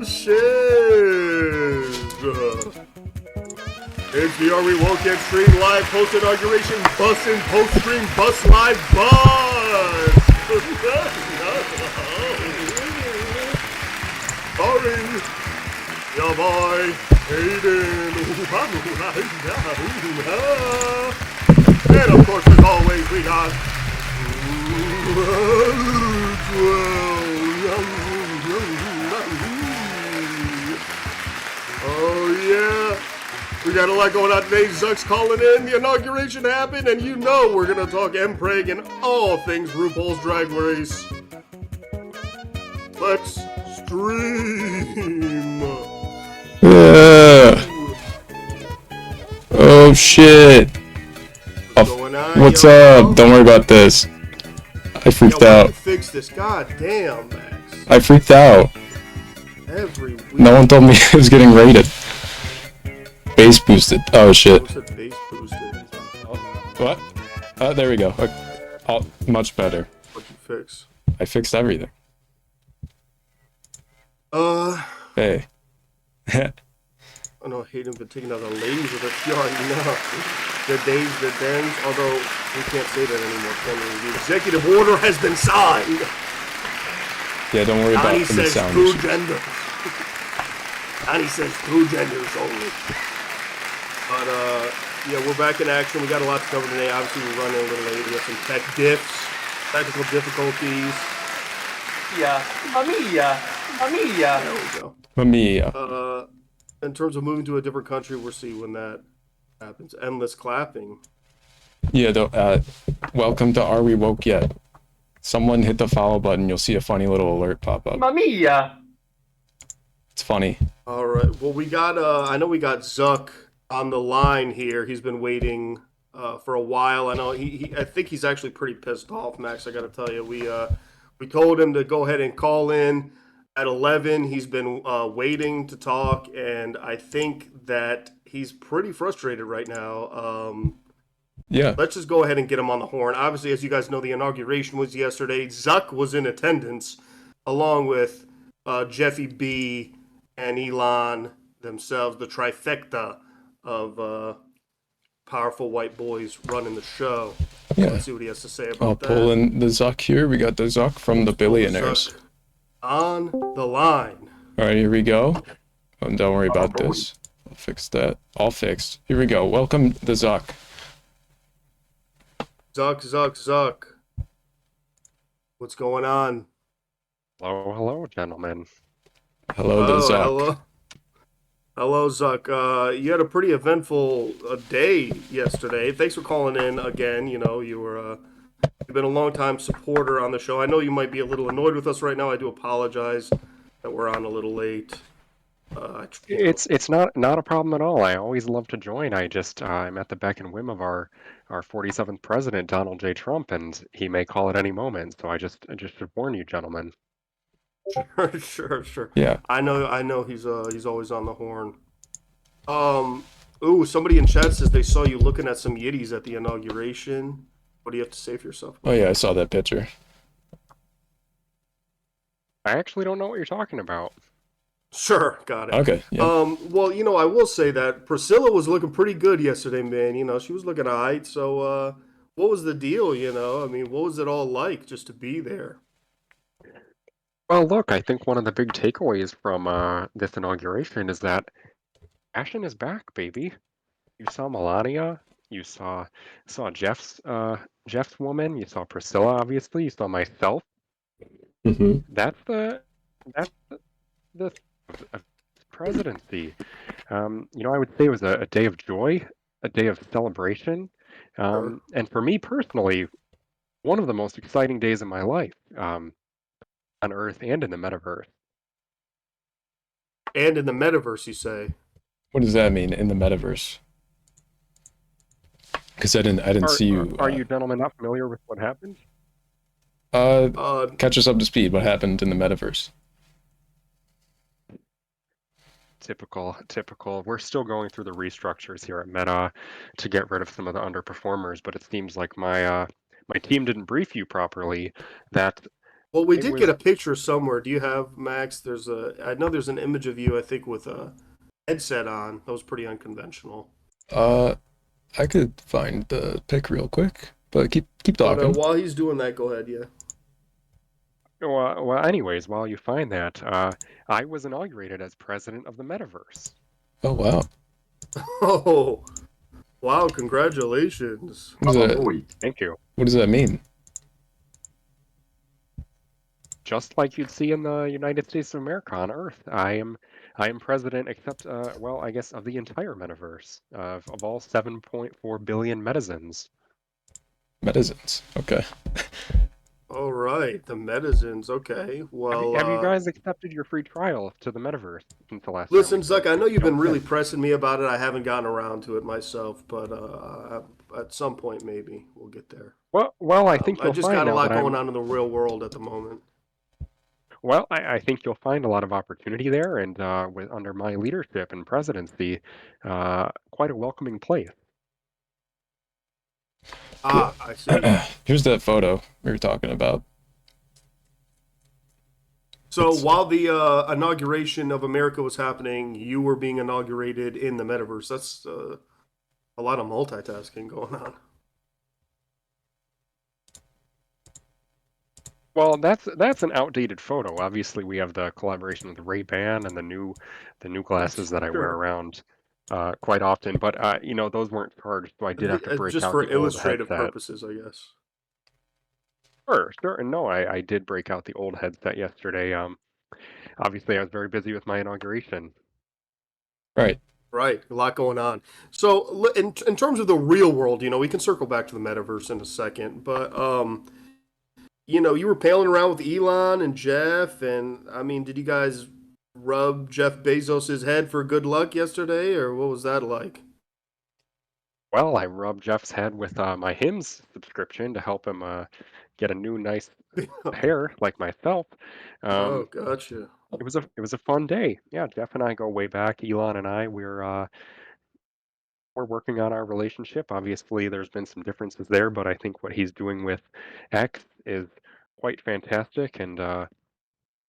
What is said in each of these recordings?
It's the Are We Woke Yet Stream Live post-inauguration bus and post-stream bus live bus! Starring your boy, Hayden. And of course, as always, we got... Oh yeah! We got a lot going on today. Zuck's calling in. The inauguration happened, and you know we're gonna talk mpreg and all things RuPaul's Drag Race. Let's stream. Oh shit! What's up? Don't worry about this. I freaked out. Fix this. God damn, Max. I freaked out. Every week. No one told me it was getting rated. Bass boosted. Oh shit. Bass boosted. What? There we go. Oh, much better. What'd you fix? I fixed everything. Hey. I know Hayden been taking out the ladies with her. You already know. The days, the dens. Although we can't say that anymore, can we? The executive order has been signed. Yeah, don't worry about the says sound. Two genders. And he says two genders only. But yeah, we're back in action. We got a lot to cover today. Obviously, we're running a little late. We have some technical difficulties. Yeah, Mamiya. There we go. Mamiya. In terms of moving to a different country, we'll see when that happens. Endless clapping. Yeah, welcome to Are We Woke Yet? Someone hit the follow button, you'll see a funny little alert pop up. Mamiya. It's funny. Alright, well we got, I know we got Zuck on the line here. He's been waiting for a while. I know I think he's actually pretty pissed off, Max, I gotta tell you. We told him to go ahead and call in at 11. He's been waiting to talk, and I think that he's pretty frustrated right now. Yeah. Let's just go ahead and get him on the horn. Obviously, as you guys know, the inauguration was yesterday. Zuck was in attendance, along with Jeffy B and Elon themselves, the trifecta of powerful white boys running the show. Yeah. Let's see what he has to say about I'll that. pull in the Zuck here. We got the Zuck from the Billionaires. Zuck on the line. Alright, here we go. Don't worry about this. I'll fix that. All fixed. Here we go. Welcome the Zuck. Zuck. What's going on? Hello, gentlemen. Hello, the Zuck. Hello, Zuck. You had a pretty eventful day yesterday. Thanks for calling in again. You know, you've been a long-time supporter on the show. I know you might be a little annoyed with us right now. I do apologize that we're on a little late. It's not a problem at all. I always love to join. I'm at the beck and whim of our 47th president, Donald J. Trump, and he may call at any moment. So I just should warn you, gentlemen. Sure. Yeah. I know he's always on the horn. Somebody in chat says they saw you looking at some Yiddies at the inauguration. What do you have to say for yourself? Oh yeah, I saw that picture. I actually don't know what you're talking about. Sure, got it. Okay. Yeah. Well, I will say that Priscilla was looking pretty good yesterday, man. She was looking alright. So, what was the deal? I mean, what was it all like just to be there? Well, look, I think one of the big takeaways from this inauguration is that fashion is back, baby. You saw Melania, you saw Jeff's woman, you saw Priscilla, obviously, you saw myself. Mm-hmm. That's the presidency. I would say it was a day of joy, a day of celebration, and for me personally, one of the most exciting days of my life. On Earth and in the metaverse. And in the metaverse, you say? What does that mean, in the metaverse? Because I didn't see you. Are you gentlemen not familiar with what happened? Catch us up to speed. What happened in the metaverse? Typical. We're still going through the restructures here at Meta to get rid of some of the underperformers, but it seems like my team didn't brief you properly that Well, we It did get was a picture somewhere. Do you have Max? I know there's an image of you. I think with a headset on. That was pretty unconventional. Uh, I could find the pic real quick, but keep But talking. while he's doing that, go ahead. Yeah. well. Anyways, while you find that, I was inaugurated as president of the metaverse. Oh wow. Oh, wow! Congratulations. What does Oh that boy. Thank you. what does that mean? Just like you'd see in the United States of America on Earth, I am president, except well, I guess of the entire metaverse of all 7.4 billion netizens. Medicines. Okay. All right, the Medizins. Okay. Well, Have you guys accepted your free trial to the metaverse since the last time we listen, Zuck. spoke? I know you've been Jumped really in. pressing me about it. I haven't gotten around to it myself, but at some point maybe we'll get there. Well, I think I you'll just find got a now that lot going I'm on in the real world at the moment. well. I think you'll find a lot of opportunity there, and with under my leadership and presidency, quite a welcoming place. Ah, I see. Here's that photo we were talking about. So It's while the inauguration of America was happening, you were being inaugurated in the metaverse. That's a lot of multitasking going on. Well, that's an outdated photo. Obviously, we have the collaboration with Ray-Ban and the new glasses that I wear Sure. around quite often. But you know, those weren't charged, so I did have to break Just out for the old illustrative headset. purposes, I guess. Sure. And no, I did break out the old headset yesterday. Obviously, I was very busy with my inauguration. right. Right, a lot going on. So, in terms of the real world, we can circle back to the metaverse in a second, but you were palling around with Elon and Jeff, and I mean, did you guys rub Jeff Bezos's head for good luck yesterday, or what was that like? Well, I rubbed Jeff's head with my Hims subscription to help him get a new nice hair like myself. Oh, Um, gotcha. it was a fun day. Yeah, Jeff and I go way back. Elon and I, we're working on our relationship. Obviously, there's been some differences there, but I think what he's doing with X is quite fantastic, and you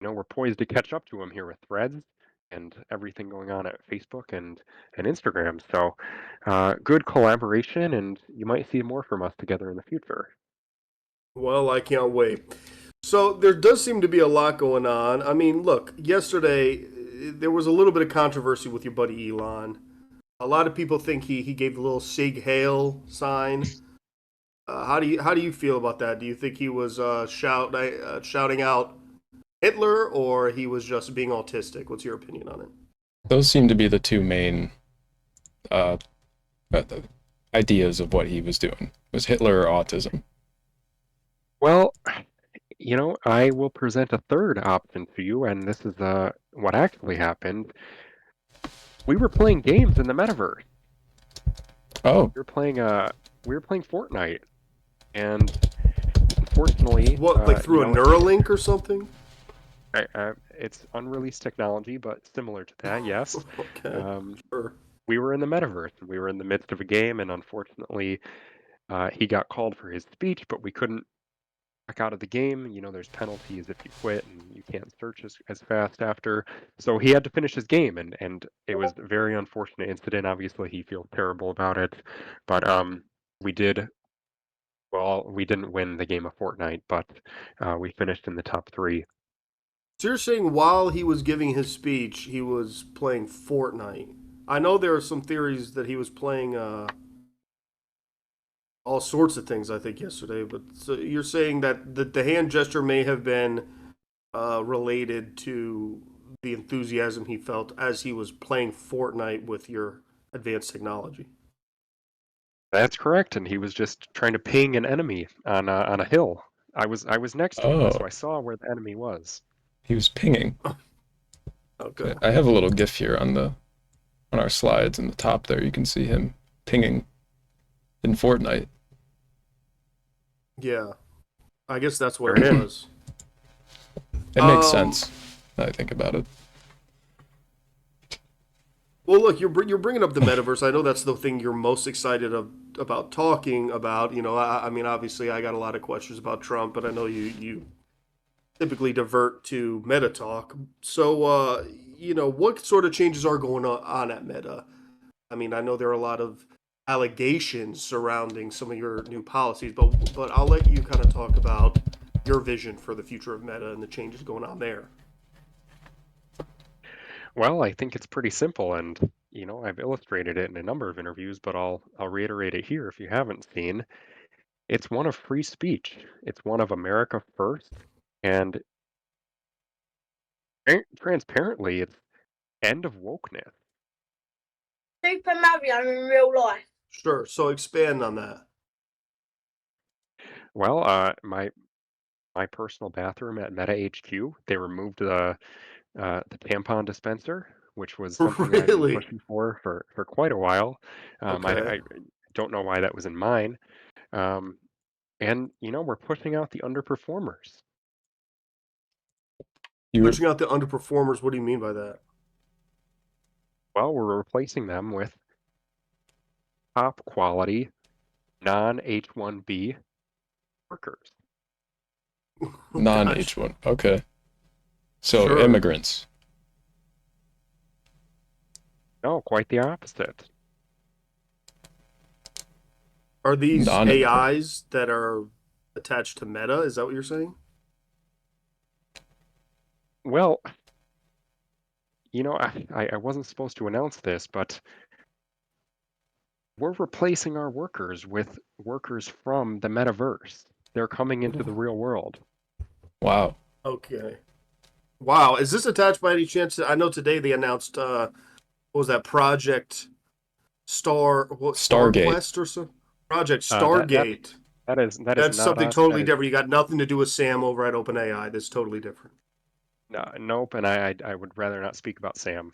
know, we're poised to catch up to him here with Threads and everything going on at Facebook and Instagram. So, good collaboration, and you might see more from us together in the future. Well, I can't wait. So there does seem to be a lot going on. I mean, look, yesterday there was a little bit of controversy with your buddy Elon. A lot of people think he gave the little Sig Hail sign. How do you feel about that? Do you think he was shouting out Hitler, or he was just being autistic? What's your opinion on it? Those seem to be the two main uh, the ideas of what he was doing. Was Hitler or autism? Well, you know, I will present a third option to you, and this is what actually happened. We were playing games in the metaverse. Oh, We were playing Fortnite, and unfortunately, What, like you through a know, Neuralink or something? it's unreleased technology, but similar to that, yes. Okay, Um, sure. we were in the metaverse, and we were in the midst of a game, and unfortunately, he got called for his speech, but we couldn't back out of the game. You know, there's penalties if you quit, and you can't search as fast after. So he had to finish his game, and it was a very unfortunate incident. Obviously, he feels terrible about it, but we did. Well, we didn't win the game of Fortnite, but we finished in the top three. So you're saying while he was giving his speech, he was playing Fortnite? I know there are some theories that he was playing all sorts of things. I think yesterday, but so you're saying that the hand gesture may have been related to the enthusiasm he felt as he was playing Fortnite with your advanced technology. That's correct, and he was just trying to ping an enemy on a hill. I was next to him, oh, so I saw where the enemy was. he was pinging. Okay. I have a little GIF here on our slides in the top there. You can see him pinging in Fortnite. Yeah, I guess that's what There it it is. was. It makes Um, sense. Now I think about it. Well, look, you're bringing up the metaverse. I know that's the thing you're most excited about talking about. I mean, obviously, I got a lot of questions about Trump, but I know you typically divert to Meta talk. So, what sort of changes are going on at Meta? I mean, I know there are a lot of allegations surrounding some of your new policies, but I'll let you kind of talk about your vision for the future of Meta and the changes going on there. Well, I think it's pretty simple, and I've illustrated it in a number of interviews, but I'll reiterate it here if you haven't seen. It's one of free speech. It's one of America first, and transparently, it's end of wokeness. Super Mario in real life. Sure. So expand on that. Well, my personal bathroom at Meta HQ, they removed the tampon dispenser, which was something that I've been Really? pushing for quite a while. Okay. I don't know why that was in mine. Um, and we're pushing out the underperformers. You were Pushing out the underperformers. What do you mean by that? Well, we're replacing them with top quality non H1B workers. non Gosh. H1. Okay. So Sure. immigrants. No, quite the opposite. Are these Non-immigrant. AIs that are attached to Meta? Is that what you're saying? Well, I wasn't supposed to announce this, but we're replacing our workers with workers from the metaverse. They're coming into the real world. Wow. Okay. Wow. Is this attached by any chance? I know today they announced what was that Star Stargate. Quest or something? Project Uh, that that Stargate. that is That's not something us. That totally is different. You got nothing to do with Sam over at OpenAI. That's totally different. no, nope. And I would rather not speak about Sam.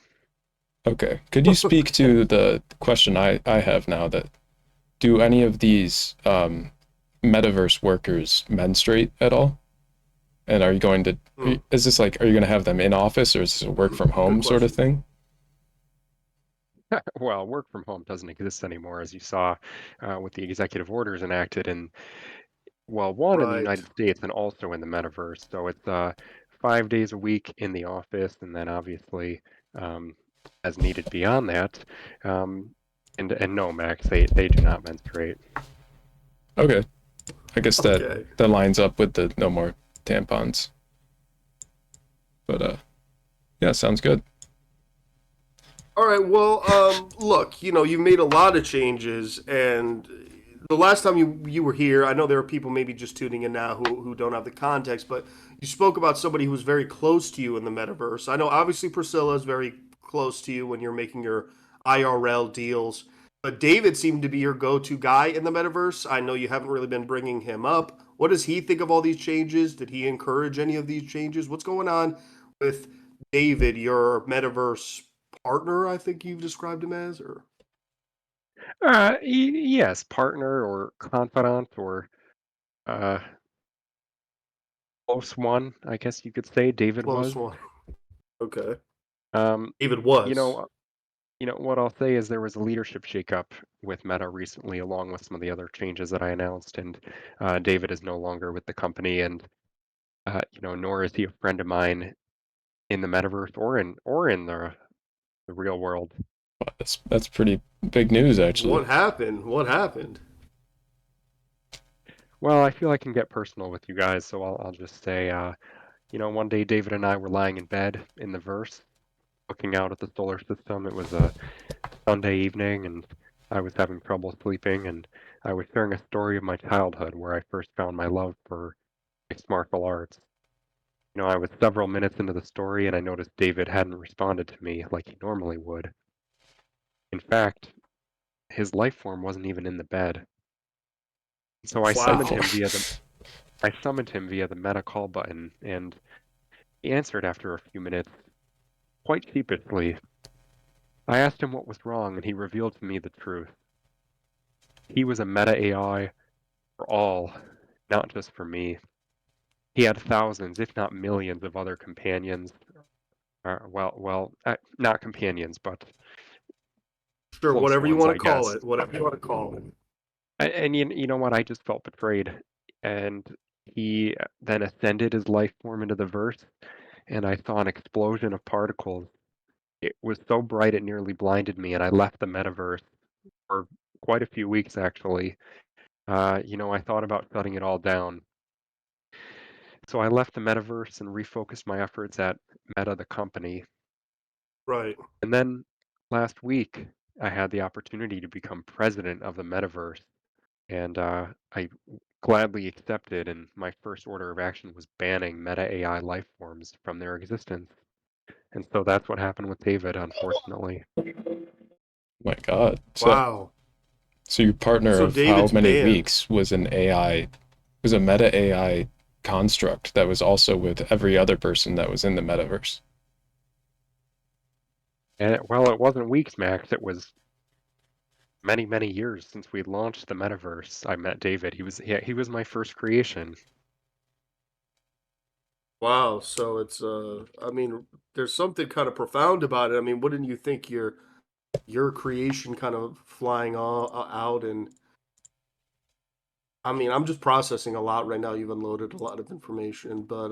Okay. Could you speak to the question I have now that do any of these metaverse workers menstruate at all? And are you going to, Hmm. is this like, are you going to have them in office or is this a work from Good home sort of question. thing? Well, work from home doesn't exist anymore, as you saw with the executive orders enacted in, well, one in the Right. United States and also in the metaverse. So it's 5 days a week in the office, and then obviously, um, as needed beyond that. Um, and no, Max, they do not menstruate. Okay. I guess that Okay. that lines up with the no more tampons. But yeah, sounds good. All right. Well, look, you've made a lot of changes, and the last time you were here, I know there are people maybe just tuning in now who don't have the context, but you spoke about somebody who was very close to you in the metaverse. I know obviously Priscilla is very close to you when you're making your IRL deals, but David seemed to be your go-to guy in the metaverse. I know you haven't really been bringing him up. What does he think of all these changes? Did he encourage any of these changes? What's going on with David, your metaverse partner, I think you've described him as, or Yes, partner or confidant or uh, close one, I guess you could say. David close was. one. Okay. Um, David you was. know, what I'll say is there was a leadership shakeup with Meta recently, along with some of the other changes that I announced, and David is no longer with the company, and nor is he a friend of mine in the metaverse or in the real world. That's pretty big news actually. What happened? What happened? Well, I feel I can get personal with you guys, so I'll just say, one day David and I were lying in bed in the verse, looking out at the solar system. It was a Sunday evening, and I was having trouble sleeping, and I was sharing a story of my childhood where I first found my love for mixed martial arts. I was several minutes into the story, and I noticed David hadn't responded to me like he normally would. In fact, his life form wasn't even in the bed. So I Life summoned Wow. form. him via the meta call button, and he answered after a few minutes, quite sheepishly. I asked him what was wrong, and he revealed to me the truth. He was a meta AI for all, not just for me. He had thousands, if not millions, of other companions. Not companions, but Sure, close whatever you ones, want I to call guess. it. Whatever you want to call it. And you know what? I just felt betrayed, and he then ascended his life form into the verse, and I saw an explosion of particles. It was so bright it nearly blinded me, and I left the metaverse for quite a few weeks, actually. I thought about shutting it all down. So I left the metaverse and refocused my efforts at Meta, the company. Right. And then last week, I had the opportunity to become president of the metaverse, and I gladly accepted. And my first order of action was banning Meta AI life forms from their existence. And so that's what happened with David, unfortunately. My God. Wow. So your partner So of how David's many banned. weeks was an AI, was a meta AI construct that was also with every other person that was in the metaverse. And well, it wasn't weeks, Max. It was many, many years since we launched the metaverse. I met David. He was my first creation. Wow. So it's I mean, there's something kind of profound about it. I mean, wouldn't you think your creation kind of flying out and I mean, I'm just processing a lot right now. You've unloaded a lot of information, but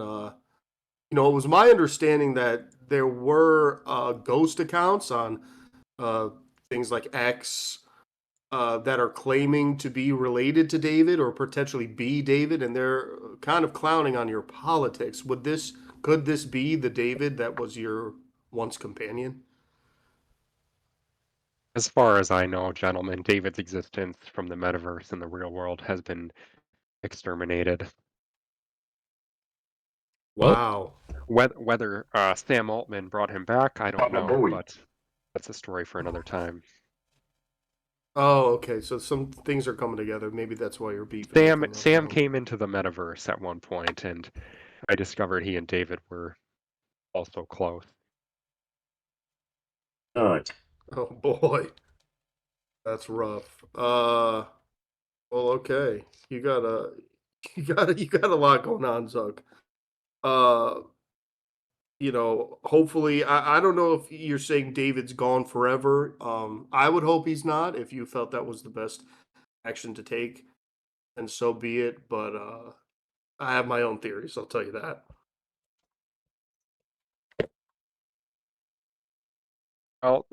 it was my understanding that there were ghost accounts on uh things like X that are claiming to be related to David or potentially be David, and they're kind of clowning on your politics. Could this be the David that was your once companion? As far as I know, gentlemen, David's existence from the metaverse in the real world has been exterminated. Well, Wow. Whether Sam Altman brought him back, I don't know, boy. but that's a story for another time. Oh, okay. So some things are coming together. Maybe that's why you're beefing with Sam him. Sam Okay. came into the metaverse at one point, and I discovered he and David were also close. Not. Oh boy, that's rough. Well, okay. You got a lot going on, Zuck. Uh, hopefully, I don't know if you're saying David's gone forever. I would hope he's not. If you felt that was the best action to take, and so be it. But I have my own theories. I'll tell you that. Well,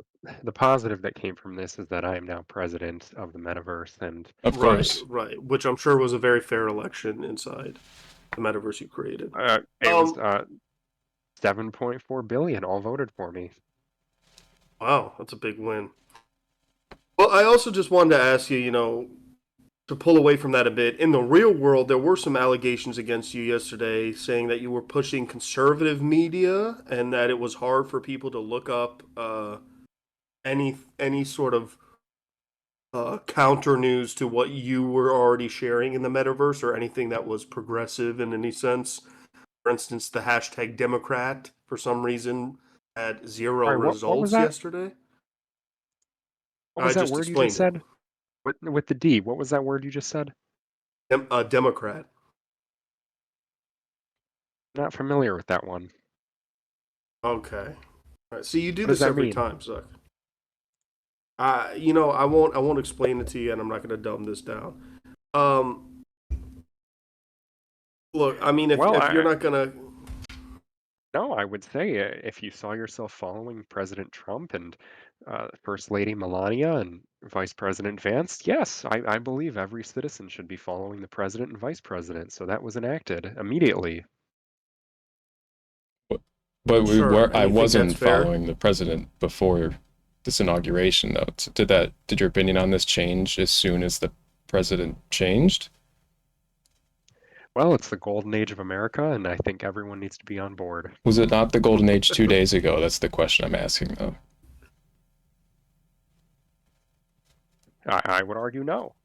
the positive that came from this is that I am now president of the metaverse, and of Right, course. right. Which I'm sure was a very fair election inside the metaverse you created. it was Um, 7.4 billion all voted for me. wow, that's a big win. Well, I also just wanted to ask you, to pull away from that a bit. In the real world, there were some allegations against you yesterday saying that you were pushing conservative media and that it was hard for people to look up any sort of counter news to what you were already sharing in the metaverse or anything that was progressive in any sense. For instance, the hashtag Democrat for some reason had zero All right, what was results that? yesterday. What I was that just word you just explained it. said? With the D, what was that word you just said? Democrat. Not familiar with that one. Okay. All right. See, you do What does this that every mean? time, Zuck. I won't explain it to you, and I'm not going to dumb this down. Um, look, I mean, if Well, if you're not gonna, no, I would say if you saw yourself following President Trump and First Lady Melania and Vice President Vance, yes, I believe every citizen should be following the president and vice president. So that was enacted immediately. But sure, and I you think that's wasn't fair? following the president before this inauguration, though. Did your opinion on this change as soon as the president changed? Well, it's the golden age of America, and I think everyone needs to be on board. Was it not the golden age 2 days ago? That's the question I'm asking, though. I would argue no.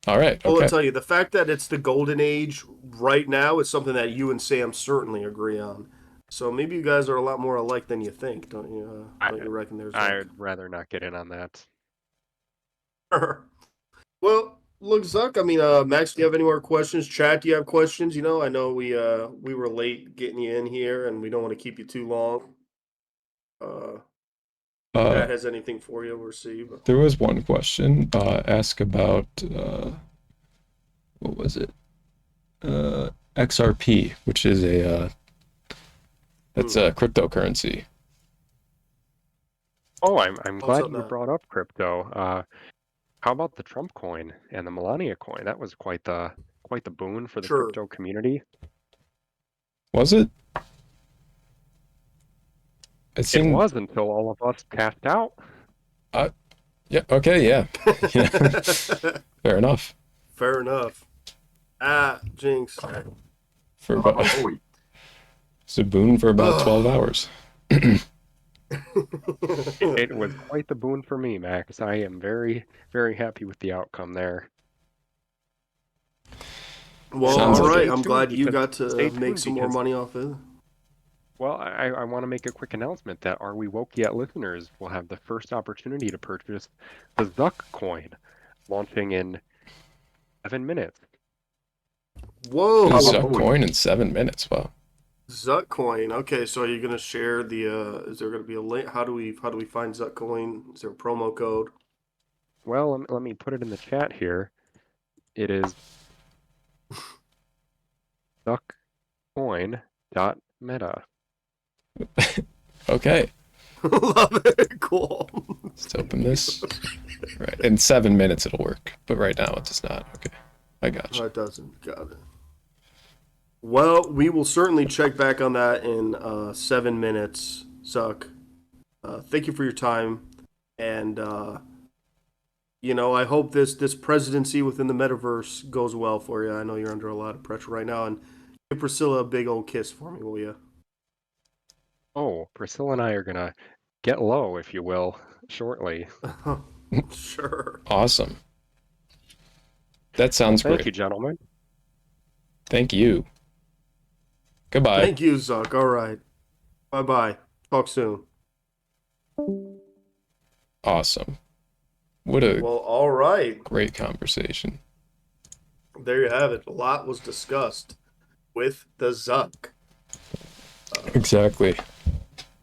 All right, Well, I'll okay. tell you, the fact that it's the golden age right now is something that you and Sam certainly agree on. So maybe you guys are a lot more alike than you think, don't you? I, Don't you reckon there's Zuck? I'd rather not get in on that. Well, look, Zuck. I mean, Max, do you have any more questions? Chat, do you have questions? I know we were late getting you in here, and we don't want to keep you too long. Uh, Uh, Chat has anything for you? We'll see. But... there was one question. Ask about what was it? XRP, which is that's a cryptocurrency. Oh, I'm What's glad up you now? brought up crypto. How about the Trump coin and the Melania coin? That was quite the boon for the Sure. crypto community. Was it? It It seemed. was until all of us cashed out. Yeah. Okay. Yeah. Yeah. Fair enough. Fair enough. Ah, Jinx. For about it's a boon for about 12 hours. It was quite the boon for me, Max. I am very, very happy with the outcome there. Well, Sounds all like right. it. I'm glad you got Stay to make tuned some more because, money off it. well, I want to make a quick announcement that Are We Woke Yet listeners will have the first opportunity to purchase the Zuck coin, launching in 7 minutes. Whoa. Zuck coin in 7 minutes. Wow. Zuck coin. Okay, so are you gonna share the? Is there gonna be a link? How do we find Zuck coin? Is there a promo code? Well, let me put it in the chat here. It is zuckcoin.meta. Okay. Love it. Cool. Let's open this. Right. In 7 minutes it'll work, but right now it does not. Okay. I got No, you. it doesn't. Got it. Well, we will certainly check back on that in 7 minutes, Zuck. Thank you for your time, and I hope this presidency within the metaverse goes well for you. I know you're under a lot of pressure right now, and give Priscilla a big old kiss for me, will you? Oh, Priscilla and I are gonna get low, if you will, shortly. Sure. Awesome. That sounds Thank great. you, gentlemen. Thank you. Goodbye. Thank you, Zuck. All right. Bye bye. Talk soon. Awesome. What a Well, all right. great conversation. There you have it. A lot was discussed with the Zuck. Exactly.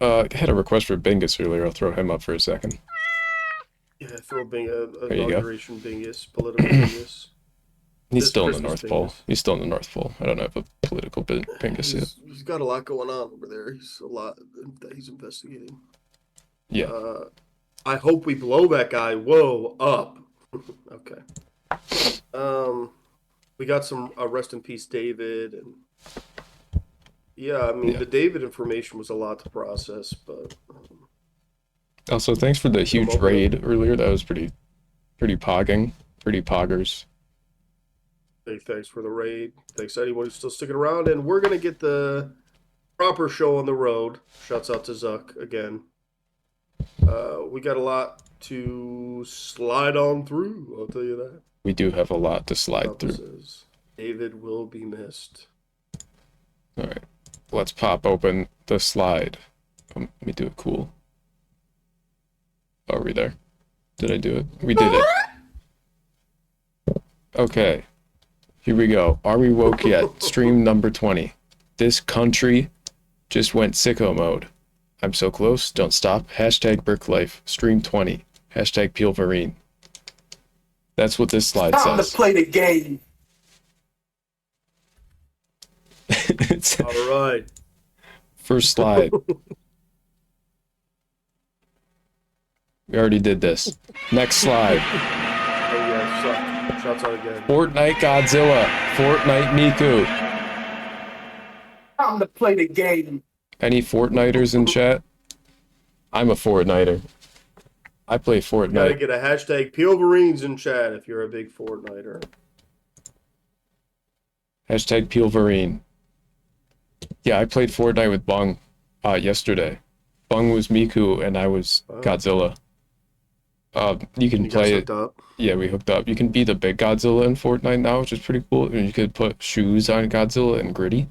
I had a request for Bingus earlier. I'll throw him up for a second. Yeah, throw Bing There you go. inauguration Bingus, political Bingus. He's This still in the Christmas North Pole. Bingus. He's still in the North Pole. I don't have a political Bingus yet. He's got a lot going on over there. He's a lot that he's investigating. Yeah. I hope we blow that guy. Whoa, up. Okay. We got some rest in peace, David, and yeah, I mean Yeah. the David information was a lot to process, but Also, thanks for the huge over. raid earlier. That was pretty pogging. Pretty poggers. hey, thanks for the raid. Thanks to anyone who's still sticking around, and we're gonna get the proper show on the road. Shouts out to Zuck again. We got a lot to slide on through. I'll tell you that. We do have a lot to slide through. Purposes. David will be missed. All right. Let's pop open the slide. Let me do it cool. Oh, are we there? Did I do it? We did it. Okay. Here we go. Are we woke yet? Stream number 20. This country just went sicko mode. I'm so close. Don't stop. Hashtag BrickLife. Stream 20. Hashtag PeelVarine. That's what this slide Time to says. play the game. It's All right. first slide. We already did this. Next slide. Oh yeah, Zuck. Shouts out again. Fortnite Godzilla. Fortnite Miku. Time to play the game. Any Fortniters in chat? I'm a Fortniter. I play Gotta Fortnite. get a hashtag PeelVarines in chat if you're a big Fortniter. Hashtag PeelVarine. Yeah, I played Fortnite with Bung yesterday. Bung was Miku and I was Godzilla. You can You play guys it. hooked up? Yeah, we hooked up. You can be the big Godzilla in Fortnite now, which is pretty cool. And you could put shoes on Godzilla and Gritty.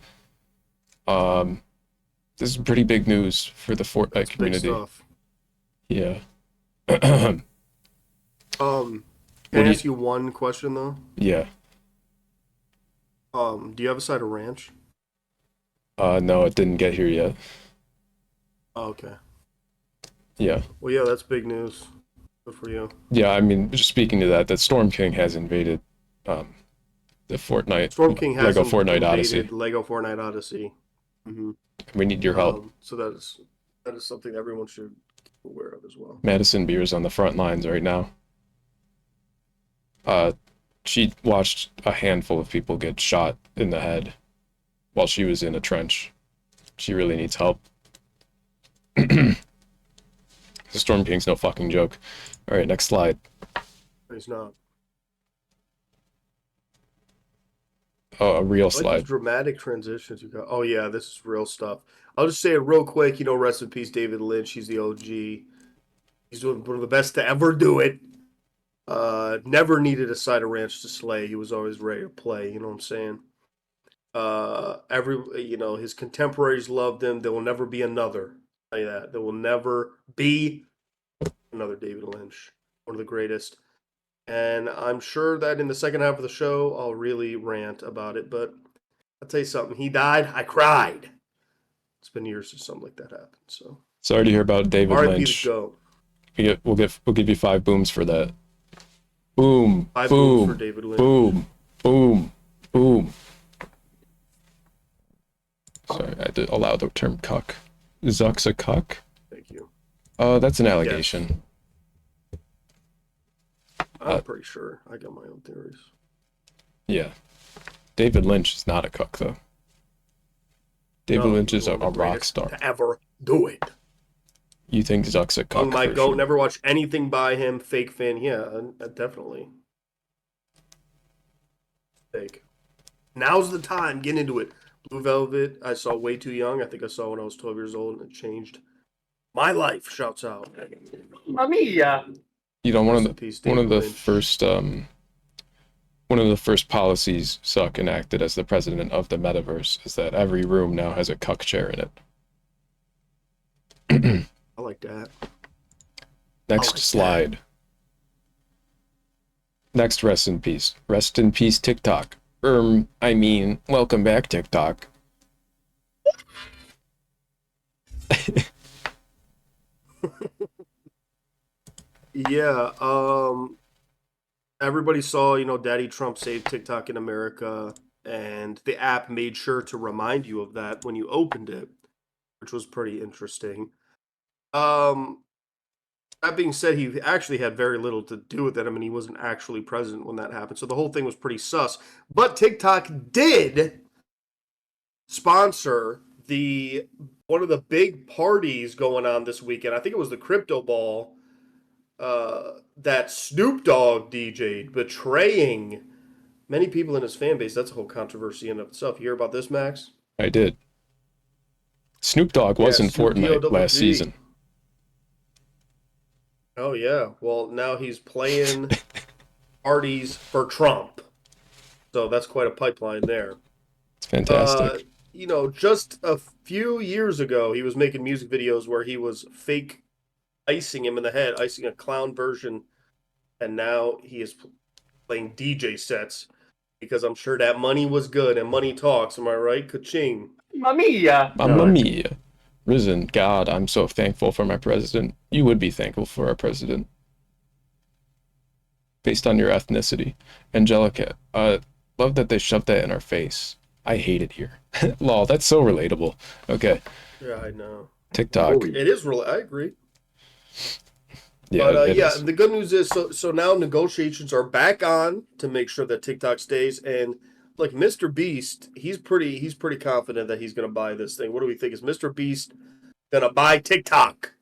This is pretty big news for the Fortnite That's big community. stuff. Yeah. Can What I do ask you one question though? Yeah. Do you have a side of ranch? No, it didn't get here yet. Oh, okay. Yeah. Well, yeah, that's big news. Good for you. Yeah, I mean, just speaking to that, that Storm King has invaded The Fortnite, Storm King has Lego him Fortnite invaded Odyssey. Lego Fortnite Odyssey. We need your help. So that is something everyone should be aware of as well. Madison Beer's on the front lines right now. She watched a handful of people get shot in the head while she was in a trench. She really needs help. The Storm King's no fucking joke. All right, next slide. He's not. Oh, a real I like these slide. dramatic transitions you got. Oh yeah, this is real stuff. I'll just say it real quick. Rest in peace, David Lynch. He's the OG. He's one of the best to ever do it. Never needed a side of ranch to slay. He was always ready to play. You know what I'm saying? His contemporaries loved him. There will never be another. I'll tell you that. There will never be another David Lynch. One of the greatest. And I'm sure that in the second half of the show, I'll really rant about it. But I'll tell you something. He died. I cried. It's been years since something like that happened. So Sorry to hear about David R.I.P. Lynch. the GOAT. We'll give you 5 booms for that. Boom, 5 boom, booms for David Lynch. boom, boom, boom. Sorry, I had to allow the term cuck. Zuck's a cuck? Thank you. That's an allegation. I'm pretty sure. I got my own theories. Yeah. David Lynch is not a cuck, though. David Lynch is a rock star. To ever do it. You think Zuck's a cuck? My for GOAT. sure. Never watched anything by him. Fake fan. Yeah, definitely. Fake. Now's the time. Get into it. Blue Velvet. I saw way too young. I think I saw when I was 12 years old, and it changed my life. Shouts out. Mamma You know, one Rest of in peace, the David Lynch. first policies Zuck enacted as the president of the metaverse is that every room now has a cuck chair in it. I like that. Next like slide. Next, rest in peace. Rest in peace, TikTok. Welcome back, TikTok. Yeah. Everybody saw, Daddy Trump saved TikTok in America, and the app made sure to remind you of that when you opened it, which was pretty interesting. That being said, he actually had very little to do with it. I mean, he wasn't actually president when that happened, so the whole thing was pretty sus. But TikTok did sponsor one of the big parties going on this weekend. I think it was the Crypto Ball that Snoop Dogg DJ'd, betraying many people in his fan base. That's a whole controversy in of itself. You hear about this, Max? I did. Snoop Dogg was in Snoop Fortnite D-O-double-G. last season. Oh, yeah. Well, now he's playing parties for Trump. So that's quite a pipeline there. It's fantastic. Just a few years ago, he was making music videos where he was fake icing him in the head, icing a clown version. And now he is playing DJ sets because I'm sure that money was good and money talks. Am I right? Ka-ching. mia! Mamma mia. Risen God, I'm so thankful for my president. You would be thankful for our president. Based on your ethnicity. Angelica, love that they shoved that in our face. I hate it here. Lol, that's so relatable. Okay. Yeah, I know. TikTok. It is really, I agree. Yeah, But it is. the good news is, so now negotiations are back on to make sure that TikTok stays. And like Mr. Beast, he's pretty confident that he's going to buy this thing. What do we think? Is Mr. Beast going to buy TikTok?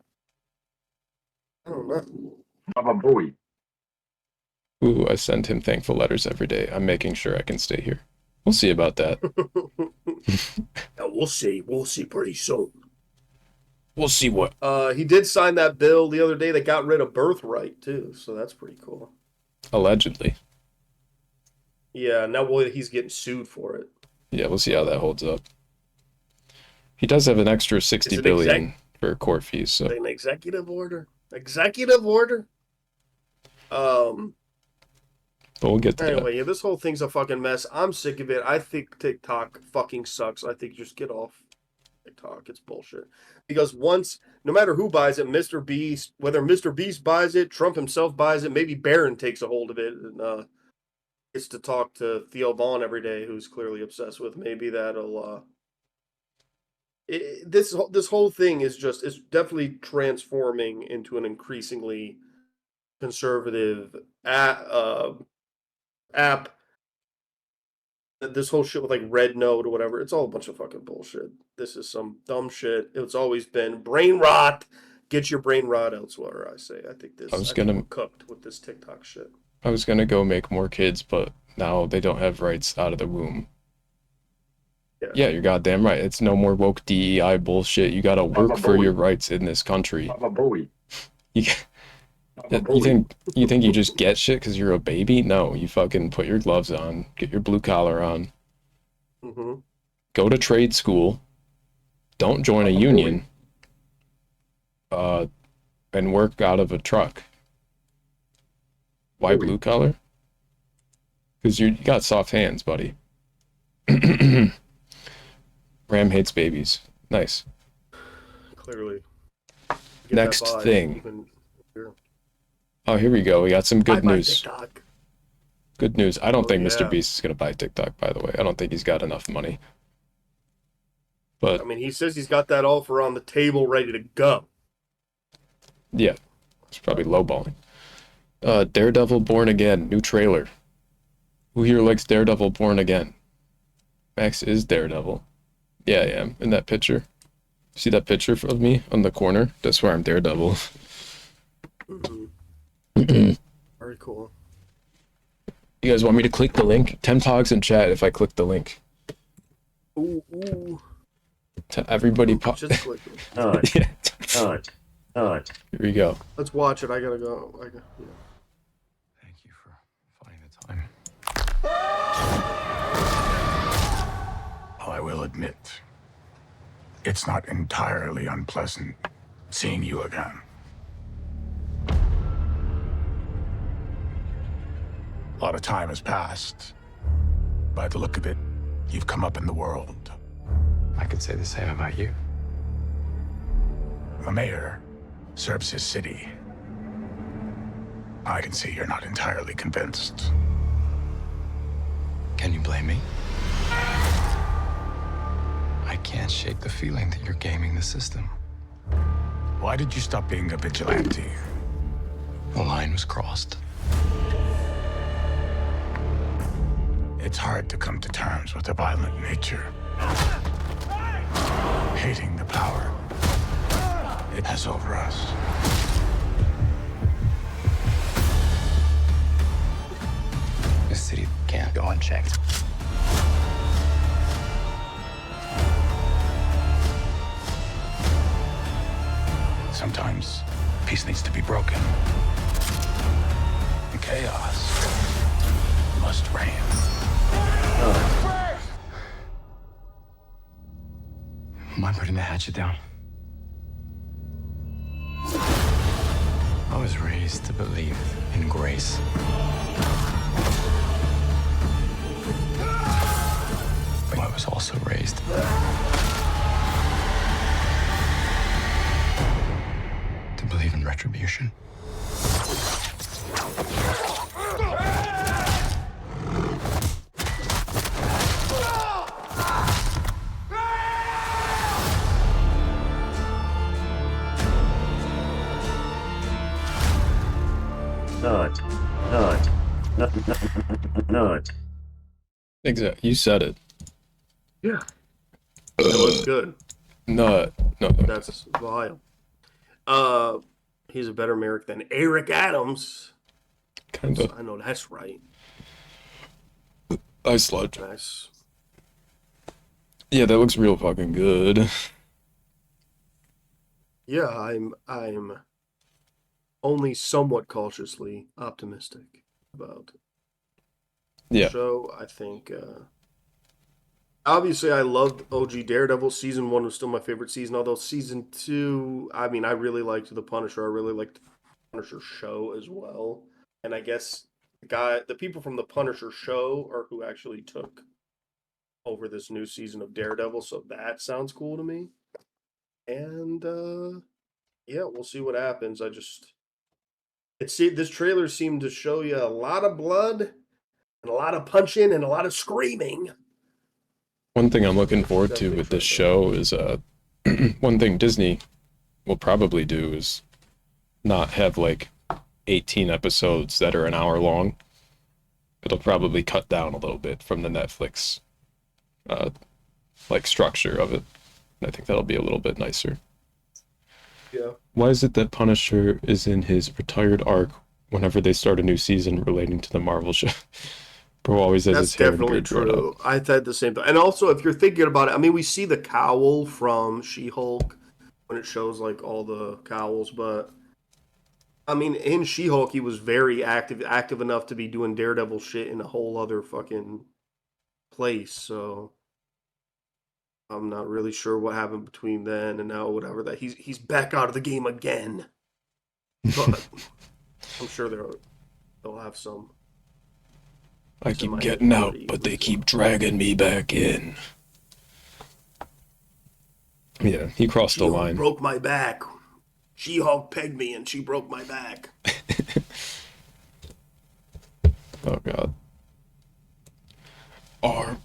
I don't know. Baba boy. Ooh, I send him thankful letters every day. I'm making sure I can stay here. We'll see about that. Yeah, we'll see. We'll see pretty soon. We'll see what. He did sign that bill the other day that got rid of birthright too, so that's pretty cool. Allegedly. Yeah, now he's getting sued for it. Yeah, we'll see how that holds up. He does have an extra 60 billion for court fees, so An executive order. Executive order. but we'll get to that. Anyway, yeah, this whole thing's a fucking mess. I'm sick of it. I think TikTok fucking sucks. I think just get off TikTok. It's bullshit. Because no matter who buys it, Mr. Beast, whether Mr. Beast buys it, Trump himself buys it, maybe Barron takes a hold of it, and gets to talk to Theo Vaughn every day, who's clearly obsessed with. Maybe that'll this whole thing is it's definitely transforming into an increasingly conservative app. This whole shit with like Red Note or whatever, it's all a bunch of fucking bullshit. This is some dumb shit. It's always been brain rot. Get your brain rot elsewhere, I say. I think we're cooked with this TikTok shit. I was gonna go make more kids, but now they don't have rights out of the womb. Yeah, you're goddamn right. It's no more woke DEI bullshit. You gotta work for your rights in this country. I'm a boy. You think you just get shit because you're a baby? No, you fucking put your gloves on, get your blue collar on, go to trade school, don't join a union, and work out of a truck. Why blue collar? Because you got soft hands, buddy. Ram hates babies. Nice. Clearly. Next thing. Oh, here we go. We got some good news. Good news. I don't think Mr. Beast is going to buy TikTok, by the way. I don't think he's got enough money. But I mean, he says he's got that offer on the table ready to go. Yeah. It's probably lowballing. Daredevil Born Again. New trailer. Who here likes Daredevil Born Again? Max is Daredevil. Yeah, I am. In that picture. See that picture of me on the corner? That's where I'm Daredevil. Very cool. You guys want me to click the link? 10 pogs in chat if I click the link. Ooh. Everybody Just click it. Yeah. Here we go. Let's watch it. I gotta go. Thank you for finding the time. I will admit, it's not entirely unpleasant seeing you again. A lot of time has passed. By the look of it, you've come up in the world. I could say the same about you. The mayor serves his city. I can see you're not entirely convinced. Can you blame me? I can't shake the feeling that you're gaming the system. Why did you stop being a vigilante? The line was crossed. It's hard to come to terms with a violent nature. Hating the power it has over us. This city can't go unchecked. Sometimes peace needs to be broken. And chaos must reign. Am I putting the hatchet down? I was raised to believe in grace. But I was also raised to believe in retribution. Nut. Exactly. You said it. Yeah. It looks good. No. That's vile. He's a better Merrick than Eric Adams. Kind of. I know that's right. I sludge. Nice. Yeah, that looks real fucking good. Yeah, I'm only somewhat cautiously optimistic about Yeah. the show. I think obviously I loved OG Daredevil. Season 1 was still my favorite season, although season 2, I mean, I really liked The Punisher. I really liked the Punisher show as well. And I guess the people from the Punisher show are who actually took over this new season of Daredevil, so that sounds cool to me. And yeah, we'll see what happens. This trailer seemed to show you a lot of blood, and a lot of punching and a lot of screaming. One thing I'm looking forward to Definitely with this for show is one thing Disney will probably do is not have like 18 episodes that are an hour long. It'll probably cut down a little bit from the Netflix like structure of it. I think that'll be a little bit nicer. Yeah. Why is it that Punisher is in his retired arc whenever they start a new season relating to the Marvel show? Bro always has That's his hair and definitely beard grown out. true. I thought the same thing. And also, if you're thinking about it, I mean, we see the cowl from She-Hulk when it shows like all the cowls, but I mean, in She-Hulk, he was very active enough to be doing Daredevil shit in a whole other fucking place. So I'm not really sure what happened between then and now. Whatever that he's back out of the game again. But I'm sure they'll have some. I keep getting out, but they keep dragging me back in. Yeah, he crossed the She-Hulk line. broke my back. She-Hulk pegged me and she broke my back. Oh god.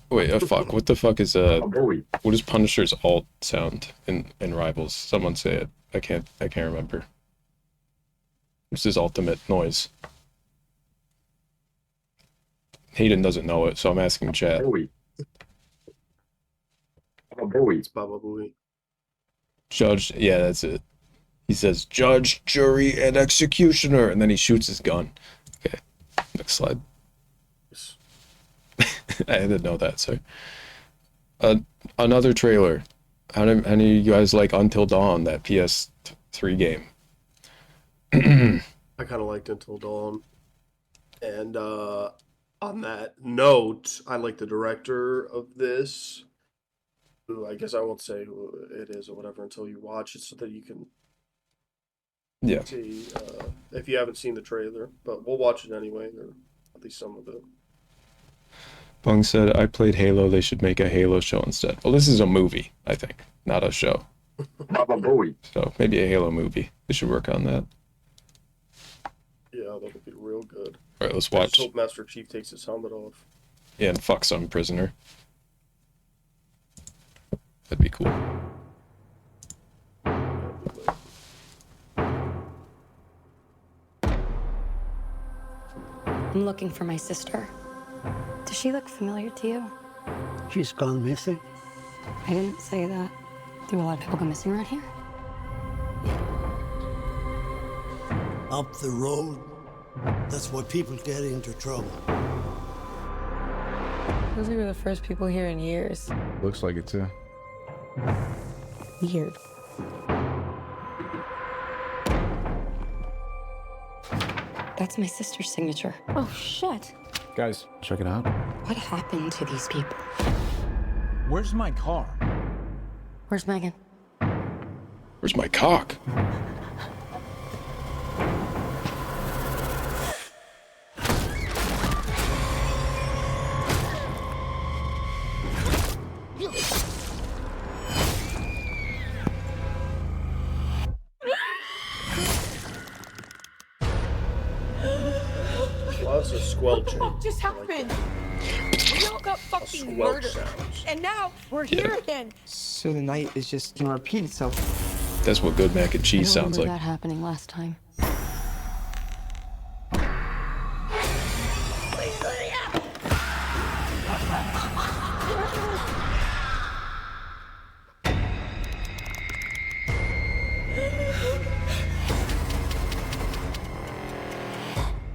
Wait, fuck. What the fuck is what is Punisher's alt sound in Rivals? Someone say it. I can't remember. What's his ultimate noise? Hayden doesn't know it, so I'm asking chat. It's Baba Booey. Judge, yeah, that's it. He says judge, jury, and executioner, and then he shoots his gun. Okay, next slide. I didn't know that, so. Another trailer. How do any of you guys like Until Dawn, that PS3 game? I kind of liked Until Dawn. And on that note, I like the director of this. Who I guess I won't say who it is or whatever until you watch it so that you can Yeah. see if you haven't seen the trailer. But we'll watch it anyway, or at least some of it. Bung said, I played Halo, they should make a Halo show instead. Well, this is a movie, I think, not a show. So maybe a Halo movie. They should work on that. Yeah, that would be real good. All right, let's I just watch. hope Master Chief takes his helmet off. Yeah, and fuck some prisoner. That'd be cool. I'm looking for my sister. Does she look familiar to you? She's gone missing. I didn't say that. Do a lot of people go missing around here? Up the road. That's why people get into trouble. Those were the first people here in years. Looks like it too. Weird. That's my sister's signature. Oh, shit. Guys, check it out. What happened to these people? Where's my car? Where's Megan? Where's my cock? Lots of squelching. What just happened? We all got fucking Squelch murdered. sounds. And now we're here again. So the night is just gonna repeat itself. That's what good mac and I cheese don't sounds remember like. that happening last time.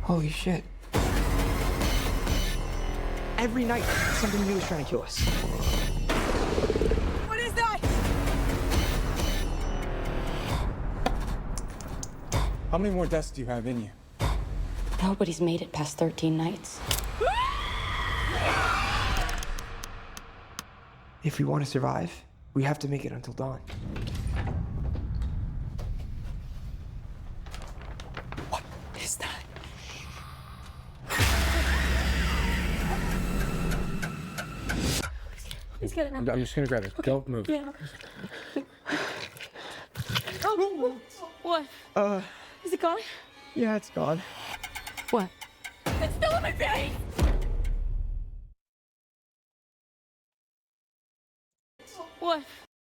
Holy shit. Every night, something new is trying to kill us. What is that? How many more deaths do you have in you? Nobody's made it past 13 nights. If we want to survive, we have to make it until dawn. What is that? Let's get it now. I'm just gonna grab it. Don't move. Yeah. Oh, what? Is it gone? Yeah, it's gone. What? It's still in my face! What?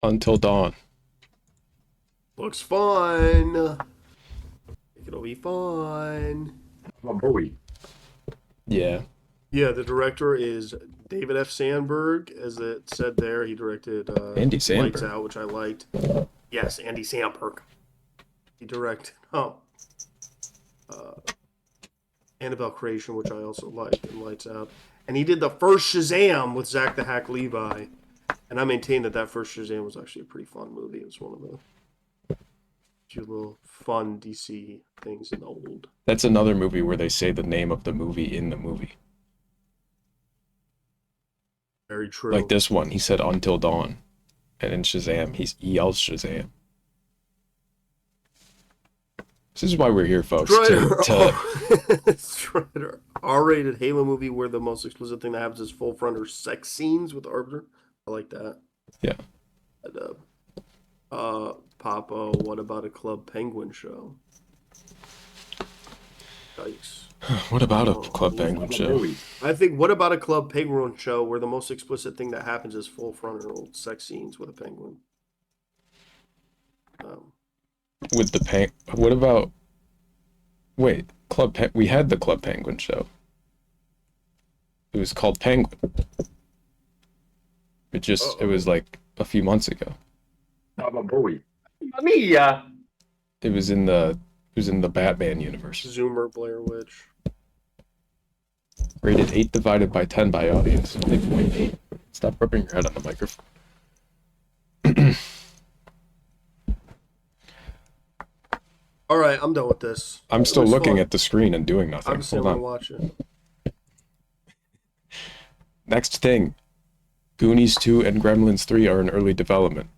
Until Dawn. Looks fun. It'll be fun. I'm a boy. Yeah. Yeah, the director is David F. Sandberg, as it said there. He directed Andy Lights Samberg. Out, which I liked. Yes, Andy Samberg. He directed Annabelle Creation, which I also liked, and Lights Out. And he did the first Shazam with Zach the Hack Levi. And I maintain that first Shazam was actually a pretty fun movie. It was one of the few little fun DC things in the old. That's another movie where they say the name of the movie in the movie. Very true. Like this one, he said Until Dawn. And in Shazam, he yells Shazam. This is why we're here, folks. Strider, R-rated Halo movie where the most explicit thing that happens is full frontal sex scenes with Arbiter. I like that. Yeah. And, Papa, what about a Club Penguin show? Yikes. What about a Club Penguin show? I think, what about a Club Penguin show where the most explicit thing that happens is full frontal sex scenes with a penguin? With the what about... Wait, we had the Club Penguin show. It was called Penguin. It was like a few months ago. I'm a boy. Mia. It was in the Batman universe. Zoomer, Blair Witch. Rated 8 divided by 10 by audience. 8.8. Stop rubbing your head on the microphone. All right, I'm done with this. I'm still looking at the screen and doing nothing. I'm still Hold on. watching. Next thing. Goonies 2 and Gremlins 3 are in early development.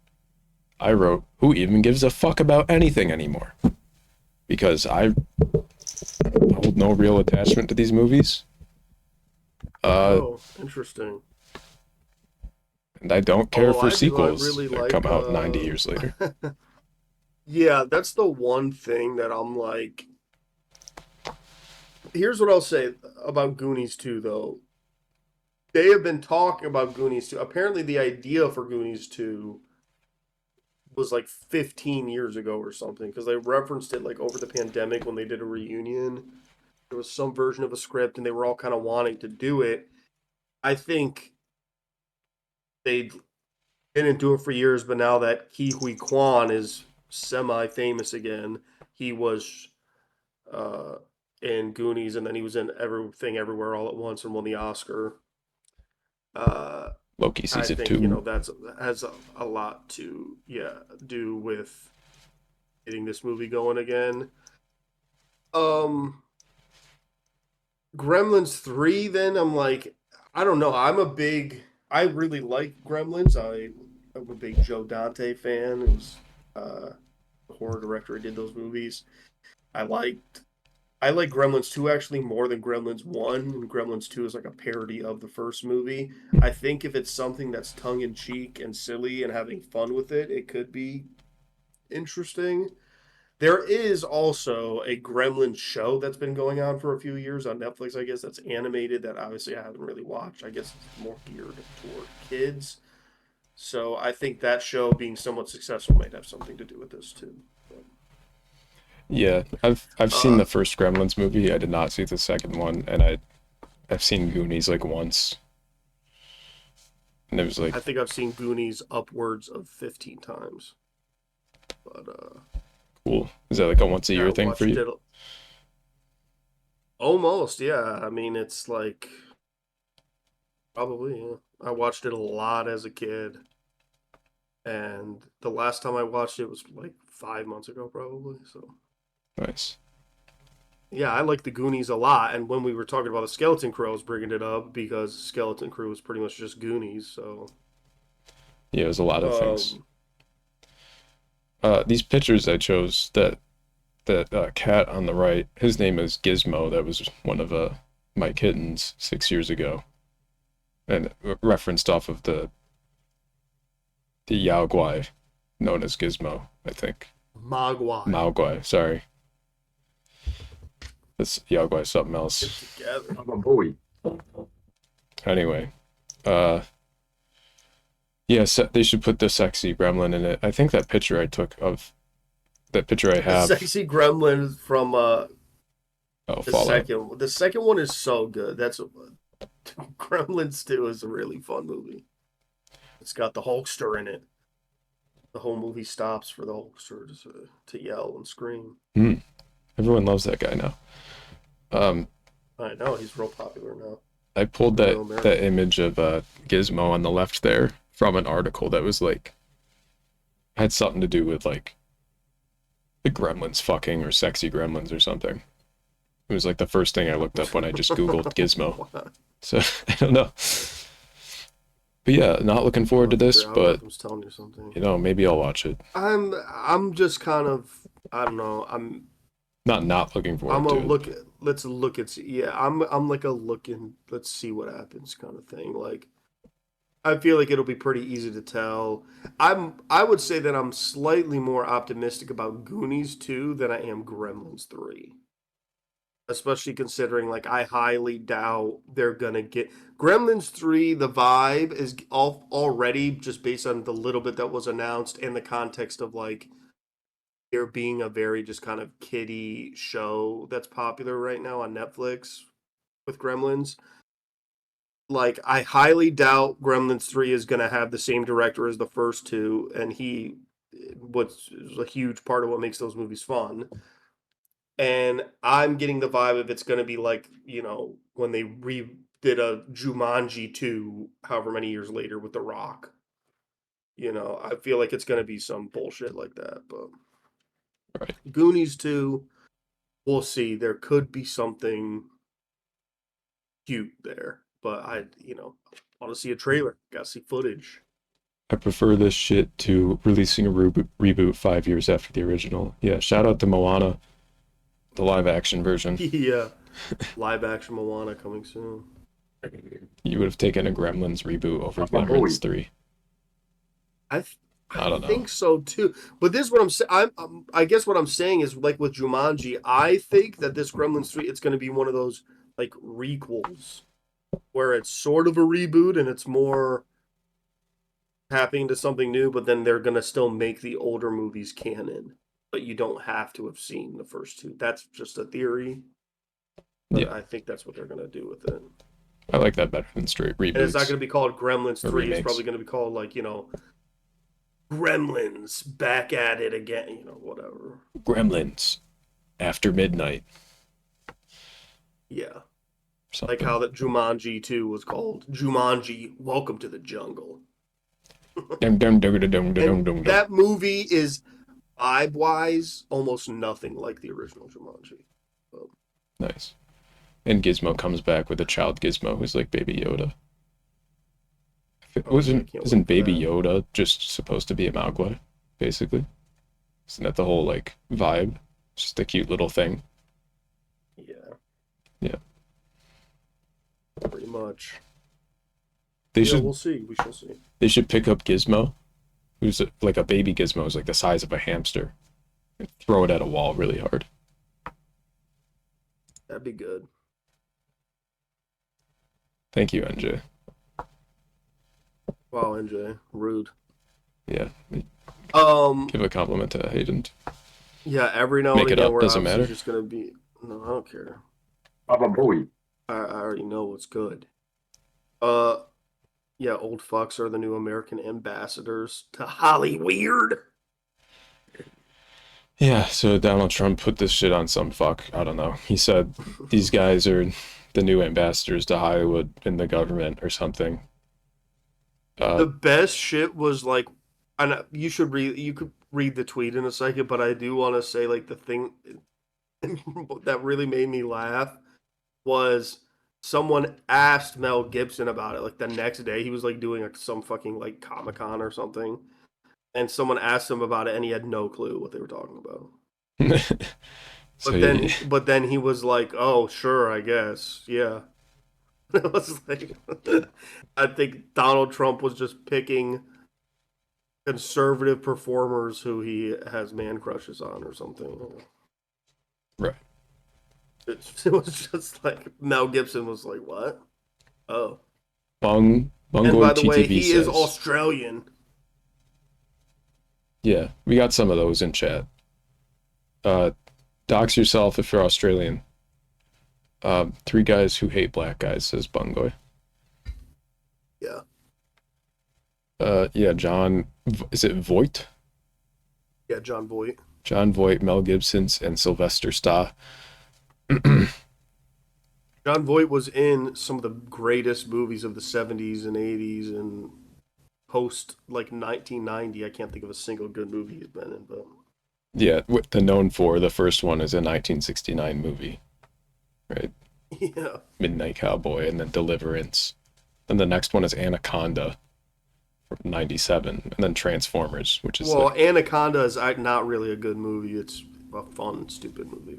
I wrote, who even gives a fuck about anything anymore? Because I hold no real attachment to these movies. Interesting. And I don't care for I sequels really that like, come out 90 years later. Yeah, that's the one thing that I'm like... Here's what I'll say about Goonies 2, though. They have been talking about Goonies 2. Apparently, the idea for Goonies 2 was like 15 years ago or something, because they referenced it like over the pandemic when they did a reunion. There was some version of a script, and they were all kind of wanting to do it. I think they didn't do it for years, but now that Ke Huy Quan is semi-famous again, he was in Goonies, and then he was in Everything Everywhere All at Once and won the Oscar. Loki season 2. You know, that has a lot to do with getting this movie going again. Gremlins 3, then I'm like, I don't know. I really like Gremlins. I'm a big Joe Dante fan. It was the horror director who did those movies. I like Gremlins 2 actually more than Gremlins 1. And Gremlins 2 is like a parody of the first movie. I think if it's something that's tongue-in-cheek and silly and having fun with it, it could be interesting. There is also a Gremlins show that's been going on for a few years on Netflix, I guess, that's animated, that obviously I haven't really watched. I guess it's more geared toward kids. So I think that show being somewhat successful might have something to do with this too. Yeah, I've seen the first Gremlins movie. I did not see the second one, and I've seen Goonies like once. And it was like, I think I've seen Goonies upwards of 15 times. But cool. Is that like a once a year thing for you? Almost, yeah. I mean, it's like probably, yeah. I watched it a lot as a kid. And the last time I watched it was like 5 months ago, probably. So nice. Yeah, I like the Goonies a lot. And when we were talking about the Skeleton Crew, I was bringing it up because Skeleton Crew was pretty much just Goonies. So yeah, it was a lot of things. These pictures I chose, that cat on the right, his name is Gizmo. That was one of my kittens 6 years ago, and referenced off of the Yao Guai, known as Gizmo, I think. Mogwai, sorry. This Yao Guai is something else. I'm a boy. Anyway, Yeah, they should put the sexy gremlin in it. I think that picture I took of that picture I The have. sexy gremlin from the Fallout. second one is so good. That's Gremlins 2 is a really fun movie. It's got the Hulkster in it. The whole movie stops for the Hulkster to yell and scream. Everyone loves that guy now. I know, he's real popular now. I pulled that image of Gizmo on the left there from an article that was like had something to do with like the gremlins fucking or sexy gremlins or something. It was like the first thing I looked up when I just Googled Gizmo. So I don't know. But yeah, not looking forward to this, but telling you something. You know, maybe I'll watch it. I'm just kind of, I don't know. I'm not looking forward to it. Let's look at, yeah, I'm like a looking, let's see what happens kind of thing. Like, I feel like it'll be pretty easy to tell. I would say that I'm slightly more optimistic about Goonies 2 than I am Gremlins 3. Especially considering, like, I highly doubt they're gonna get Gremlins 3. The vibe is already just based on the little bit that was announced and the context of like there being a very just kind of kiddie show that's popular right now on Netflix with Gremlins. Like, I highly doubt Gremlins 3 is gonna have the same director as the first two, and he was a huge part of what makes those movies fun. And I'm getting the vibe of it's going to be like, you know, when they did a Jumanji 2 however many years later with The Rock. You know, I feel like it's going to be some bullshit like that. But right. Goonies 2, we'll see. There could be something cute there. But I want to see a trailer. Got to see footage. I prefer this shit to releasing a reboot 5 years after the original. Yeah, shout out to Moana. The live action version. Yeah. Live action Moana coming soon. You would have taken a Gremlins reboot over Gremlins 3. I don't know. think so too. But this is what I'm saying. I guess what I'm saying is, like with Jumanji, I think that this Gremlins 3, it's going to be one of those like requels where it's sort of a reboot and it's more tapping into something new, but then they're going to still make the older movies canon. But you don't have to have seen the first two. That's just a theory. But yeah, I think that's what they're going to do with it. I like that better than straight reboots. And it's not going to be called Gremlins 3. It's probably going to be called, like, you know, Gremlins back at it again. You know, whatever. Gremlins after midnight. Yeah. Something. Like how that Jumanji 2 was called Jumanji Welcome to the Jungle. That movie is... vibe-wise, almost nothing like the original Jumanji. Nice. And Gizmo comes back with a child Gizmo who's like Baby Yoda. Isn't Baby Yoda just supposed to be a Mowgli, basically? Isn't that the whole like vibe? Just a cute little thing. Yeah. Yeah. Pretty much. We'll see. We shall see. They should pick up Gizmo. Who's like a baby Gizmo is like the size of a hamster, and throw it at a wall really hard. That'd be good. Thank you, NJ. Wow, NJ, rude. Yeah. Give a compliment to Hayden. Yeah, every now and again, it up, we're doesn't matter. Just gonna be. No, I don't care. Baba Booey. I already know what's good. Yeah, old fucks are the new American ambassadors to Hollyweird. Yeah, so Donald Trump put this shit on some fuck. I don't know. He said these guys are the new ambassadors to Hollywood in the government or something. The best shit was like, and you could read the tweet in a second, but I do want to say like the thing that really made me laugh was someone asked Mel Gibson about it. Like the next day, he was like doing like some fucking like Comic-Con or something, and someone asked him about it, and he had no clue what they were talking about. But then he was like, "Oh, sure, I guess, yeah." It was like, I think Donald Trump was just picking conservative performers who he has man crushes on or something. Right. It was just like Mel Gibson was like, "What? Oh, And Bungoy by the way, TTV he says, is Australian. yeah, we got some of those in chat. Dox yourself if you're Australian. 3 guys who hate black guys, says Bungoy. Yeah. Yeah, John, is it Voight? Yeah, John Voight. John Voight, Mel Gibson, and Sylvester Stallone. John Voight was in some of the greatest movies of the 70s and 80s and post like 1990. I can't think of a single good movie he's been in, but Yeah, the known for, the first one is a 1969 movie, right? yeah. Midnight Cowboy, and then Deliverance. And the next one is Anaconda from 97, and then Transformers, which is Well, Anaconda is not really a good movie. It's a fun, stupid movie.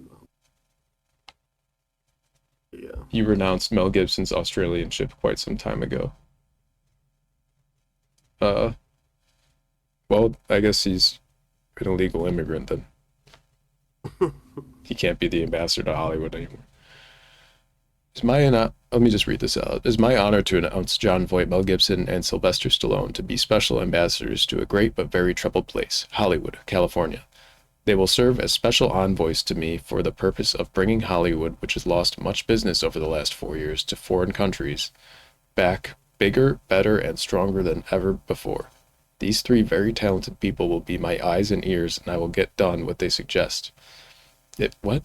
Yeah. he renounced Mel Gibson's Australianship quite some time ago. Well, I guess he's an illegal immigrant then. He can't be the ambassador to Hollywood anymore. Let me just read this out. It is my honor to announce John Voight, Mel Gibson, and Sylvester Stallone to be special ambassadors to a great but very troubled place, Hollywood, California. They will serve as special envoys to me for the purpose of bringing Hollywood, which has lost much business over the last 4 years to foreign countries, back bigger, better, and stronger than ever before. These 3 very talented people will be my eyes and ears, and I will get done what they suggest. It will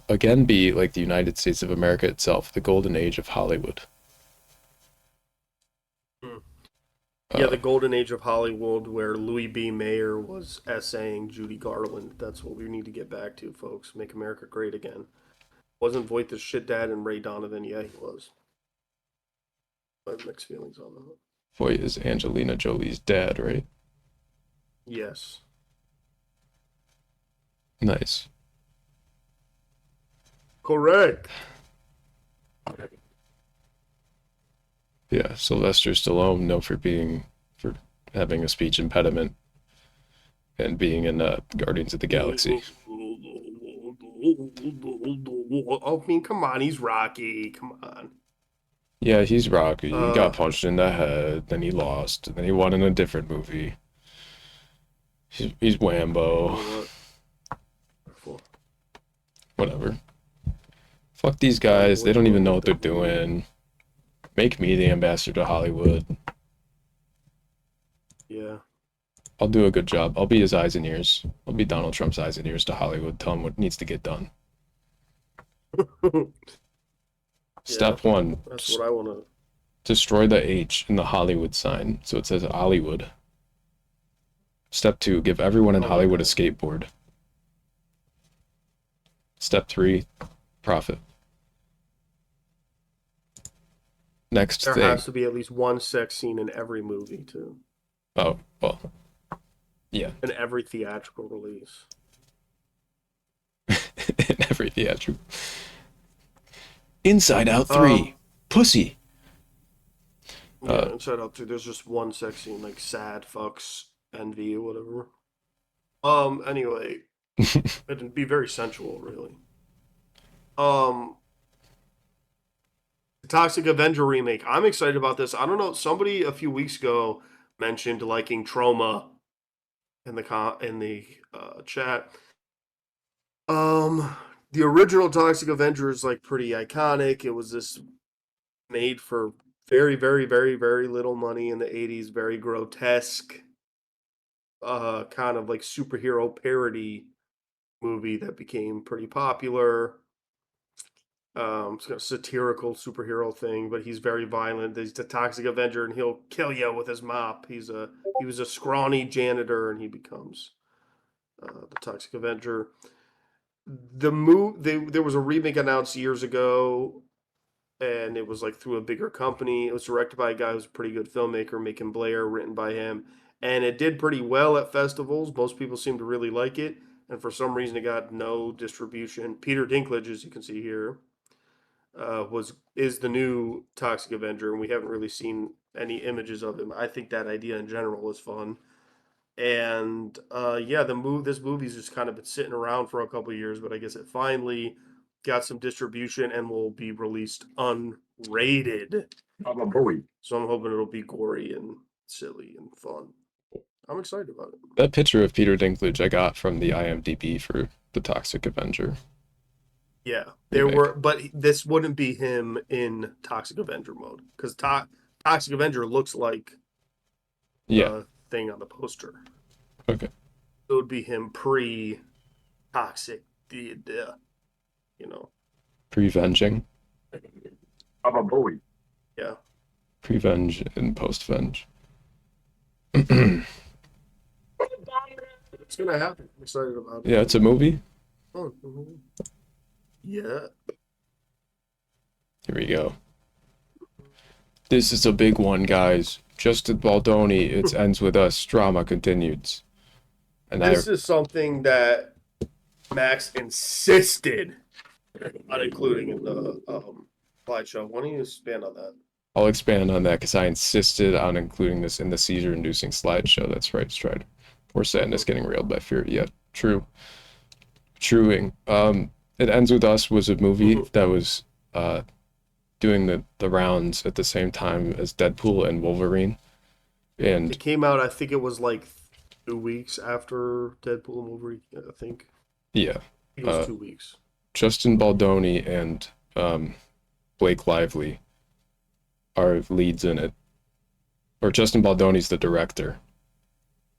again be like the United States of America itself, the golden age of Hollywood. Yeah, the golden age of Hollywood, where Louis B. Mayer was essaying Judy Garland. That's what we need to get back to, folks. Make America great again. Wasn't Voight the shit dad and Ray Donovan? Yeah, he was. I have mixed feelings on that. Voight is Angelina Jolie's dad, right? Yes. Nice. Correct. Yeah, Sylvester Stallone, known for having a speech impediment and being in Guardians of the Galaxy. I mean, come on, he's Rocky. Come on. Yeah, he's Rocky. He got punched in the head, then he lost, and then he won in a different movie. He's Wambo. Whatever. Fuck these guys. They don't even know what they're doing. Make me the ambassador to Hollywood. Yeah. I'll do a good job. I'll be his eyes and ears. I'll be Donald Trump's eyes and ears to Hollywood. Tell him what needs to get done. Step 1. That's what I want to. Destroy the H in the Hollywood sign, so it says Hollywood. Step 2. Give everyone in Hollywood a skateboard. Step 3. Profit. Next There thing. has to be at least one sex scene in every movie, too. Oh, well. Yeah. In every theatrical release. In every theatrical. Inside Out 3. Pussy. Yeah, Inside Out 3, there's just one sex scene, like sad fucks, envy, or whatever. Anyway. It'd be very sensual, really. The Toxic Avenger remake. I'm excited about this. I don't know. Somebody a few weeks ago mentioned liking Trauma in the chat. The original Toxic Avenger is like pretty iconic. It was this made for very, very, very, very little money in the 80s. Very grotesque, kind of like superhero parody movie that became pretty popular. It's got a satirical superhero thing, but he's very violent. He's the Toxic Avenger, and he'll kill you with his mop. He was a scrawny janitor, and he becomes the Toxic Avenger. There was a remake announced years ago, and it was like through a bigger company. It was directed by a guy who's a pretty good filmmaker, Macon Blair, written by him, and it did pretty well at festivals. Most people seem to really like it, and for some reason, it got no distribution. Peter Dinklage, as you can see here, is the new Toxic Avenger, and we haven't really seen any images of him. I think that idea in general is fun, and this movie's just kind of been sitting around for a couple of years, but I guess it finally got some distribution and will be released unrated. Baba Booey. So I'm hoping it'll be gory and silly and fun. I'm excited about it. That picture of Peter Dinklage I got from the IMDb for the Toxic Avenger. Yeah, there were, but this wouldn't be him in Toxic Avenger mode because Toxic Avenger looks like the thing on the poster. Okay. It would be him pre-toxic, you know. Pre-venging. Baba Booey. Yeah. Pre-venge and post-venge. It's gonna happen. I'm excited about it. Yeah, it's a movie. Oh, yeah. Here we go. This is a big one, guys. Justin Baldoni, it ends with us. Drama continues. And This is something that Max insisted on including in the slideshow. Why don't you expand on that? I'll expand on that because I insisted on including this in the seizure-inducing slideshow. That's right, Stride. Poor sadness getting railed by fear. Yeah, true. Truing. It Ends With Us was a movie that was doing the rounds at the same time as Deadpool and Wolverine. And It came out, I think it was like 2 weeks after Deadpool and Wolverine, I think. yeah. It was 2 weeks. Justin Baldoni and Blake Lively are leads in it. Or Justin Baldoni's the director.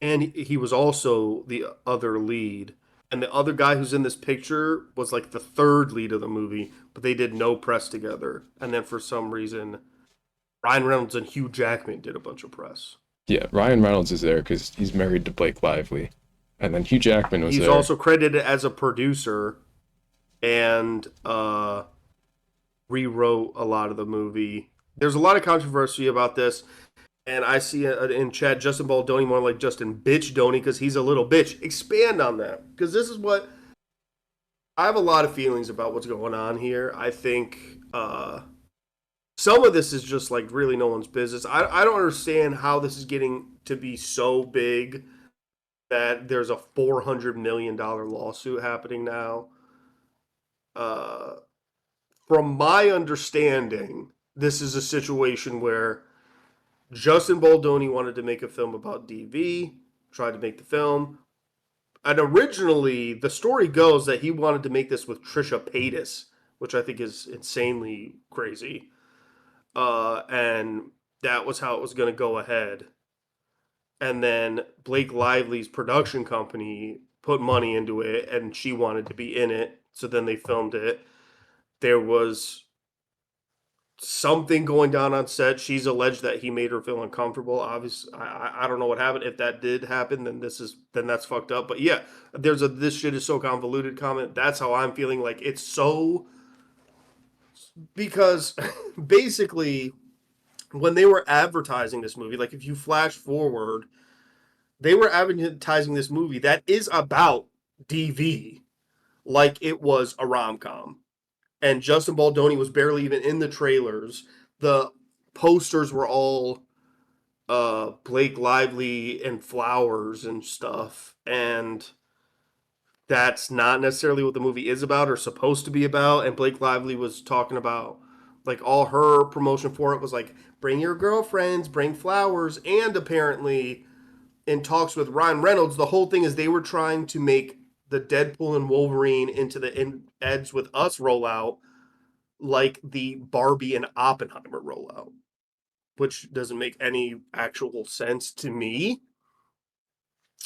And he was also the other lead. And the other guy who's in this picture was like the third lead of the movie, but they did no press together. And then for some reason, Ryan Reynolds and Hugh Jackman did a bunch of press. Yeah, Ryan Reynolds is there because he's married to Blake Lively. And then Hugh Jackman was He's there. also credited as a producer and rewrote a lot of the movie. There's a lot of controversy about this. And I see in chat Justin Baldoni more like Justin Bitch Doney because he's a little bitch. Expand on that. Because this is what... I have a lot of feelings about what's going on here. I think some of this is just like really no one's business. I don't understand how this is getting to be so big that there's a $400 million lawsuit happening now. From my understanding, this is a situation where Justin Baldoni wanted to make a film about DV, tried to make the film. And originally, the story goes that he wanted to make this with Trisha Paytas, which I think is insanely crazy. And that was how it was going to go ahead. And then Blake Lively's production company put money into it, and she wanted to be in it. So then they filmed it. There was something going down on set. She's alleged that he made her feel uncomfortable. Obviously, I don't know what happened. If that did happen, then that's fucked up. But yeah, there's a "this shit is so convoluted" comment. That's how I'm feeling. Like it's so, because basically when they were advertising this movie, like if you flash forward, they were advertising this movie that is about DV like it was a rom-com. And Justin Baldoni was barely even in the trailers. The posters were all Blake Lively and flowers and stuff. And that's not necessarily what the movie is about or supposed to be about. And Blake Lively was talking about, like, all her promotion for it was like, bring your girlfriends, bring flowers. And apparently, in talks with Ryan Reynolds, the whole thing is they were trying to make the Deadpool and Wolverine into the Eds With Us rollout like the Barbie and Oppenheimer rollout, which doesn't make any actual sense to me.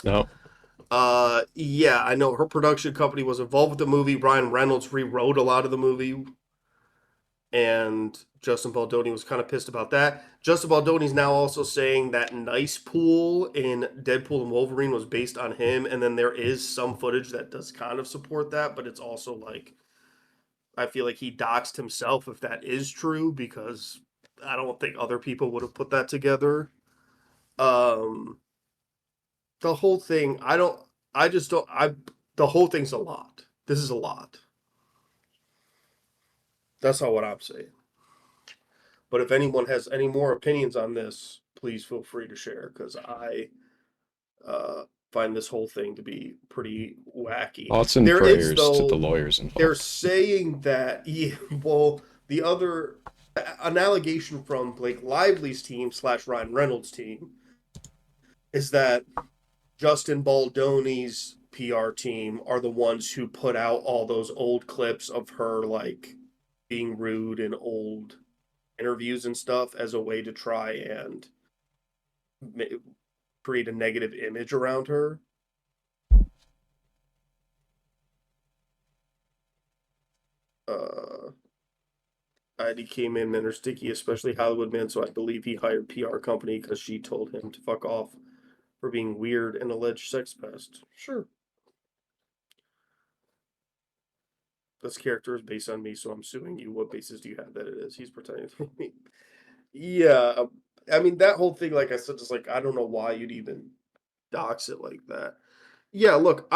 No. Yeah, I know her production company was involved with the movie. Ryan Reynolds rewrote a lot of the movie, and Justin Baldoni was kind of pissed about that. Justin Baldoni's now also saying that Nice Pool in Deadpool and Wolverine was based on him, and then there is some footage that does kind of support that, but it's also like, I feel like he doxed himself if that is true, because I don't think other people would have put that together. The whole thing, the whole thing's a lot. This is a lot. That's not what I'm saying. But if anyone has any more opinions on this, please feel free to share, because find this whole thing to be pretty wacky. Thoughts and There is, prayers though, to the lawyers they're involved. saying that, yeah, well, the other, an allegation from Blake Lively's team / Ryan Reynolds' team is that Justin Baldoni's PR team are the ones who put out all those old clips of her, like, being rude in old interviews and stuff as a way to try and create a negative image around her. He came in and are sticky, especially Hollywood man, so I believe he hired PR company because she told him to fuck off for being weird and alleged sex pest. Sure. This character is based on me, so I'm suing you. What basis do you have that it is? He's pretending to be me. Yeah, I mean, that whole thing, like I said, just like, I don't know why you'd even dox it like that. Yeah, look,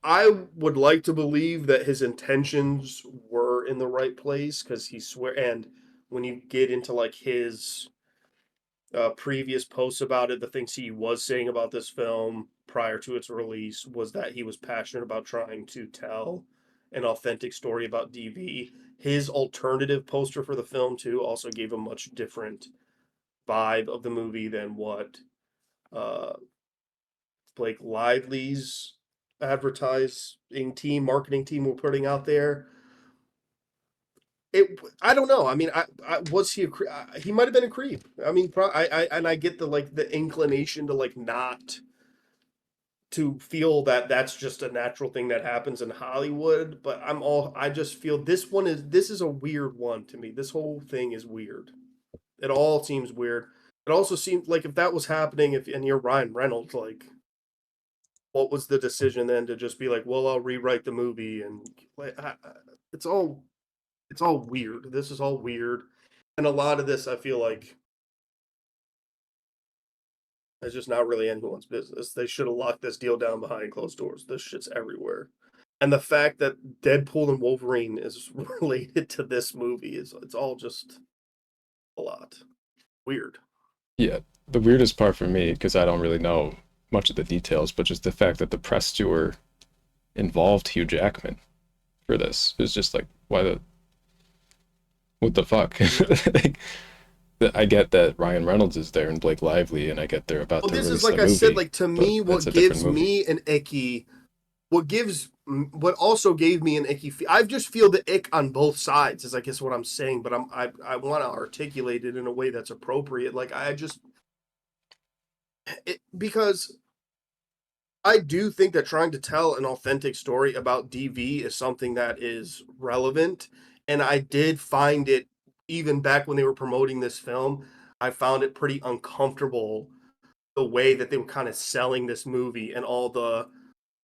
I would like to believe that his intentions were in the right place because he swear, and when you get into like his previous posts about it, the things he was saying about this film prior to its release was that he was passionate about trying to tell an authentic story about DV. His alternative poster for the film too also gave a much different vibe of the movie than what uh, Blake Lively's marketing team were putting out there. I don't know. I mean, was he he might have been a creep. I mean, and I get the inclination to like not to feel that that's just a natural thing that happens in Hollywood, but I just feel this is a weird one to me. This whole thing is weird. It all seems weird. It also seems like if that was happening, and you're Ryan Reynolds, like, what was the decision then to just be like, well, I'll rewrite the movie, and like, it's all weird. This is all weird, and a lot of this I feel like is just not really anyone's business. They should have locked this deal down behind closed doors. This shit's everywhere, and the fact that Deadpool and Wolverine is related to this movie it's all just a lot weird. Yeah, the weirdest part for me, because I don't really know much of the details, but just the fact that the press tour involved Hugh Jackman for this is just like, what the fuck? Like, I get that Ryan Reynolds is there and Blake Lively, and I get they're about to This release is like the I movie, said, like, to me, but what gives me an icky, what also gave me an icky. I just feel the ick on both sides. Is I guess what I'm saying, but I want to articulate it in a way that's appropriate. Like because I do think that trying to tell an authentic story about DV is something that is relevant, and I did find it even back when they were promoting this film. I found it pretty uncomfortable the way that they were kind of selling this movie and all the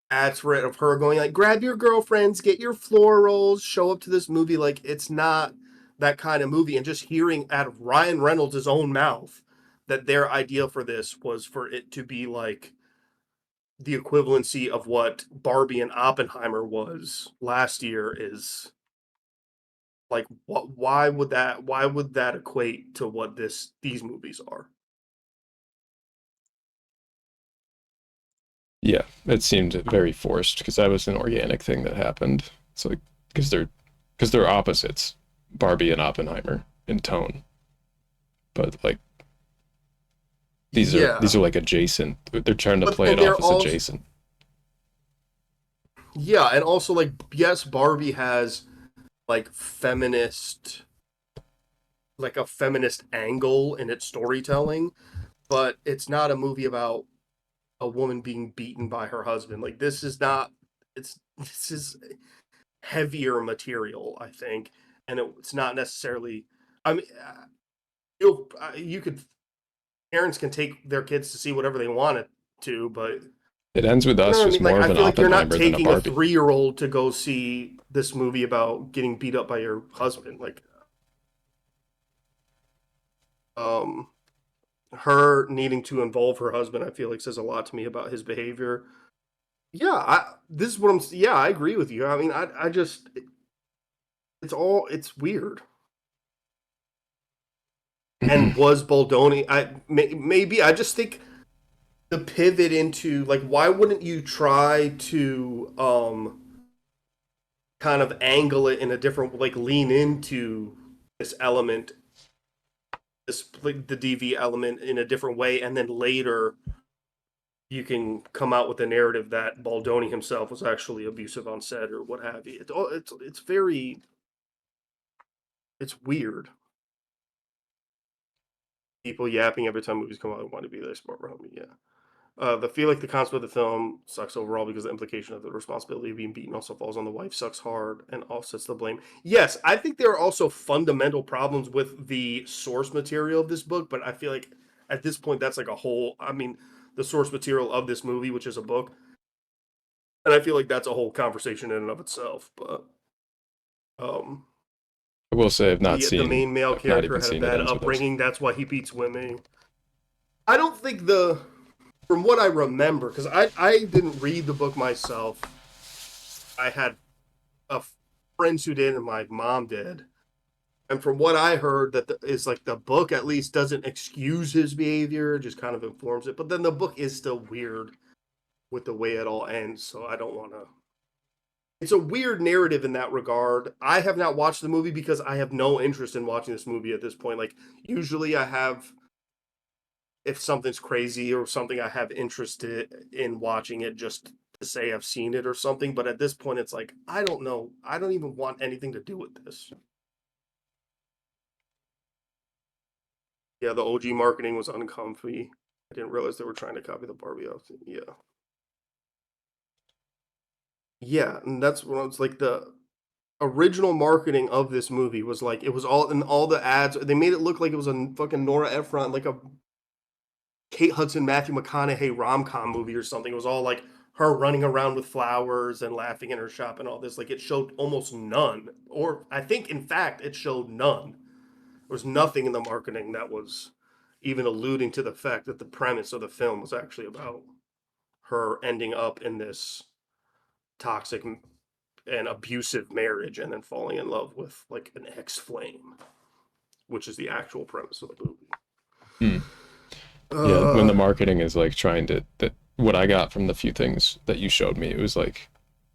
ads for it of her going like, grab your girlfriends, get your florals, show up to this movie. Like, it's not that kind of movie. And just hearing out of Ryan Reynolds' own mouth that their idea for this was for it to be like the equivalency of what Barbie and Oppenheimer was last year is like, why would that equate to what these movies are? Yeah, it seemed very forced because that was an organic thing that happened. It's like because they're opposites, Barbie and Oppenheimer in tone, but like these are like adjacent. They're trying to play it off as adjacent. Yeah, and also like, yes, Barbie has like a feminist angle in its storytelling, but it's not a movie about a woman being beaten by her husband. Like, this is not. This is heavier material, I think, and it's not necessarily. I mean, you could parents can take their kids to see whatever they wanted to, but it ends with us just more of an Oppenheimer than a Barbie. I feel like you're not taking a 3-year-old to go see this movie about getting beat up by your husband. Like, her needing to involve her husband, I feel like says a lot to me about his behavior. Yeah, I agree with you. I mean, I just, it's weird. And was Baldoni, maybe, I just think the pivot into like, why wouldn't you try to kind of angle it in a different, like lean into this element, this like the DV element in a different way, and then later you can come out with a narrative that Baldoni himself was actually abusive on set or what have you. It's very, it's weird. People yapping every time movies come out and want to be their smart homie. Yeah. The feel like the concept of the film sucks overall because the implication of the responsibility of being beaten also falls on the wife sucks hard and offsets the blame. Yes, I think there are also fundamental problems with the source material of this book, but I feel like at this point that's like a whole. I mean, the source material of this movie, which is a book, and I feel like that's a whole conversation in and of itself. But I will say I've not the main male I've not character even had a seen It bad Ends With Us. upbringing. That's why he beats women. I don't think from what I remember, because I didn't read the book myself. I had friends who did, and my mom did. And from what I heard, is like the book at least doesn't excuse his behavior, just kind of informs it. But then the book is still weird with the way it all ends, so I don't want to. It's a weird narrative in that regard. I have not watched the movie because I have no interest in watching this movie at this point. Like, usually I have, if something's crazy or something, I have interest in watching it just to say I've seen it or something. But at this point, it's like, I don't know. I don't even want anything to do with this. Yeah, the OG marketing was uncomfy. I didn't realize they were trying to copy the Barbie outfit. Yeah. Yeah, and that's when I was like, the original marketing of this movie was like, it was all in all the ads. They made it look like it was a fucking Nora Ephron, like a Kate Hudson, Matthew McConaughey rom-com movie or something. It was all like her running around with flowers and laughing in her shop and all this. Like, it showed almost none, or I think in fact it showed none. There was nothing in the marketing that was even alluding to the fact that the premise of the film was actually about her ending up in this toxic and abusive marriage and then falling in love with like an ex-flame, which is the actual premise of the movie. Yeah, when the marketing is like trying to, that what I got from the few things that you showed me, it was like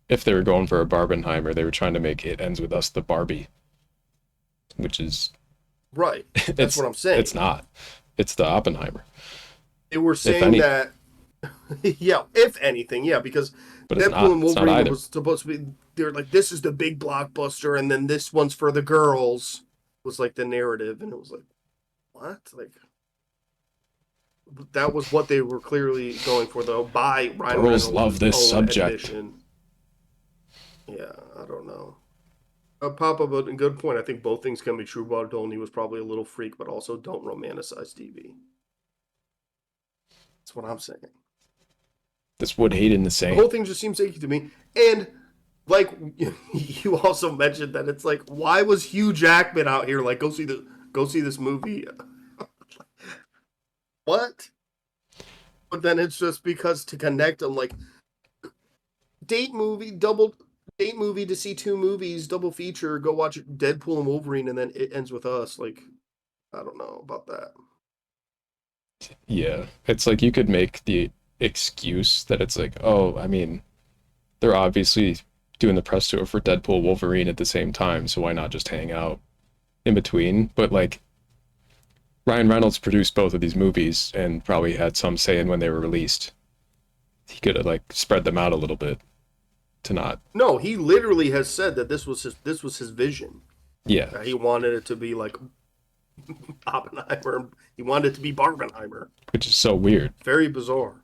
if they were going for a Barbenheimer, they were trying to make It Ends With Us the Barbie, which is right. That's what I'm saying. It's not. It's the Oppenheimer. They were saying that, yeah, if anything, yeah, because Deadpool and Wolverine was supposed to be, they're like, this is the big blockbuster, and then this one's for the girls, was like the narrative, and it was like, what? Like, that was what they were clearly going for, though, by Ryan Girls Reynolds' love this own subject. admission. Yeah, I don't know. Papa, but a good point. I think both things can be true. Baldoni was probably a little freak, but also don't romanticize DV. That's what I'm saying. That's what Hayden is saying. The whole thing just seems icky to me. And like you also mentioned that it's like, why was Hugh Jackman out here like go see this movie? What? But then it's just because to connect them, like date movie to see two movies, double feature, go watch Deadpool and Wolverine, and then It Ends With Us. Like, I don't know about that. Yeah, it's like you could make the excuse that it's like, oh, I mean, they're obviously doing the press tour for Deadpool, Wolverine at the same time, so why not just hang out in between? But like, Ryan Reynolds produced both of these movies and probably had some say in when they were released. He could have like spread them out a little bit to not. No, he literally has said that this was his vision. Yeah, he wanted it to be like Oppenheimer. He wanted it to be Barbenheimer, which is so weird. Very bizarre.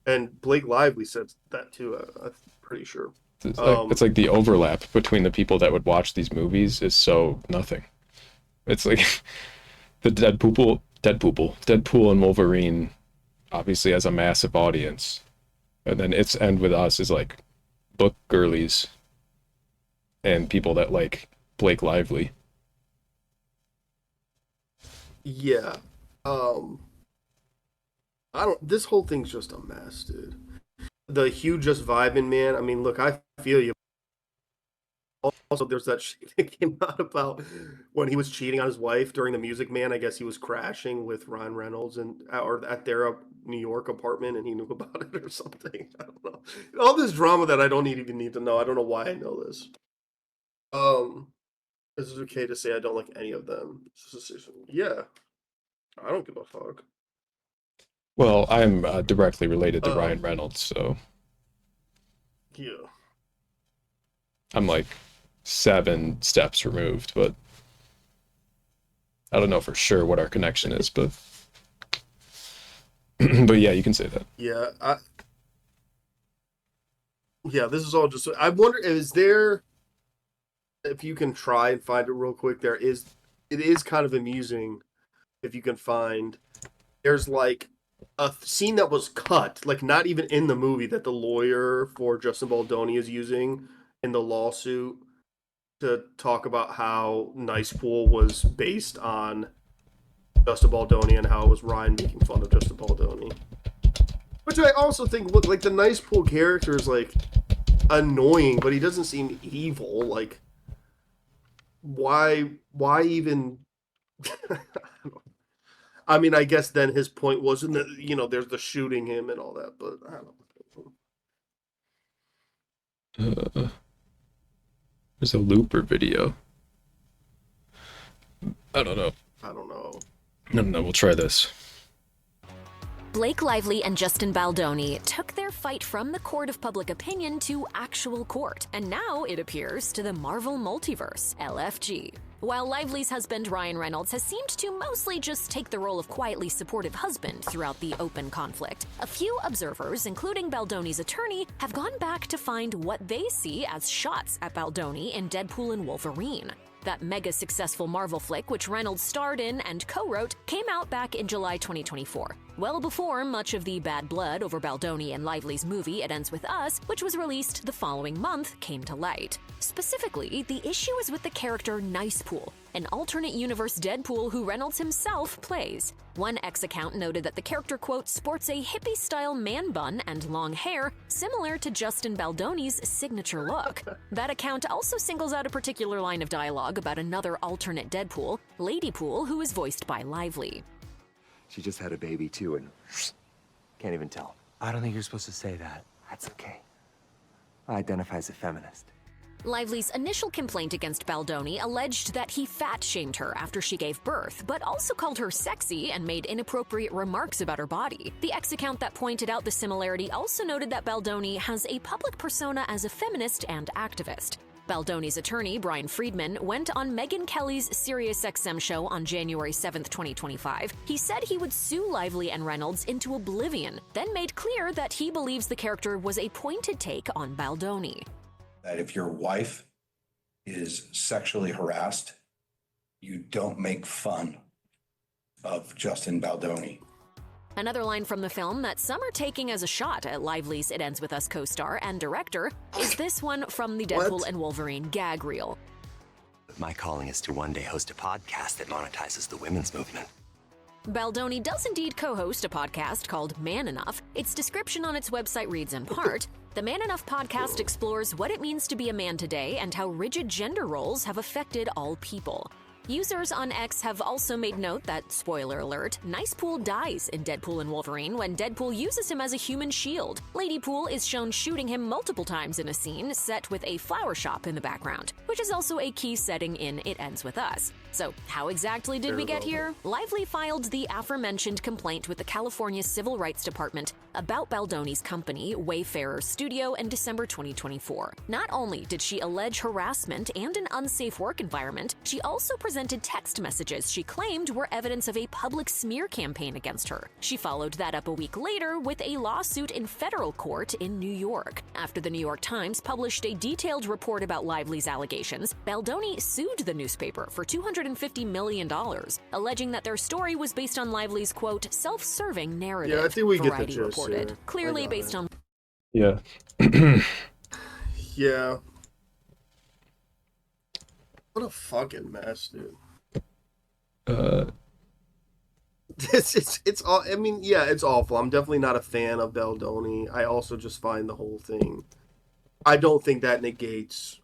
And Blake Lively said that too. I'm pretty sure. It's like the overlap between the people that would watch these movies is so nothing. It's like the Deadpool and Wolverine obviously has a massive audience, and then It's End With Us is like book girlies and people that like Blake Lively. Yeah. This whole thing's just a mess, dude. The Hugh just vibing, man. I mean, look, I feel you. Also, there's that shit that came out about when he was cheating on his wife during the Music Man. I guess he was crashing with Ryan Reynolds and or at their New York apartment, and he knew about it or something. I don't know. All this drama that I don't even need to know. I don't know why I know this. Is it okay to say I don't like any of them? Yeah, I don't give a fuck. Well, I'm directly related to Ryan Reynolds, so Yeah. I'm like 7 steps removed, but I don't know for sure what our connection is, but but yeah, you can say that. Yeah, yeah, this is all just. I wonder, is there, if you can try and find it real quick, it is kind of amusing if you can find, there's like a scene that was cut, like not even in the movie, that the lawyer for Justin Baldoni is using in the lawsuit to talk about how Nice Pool was based on Justin Baldoni and how it was Ryan making fun of Justin Baldoni. Which I also think, look, like the Nice Pool character is like annoying, but he doesn't seem evil. Like, why even? I mean, I guess then his point wasn't that, there's the shooting him and all that, but I don't know. There's a Looper video. I don't know. No, we'll try this. Blake Lively and Justin Baldoni took their fight from the court of public opinion to actual court, and now it appears to the Marvel Multiverse, LFG. While Lively's husband Ryan Reynolds has seemed to mostly just take the role of quietly supportive husband throughout the open conflict, a few observers, including Baldoni's attorney, have gone back to find what they see as shots at Baldoni in Deadpool and Wolverine. That mega successful Marvel flick, which Reynolds starred in and co-wrote, came out back in July 2024, well before much of the bad blood over Baldoni and Lively's movie It Ends With Us, which was released the following month, came to light. Specifically, the issue is with the character Nice Pool, an alternate universe Deadpool who Reynolds himself plays. One X account noted that the character, quote, sports a hippie-style man bun and long hair, similar to Justin Baldoni's signature look. That account also singles out a particular line of dialogue about another alternate Deadpool, Lady Pool, who is voiced by Lively. She just had a baby too, and can't even tell. I don't think you're supposed to say that. That's okay. I identify as a feminist. Lively's initial complaint against Baldoni alleged that he fat-shamed her after she gave birth, but also called her sexy and made inappropriate remarks about her body. The X account that pointed out the similarity also noted that Baldoni has a public persona as a feminist and activist. Baldoni's attorney, Brian Friedman, went on Megyn Kelly's SiriusXM show on January 7, 2025. He said he would sue Lively and Reynolds into oblivion, then made clear that he believes the character was a pointed take on Baldoni. That if your wife is sexually harassed, you don't make fun of Justin Baldoni. Another line from the film that some are taking as a shot at Lively's It Ends With Us co-star and director is this one from the Deadpool and Wolverine gag reel. My calling is to one day host a podcast that monetizes the women's movement. Baldoni does indeed co-host a podcast called Man Enough. Its description on its website reads in part, "The Man Enough podcast explores what it means to be a man today and how rigid gender roles have affected all people." Users on X have also made note that, spoiler alert, Nice Pool dies in Deadpool and Wolverine when Deadpool uses him as a human shield. Lady Pool is shown shooting him multiple times in a scene set with a flower shop in the background, which is also a key setting in It Ends With Us. So, how exactly did we get here? Lively filed the aforementioned complaint with the California Civil Rights Department about Baldoni's company, Wayfarer Studio, in December 2024. Not only did she allege harassment and an unsafe work environment, she also presented text messages she claimed were evidence of a public smear campaign against her. She followed that up a week later with a lawsuit in federal court in New York. After the New York Times published a detailed report about Lively's allegations, Baldoni sued the newspaper for $250 million, alleging that their story was based on Lively's, quote, self-serving narrative. Yeah, I think we get the Variety gist reported. here. Clearly based on... Yeah. Yeah. What a fucking mess, dude. It's all. I mean, yeah, it's awful. I'm definitely not a fan of Baldoni. I also just find the whole thing. I don't think that negates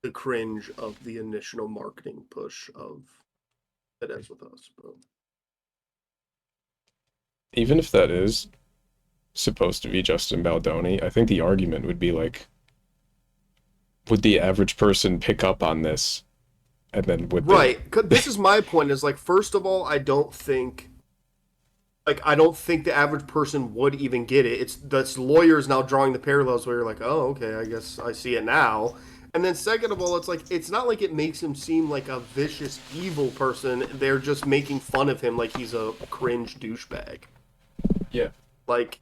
the cringe of the initial marketing push of It Ends With Us. But Even if that is supposed to be Justin Baldoni, I think the argument would be like, would the average person pick up on this? And then would they... Right. 'Cause this is my point, is like, first of all, I don't think the average person would even get it. That's lawyers now drawing the parallels where you're like, oh, okay, I guess I see it now. And then second of all, it's like, it's not like it makes him seem like a vicious, evil person. They're just making fun of him like he's a cringe douchebag. Yeah. Like,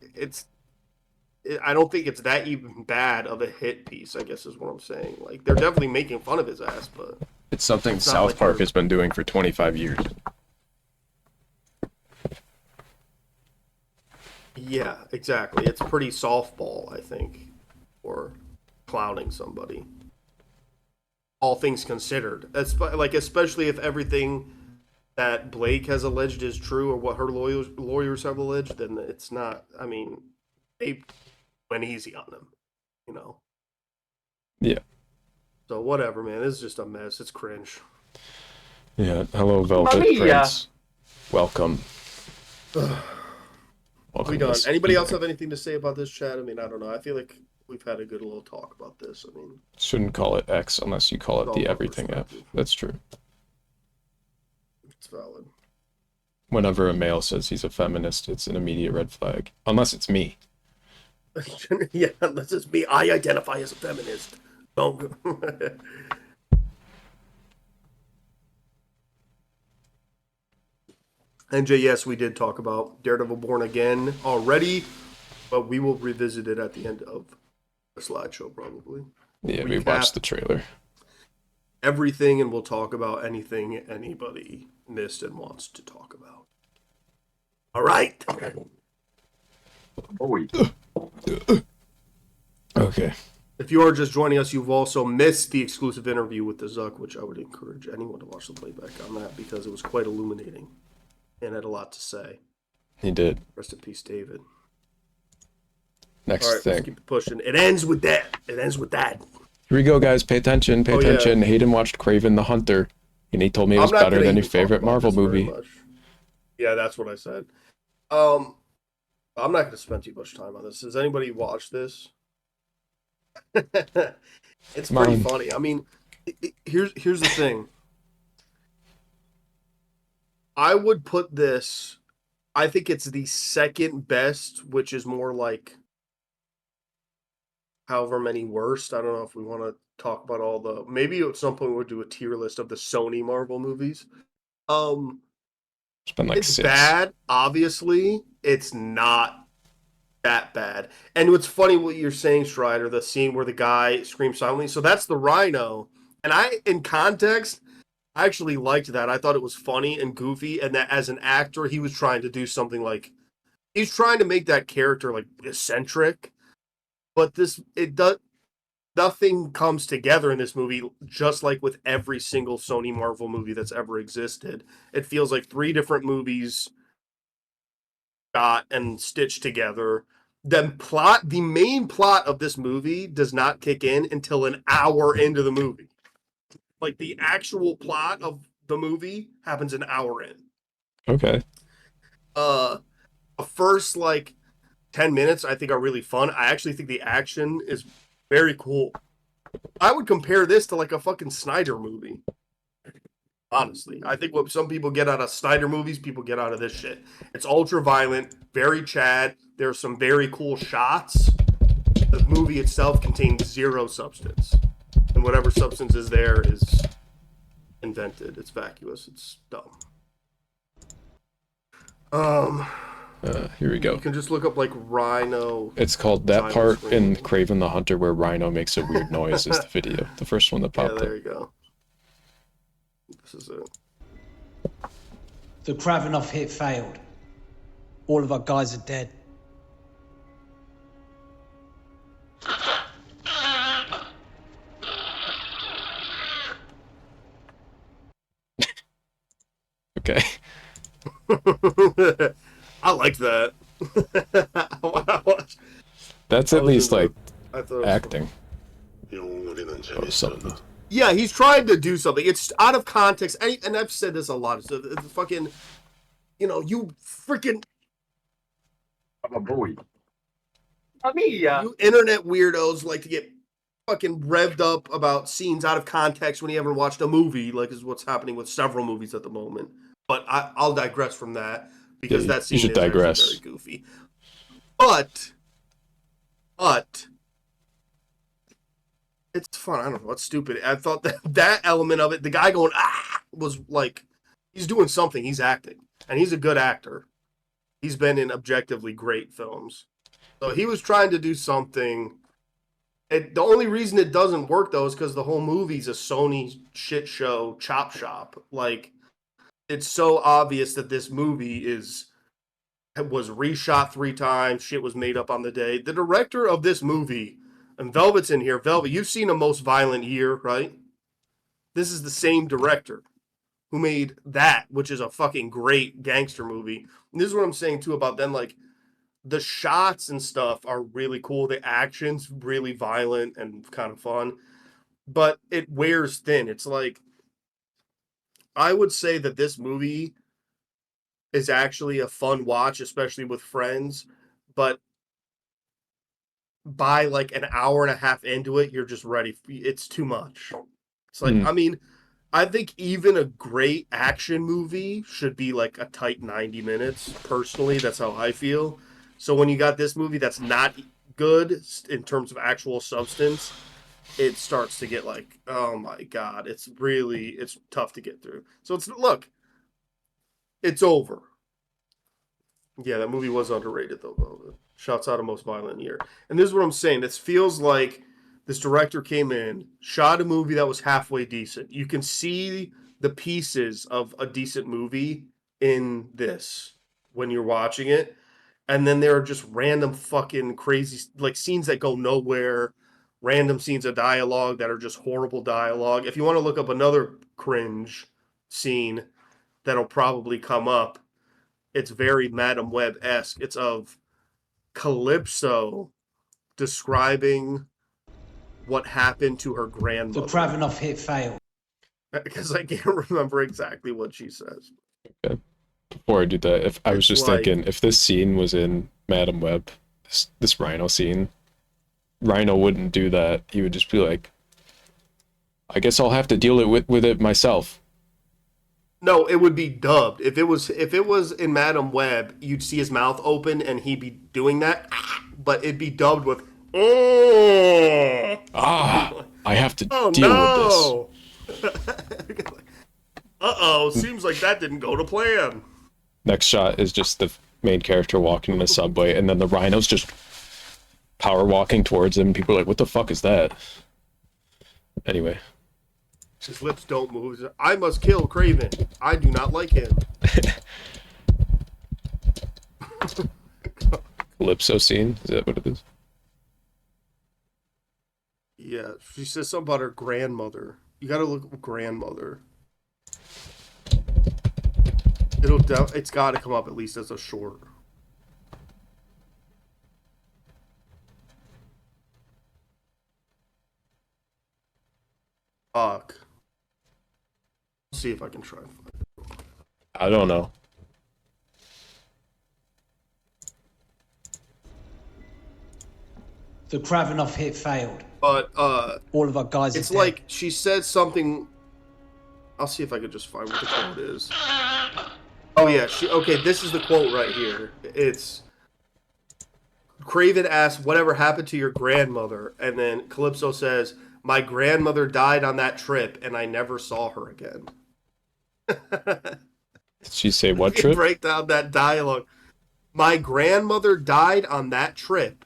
I don't think it's that even bad of a hit piece, I guess is what I'm saying. Like, they're definitely making fun of his ass, but... It's something It's not South like Park you're- has been doing for 25 years. Yeah, exactly. It's pretty softball, I think, or clowning somebody. All things considered. Especially if everything that Blake has alleged is true, or what her lawyers have alleged, then it's not, I mean, they went easy on him, you know? Yeah. So whatever, man. This is just a mess. It's cringe. Yeah. Hello, Velvet Prince. Welcome. Welcome We to done. this Anybody else evening. have anything to say about this, chat? I mean, I don't know. I feel like we've had a good little talk about this. I mean, Shouldn't call it X unless you call it It's the all everything app. perspective. That's true. it's valid. Whenever a male says he's a feminist, it's an immediate red flag. Unless it's me. Yeah, unless it's me. I identify as a feminist. Don't. NJ, yes, we did talk about Daredevil Born Again already, but we will revisit it at the end of the slideshow, probably. Yeah, we Recap watched the trailer. everything, and we'll talk about anything anybody missed and wants to talk about. All right. Bowie. Okay. If you are just joining us, you've also missed the exclusive interview with the Zuck, which I would encourage anyone to watch the playback on that because it was quite illuminating and had a lot to say. He did. Rest in peace, David. Next All right, thing. let's keep it pushing. It ends with that. It ends with that. Here we go, guys. Pay attention. Pay Oh, yeah. attention. Hayden watched Craven the Hunter, and he told me it was I'm not better gonna than your even talk favorite about Marvel this very movie. much. Yeah, that's what I said. I'm not going to spend too much time on this. Has anybody watched this? It's Come pretty on. funny. I mean, here's the thing. I would put this. I think it's the second best, which is more like however many worst. I don't know if we want to talk about all the. Maybe at some point we'll do a tier list of the Sony Marvel movies. It's been like It's 6. bad, obviously. It's not that bad. And what's funny what you're saying, Strider, the scene where the guy screams silently. So that's the Rhino. And in context, I actually liked that. I thought it was funny and goofy, and that as an actor, he was trying to do something like he's trying to make that character like eccentric. But nothing comes together in this movie, just like with every single Sony Marvel movie that's ever existed. It feels like 3 different movies got and stitched together. The main plot of this movie does not kick in until an hour into the movie. Like the actual plot of the movie happens an hour in. Okay. The first like 10 minutes I think are really fun. I actually think the action is very cool. I would compare this to like a fucking Snyder movie. Honestly, I think what some people get out of Snyder movies, people get out of this shit. It's ultra violent, very Chad. There's some very cool shots. The movie itself contains 0 substance. And whatever substance is there is invented. It's vacuous. It's dumb. Here we go. You can just look up like Rhino. It's called that Silent part Scream. in Craven the Hunter where Rhino makes a weird noise is the video. The first one that Yeah, popped there up. you go. This is it. The Kravinoff hit failed. All of our guys are dead. Okay. I liked that. That's I at was least into like it. I thought it was acting. Or something. Yeah, he's trying to do something. It's out of context, and I've said this a lot. It's fucking, you freaking I'm a boy. you internet weirdos like to get fucking revved up about scenes out of context when you haven't watched a movie, like is what's happening with several movies at the moment. But I'll digress from that because that scene is actually very goofy. But it's fun. I don't know. It's stupid. I thought that element of it, the guy going was like, he's doing something. He's acting, and he's a good actor. He's been in objectively great films, so he was trying to do something. The only reason it doesn't work though is because the whole movie's a Sony shit show chop shop. Like, it's so obvious that this movie was reshot 3 times. Shit was made up on the day. The director of this movie, and Velvet's in here. Velvet, you've seen A Most Violent Year, right? This is the same director who made that, which is a fucking great gangster movie. And this is what I'm saying too about then, like, the shots and stuff are really cool. The action's really violent and kind of fun, but it wears thin. It's like, I would say that this movie is actually a fun watch, especially with friends, but by like an hour and a half into it, you're just ready. It's too much. It's like, I mean, I think even a great action movie should be like a tight 90 minutes. Personally, that's how I feel. So when you got this movie that's not good in terms of actual substance, it starts to get like, oh my God, it's tough to get through. So it's over. Yeah, that movie was underrated though. Shouts out A Most Violent Year. And this is what I'm saying. This feels like this director came in, shot a movie that was halfway decent. You can see the pieces of a decent movie in this when you're watching it. And then there are just random fucking crazy, like, scenes that go nowhere, random scenes of dialogue that are just horrible dialogue. If you want to look up another cringe scene that'll probably come up, it's very Madam Web-esque. It's of Calypso describing what happened to her grandmother. The Kravinoff hit failed. Because I can't remember exactly what she says. Okay. Before I do that, if I was just thinking, if this scene was in Madam Web, this Rhino scene, Rhino wouldn't do that. He would just be like, I guess I'll have to deal with it myself. No, it would be dubbed. If it was in Madam Web, you'd see his mouth open and he'd be doing that, but it'd be dubbed with I have to deal with this. Seems like that didn't go to plan. Next shot is just the main character walking in a subway, and then the Rhino's just power walking towards him. People are like, what the fuck is that? Anyway. His lips don't move. I must kill Craven. I do not like him. Calypso scene? Is that what it is? Yeah, she says something about her grandmother. You gotta look at grandmother. It's gotta come up at least as a short. Fuck. Let's see if I can try and find it. I don't know. The Kravinoff hit failed. But all of our guys. It's like she said something. I'll see if I can just find what the quote is. Oh yeah, okay, this is the quote right here. It's Craven asks, "Whatever happened to your grandmother?" And then Calypso says, "My grandmother died on that trip, and I never saw her again." Did she say what trip? Break down that dialogue. My grandmother died on that trip,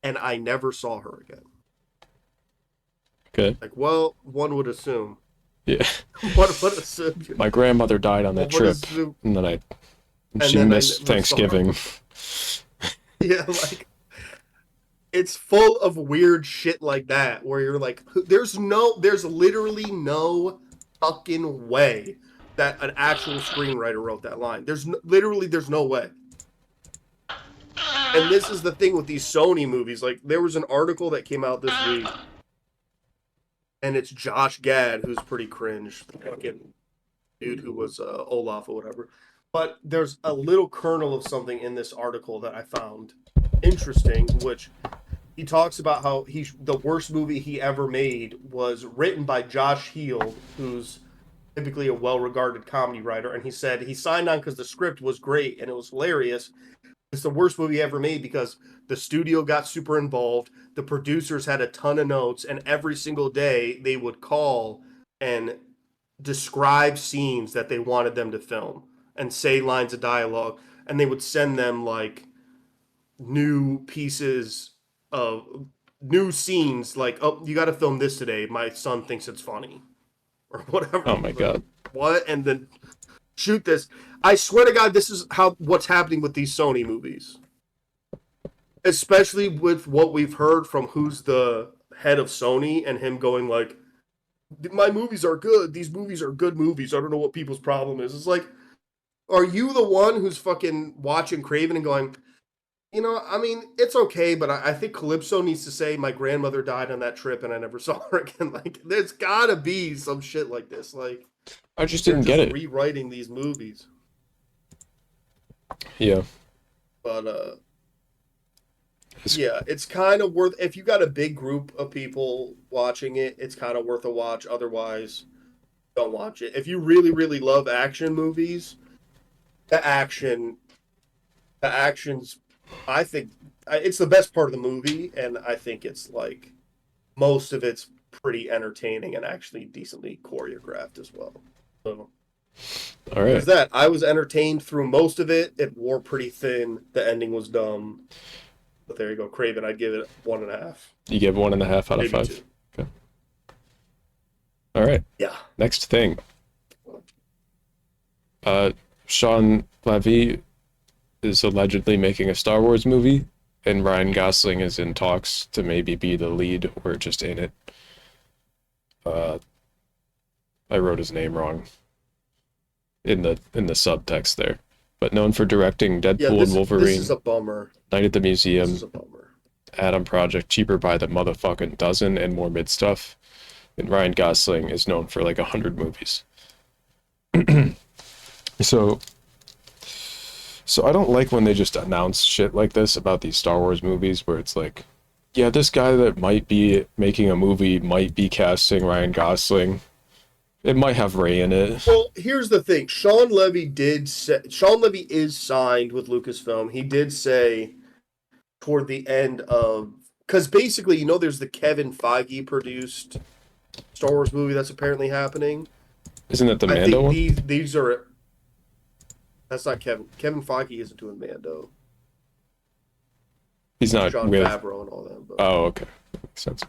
and I never saw her again. Okay. Like, well, one would assume. Yeah. One would assume. My grandmother died on that trip, and then she missed Thanksgiving. Yeah, like, it's full of weird shit like that, where you're like, there's literally no fucking way that an actual screenwriter wrote that line. There's no way. And this is the thing with these Sony movies. Like, there was an article that came out this week and it's Josh Gad, who's pretty cringe, the fucking dude who was Olaf or whatever. But there's a little kernel of something in this article that I found interesting, which he talks about how the worst movie he ever made was written by Josh Heald, who's typically a well-regarded comedy writer, and he said he signed on because the script was great and it was hilarious. It's the worst movie he ever made because the studio got super involved, the producers had a ton of notes, and every single day they would call and describe scenes that they wanted them to film and say lines of dialogue, and they would send them like new pieces of new scenes, like, oh, you got to film this today, my son thinks it's funny, or whatever. Oh my God. What? And then shoot this. I swear to God, this is what's happening with these Sony movies, especially with what we've heard from who's the head of Sony, and him going like, my movies are good, these movies are good movies, I don't know what people's problem is. It's like, are you the one who's fucking watching Craven and going, you know, I mean, it's okay, but I think Calypso needs to say my grandmother died on that trip and I never saw her again. Like, there's gotta be some shit like this. Like, I just didn't get it. Rewriting these movies. Yeah. But yeah, it's kind of worth, if you got a big group of people watching it, it's kind of worth a watch. Otherwise, don't watch it. If you really, really love action movies, the action's, I think it's the best part of the movie, and I think it's like most of it's pretty entertaining and actually decently choreographed as well. So, all right. There's that. I was entertained through most of it. It wore pretty thin. The ending was dumb. But there you go, Craven. I'd give it 1.5. You give 1.5 out of Maybe 5. 2. Okay. All right. Yeah. Next thing. Sean Levy is allegedly making a Star Wars movie, and Ryan Gosling is in talks to maybe be the lead or just in it. I wrote his name wrong in the subtext there, but known for directing Deadpool and Wolverine. This is a bummer. Night at the Museum. This is a bummer. Adam Project, Cheaper by the Motherfucking Dozen, and more mid stuff. And Ryan Gosling is known for like 100 movies. So I don't like when they just announce shit like this about these Star Wars movies where it's like, yeah, this guy that might be making a movie might be casting Ryan Gosling. It might have Rey in it. Well, here's the thing. Sean Levy is signed with Lucasfilm. He did say toward the end of, because basically, you know, there's the Kevin Feige produced Star Wars movie that's apparently happening. Isn't it the Mando one? These are. That's not Kevin. Kevin Feige isn't doing Mando. He's not Jon with Favreau and all that. But... Oh, okay. That makes sense.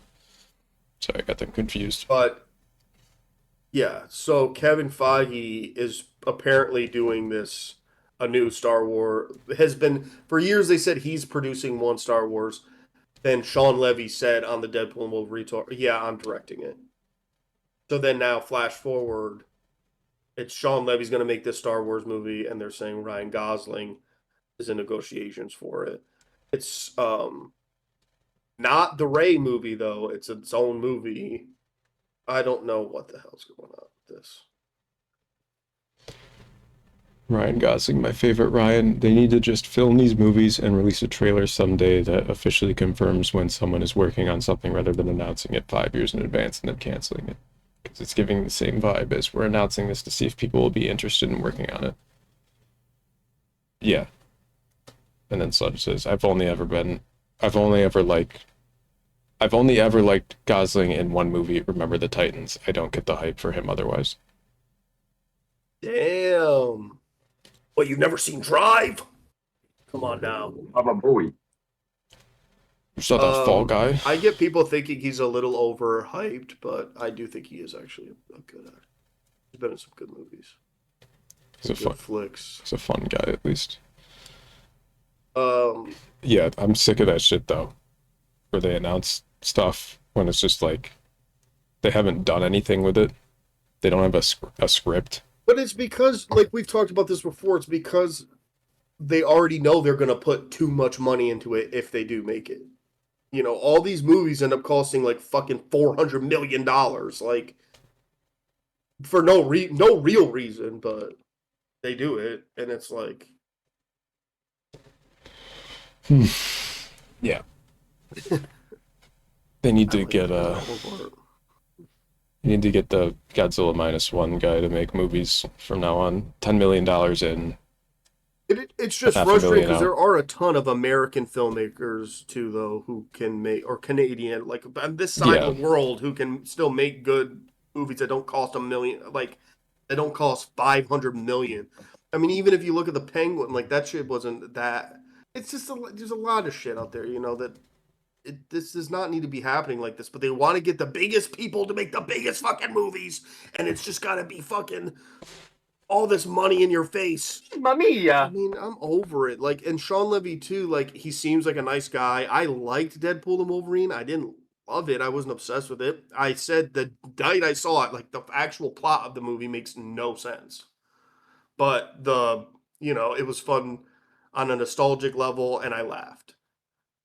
Sorry, I got them confused. But yeah, so Kevin Feige is apparently doing a new Star Wars. Has been for years. They said he's producing one Star Wars. Then Sean Levy said on the Deadpool and Wolverine tour, yeah, I'm directing it. So then now, flash forward, it's Sean Levy's going to make this Star Wars movie, and they're saying Ryan Gosling is in negotiations for it. It's not the Rey movie, though. It's its own movie. I don't know what the hell's going on with this. Ryan Gosling, my favorite Ryan. They need to just film these movies and release a trailer someday that officially confirms when someone is working on something rather than announcing it 5 years in advance and then canceling it. Because it's giving the same vibe as we're announcing this to see if people will be interested in working on it. Yeah. And then Sludge says, I've only ever liked Gosling in one movie, Remember the Titans. I don't get the hype for him otherwise. Damn. What, you've never seen Drive? Come on now. I'm a boy. You saw that Fall Guy? I get people thinking he's a little overhyped, but I do think he is actually a good actor. He's been in some good movies. He's a fun flicks. He's a fun guy, at least. Um. Yeah, I'm sick of that shit, though. Where they announce stuff when it's just like, they haven't done anything with it. They don't have a script. But it's because, like we've talked about this before, it's because they already know they're going to put too much money into it if they do make it. You know, all these movies end up costing like fucking $400 million, like for no real reason, but they do it, and it's like, Yeah. They need to like get you need to get the Godzilla -1 guy to make movies from now on. $10 million in. It's just $500,000 frustrating because out. there are a ton of American filmmakers too, though, who can make, or Canadian, like on this side Yeah. of the world, who can still make good movies that don't cost $1 million, like they don't cost 500 million. I mean, even if you look at the Penguin, like that shit wasn't that. It's just there's a lot of shit out there, you know, that this does not need to be happening like this. But they want to get the biggest people to make the biggest fucking movies, and it's just got to be fucking all this money in your face. Mamma mia! I mean, I'm over it. Like, and Sean Levy too. Like, he seems like a nice guy. I liked Deadpool and Wolverine. I didn't love it. I wasn't obsessed with it. I said the night I saw it, like the actual plot of the movie makes no sense. But it was fun on a nostalgic level, and I laughed.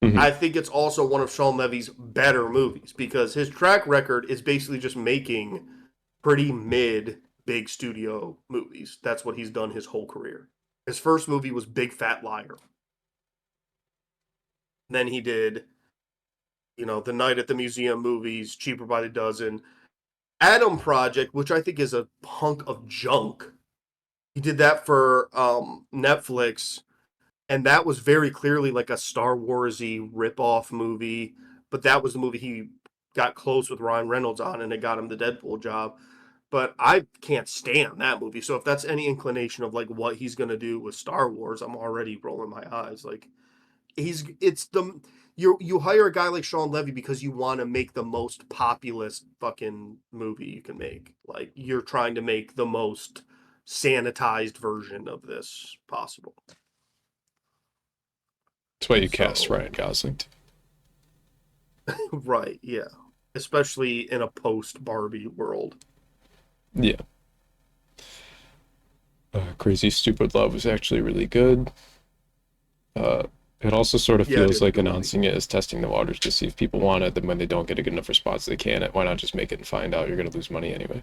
Mhm. I think it's also one of Sean Levy's better movies because his track record is basically just making pretty mid big studio movies. That's what he's done his whole career. His first movie was Big Fat Liar. Then he did, The Night at the Museum movies, Cheaper by the Dozen, Adam Project, which I think is a hunk of junk. He did that for Netflix, and that was very clearly like a Star Wars-y rip-off movie, but that was the movie he got close with Ryan Reynolds on, and it got him the Deadpool job. But I can't stand that movie. So if that's any inclination of like what he's gonna do with Star Wars, I'm already rolling my eyes. Like you hire a guy like Sean Levy because you want to make the most populist fucking movie you can make. Like you're trying to make the most sanitized version of this possible. That's why you cast Ryan Gosling. Right, yeah. Especially in a post Barbie world. Yeah. Crazy Stupid Love was actually really good. It also sort of feels like announcing it as testing the waters to see if people want it. Then when they don't get a good enough response, they can it. Why not just make it and find out you're going to lose money anyway?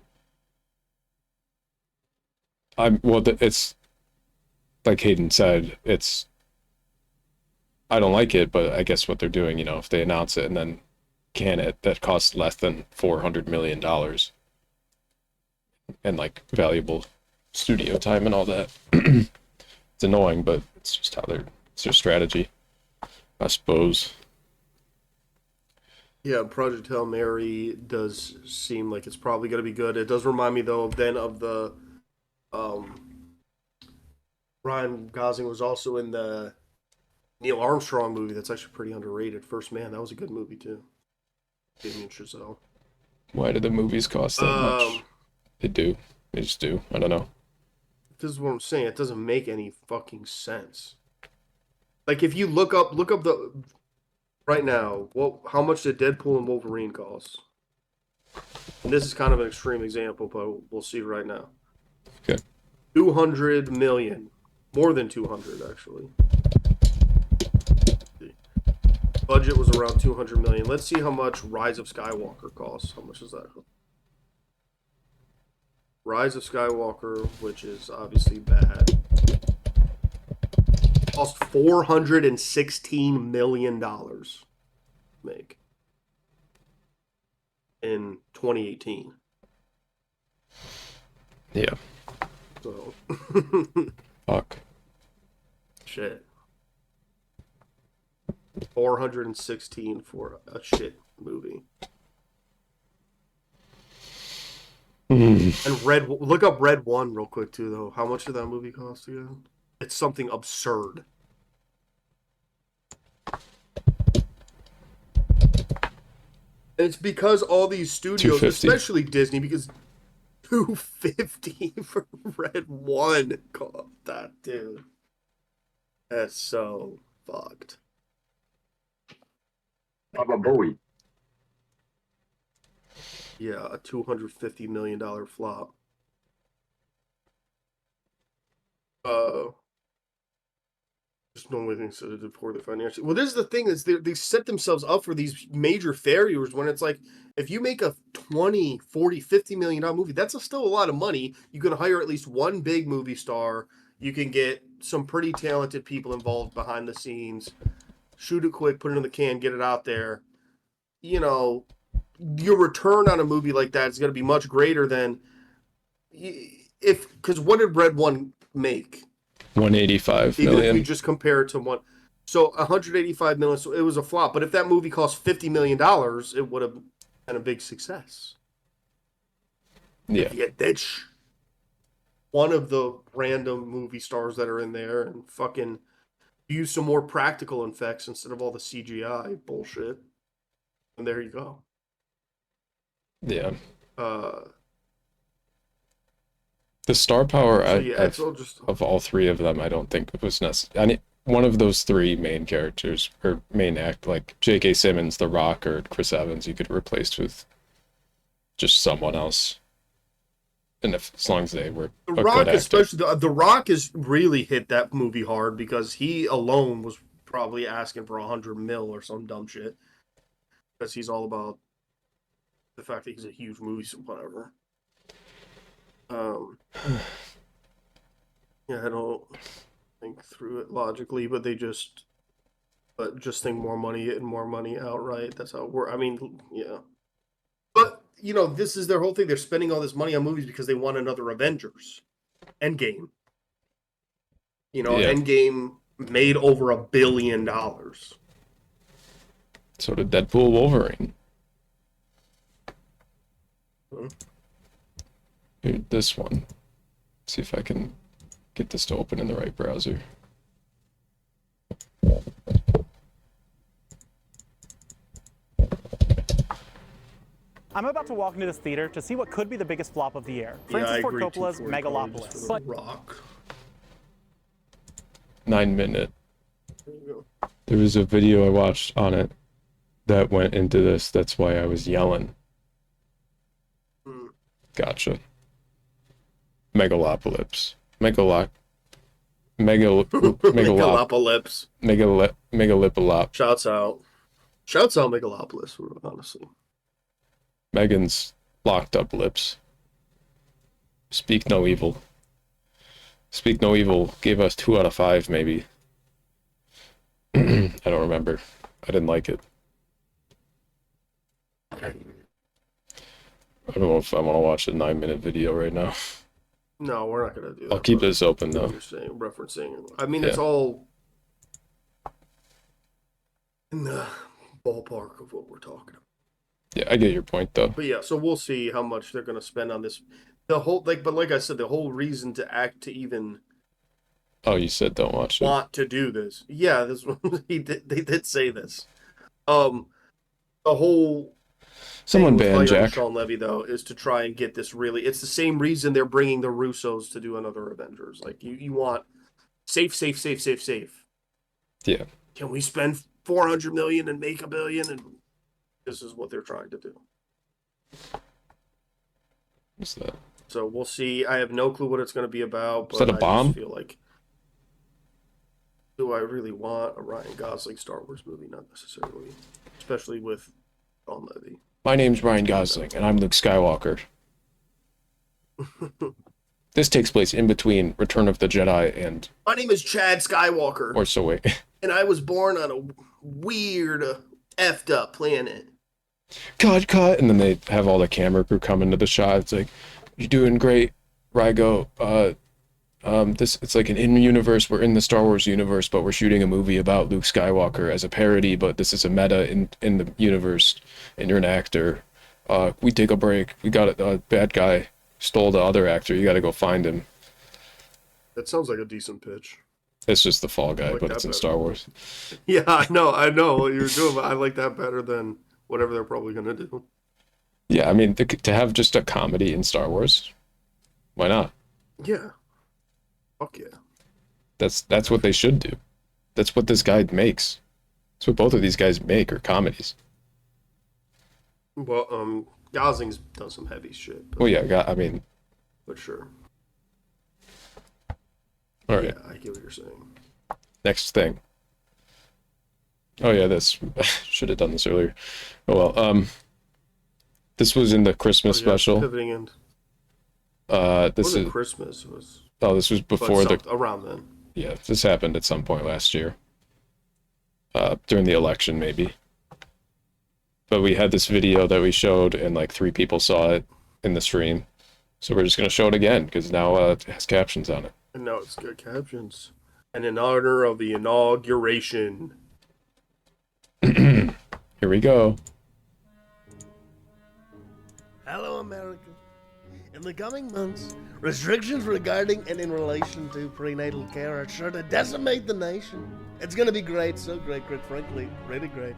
It's like Hayden said. I don't like it, but I guess what they're doing, if they announce it and then can it, that costs less than $400 million, and like valuable studio time and all that. It's annoying, but it's just it's their strategy, I suppose. Yeah, Project Hail Mary does seem like it's probably going to be good. It does remind me though of the Ryan Gosling was also in the Neil Armstrong movie that's actually pretty underrated. First Man, that was a good movie too. Damien Chazelle. Why do the movies cost that much? They do. They just do. I don't know. This is what I'm saying. It doesn't make any fucking sense. Like if you look up the right now, how much did Deadpool and Wolverine cost? And this is kind of an extreme example, but we'll see right now. Okay. 200 million. More than 200 actually. Budget was around 200 million. Let's see how much Rise of Skywalker costs. How much is that? Rise of Skywalker, which is obviously bad, cost $416 million make in 2018. Yeah. So. Fuck. Shit. 416 for a shit movie. And look up Red 1 real quick too though. How much did that movie cost again? It's something absurd. It's because all these studios, especially Disney, because $250 for Red 1 cost that, dude. That's so fucked. Baba Booey. Yeah, a $250 million flop. just no way things to poor the financially. Well, this is the thing is they set themselves up for these major failures when it's like if you make a 20, 40, 50 million dollar movie, that's still a lot of money. You can hire at least one big movie star. You can get some pretty talented people involved behind the scenes. Shoot it quick, put it in the can, get it out there. You know, your return on a movie like that is going to be much greater than because what did Red One make? 185 Even million. if we just compare it to one. So 185 million, so it was a flop. But if that movie cost $50 million, it would have been a big success. Yeah. You get Ditch, one of the random movie stars that are in there, and fucking use some more practical effects instead of all the CGI bullshit. And there you go. Yeah. Uh, The star power So, yeah, it's all just- of all three of them, I don't think it was necessary. One of those three main characters or main act, like J.K. Simmons, The Rock, or Chris Evans, you could replace with just someone else. And as long as they were The a Rock, good actor. especially the Rock, has really hit that movie hard because he alone was probably asking for 100 mil or some dumb shit because he's all about the fact that he's a huge movie, so whatever. Yeah, I don't think through it logically, but just think more money and more money outright. That's how it works. I mean, yeah. But, you know, this is their whole thing. They're spending all this money on movies because they want another Avengers. Endgame. You know, Yeah. Endgame made over $1 billion. So did Deadpool Wolverine. Here, this one. See if I can get this to open in the right browser. I'm about to walk into this theater to see what could be the biggest flop of the year. Yeah, I Francis Ford agree, Coppola's 240 probably just Megalopolis. for The Rock. 9-minute. There you There was a video I watched on it that went into this. That's why I was yelling. Hmm. Gotcha. Megalopolis. Megalopolis. Megalopolop. Shouts out Megalopolis, honestly. Megan's locked up lips. Speak no evil. Speak no evil gave us 2 out of 5, maybe. I don't remember. I didn't like it. I don't know if I want to watch a 9-minute video right now. No, we're not gonna do that. I'll keep but this open what though. You're saying, referencing. I mean, Yeah. it's all in the ballpark of what we're talking about. Yeah, I get your point though. But yeah, so we'll see how much they're gonna spend on this. The whole but like I said, the whole reason to even Oh, you said don't watch it. want to do this. Yeah, this they did say this. The whole Someone thing with banned fighting Jack. Sean Levy though is to try and get this really. It's the same reason they're bringing the Russos to do another Avengers. Like you want safe. Yeah. Can we spend 400 million and make $1 billion? And this is what they're trying to do. What's that? So we'll see. I have no clue what it's going to be about. Is But that a I bomb? just feel like, do I really want a Ryan Gosling Star Wars movie? Not necessarily, especially with Sean Levy. My name's Ryan Gosling, and I'm Luke Skywalker. This takes place in between Return of the Jedi and My name is Chad Skywalker, Force Awakens. and I was born on a weird, effed up planet. Cut, and then they have all the camera crew come into the shot. It's like, you're doing great, Rygo. It's like an in-universe. We're in the Star Wars universe, but we're shooting a movie about Luke Skywalker as a parody. But this is a meta in the universe, and you're an actor. We take a break. We got a bad guy stole the other actor. You got to go find him. That sounds like a decent pitch. It's just the Fall Guy, like but that it's in better. Star Wars. Yeah, I know what you're doing, but I like that better than whatever they're probably going to do. Yeah, I mean, to have just a comedy in Star Wars, why not? Yeah. Fuck yeah. That's what they should do. That's what this guy makes. That's what both of these guys make, are comedies. Well, Gosling's done some heavy shit. But, Well, yeah, I mean, but sure. all right. Yeah, I get what you're saying. Next thing. Oh yeah, this should have done this earlier. Oh well. This was in the Christmas special. Pivoting in. This wasn't is Christmas. It was. Oh, this was before the around then. Yeah, this happened at some point last year. During the election, maybe. But we had this video that we showed, and like 3 people saw it in the stream. So we're just gonna show it again because now it has captions on it. And now it's got captions. And in honor of the inauguration. Here we go. Hello, America. In the coming months, restrictions regarding and in relation to prenatal care are sure to decimate the nation. It's gonna be great, so great, quite frankly, really great.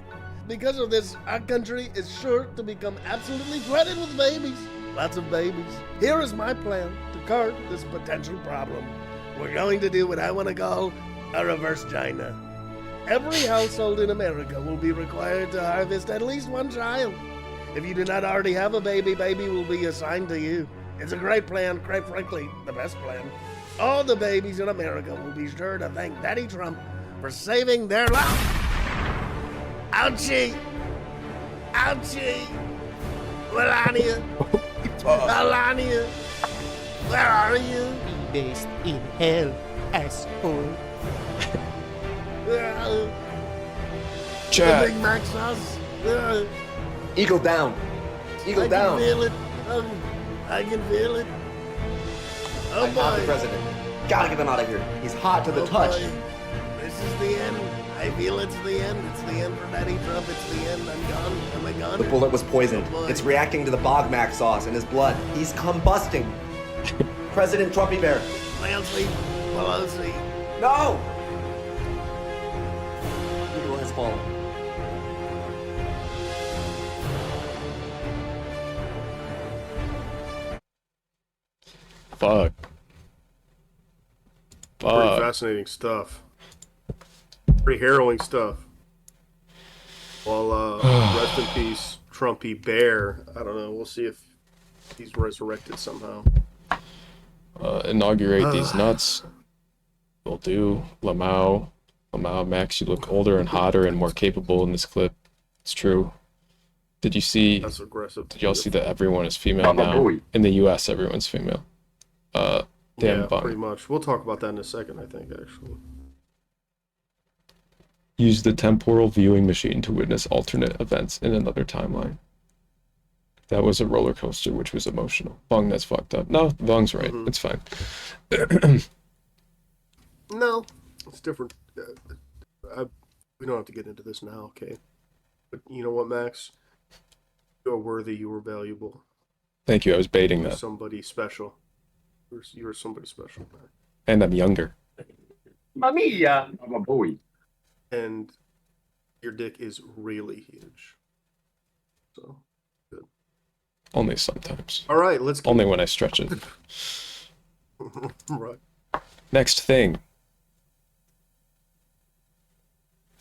Because of this, our country is sure to become absolutely flooded with babies. Lots of babies. Here is my plan to curb this potential problem. We're going to do what I want to call a reverse China. Every household in America will be required to harvest at least 1 child. If you do not already have a baby, baby will be assigned to you. It's a great plan, quite frankly, the best plan. All the babies in America will be sure to thank Daddy Trump for saving their life. Ouchie! Ouchie! Melania! Melania! Where are you? Based in hell, asshole. Chat. The Big Mac sauce. Eagle down. Eagle down. I can feel it. I can feel it. Oh I'm not the boy. president. Gotta get him out of here. He's hot to the touch. Boy. This is the end. I feel it's the end. It's the end for Daddy Trump. It's the end. I'm gone. Am I gone? The bullet was poisoned. Oh, boy. It's reacting to the Bog Mac sauce in his blood. He's combusting. President Trumpy Bear. Nancy Pelosi. No! Eagle has fallen. Fuck. Pretty fascinating stuff. Pretty harrowing stuff. Well, rest in peace, Trumpy Bear. I don't know. We'll see if he's resurrected somehow. Inaugurate these nuts. Will do. Lamau, Max, you look older and hotter and more capable in this clip. It's true. Did you see? That's aggressive. Did y'all see that everyone is female now? In the U.S., everyone's female. Damn Yeah, bum. pretty much. We'll talk about that in a second, I think, actually. Use the temporal viewing machine to witness alternate events in another timeline. That was a roller coaster, which was emotional. Bung, that's fucked up. No, Bung's right. It's fine. No, it's different. We don't have to get into this now, okay? But you know what, Max? You're worthy. You were valuable. Thank you. I was baiting You're that. somebody special. You're somebody special, man. And I'm younger. Mamma I'm a boy. And your dick is really huge. So, good. Only sometimes. All right, let's get... Only when I stretch it. Right. Next thing.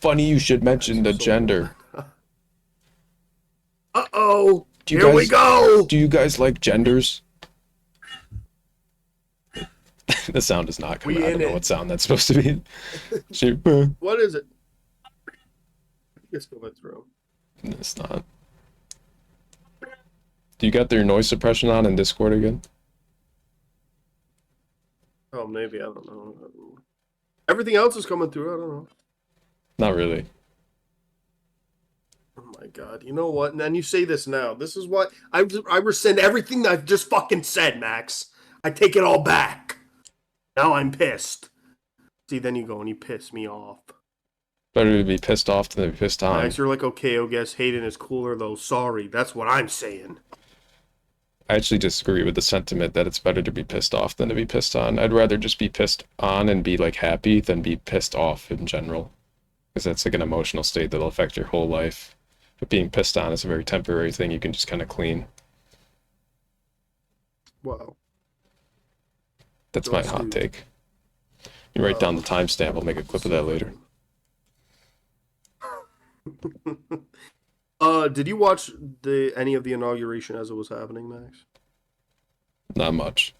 Funny you should mention the gender. Uh-oh! Here Here we go! Do you guys like genders? The sound is not coming. I don't know what sound that's supposed to be. What is it? It's going through. It's not. Do you got their noise suppression on in Discord again? Oh, maybe. I don't know. Everything else is coming through. I don't know. Not really. Oh my god. You know what? And then you say this now. This is what I rescind everything that I've just fucking said, Max. I take it all back. Now I'm pissed. See, then you go and you piss me off. Better to be pissed off than to be pissed on. Max, you're like, okay, I guess Hayden is cooler though. Sorry. That's what I'm saying. I actually disagree with the sentiment that it's better to be pissed off than to be pissed on. I'd rather just be pissed on and be like happy than be pissed off in general. Because that's like an emotional state that'll affect your whole life. But being pissed on is a very temporary thing you can just kind of clean. Wow. That's my hot take. You write down the timestamp, I'll make a clip of that later. Did you watch any of the inauguration as it was happening, Max? Not much.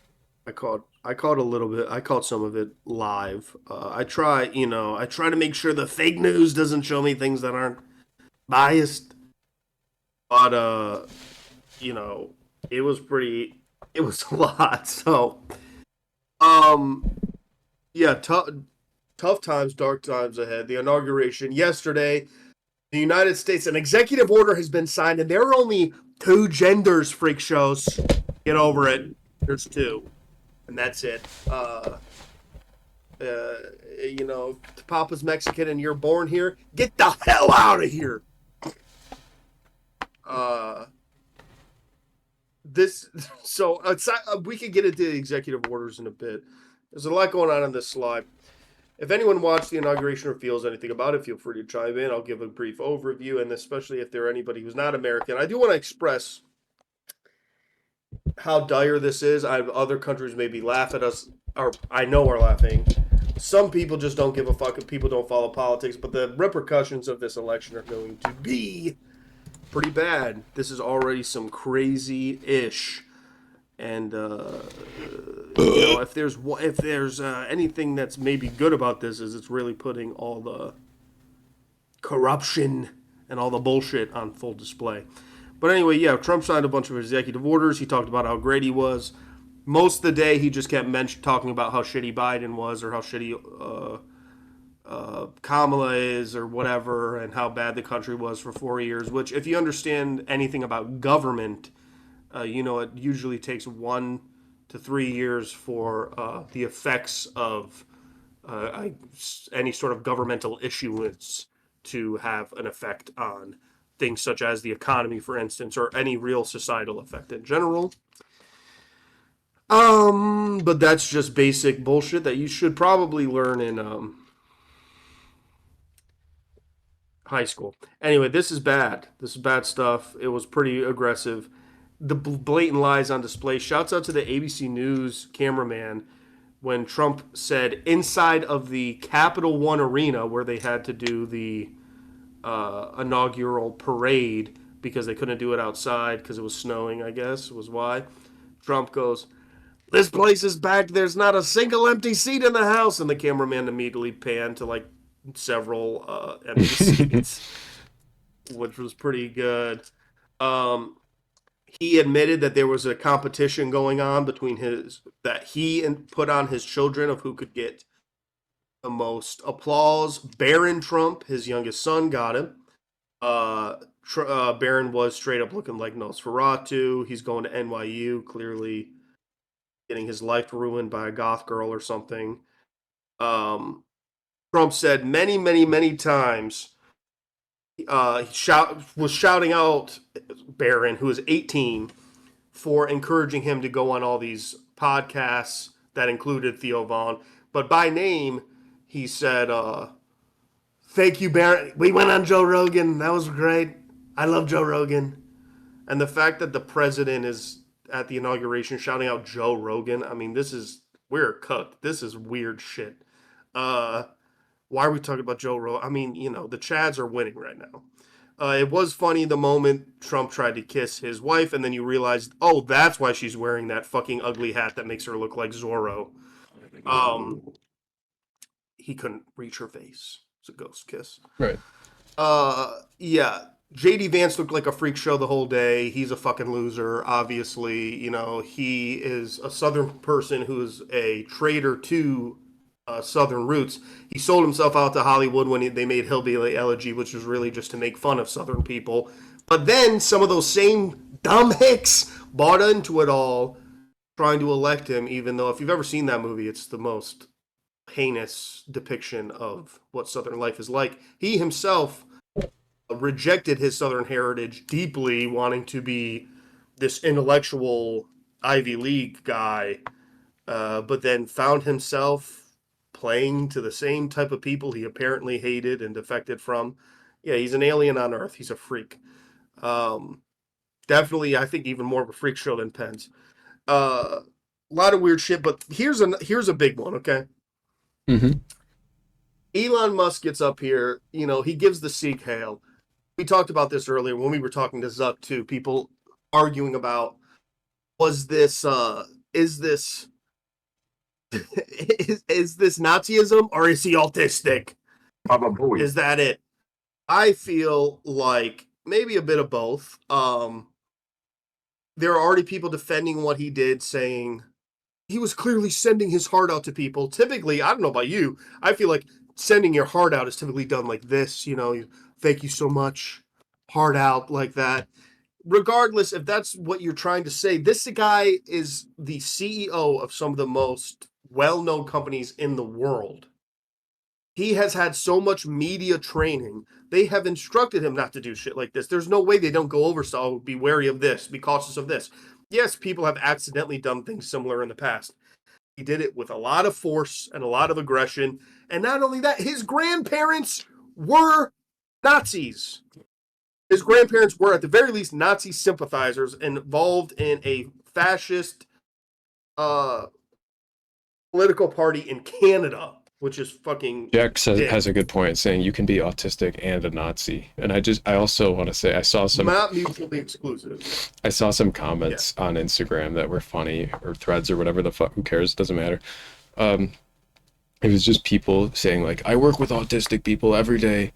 I caught a little bit. I caught some of it live. I try to make sure the fake news doesn't show me things that aren't biased. But you know, it was it was a lot. So, um, yeah, tough times, dark times ahead. The inauguration yesterday, the United States, an executive order has been signed, and there are only two genders. Freak shows, get over it. There's two, and that's it. Papa's Mexican and you're born here, get the hell out of here. We could get into the executive orders in a bit. There's a lot going on in this slide. If anyone watched the inauguration or feels anything about it, feel free to chime in. I'll give a brief overview, and especially if there are anybody who's not American, I do want to express how dire this is. Other countries maybe laugh at us, or I know are laughing. Some people just don't give a fuck if people don't follow politics, but the repercussions of this election are going to be pretty bad. This is already some crazy-ish. And if there's anything that's maybe good about this, is it's really putting all the corruption and all the bullshit on full display. But anyway, yeah, Trump signed a bunch of executive orders. He talked about how great he was. Most of the day, he just kept talking about how shitty Biden was, or how shitty Kamala is, or whatever, and how bad the country was for 4 years. Which, if you understand anything about government, it usually takes 1 to 3 years for the effects of any sort of governmental issuance to have an effect on things such as the economy, for instance, or any real societal effect in general. But that's just basic bullshit that you should probably learn in high school. Anyway, this is bad. This is bad stuff. It was pretty aggressive. The blatant lies on display. Shouts out to the ABC News cameraman when Trump said inside of the Capital One Arena, where they had to do the inaugural parade because they couldn't do it outside because it was snowing, I guess, was why. Trump goes, "This place is packed. There's not a single empty seat in the house." And the cameraman immediately panned to like several empty seats, which was pretty good. He admitted that there was a competition going on between that he put on his children of who could get the most applause. Barron Trump, his youngest son, got him. Barron was straight up looking like Nosferatu. He's going to NYU, clearly getting his life ruined by a goth girl or something. Trump said many, many, many times, was shouting out Barron, who is 18, for encouraging him to go on all these podcasts that included Theo Vaughn. But by name, he said, "Thank you, Barron. We went on Joe Rogan. That was great. I love Joe Rogan." And the fact that the president is at the inauguration shouting out Joe Rogan, I mean, we're cooked. This is weird shit. Why are we talking about Joe Rogan? I mean, the Chads are winning right now. It was funny the moment Trump tried to kiss his wife, and then you realized, oh, that's why she's wearing that fucking ugly hat that makes her look like Zorro. He couldn't reach her face. It's a ghost kiss. Right. Yeah. JD Vance looked like a freak show the whole day. He's a fucking loser, obviously. He is a Southern person who is a traitor to Southern roots. He sold himself out to Hollywood when they made Hillbilly Elegy, which was really just to make fun of Southern people. But then some of those same dumb hicks bought into it all, trying to elect him, even though if you've ever seen that movie, it's the most heinous depiction of what Southern life is like. He himself rejected his Southern heritage deeply, wanting to be this intellectual Ivy League guy, but then found himself playing to the same type of people he apparently hated and defected from. Yeah, he's an alien on Earth. He's a freak. Definitely, I think even more of a freak show than Pence. A lot of weird shit, but here's a big one, okay? Mm-hmm. Elon Musk gets up here, he gives the Sikh hail. We talked about this earlier when we were talking to Zuck too. People arguing about, is this is this Nazism or is he autistic? Baba Booey. Is that it? I feel like maybe a bit of both. There are already people defending what he did, saying he was clearly sending his heart out to people. Typically, I don't know about you, I feel like sending your heart out is typically done like this, thank you so much, heart out like that. Regardless if that's what you're trying to say, this guy is the CEO of some of the most well-known companies in the world. He has had so much media training. They have instructed him not to do shit like this. There's no way they don't go over, so be wary of this, be cautious of this. Yes, people have accidentally done things similar in the past. He did it with a lot of force and a lot of aggression. And not only that, his grandparents were Nazis. His grandparents were, at the very least, Nazi sympathizers involved in a fascist political party in Canada, which is fucking. Jack has a good point, saying you can be autistic and a Nazi. And I also want to say I saw some not mutually exclusive. I saw some comments on Instagram that were funny, or threads or whatever the fuck. Who cares? It doesn't matter. It was just people saying like, I work with autistic people every day,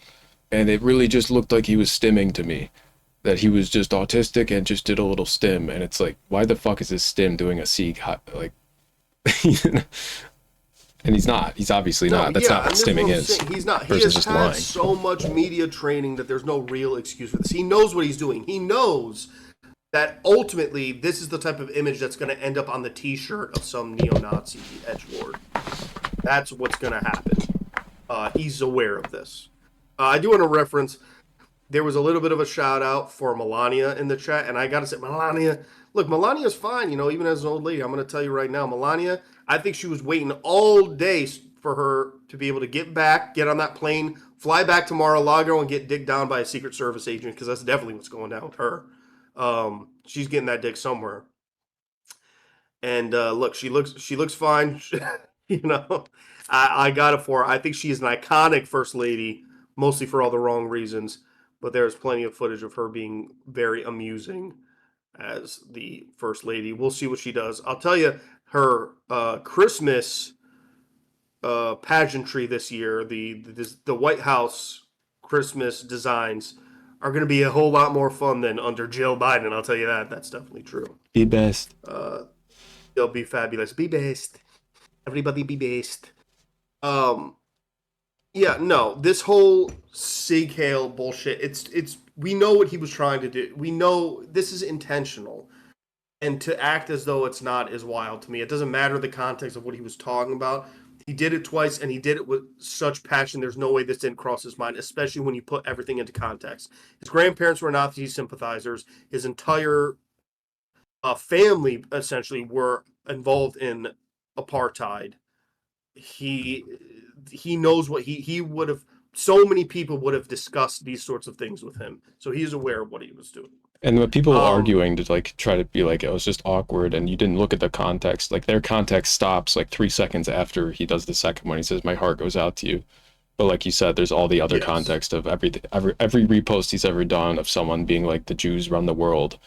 and it really just looked like he was stimming to me. That he was just autistic and just did a little stim, and it's like, why the fuck is this stim doing a Sieg? Like, and he's not. He's obviously not. That's not what stimming is. He's not. He has had so much media training that there's no real excuse for this. He knows what he's doing. He knows that ultimately this is the type of image that's going to end up on the T-shirt of some neo-Nazi edgelord. That's what's going to happen. He's aware of this. I do want to reference. There was a little bit of a shout out for Melania in the chat, and I got to say, Melania. Look, Melania's fine, even as an old lady. I'm going to tell you right now, Melania, I think she was waiting all day for her to be able to get on that plane, fly back to Mar-a-Lago, and get dicked down by a Secret Service agent, because that's definitely what's going down with her. She's getting that dick somewhere. And look, she looks fine. I got it for her. I think she is an iconic first lady, mostly for all the wrong reasons. But there's plenty of footage of her being very amusing as the first lady. We'll see what she does. I'll tell you, her Christmas pageantry this year, the White House Christmas designs are going to be a whole lot more fun than under Jill Biden. I'll tell you that. That's definitely true. Be best. They'll be fabulous. Be best. Everybody be best. Yeah, no, this whole Sieg Heil bullshit, it's we know what he was trying to do. We know this is intentional. And to act as though it's not is wild to me. It doesn't matter the context of what he was talking about. He did it twice, and he did it with such passion. There's no way this didn't cross his mind, especially when you put everything into context. His grandparents were Nazi sympathizers. His entire family, essentially, were involved in apartheid. He knows what he would have. So many people would have discussed these sorts of things with him, so he's aware of what he was doing. And the people arguing to like try to be like it was just awkward, and you didn't look at the context. Like their context stops like 3 seconds after he does the second one. He says, "My heart goes out to you," but like you said, there's all the other context of every repost he's ever done of someone being like the Jews run the world,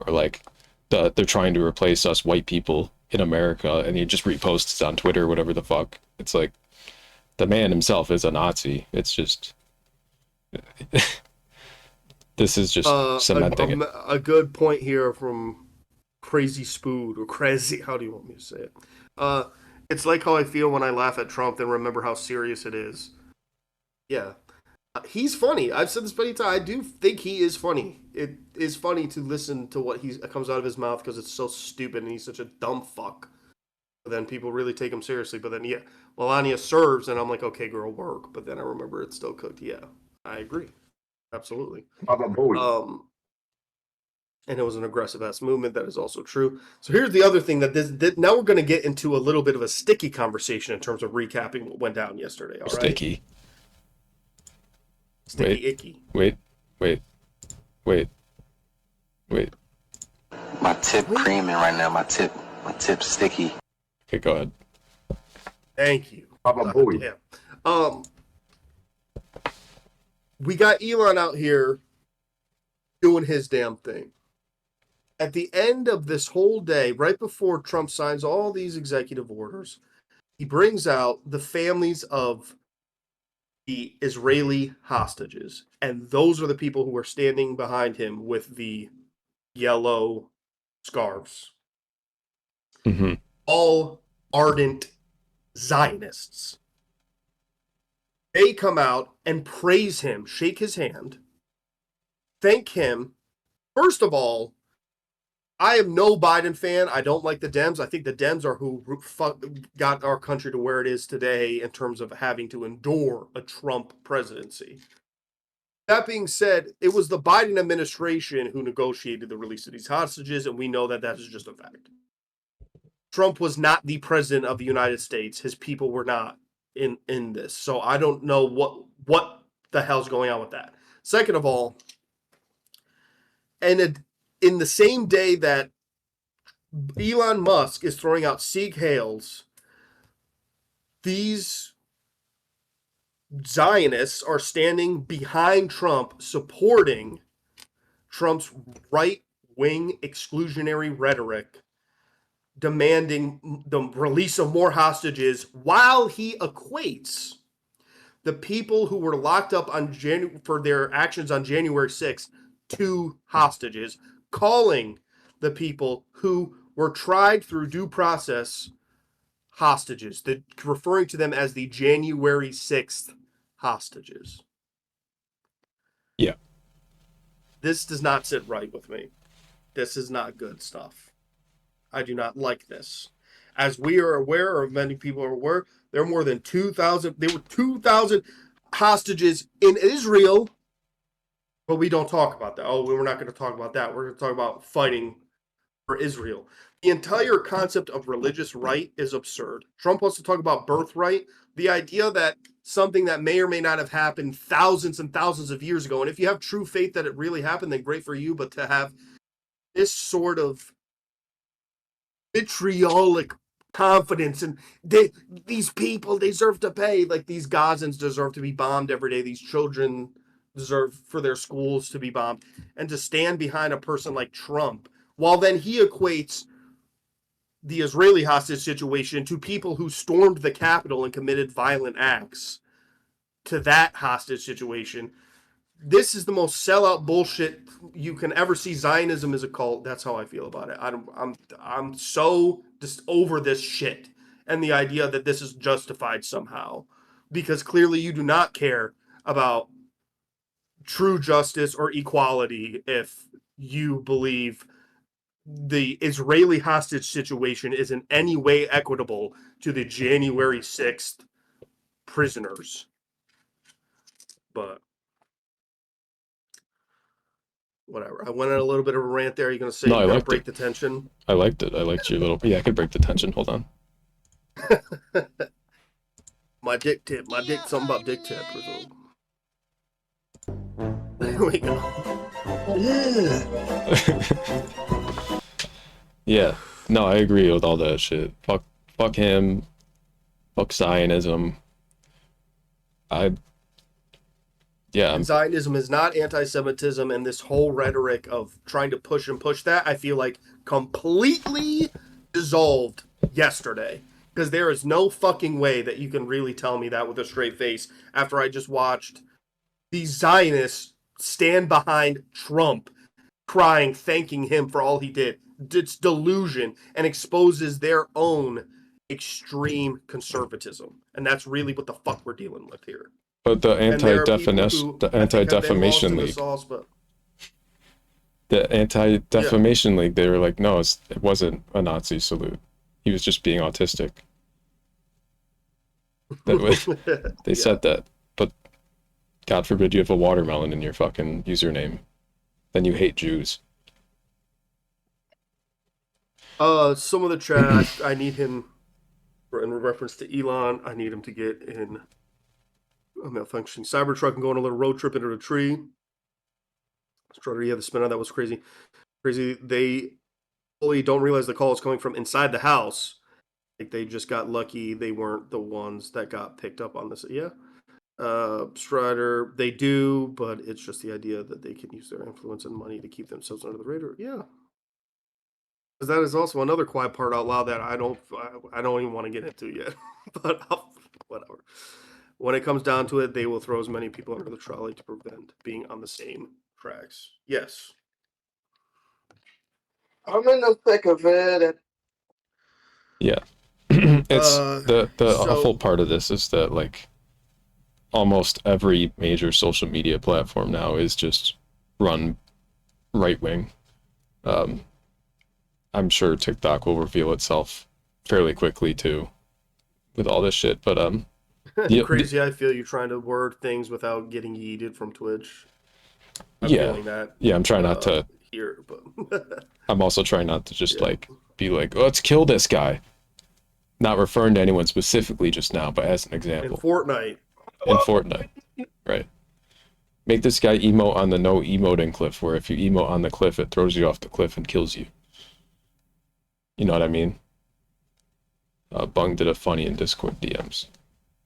or like they're trying to replace us white people in America, and he just reposts it on Twitter or whatever the fuck. It's like. The man himself is a Nazi. It's just this is just cementing it. A good point here from Crazy Spood, or Crazy. How do you want me to say it? It's like how I feel when I laugh at Trump and remember how serious it is. Yeah, he's funny. I've said this many times. I do think he is funny. It is funny to listen to what comes out of his mouth because it's so stupid and he's such a dumb fuck. But then people really take him seriously. But then, Melania serves, and I'm like, okay, girl, work. But then I remember it's still cooked. Yeah, I agree. Absolutely. And it was an aggressive-ass movement. That is also true. So here's the other thing that now we're going to get into a little bit of a sticky conversation in terms of recapping what went down yesterday. All right? Sticky. Icky. Wait. My tip creaming right now. My tip sticky. Okay, go ahead. Thank you. We got Elon out here doing his damn thing. At the end of this whole day, right before Trump signs all these executive orders, he brings out the families of the Israeli hostages, and those are the people who are standing behind him with the yellow scarves. Mm-hmm. All ardent Zionists. They come out and praise him, shake his hand, thank him. First of all, I am no Biden fan. I don't like the Dems. I think the Dems are who got our country to where it is today in terms of having to endure a Trump presidency. That being said, it was the Biden administration who negotiated the release of these hostages, and we know that that is just a fact. Trump was not the president of the United States. His people were not in this. So I don't know what the hell's going on with that. Second of all, and in the same day that Elon Musk is throwing out Sieg Heils, these Zionists are standing behind Trump, supporting Trump's right-wing exclusionary rhetoric, demanding the release of more hostages, while he equates the people who were locked up on for their actions on January 6th to hostages, calling the people who were tried through due process hostages, referring to them as the January 6th hostages. Yeah. This does not sit right with me. This is not good stuff. I do not like this. As we are aware, or many people are aware, there are more than 2,000. There were 2,000 hostages in Israel, but we don't talk about that. Oh, we're not going to talk about that. We're going to talk about fighting for Israel. The entire concept of religious right is absurd. Trump wants to talk about birthright. The idea that something that may or may not have happened thousands and thousands of years ago, and if you have true faith that it really happened, then great for you, but to have this sort of vitriolic confidence and these people deserve to pay, like these Gazans deserve to be bombed every day, these children deserve for their schools to be bombed, and to stand behind a person like Trump, while then he equates the Israeli hostage situation to people who stormed the Capitol and committed violent acts, to that hostage situation. This is the most sellout bullshit you can ever see. Zionism is a cult. That's how I feel about it. I'm so just over this shit and the idea that this is justified somehow, because clearly you do not care about true justice or equality if you believe the Israeli hostage situation is in any way equitable to the January 6th prisoners. But whatever. I went on a little bit of a rant there. Are you going to say No, I you got to liked break it. the tension? I liked it. I liked your little... Yeah, I could break the tension. Hold on. My dick tip. My dick, something about dick tip or something. There we go. Yeah. No, I agree with all that shit. Fuck him. Fuck Zionism. Zionism is not anti-Semitism, and this whole rhetoric of trying to push that, I feel like completely dissolved yesterday. Because there is no fucking way that you can really tell me that with a straight face after I just watched these Zionists stand behind Trump, crying, thanking him for all he did. It's delusion and exposes their own extreme conservatism. And that's really what the fuck we're dealing with here. But the And there are people Anti-Defamation who I think have been lost Anti-Defamation in the League. sauce, but The Anti-Defamation League, they were like, no, it wasn't a Nazi salute. He was just being autistic. They said that, but God forbid you have a watermelon in your fucking username. Then you hate Jews. Some of the chat, I need him, in reference to Elon, I need him to get in a malfunctioning Cybertruck and go on a little road trip into a tree. Strutter, yeah, the spin on that was crazy. They fully don't realize the call is coming from inside the house. Like, they just got lucky they weren't the ones that got picked up on this. Yeah. Strider, they do, but it's just the idea that they can use their influence and money to keep themselves under the radar. Yeah. Because that is also another quiet part out loud that I don't even want to get into yet. But whatever. When it comes down to it, they will throw as many people under the trolley to prevent being on the same tracks. Yes. I'm in the thick of it. Yeah. It's the so- awful part of this is that like almost every major social media platform now is just run right wing. I'm sure TikTok will reveal itself fairly quickly too with all this shit, but Crazy, I feel you trying to word things without getting yeeted from Twitch. I'm yeah. feeling that. Yeah, I'm trying not to Here, but I'm also trying not to just like be like, let's kill this guy. Not referring to anyone specifically just now, but as an in example. Fortnite. In Fortnite. Right. Make this guy emote on the no emoting cliff, where if you emote on the cliff, it throws you off the cliff and kills you. You know what I mean? Bung did a funny in Discord DMs.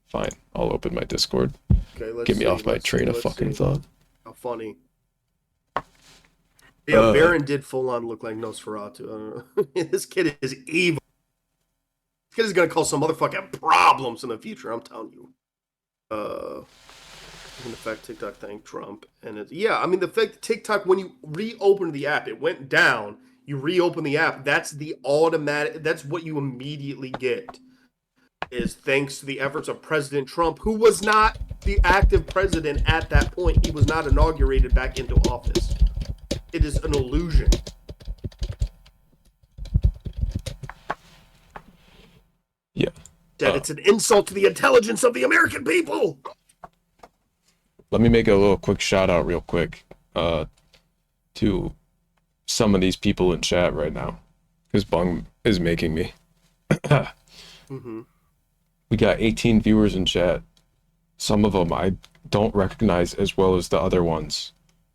Fine, I'll open my Discord. Okay, let's Get me see, off my let's train see, of let's fucking see. thought. How funny. Yeah, Baron did full on look like Nosferatu. I don't know. This kid is evil. This kid is gonna cause some motherfucking problems in the future. I'm telling you. In fact, TikTok thanked Trump, and it's I mean the fact TikTok when you reopened the app, it went down. You reopen the app. That's the automatic. That's what you immediately get. Is thanks to the efforts of President Trump, who was not the active president at that point. He was not inaugurated back into office. It is an illusion. Yeah. That it's an insult to the intelligence of the American people. Let me make a little quick shout out real quick to some of these people in chat right now, because Bung is making me. Mm-hmm. We got 18 viewers in chat. Some of them I don't recognize as well as the other ones,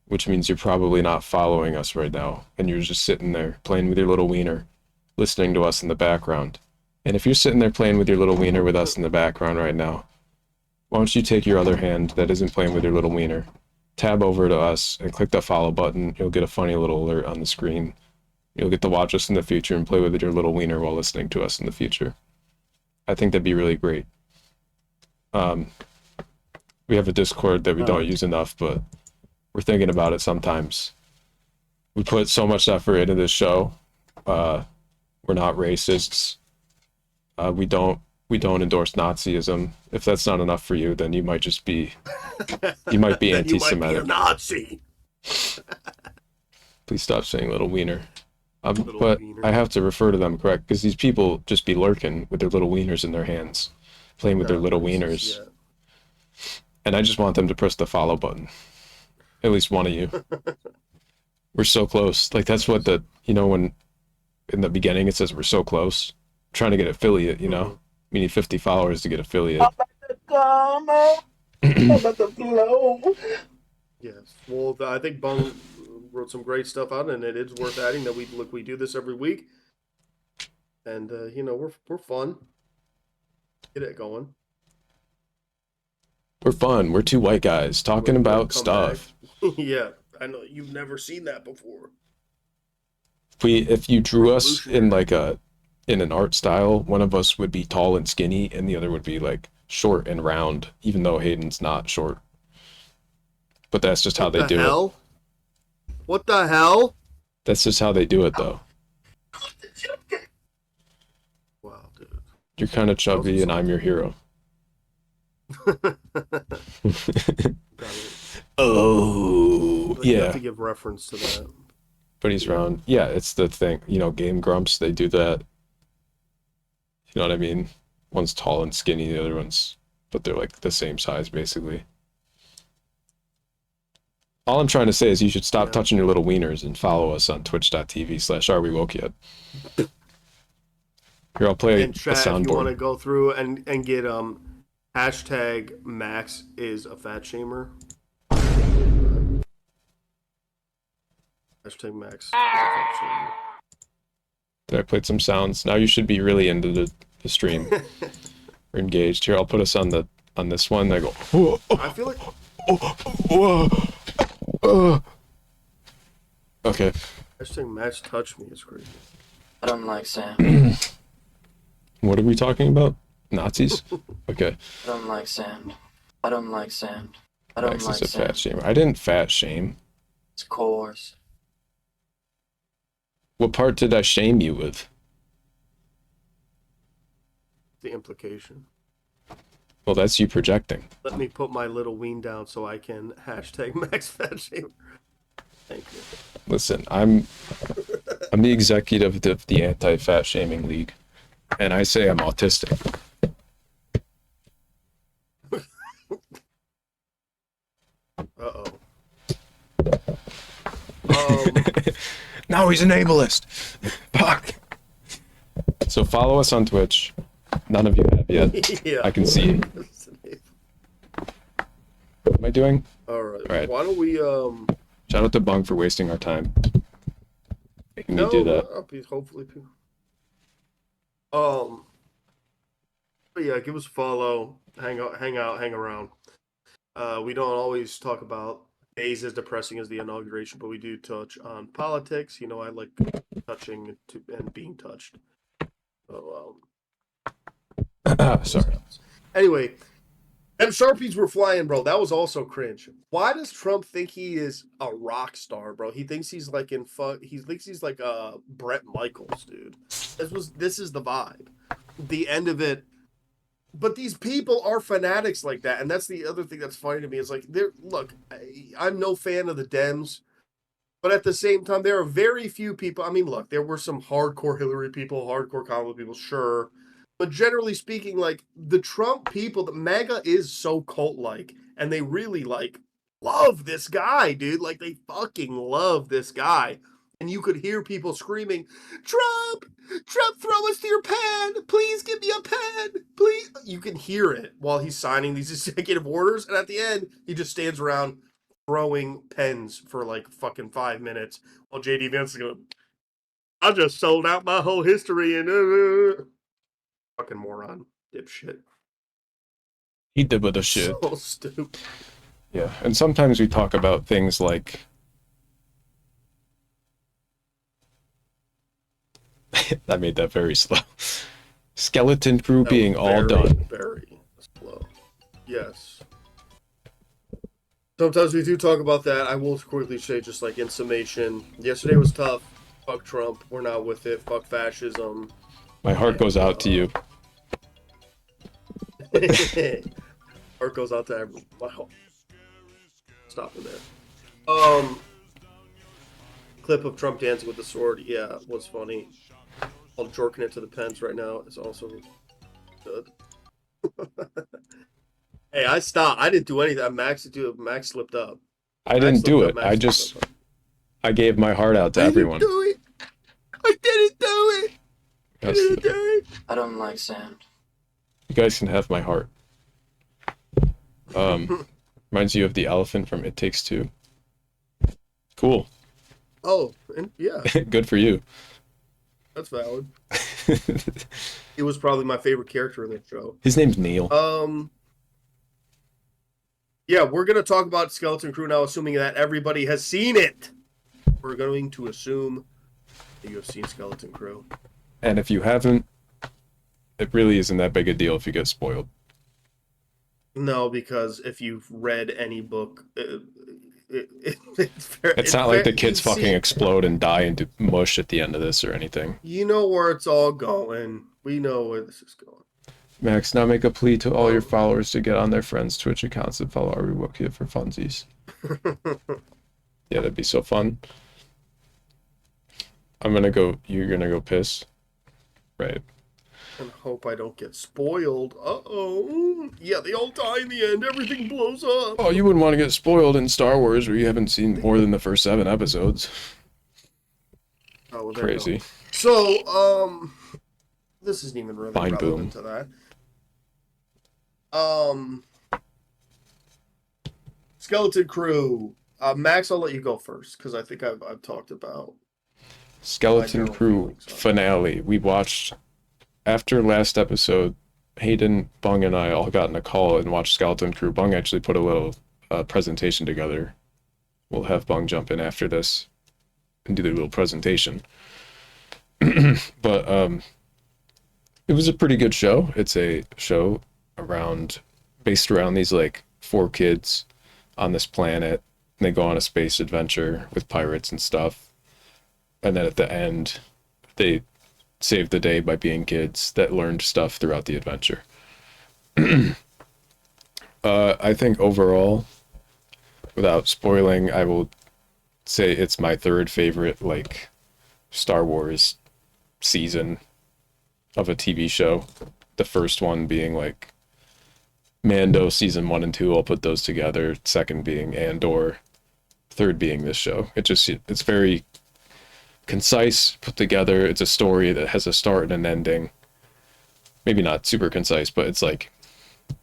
which means you're probably not following us right now, and you're just sitting there playing with your little wiener, listening to us in the background. And if you're sitting there playing with your little wiener with us in the background right now, why don't you take your other hand that isn't playing with your little wiener, tab over to us, and click that follow button. You'll get a funny little alert on the screen. You'll get to watch us in the future and play with your little wiener while listening to us in the future. I think that'd be really great. We have a Discord that we don't use enough, but we're thinking about it sometimes. We put so much effort into this show. We're not racists. We don't endorse Nazism. If that's not enough for you, then you might just be Then anti-Semitic. you might be a Nazi. Please stop saying little wiener. Little but wiener. I have to refer to them correct, because these people just be lurking with their little wieners in their hands, playing with their little wieners. Yeah. And I just want them to press the follow button. At least one of you. We're so close. Like, that's what when in the beginning it says we're so close. I'm trying to get affiliate, you know? We need 50 followers to get affiliate. Yes. Well, I think Bung wrote some great stuff out, and it is worth adding that we do this every week, and we're fun. Get it going. We're fun. We're two white guys talking about stuff. Yeah, I know you've never seen that before. If you drew us in in an art style, one of us would be tall and skinny, and the other would be like short and round, even though Hayden's not short. But that's just how they do it. What the hell? That's just how they do it, though. Wow, dude. You're kind of chubby, and I'm your hero. Oh, You yeah. have to give reference to that. But he's round. Yeah, it's the thing. Game Grumps, they do that. You know what I mean? One's tall and skinny, the other one's... But they're like the same size, basically. All I'm trying to say is you should stop touching your little wieners and follow us on twitch.tv/arewewoke Here, I'll play In a chat, if you want to soundboard. go through and get hashtag Max is a fat shamer. Hashtag Max is a fat shamer. There, I played some sounds. Now you should be really into the stream. Or engaged. Here, I'll put us on this one. I go, whoa, I feel like whoa. Okay. hashtag Max touch me is crazy. I don't like sand. What are we talking about? Nazis? Okay. I don't like sand. I don't like sand. I don't Max like is a sand. fat shamer. I didn't fat shame. It's coarse. What part did I shame you with? The implication. Well, that's you projecting. Let me put my little ween down so I can hashtag Max Fat Shamer. Thank you. Listen, I'm the executive of the Anti-Fat Shaming League, and I say I'm autistic. Uh-oh. Now he's an ableist. Fuck. So follow us on Twitch. None of you have yet. Yeah. I can see. What am I doing? All right. All right. Why don't we Shout out to Bung for wasting our time. Making no, me do that. hopefully people. But yeah, give us a follow. Hang out, hang around. We don't always talk about days as depressing as the inauguration, but we do touch on politics. You know, I like touching and being touched. So, sorry. Anyway, them Sharpies were flying, bro. That was also cringe. Why does Trump think he is a rock star, bro? He thinks he's like he thinks he's like Brett Michaels, dude. This is the vibe. The end of it. But these people are fanatics like that, and that's the other thing that's funny to me. Is like, I'm no fan of the Dems, but at the same time, there are very few people. I mean, look, there were some hardcore Hillary people, hardcore Kamala people, sure, but generally speaking, like the Trump people, the MAGA is so cult-like, and they really like love this guy, dude. Like they fucking love this guy. And you could hear people screaming, Trump, throw us to your pen. Please give me a pen. Please. You can hear it while he's signing these executive orders. And at the end, he just stands around throwing pens for like fucking 5 minutes while JD Vance is going, I just sold out my whole history and fucking moron. Dipshit. He did with a shit. So stupid. Yeah. And sometimes we talk about things like I made that very slow. Skeleton Crew being all done. Very slow. Yes. Sometimes we do talk about that. I will quickly say, just like in summation, yesterday was tough. Fuck Trump. We're not with it. Fuck fascism. My heart goes out to you. Heart goes out to everyone. Wow. Stop in there. Clip of Trump dancing with the sword. Yeah, was funny. I'll jorking it to the pens right now. It's also good. Hey, I stopped. I didn't do anything. Max slipped up. I didn't do it. I gave my heart out to everyone. Do it. I didn't do it. I didn't do it. I don't like sand. You guys can have my heart. Reminds you of the elephant from It Takes Two. Cool. Oh, and yeah. Good for you. That's valid. He was probably my favorite character in that show. His name's Neil. Yeah, we're gonna talk about Skeleton Crew now, assuming that everybody has seen it. We're going to assume that you have seen Skeleton Crew. And if you haven't, it really isn't that big a deal if you get spoiled. No, because if you've read any book, it's not like the kids fucking explode and die into mush at the end of this or anything. You know where it's all going. We know where this is going. Max, now make a plea to all your followers to get on their friends' Twitch accounts and follow Ariwokia for funsies. Yeah, that'd be so fun. You're gonna go piss. Right. And hope I don't get spoiled. Uh-oh. Yeah, they all die in the end. Everything blows up. Oh, you wouldn't want to get spoiled in Star Wars where you haven't seen more than the first 7 episodes. Oh, well, crazy. So, this isn't even really Fine relevant to that. Skeleton Crew. Max, I'll let you go first, because I think I've talked about Skeleton Crew finale. We watched, after last episode, Hayden, Bung, and I all got in a call and watched Skeleton Crew. Bung actually put a little presentation together. We'll have Bung jump in after this and do the little presentation. But it was a pretty good show. It's a show based around these like 4 kids on this planet. And they go on a space adventure with pirates and stuff. And then at the end, they save the day by being kids that learned stuff throughout the adventure. I think overall, without spoiling, I will say it's my 3rd favorite like Star Wars season of a TV show. The first one being like Mando season 1 and 2. I'll put those together. 2nd being Andor. 3rd being this show. It's very concise, put together. It's a story that has a start and an ending. Maybe not super concise, but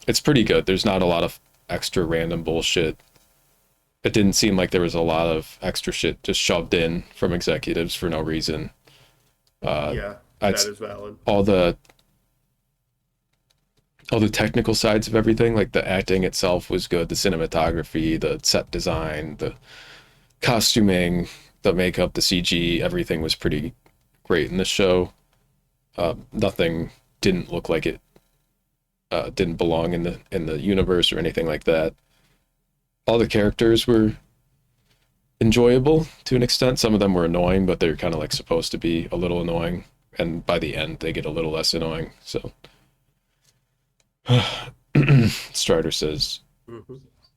it's pretty good. There's not a lot of extra random bullshit. It didn't seem like there was a lot of extra shit just shoved in from executives for no reason. Yeah, that is valid. All the technical sides of everything, like the acting itself was good, the cinematography, the set design, the costuming, the makeup, the CG, everything was pretty great in this show. Nothing didn't look like it didn't belong in the universe or anything like that. All the characters were enjoyable to an extent. Some of them were annoying, but they're kind of like supposed to be a little annoying, and by the end they get a little less annoying. So Strider says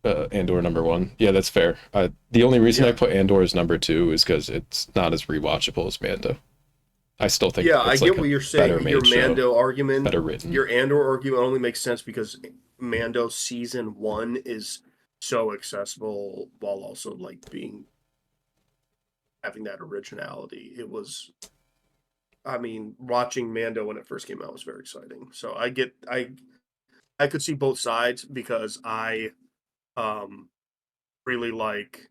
Andor #1. Yeah, that's fair. The only reason I put Andor as #2 is because it's not as rewatchable as Mando. I still think I get what you're saying. Your Mando show, argument, better written. Your Andor argument only makes sense because Mando season 1 is so accessible while also like having that originality. It was, I mean, watching Mando when it first came out was very exciting. So I could see both sides because I really like.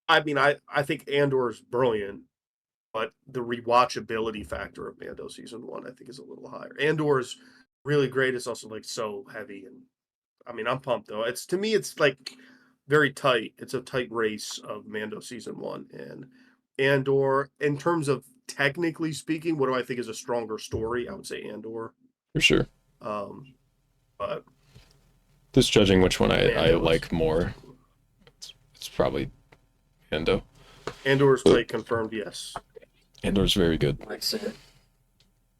I mean, I think Andor is brilliant. But the rewatchability factor of Mando season 1, I think, is a little higher. Andor is really great. It's also like so heavy, and I mean, I'm pumped though. To me, it's like very tight. It's a tight race of Mando season 1 and Andor. In terms of technically speaking, what do I think is a stronger story? I would say Andor for sure. But just judging which one I like more, it's probably Mando. Andor's tight, confirmed. Yes. Andor's very good. Like Sam.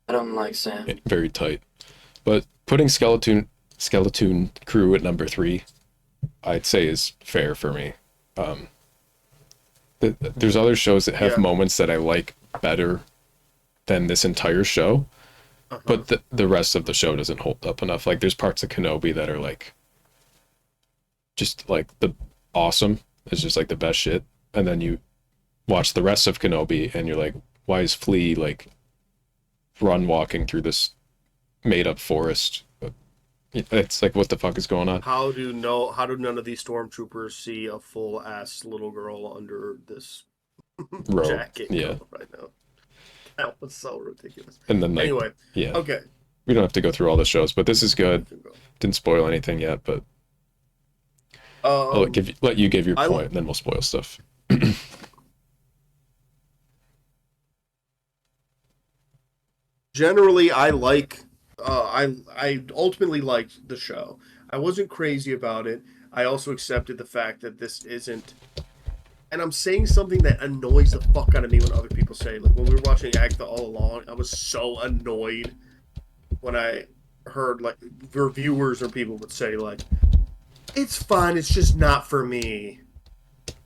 I don't like Sam. Very tight. But putting Skeleton Crew at #3, I'd say is fair for me. There's other shows that have moments that I like better than this entire show, but the rest of the show doesn't hold up enough. Like there's parts of Kenobi that are like just like the awesome. It's just like the best shit, and then you watch the rest of Kenobi and you're like, why is Flea like walking through this made up forest? It's like, what the fuck is going on? How do none of these stormtroopers see a full ass little girl under this jacket right now? That was so ridiculous. And then anyway, okay. We don't have to go through all the shows, but this is good. Didn't spoil anything yet, but I'll let you give your point, and then we'll spoil stuff. Generally, I ultimately liked the show. I wasn't crazy about it. I also accepted the fact that this isn't, and I'm saying something that annoys the fuck out of me when other people say, like when we were watching Agatha All Along, I was so annoyed when I heard like reviewers or people would say like, it's fun, it's just not for me.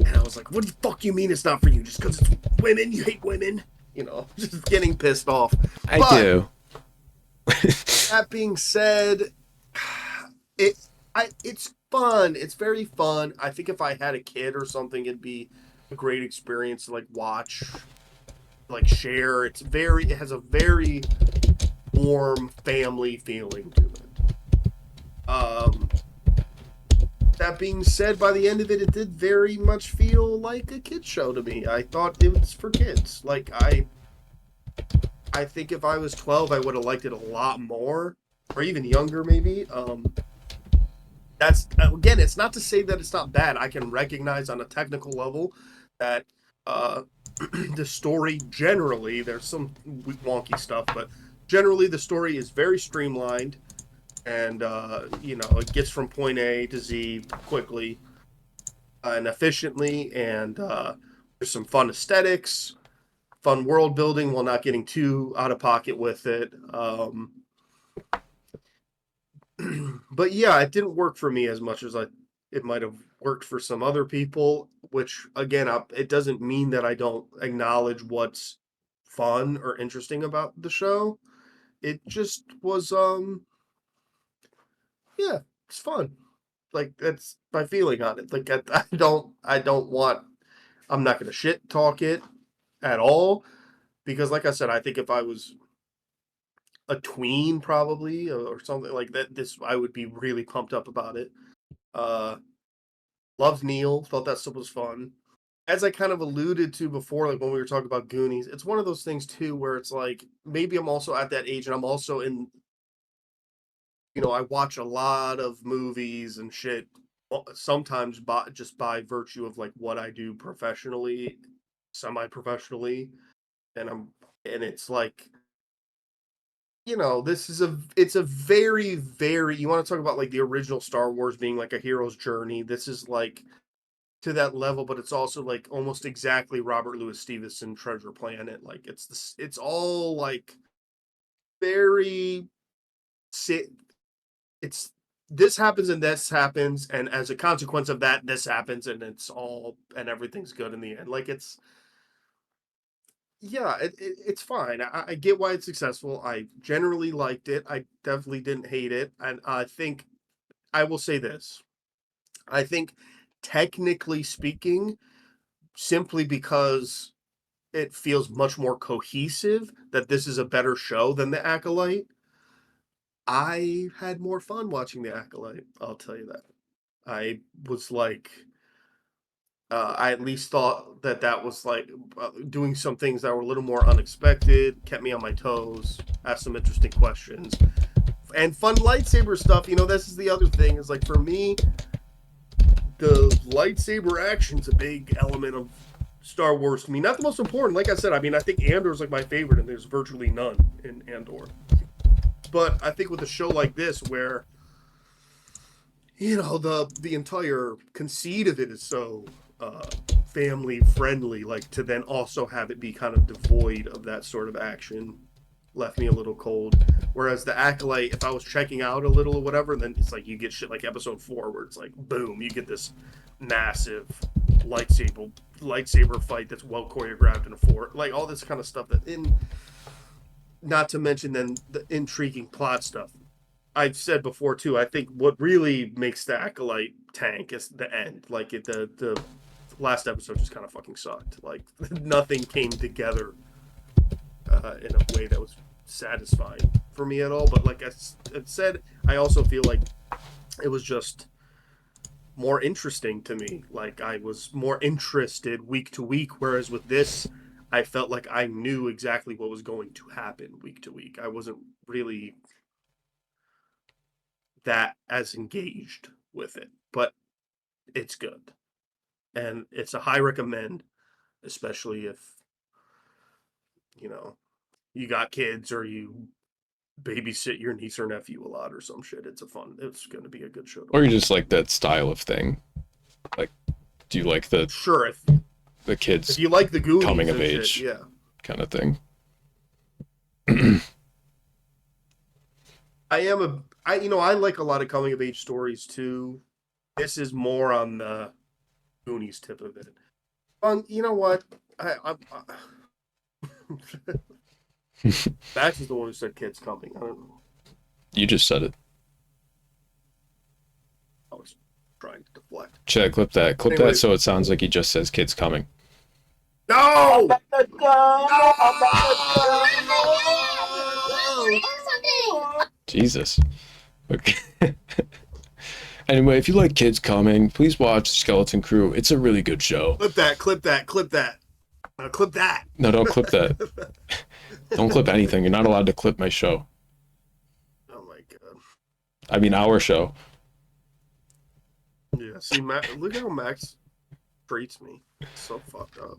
And I was like, what the fuck you mean it's not for you? Just because it's women? You hate women? You know, just getting pissed off. I do. That being said, it's fun. It's very fun. I think if I had a kid or something, it'd be a great experience to like watch, like share. It has a very warm family feeling to it. That being said, by the end of it, it did very much feel like a kid's show to me. I thought it was for kids. Like, I think if I was 12, I would have liked it a lot more, or even younger, maybe. That's, again, it's not to say that it's not bad. I can recognize on a technical level that the story generally, there's some wonky stuff, but generally the story is very streamlined, and it gets from point A to Z quickly and efficiently, and there's some fun aesthetics, fun world building while not getting too out of pocket with it. But yeah, it didn't work for me as much as it might have worked for some other people, which again, it doesn't mean that I don't acknowledge what's fun or interesting about the show. It just was yeah, it's fun. Like that's my feeling on it. Like I don't want, I'm not going to shit talk it at all, because like I said, I think if I was a tween probably or something like that, this I would be really pumped up about it. Uh Loved Neil, thought that stuff was fun. As I kind of alluded to before, like when we were talking about Goonies, it's one of those things too where it's like maybe I'm also at that age and I'm also in, I watch a lot of movies and shit sometimes just by virtue of like what I do professionally, semi-professionally, and it's like, it's a very, very, you want to talk about like the original Star Wars being like a hero's journey. This is like to that level, but it's also like almost exactly Robert Louis Stevenson Treasure Planet. Like it's all like very it's this happens and this happens, and as a consequence of that, this happens, and everything's good in the end. Like it's fine. I get why it's successful. I generally liked it. I definitely didn't hate it, and I think I will say this. I think technically speaking, simply because it feels much more cohesive, that this is a better show than The Acolyte. I had more fun watching The Acolyte, I'll tell you that. I was like, I at least thought that was like doing some things that were a little more unexpected, kept me on my toes, asked some interesting questions, and fun lightsaber stuff. This is the other thing, is like for me, the lightsaber action's a big element of Star Wars to me. Not the most important, like I said. I mean, I think Andor's like my favorite, and there's virtually none in Andor. But I think with a show like this, where the entire conceit of it is so family friendly, like to then also have it be kind of devoid of that sort of action left me a little cold. Whereas The Acolyte, if I was checking out a little or whatever, then it's like you get shit like episode 4 where it's like boom, you get this massive lightsaber fight that's well choreographed in a fort, like all this kind of stuff not to mention then the intriguing plot stuff. I've said before too, I think what really makes The Acolyte tank is the end. Like the last episode just kind of fucking sucked. Like nothing came together in a way that was satisfying for me at all. But like I said, I also feel like it was just more interesting to me. Like I was more interested week to week, whereas with this, I felt like I knew exactly what was going to happen week to week. I wasn't really that as engaged with it, but it's good. And it's a high recommend, especially if, you got kids or you babysit your niece or nephew a lot or some shit. It's going to be a good show. Or you just like that style of thing. Like, do you like the kids if you like the Goonies coming of and age shit, yeah, kind of thing? I like a lot of coming of age stories too. This is more on the Goonies tip of it. You know what? Max is the one who said kids coming. I don't know. You just said it. I was trying to deflect. Chad, clip that. Clip Anyway. that so it sounds like he just says kids coming. No! Jesus. Okay. Anyway, if you like kids coming, please watch Skeleton Crew. It's a really good show. Clip that. Clip that. Clip that. Clip that. No, don't clip that. Don't clip anything. You're not allowed to clip my show. Oh my god. I mean, our show. Yeah, see, look how Max treats me. It's so fucked up.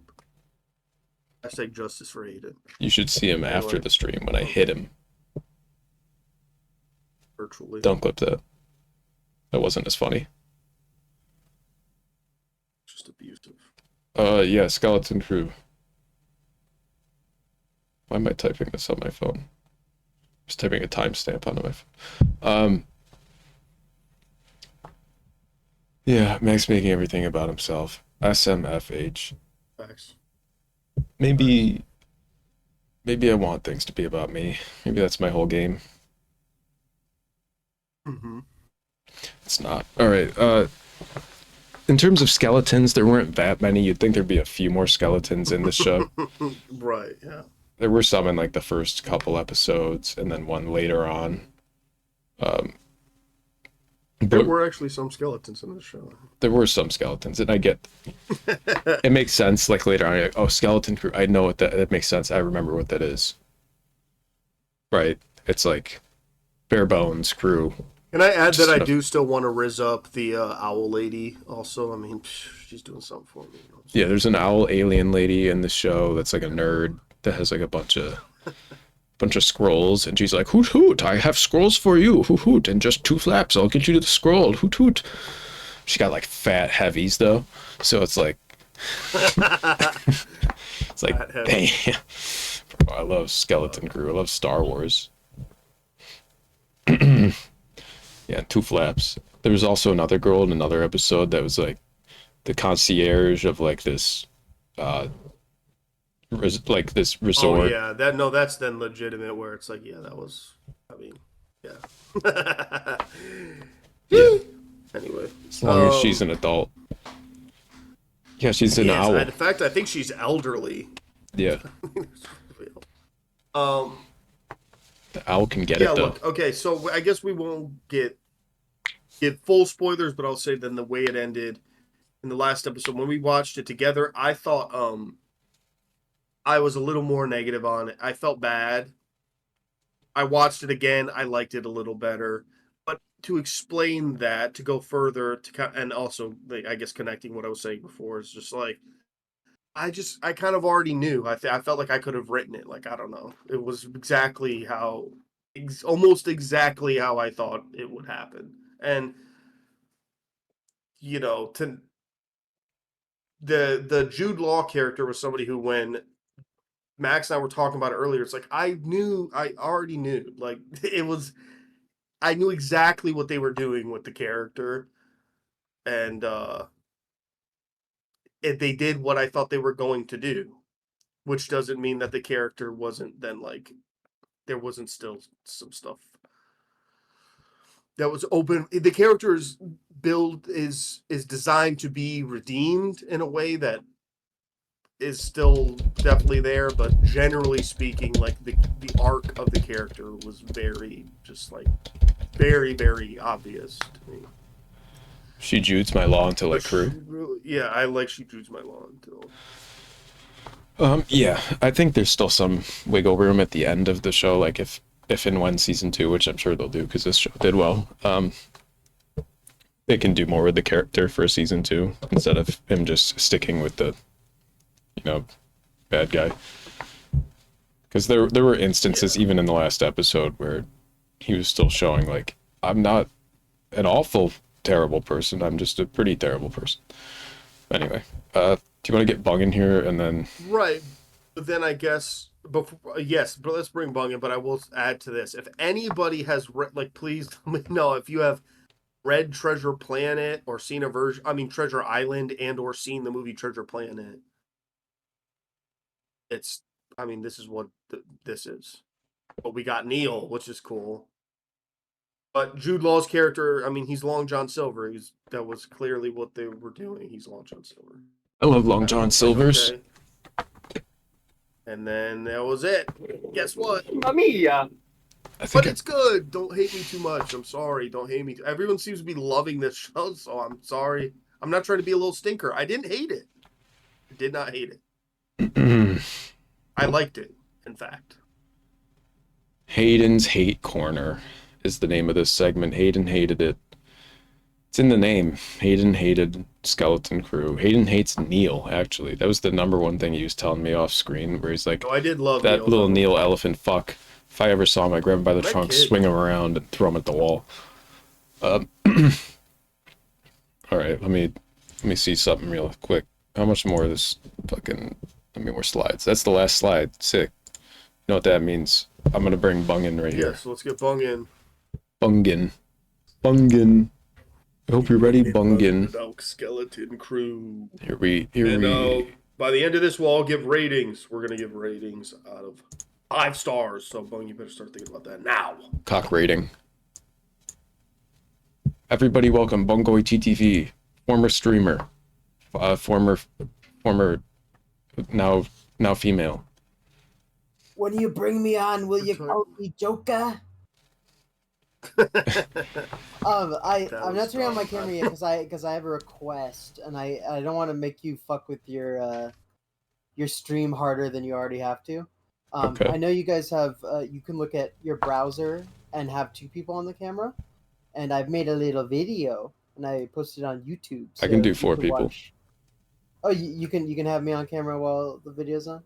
Hashtag justice for Hayden. You should see him after Anyway. the stream when I hit him. Virtually. Don't clip that. That wasn't as funny. Just abusive. Yeah, Skeleton Crew. Why am I typing this on my phone? Just typing a timestamp onto my phone. Yeah, Max making everything about himself. SMFH. Facts. Maybe I want things to be about me. Maybe that's my whole game. Mm-hmm. It's not. Alright, in terms of skeletons, there weren't that many. You'd think there'd be a few more skeletons in this show. Right, yeah. There were some in like the first couple episodes, and then one later on. There were actually some skeletons in this show. There were some skeletons, and I get it makes sense. Like later on, you're like, oh, skeleton crew. I know what that makes sense. I remember what that is. Right? It's like bare bones crew. Can I add that I Stuff. do still want to rizz up the owl lady also? I mean, she's doing something for me. Yeah, there's an owl alien lady in the show that's like a nerd that has like a bunch of scrolls, and she's like, hoot hoot, I have scrolls for you, hoot hoot, and just 2 flaps, I'll get you to the scroll, hoot hoot. She got like fat heavies though, so it's like it's like, damn. Bro, I love Skeleton Crew, I love Star Wars. Yeah, 2 flaps. There was also another girl in another episode that was like the concierge of like this this resort. Oh yeah, that's then legitimate. Where it's like, yeah, that was. I mean, yeah. Yeah. Anyway, As long as she's an adult. Yeah, she's an owl. In fact, I think she's elderly. Yeah. The owl can get it though. Look, okay, so I guess we won't get full spoilers, but I'll say then the way it ended in the last episode when we watched it together, I thought I was a little more negative on it. I felt bad. I watched it again. I liked it a little better. But to explain that, to go further, and also, like, I guess connecting what I was saying before is just like, I kind of already knew. I felt like I could have written it. Like, I don't know. It was exactly almost exactly how I thought it would happen. And, you know, the Jude Law character was somebody who, when Max and I were talking about it earlier, it's like, I already knew. Like, I knew exactly what they were doing with the character. And, they did what I thought they were going to do, which doesn't mean that the character wasn't then like, there wasn't still some stuff that was open. The character's build is designed to be redeemed in a way that is still definitely there, but generally speaking, like the arc of the character was very very obvious to me. She Jude's my law until I crew. Yeah, I like she Jude's my law until. Yeah, I think there's still some wiggle room at the end of the show, like if and when season 2, which I'm sure they'll do because this show did well, they can do more with the character for season 2 instead of him just sticking with the, bad guy. Because there were instances, even in the last episode, where he was still showing, like, I'm not an awful terrible person, I'm just a pretty terrible person. Anyway, do you want to get Bung in here and then... Right, but then I guess... yes, but let's bring Bung in, but I will add to this. If anybody has, please let me know if you have read Treasure Planet or seen Treasure Island and or seen the movie Treasure Planet. This is what this is. But we got Neil, which is cool. But Jude Law's character, he's Long John Silver. That was clearly what they were doing. He's Long John Silver. I love Long John Silvers. Okay. And then that was it. Guess what? Mia. But it's good. Don't hate me too much. I'm sorry. Don't hate me. Everyone seems to be loving this show, so I'm sorry. I'm not trying to be a little stinker. I didn't hate it. I did not hate it. I liked it, in fact. Hayden's Hate Corner is the name of this segment. Hayden hated it. It's in the name. Hayden hated Skeleton Crew. Hayden hates Neil, actually. That was the #1 thing he was telling me off screen, where he's like, Oh, I did love that Neil, little though. Neil elephant fuck. If I ever saw him, I'd grab him by the That trunk, kid. swing him around, and throw him at the wall. All right, let me see something real quick. How much more of this fucking... How many more slides? That's the last slide. Sick. You know what that means? I'm gonna bring Bung in right Yeah, here. so let's get Bung in. Bungin. Bungin. I hope you're ready, Bungin. Skeleton Crew. Here we... By the end of this, we'll all give ratings. We're gonna give ratings out of 5 stars. So Bung, you better start thinking about that now. Cock rating. Everybody welcome Bungoy TTV, former streamer, former now female. When you bring me on, will you call me Joker? I'm not turning on my camera yet because I have a request, and I don't want to make you fuck with your stream harder than you already have to. Okay. I know you guys have you can look at your browser and have 2 people on the camera, and I've made a little video and I posted it on YouTube. I can do you 4 people. watch. Oh, you can have me on camera while the video's on.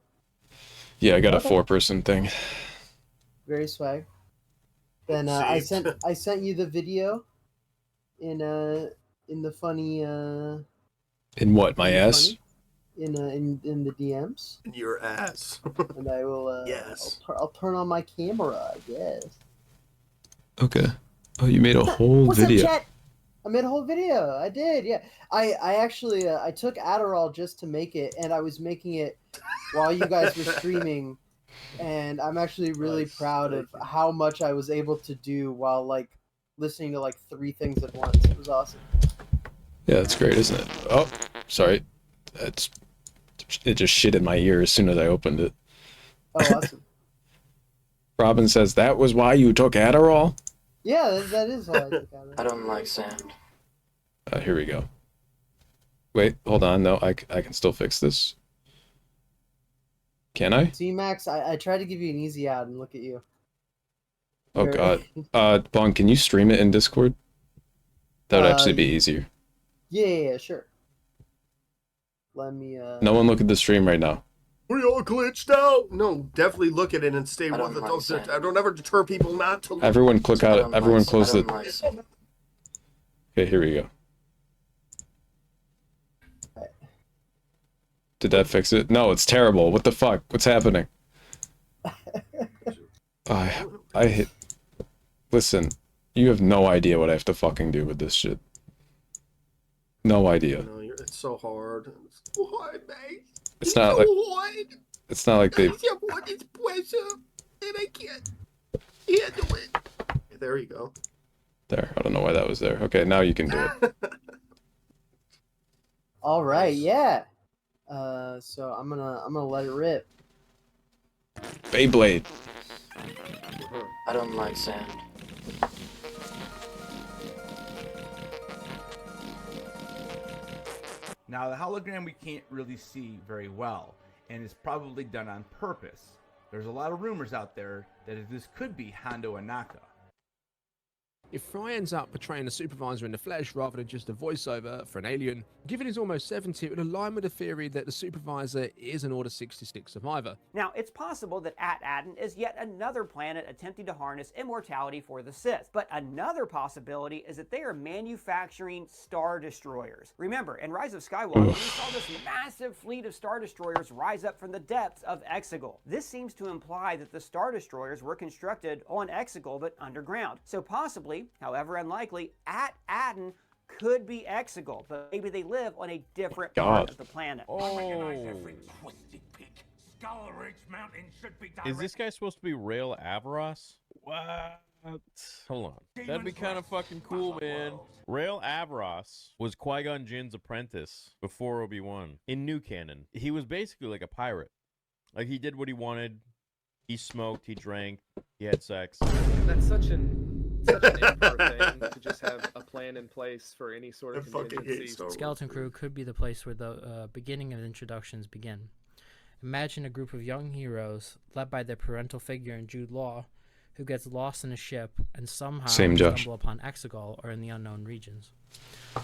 Yeah, I got a Okay. 4-person thing. Very swag. Then I sent you the video in the funny In what, my ass? in the DMs. In your ass. And I will Yes. I'll turn on my camera, I guess. Okay. Oh, you made a whole What's video. up, chat? I made a whole video. I did, yeah. I actually I took Adderall just to make it, and I was making it while you guys were streaming, and I'm actually really proud of how much I was able to do while like listening to like 3 things at once. It was awesome. Yeah, that's great, isn't it? Oh, sorry. It just shit in my ear as soon as I opened it. Oh, awesome. Robin says, that was why you took Adderall? Yeah, that is why I took Adderall. I don't like sand. Here we go. Wait, hold on. No, I can still fix this. Can I? See, Max, I tried to give you an easy out, and look at you. Oh, You're- God. Bong, can you stream it in Discord? That would actually be easier. Yeah, sure. Let me No one look at the stream right now. We all glitched out. No, definitely look at it and stay with it. I don't ever deter people not to look. Everyone click out. Everyone close it. Like Okay, here we go. Did that fix it? No, it's terrible. What the fuck? What's happening? I hit... Listen, you have no idea what I have to fucking do with this shit. No idea. No, it's so hard. It's so hard, mate. It's not like... hard. It's not like they... I want this pressure, and I can't handle it. There you go. There, I don't know why that was there. Okay, now you can do it. All right, yeah. So I'm gonna let it rip. Beyblade. I don't like sand. Now, the hologram we can't really see very well, and it's probably done on purpose. There's a lot of rumors out there that this could be Hondo Anaka. If Fry ends up portraying a supervisor in the flesh rather than just a voiceover for an alien, given he's almost 70, it would align with the theory that the supervisor is an Order 66 survivor. Now, it's possible that At-Aden is yet another planet attempting to harness immortality for the Sith. But another possibility is that they are manufacturing Star Destroyers. Remember, in Rise of Skywalker, we saw this massive fleet of Star Destroyers rise up from the depths of Exegol. This seems to imply that the Star Destroyers were constructed on Exegol but underground. So possibly, however unlikely, At-Aden could be Exegol, but maybe they live on a different part of the planet. Is this guy supposed to be Rail Avaros? What? Hold on. That'd be kind of fucking cool, man. Rail Avaros was Qui-Gon Jinn's apprentice before Obi-Wan in New Canon. He was basically like a pirate. Like, he did what he wanted. He smoked, he drank, he had sex. That's such an Emperor thing to just have a plan in place for any sort of contingency. Skeleton Crew could be the place where the beginning of introductions begin. Imagine a group of young heroes, led by their parental figure in Jude Law, who gets lost in a ship and somehow Same, Josh. stumble upon Exegol or in the unknown regions.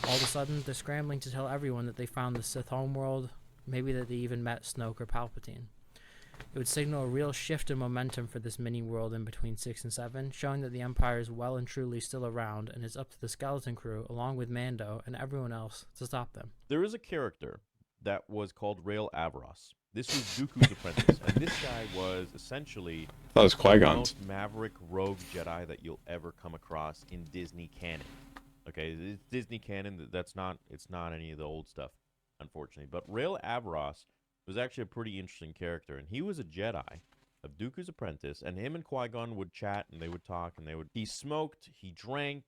All of a sudden, they're scrambling to tell everyone that they found the Sith homeworld, maybe that they even met Snoke or Palpatine. It would signal a real shift in momentum for this mini-world in between 6 and 7, showing that the Empire is well and truly still around, and it's up to the Skeleton Crew, along with Mando and everyone else, to stop them. There is a character that was called Rael Avros. This was Dooku's apprentice, and this guy was essentially That was the Qui-Gon's. most maverick rogue Jedi that you'll ever come across in Disney canon. Okay, it's Disney canon. It's not any of the old stuff, unfortunately. But Rael Avros was actually a pretty interesting character, and he was a Jedi of Dooku's apprentice, and him and Qui-Gon would chat, and they would talk, and he smoked, he drank,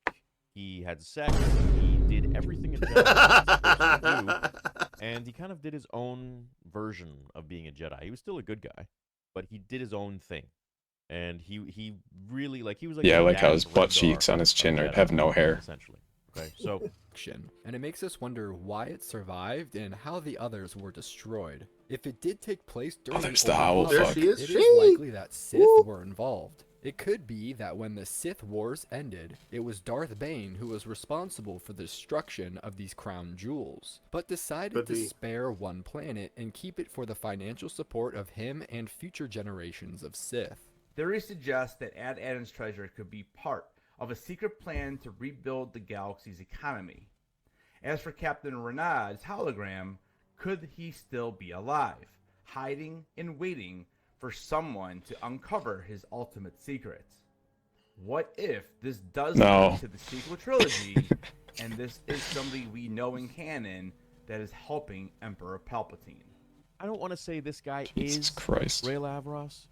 he had sex, he did everything a Jedi is supposed to do, and he kind of did his own version of being a Jedi. He was still a good guy, but he did his own thing, and he really, like, he was like... Yeah, I the like how Dax his butt Rendar cheeks on his chin of have Jedi, no hair. essentially. Okay, so... And it makes us wonder why it survived and how the others were destroyed. If it did take place during there's the owl, Old fuck. Republic, it is likely that Sith were involved. It could be that when the Sith Wars ended, it was Darth Bane who was responsible for the destruction of these crown jewels, but decided to spare one planet and keep it for the financial support of him and future generations of Sith. Theories suggest that Ad Adam's treasure could be part of a secret plan to rebuild the galaxy's economy. As for Captain Renaud's hologram, could he still be alive, hiding and waiting for someone to uncover his ultimate secrets? What if this does lead to the sequel trilogy, and this is somebody we know in canon that is helping Emperor Palpatine? I don't want to say this guy Jesus is Christ. Rael Avros,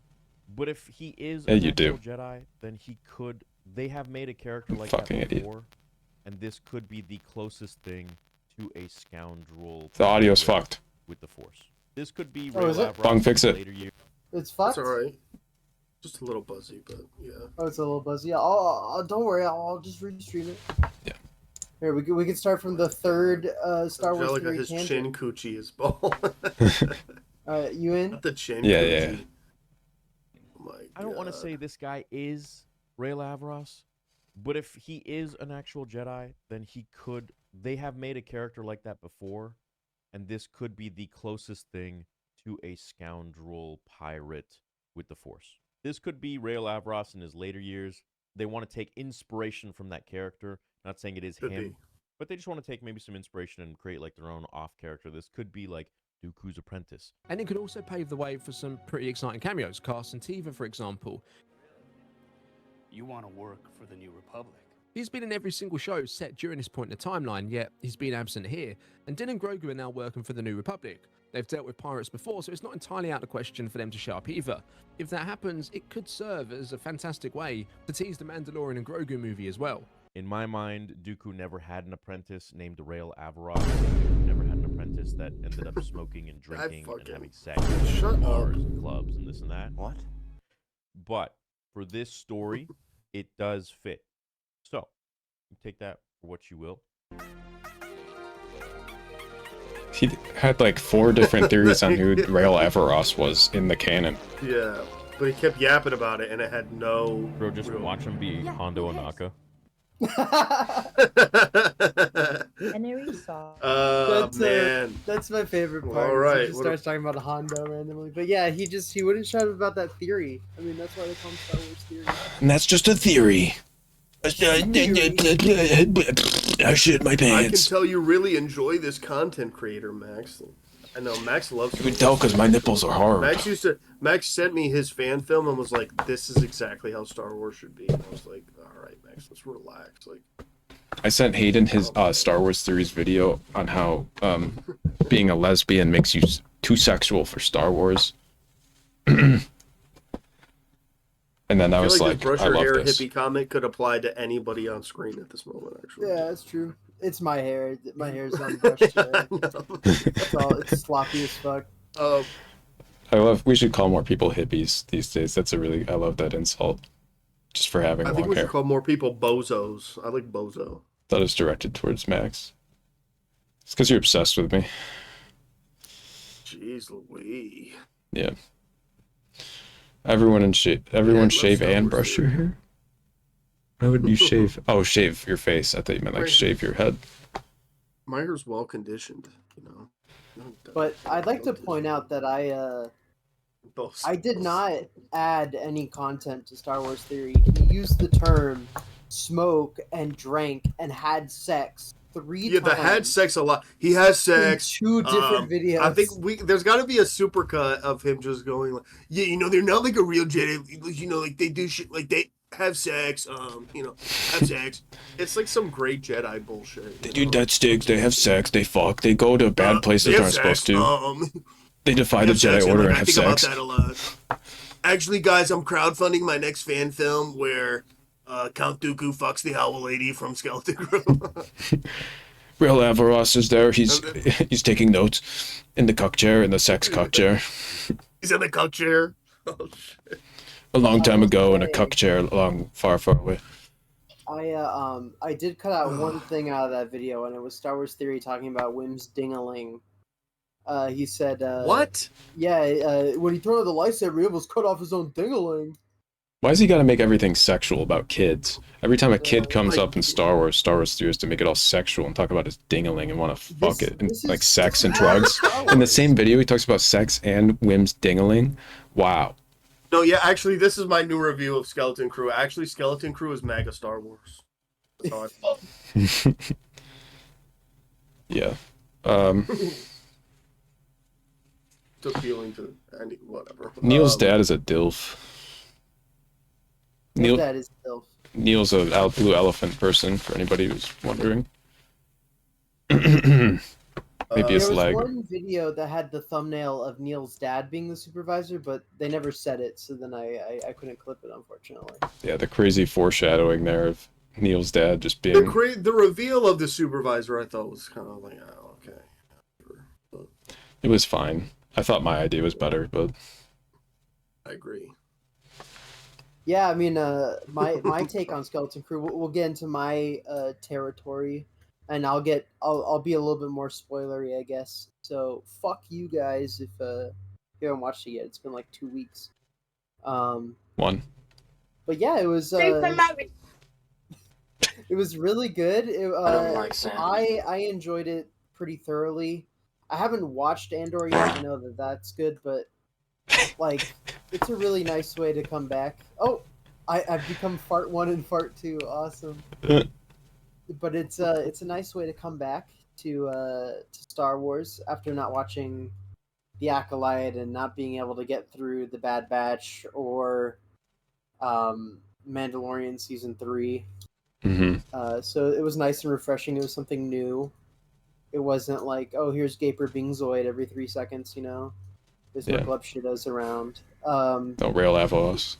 but if he is Yeah, a you do. natural Jedi, then he could... They have made a character like Fucking that idiot. before, and this could be the closest thing to a scoundrel... The audio's pirate fucked. with the Force. This could be Oh, Rael is it? Avros Bung, fix in it. later years. It's fucked. It's alright. Just a little buzzy, but yeah. Oh, it's a little buzzy. Don't worry. I'll just restream it. Yeah. Here we can start from the third Star Wars Angelica, theory his tangent. chin coochie is bald. You in? Not the chin Yeah, coochie. yeah. Oh my I don't want to God. say this guy is Rael Avros, but if he is an actual Jedi, then he could... They have made a character like that before, and this could be the closest thing to a scoundrel pirate with the Force. This could be Rael Avros in his later years. They want to take inspiration from that character. Not saying it is Could him, be. but they just want to take maybe some inspiration and create like their own off character. This could be like Dooku's apprentice. And it could also pave the way for some pretty exciting cameos. Carson Teva, for example. You want to work for the New Republic. He's been in every single show set during this point in the timeline, yet he's been absent here. And Din and Grogu are now working for the New Republic. They've dealt with pirates before, so it's not entirely out of the question for them to show up either. If that happens, it could serve as a fantastic way to tease the Mandalorian and Grogu movie as well. In my mind, Dooku never had an apprentice named Rael Avros. Never had an apprentice that ended up smoking and drinking and having sex in bars and clubs and this and that. What? But for this story, it does fit. So, you take that for what you will. He had like 4 different theories on who Rael Avros was in the canon. Yeah, but he kept yapping about it, and it had no. Bro, just watch him be Hondo Anaka. I never saw. Man. That's my favorite part. All right, He just starts talking about Hondo randomly, but yeah, he wouldn't shut up about that theory. I mean, that's why they call him Star Wars theory. And that's just a theory. I shit my I can pants. tell you really enjoy this content creator, Max. I know Max loves. You can tell because my nipples are hard. Max sent me his fan film and was like, "This is exactly how Star Wars should be." And I was like, "All right, Max, let's relax." Like, I sent Hayden his Star Wars theories video on how being a lesbian makes you too sexual for Star Wars. And then I was feel like, this brush I your love hair this. hippie comment could apply to anybody on screen at this moment. Actually, Yeah, that's true. It's my hair. My hair's unbrushed. That's all. It's sloppy as fuck. We should call more people hippies these days. I love that insult. Just for having I think long we hair. should call more people bozos. I like bozo. That is directed towards Max. It's because you're obsessed with me. Jeez Louise. Yeah. Everyone shave Star and Wars brush theory. your hair. Why would you shave? Oh, shave your face. I thought you meant like Right. shave your head. My hair's well conditioned, you know. But I'd like to point out that I did not add any content to Star Wars Theory. He used the term smoke and drank and had sex 3 Yeah, times. the had sex a lot. He has sex. In 2 different videos. I think there's got to be a supercut of him just going like, yeah, you know, they're not like a real Jedi. You know, like they do shit, like they have sex. You know, have sex. It's like some great Jedi bullshit. They do dead sticks. They have sex. They fuck. They go to bad places They they're have not sex, supposed to. They defy they the have sex, Jedi Order like, and I have think about sex. that a lot. Actually, guys, I'm crowdfunding my next fan film where Count Dooku fucks the Owl Lady from Skeleton Crew. Real Avaros is there. He's taking notes in the cuck chair, in the sex cuck chair. He's in the cuck chair. Oh shit! A long time ago, in a cuck chair, far, far away. I did cut out one thing out of that video, and it was Star Wars Theory talking about Wim's dingaling. He said, "What? Yeah, when he turned on the lightsaber, he almost cut off his own dingaling." Why does he got to make everything sexual about kids? Every time a kid comes up in Star Wars Theory is to make it all sexual and talk about his dingaling and want to fuck it and like sex and drugs. In the same video, he talks about sex and Wim's dingaling. Wow. No, yeah, actually, this is my new review of Skeleton Crew. Actually, Skeleton Crew is mega Star Wars. That's how I felt. Yeah. It's appealing to any whatever. Neil's dad is a dilf. Neil's dad is DILF. Neil's a blue elephant person, for anybody who's wondering. Maybe a slag. There was one video that had the thumbnail of Neil's dad being the supervisor, but they never said it, so then I couldn't clip it, unfortunately. Yeah, the crazy foreshadowing there of Neil's dad just being... The reveal of the supervisor, I thought, was kind of like, oh, okay. It was fine. I thought my idea was better, but... I agree. Yeah, I mean, my take on Skeleton Crew, we'll get into my territory, and I'll be a little bit more spoilery, I guess. So fuck you guys if you haven't watched it yet. It's been like 2 weeks. One. But yeah, it was it was really good. I don't like sand. I enjoyed it pretty thoroughly. I haven't watched Andor yet. I know that's good, but like, it's a really nice way to come back. Oh, I've become Fart 1 and Fart 2. Awesome. But it's a nice way to come back to Star Wars after not watching The Acolyte and not being able to get through The Bad Batch or Mandalorian Season 3. Mm-hmm. So it was nice and refreshing. It was something new. It wasn't like, oh, here's Gaper Bingzoid every 3 seconds, you know? There's no Glub Shittos around. No Rail Avalos.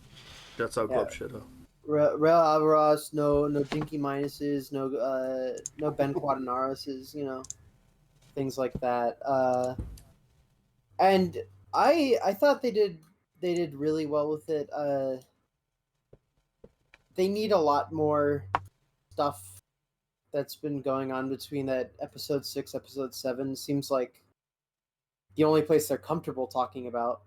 That's how Glub Shitto. Rail Avaros, no Dinky Minuses, no Ben Quadanaroses, you know, things like that. And I thought they did really well with it. They need a lot more stuff that's been going on between that episode 6, episode 7. Seems like the only place they're comfortable talking about.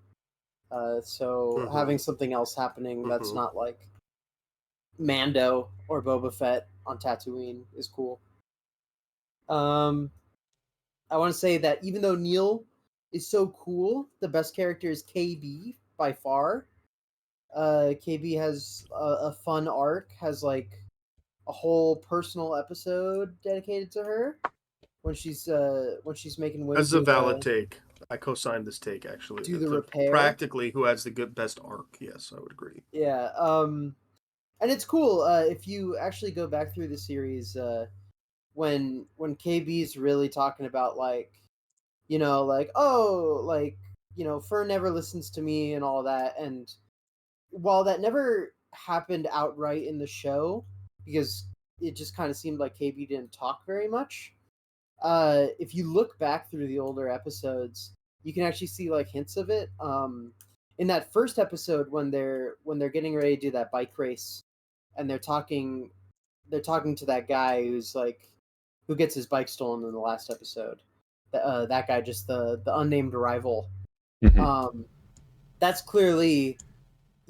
So having something else happening that's not like Mando or Boba Fett on Tatooine is cool. I want to say that even though Neil is so cool, the best character is KB by far. KB has a fun arc, has like a whole personal episode dedicated to her when she's making Wim. That's a valid take. I co-signed this take actually. Do the repair. Practically, who has the best arc? Yes, I would agree. Yeah. And it's cool if you actually go back through the series. When KB's really talking about like, you know, like, oh, like, you know, Fern never listens to me and all that. And while that never happened outright in the show, because it just kind of seemed like KB didn't talk very much, if you look back through the older episodes, you can actually see like hints of it. In that first episode, when they're getting ready to do that bike race, and they're talking to that guy who gets his bike stolen in the last episode. That guy, just the unnamed rival. Mm-hmm. That's clearly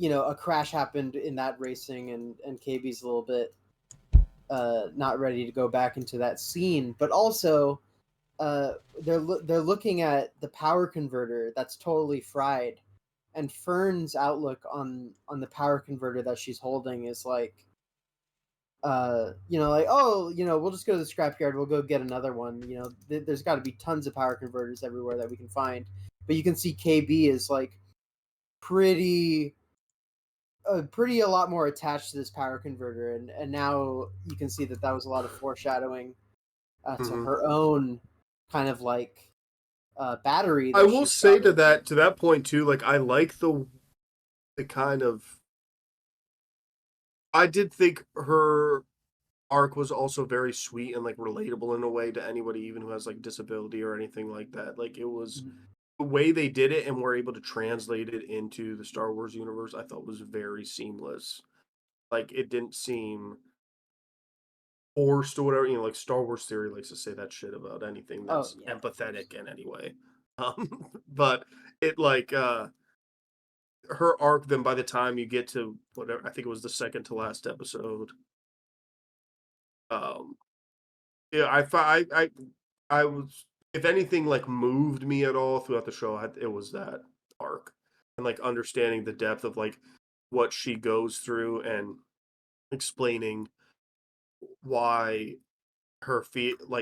a crash happened in that racing, and KB's a little bit not ready to go back into that scene. But also, they're looking at the power converter that's totally fried, and Fern's outlook on the power converter that she's holding is like, like, oh, we'll just go to the scrapyard, we'll go get another one. There's got to be tons of power converters everywhere that we can find. But you can see KB is like pretty a lot more attached to this power converter, and now you can see that was a lot of foreshadowing to her own kind of like battery. I will say to that point too, like I like the kind of, I did think her arc was also very sweet and like relatable in a way to anybody even who has like disability or anything like that. Like it was the way they did it and were able to translate it into the Star Wars universe, I thought was very seamless. Like it didn't seem forced or whatever. Like Star Wars theory likes to say that shit about anything that's empathetic in any way. But it like her arc, then by the time you get to whatever, I think it was the second to last episode. Yeah, I was, if anything, like moved me at all throughout the show, it was that arc, and like understanding the depth of like what she goes through and explaining why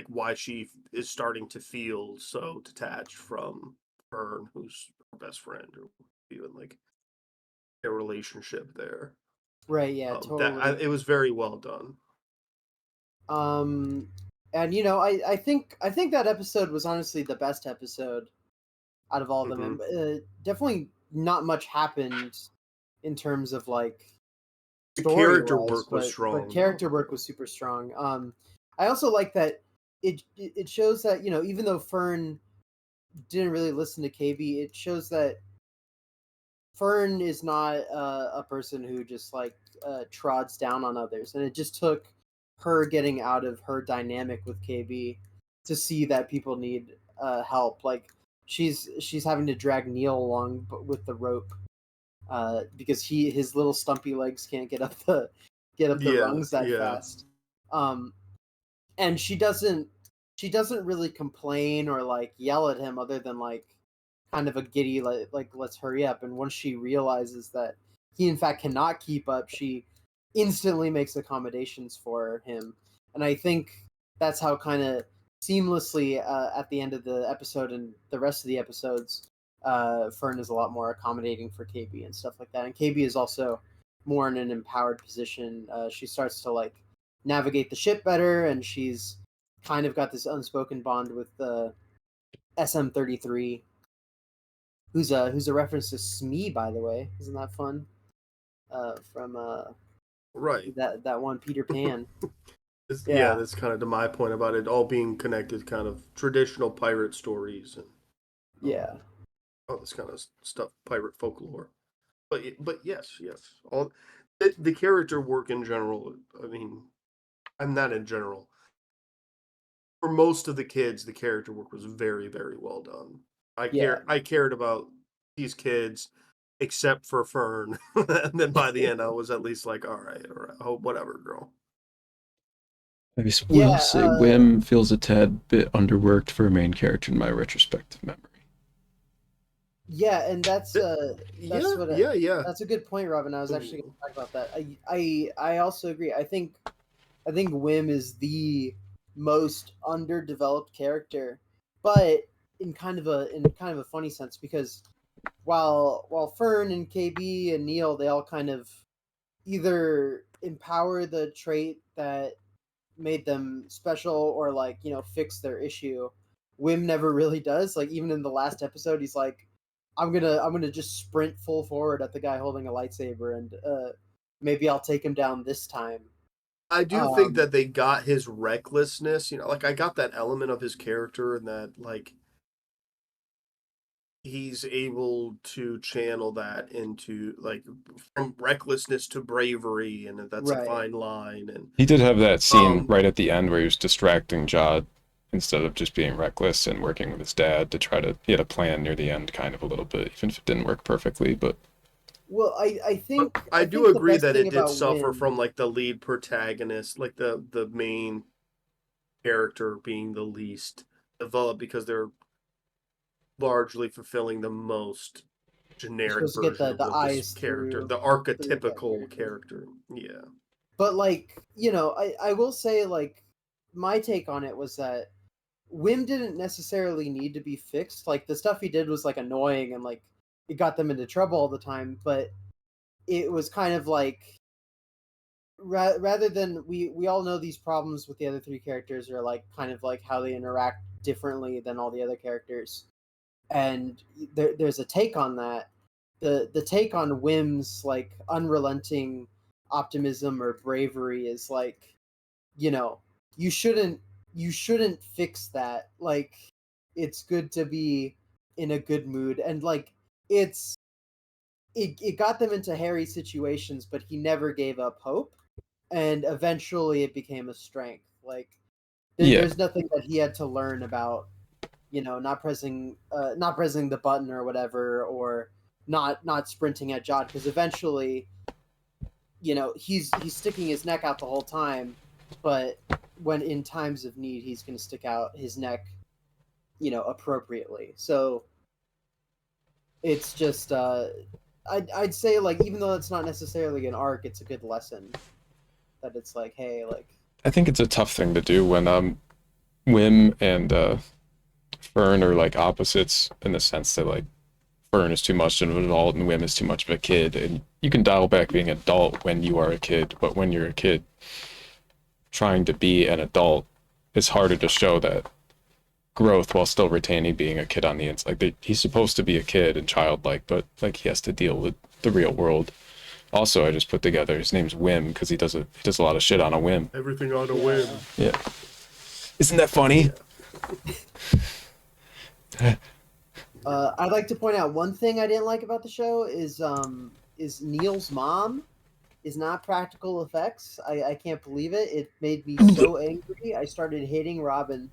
why she is starting to feel so detached from Fern, who's her best friend, or even like a relationship there. Right, yeah, totally. It was very well done. And I think that episode was honestly the best episode out of all of them. And definitely not much happened in terms of like the character work was strong. But character work was super strong. I also like that it shows that, even though Fern didn't really listen to KB, it shows that Fern is not a person who just like trods down on others, and it just took her getting out of her dynamic with KB to see that people need help. Like she's having to drag Neil along with the rope because his little stumpy legs can't get up the rungs that fast. And she doesn't really complain or like yell at him, other than like kind of a giddy like let's hurry up. And once she realizes that he in fact cannot keep up, she instantly makes accommodations for him. And I think that's how kind of seamlessly at the end of the episode and the rest of the episodes, Fern is a lot more accommodating for KB and stuff like that. And KB is also more in an empowered position. She starts to like navigate the ship better, and she's kind of got this unspoken bond with SM-33, who's a reference to Smee, by the way. Isn't that fun? From right, that one Peter Pan. That's kind of to my point about it all being connected, kind of traditional pirate stories and all this kind of stuff, pirate folklore. But yes, all the character work in general. I mean, I'm not in general. For most of the kids, the character work was very, very well done. I cared about these kids, except for Fern, and then by the end, I was at least like, all right, whatever, girl. I will say Wim feels a tad bit underworked for a main character in my retrospective memory. Yeah, and that's that's a good point, Robin. I was actually going to talk about that. I also agree. I think Wim is the most underdeveloped character, but in kind of a funny sense, because while Fern and KB and Neil, they all kind of either empower the trait that made them special or like fix their issue, Wim never really does. Like even in the last episode, he's like, I'm gonna just sprint full forward at the guy holding a lightsaber, and maybe I'll take him down this time. I do think that they got his recklessness, like I got that element of his character, and that like he's able to channel that into like from recklessness to bravery, and that's a fine line. And he did have that scene right at the end where he was distracting Jod instead of just being reckless and working with his dad to try to, he had a plan near the end kind of a little bit, even if it didn't work perfectly, but Well, I think I do think the agree best that thing it did about suffer Wim, from like the lead protagonist, like the main character being the least developed because they're largely fulfilling the most you're generic supposed to get version the of what this eyes character, through the that archetypical character. Yeah. But like, I will say like my take on it was that Wim didn't necessarily need to be fixed. Like the stuff he did was like annoying and like it got them into trouble all the time, but it was kind of like rather than we all know these problems with the other three characters are like kind of like how they interact differently than all the other characters. And there's a take on that. The take on Wim's like unrelenting optimism or bravery is like, you know, you shouldn't fix that. Like it's good to be in a good mood, and like it got them into hairy situations, but he never gave up hope, and eventually it became a strength. Like Yeah. there's nothing that he had to learn about, not pressing the button or whatever, or not sprinting at Jod, because eventually, he's sticking his neck out the whole time, but when in times of need, he's going to stick out his neck, appropriately. So it's just I'd say, like, even though it's not necessarily an arc, it's a good lesson that it's like, hey, like, I think it's a tough thing to do when Wim and Fern are like opposites in the sense that like Fern is too much of an adult and Wim is too much of a kid, and you can dial back being an adult when you are a kid, but when you're a kid trying to be an adult, it's harder to show that growth while still retaining being a kid on the inside. Like he's supposed to be a kid and childlike, but like he has to deal with the real world. Also, I just put together his name's Wim because he does a lot of shit on a whim. Everything on a whim. Yeah. Isn't that funny? I'd like to point out one thing I didn't like about the show is Neil's mom is not practical effects. I can't believe it. It made me so angry. I started hating Robin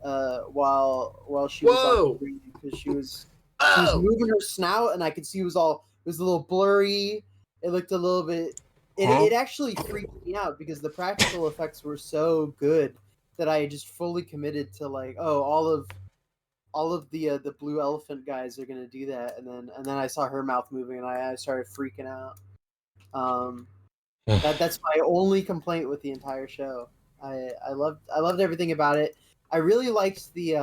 while she was on screen, because she was moving her snout, and I could see it was a little blurry. It looked a little bit. It actually freaked me out because the practical effects were so good that I just fully committed to like, oh, all of the blue elephant guys are gonna do that, and then I saw her mouth moving and I started freaking out. That's my only complaint with the entire show. I loved everything about it. I really liked the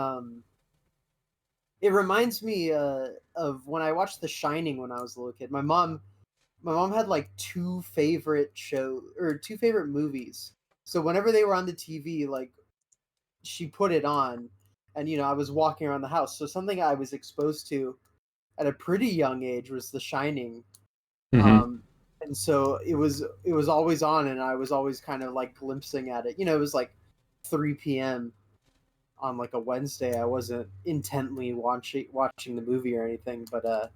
it reminds me of when I watched The Shining when I was a little kid. My mom had like two favorite movies. So whenever they were on the TV, like she put it on, and I was walking around the house. So something I was exposed to at a pretty young age was The Shining. Mm-hmm. And so it was always on, and I was always kind of like glimpsing at it. It was like 3 p.m. on like a Wednesday. I wasn't intently watching the movie or anything, but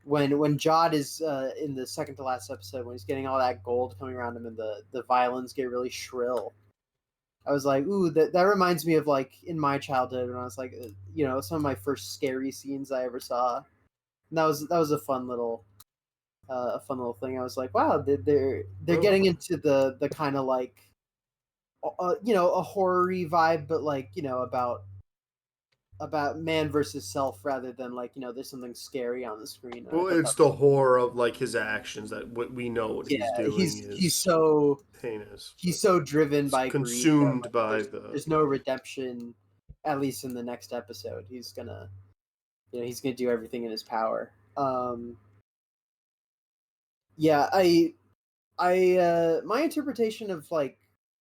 when Jod is in the second to last episode, when he's getting all that gold coming around him and the violins get really shrill, I was like, ooh, that reminds me of like in my childhood when I was like, some of my first scary scenes I ever saw. And that was a fun little thing. I was like, wow, they're getting into the kind of like a horror-y vibe, but like about man versus self rather than like there's something scary on the screen. Well, it's the horror of like his actions that what we know what he's doing he's so heinous. He's so driven by consumed greed that, like, by there's no redemption, at least in the next episode. He's gonna do everything in his power. Yeah, I my interpretation of like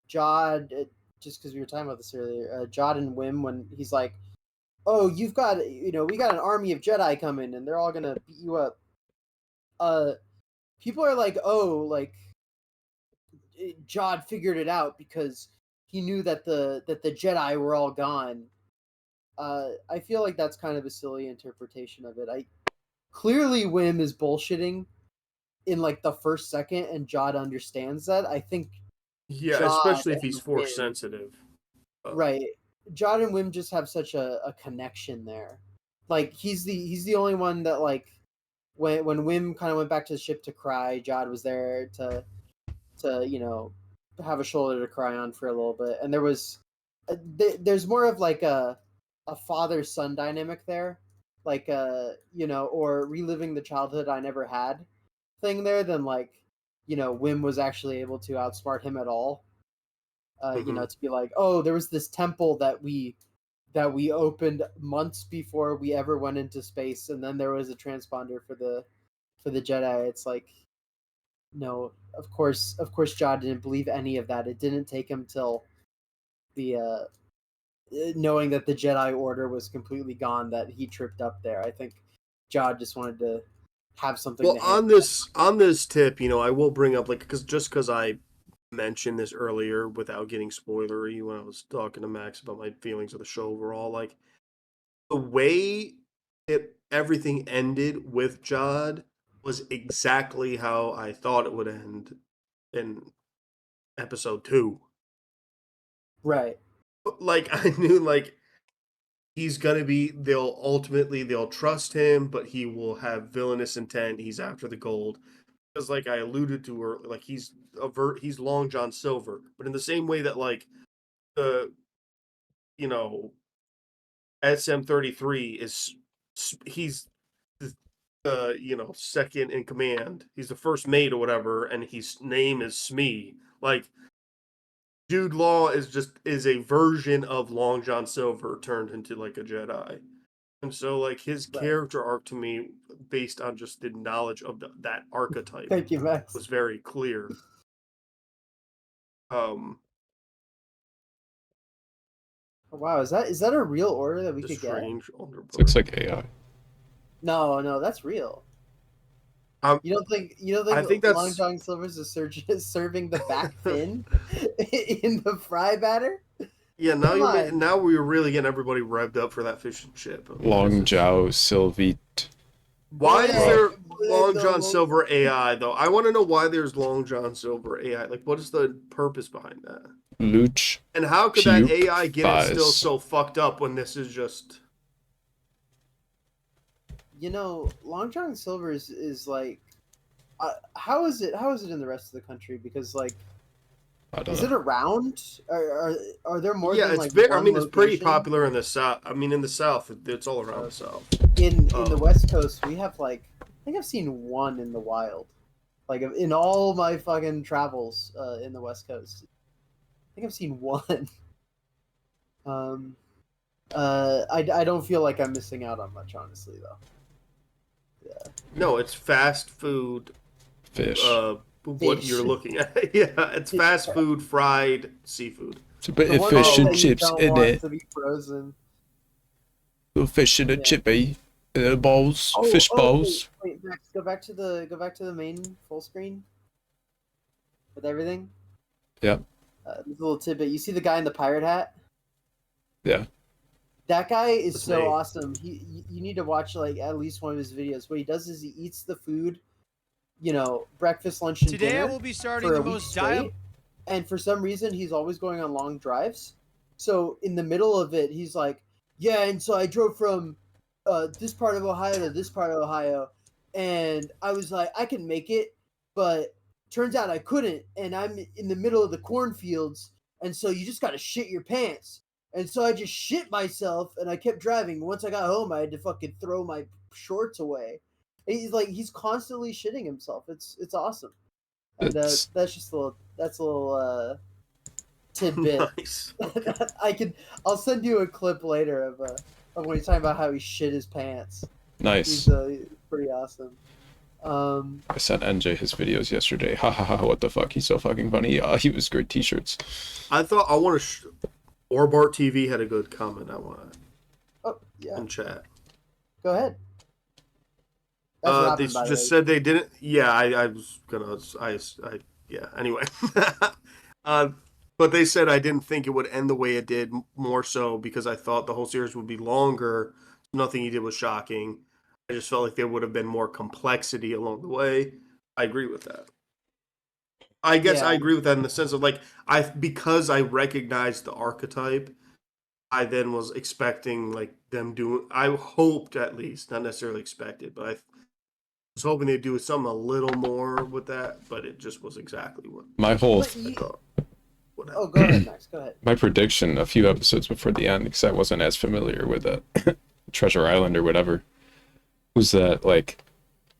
Jod, just because we were talking about this earlier, Jod and Wim, when he's like, oh, we got an army of Jedi coming and they're all gonna beat you up. People are like, oh, like Jod figured it out because he knew that the Jedi were all gone. I feel like that's kind of a silly interpretation of it. Clearly Wim is bullshitting in like the first second, and Jod understands that. I think especially if he's force sensitive. Right. Jod and Wim just have such a connection there. Like he's the only one that like when Wim kind of went back to the ship to cry, Jod was there to have a shoulder to cry on for a little bit, and there's more of like a father son dynamic there, like or reliving the childhood I never had thing there than like Wim was actually able to outsmart him at all. To be like, oh, there was this temple that we opened months before we ever went into space, and then there was a transponder for the Jedi. It's like, no, of course Jod didn't believe any of that. It didn't take him till the knowing that the Jedi Order was completely gone that he tripped up there. I think Jod just wanted to have something. Well, on this tip, I will bring up because I mentioned this earlier without getting spoilery when I was talking to Max about my feelings of the show overall. Like the way everything ended with Jod was exactly how I thought it would end in episode 2. Right. Like I knew he's gonna be. They'll trust him, but he will have villainous intent. He's after the gold. Because like I alluded to her, like he's Long John Silver, but in the same way that like the SM-33 is he's the second in command. He's the first mate or whatever, and his name is Smee. Like Jude Law is a version of Long John Silver turned into like a Jedi. And so, like, his character arc to me, based on just the knowledge of that archetype, Thank you, Max, was very clear. Wow, is that a real order that we could get? Looks like AI. No, that's real. You don't think I think that's Long John Silver's is serving the back fin in the fry batter? Yeah, now we're really getting everybody revved up for that fish and chip. Long Jiao Sylvite. Why is there Long John Silver AI though? I want to know why there's Long John Silver AI. Like, what is the purpose behind that? Luch. And how could that AI get it still so fucked up when this is just? Long John Silver is like, how is it in the rest of the country? Because like, is it around? Are there more? Yeah, than, it's like, I mean, it's location? pretty popular in the south. I mean, in the south, it's all around the south. In the West Coast, we have like, I think I've seen one in the wild, like in all my fucking travels in the West Coast. I think I've seen one. I don't feel like I'm missing out on much, honestly, though. Yeah. No, it's fast food. Fish. What you're looking at. Yeah, it's fast food, fried seafood. It's a bit of fish and chips in it. To be frozen. Little fish in a chippy. Bowls. Fish bowls. Wait, Max, go back to the main full screen. With everything. Yep. This little tidbit. You see the guy in the pirate hat? Yeah. That guy is so awesome. You need to watch like at least one of his videos. What he does is he eats the food, breakfast, lunch, and Today dinner I will be starting for the a week most straight. And for some reason, he's always going on long drives. So in the middle of it, he's like, "Yeah, and so I drove from this part of Ohio to this part of Ohio, and I was like, I can make it, but turns out I couldn't, and I'm in the middle of the cornfields, and so you just got to shit your pants." And so I just shit myself, and I kept driving. Once I got home, I had to fucking throw my shorts away. And he's constantly shitting himself. It's awesome. And that's just a little tidbit. Nice. I'll send you a clip later of when he's talking about how he shit his pants. Nice. He's pretty awesome. I sent NJ his videos yesterday. Ha ha ha! What the fuck? He's so fucking funny. He was great t-shirts. I thought I want to. Orbart TV had a good comment. I want. Oh yeah. In chat. Go ahead. They just said they didn't. Yeah, I was gonna. Yeah. Anyway, but they said I didn't think it would end the way it did. More so because I thought the whole series would be longer. Nothing he did was shocking. I just felt like there would have been more complexity along the way. I agree with that. I guess I agree with that in the sense of because I recognized the archetype, I then was expecting like them doing. I hoped at least, not necessarily expected, but was hoping they'd do something a little more with that, but it just was exactly what My whole I thought. Oh, go ahead, Max. Go ahead. my prediction a few episodes before the end, because I wasn't as familiar with Treasure Island or whatever, was that like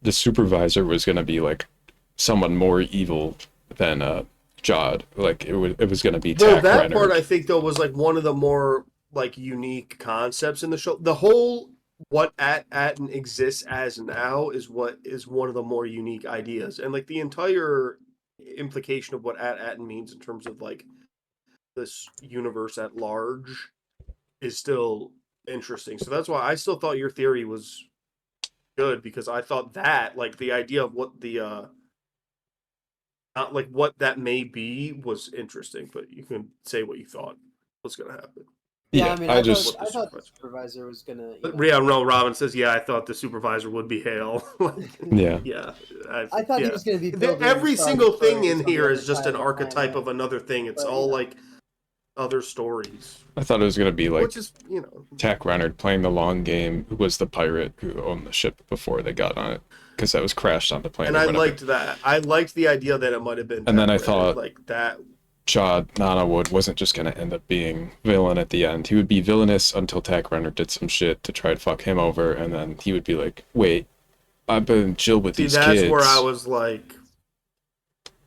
the supervisor was gonna be like someone more evil than Jod. Like it was gonna be Well, Tack that Renner. part I think though was like one of the more like unique concepts in the show. The whole what Atten exists as now is what is one of the more unique ideas, and like the entire implication of what Atten means in terms of like this universe at large is still interesting. So that's why I still thought your theory was good, because I thought that like the idea of what the not like what that may be was interesting, but you can say what you thought was going to happen. Yeah, I mean, I thought the supervisor was gonna. Yeah, no, Robin says, yeah, I thought the supervisor would be Hale. Yeah. Yeah. I thought he was gonna be building every Star single thing Destroyers in on the here other is just side an of the archetype planet. of another thing. It's But, all you know. like other stories. I thought it was gonna be like Which is, you know, Tack Renner playing the long game, who was the pirate who owned the ship before they got on it, because that was crashed on the plane. And I liked that. I liked the idea that it might have been. And then I Tack Renner, thought like that. Jod Nanawood wasn't just gonna end up being villain at the end. He would be villainous until Tack Renner did some shit to try to fuck him over, and then he would be like, "Wait, I've been chill with See, these that's kids." where I was like,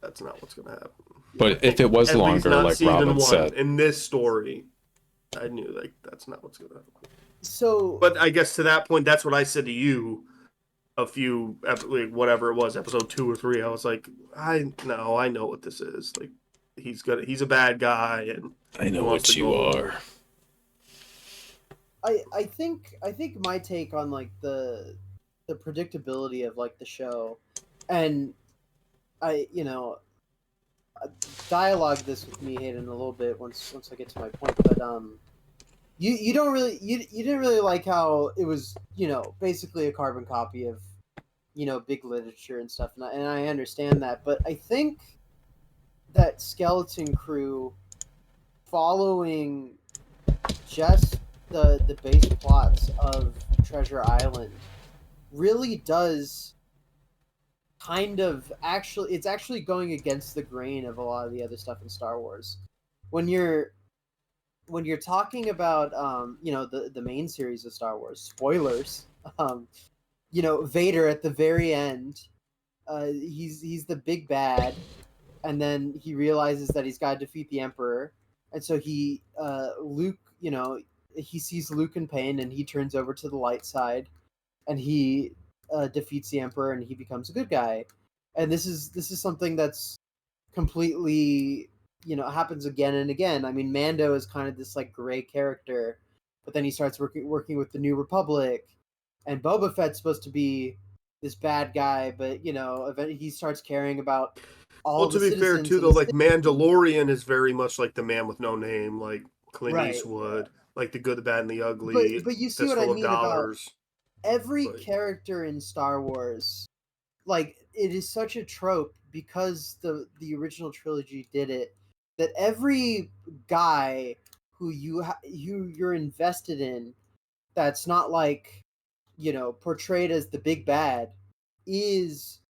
that's not what's going to happen. But if it was At least longer, not like season Robin one. said, In this story, I knew like that's not what's going to happen. So, but I guess to that point, that's what I said to you a few, like, whatever it was, episode 2 or 3. I was like, I know what this is. Like, he's a bad guy, and I know he wants what to you go are. I think my take on like the predictability of like the show, and I dialogue this with me, Hayden, a little bit once I get to my point, but you don't really you didn't really like how it was basically a carbon copy of big literature and stuff, and I understand that, but I think that Skeleton Crew following just the base plots of Treasure Island really does kind of it's actually going against the grain of a lot of the other stuff in Star Wars. When you're talking about the main series of Star Wars, spoilers, Vader at the very end, he's the big bad, and then he realizes that he's got to defeat the Emperor, and so Luke, he sees Luke in pain, and he turns over to the light side, and he defeats the Emperor, and he becomes a good guy. And this is something that's completely happens again and again. I mean, Mando is kind of this like gray character, but then he starts working with the New Republic, and Boba Fett's supposed to be this bad guy, but eventually he starts caring about all. Well, to be fair too, though, like Mandalorian is very much like the man with no name, like Clint Eastwood, like the good, the bad, and the ugly. But you see what I mean about every character in Star Wars. Like, it is such a trope because the original trilogy did it, that every guy who you're invested in, that's not like portrayed as the big bad, is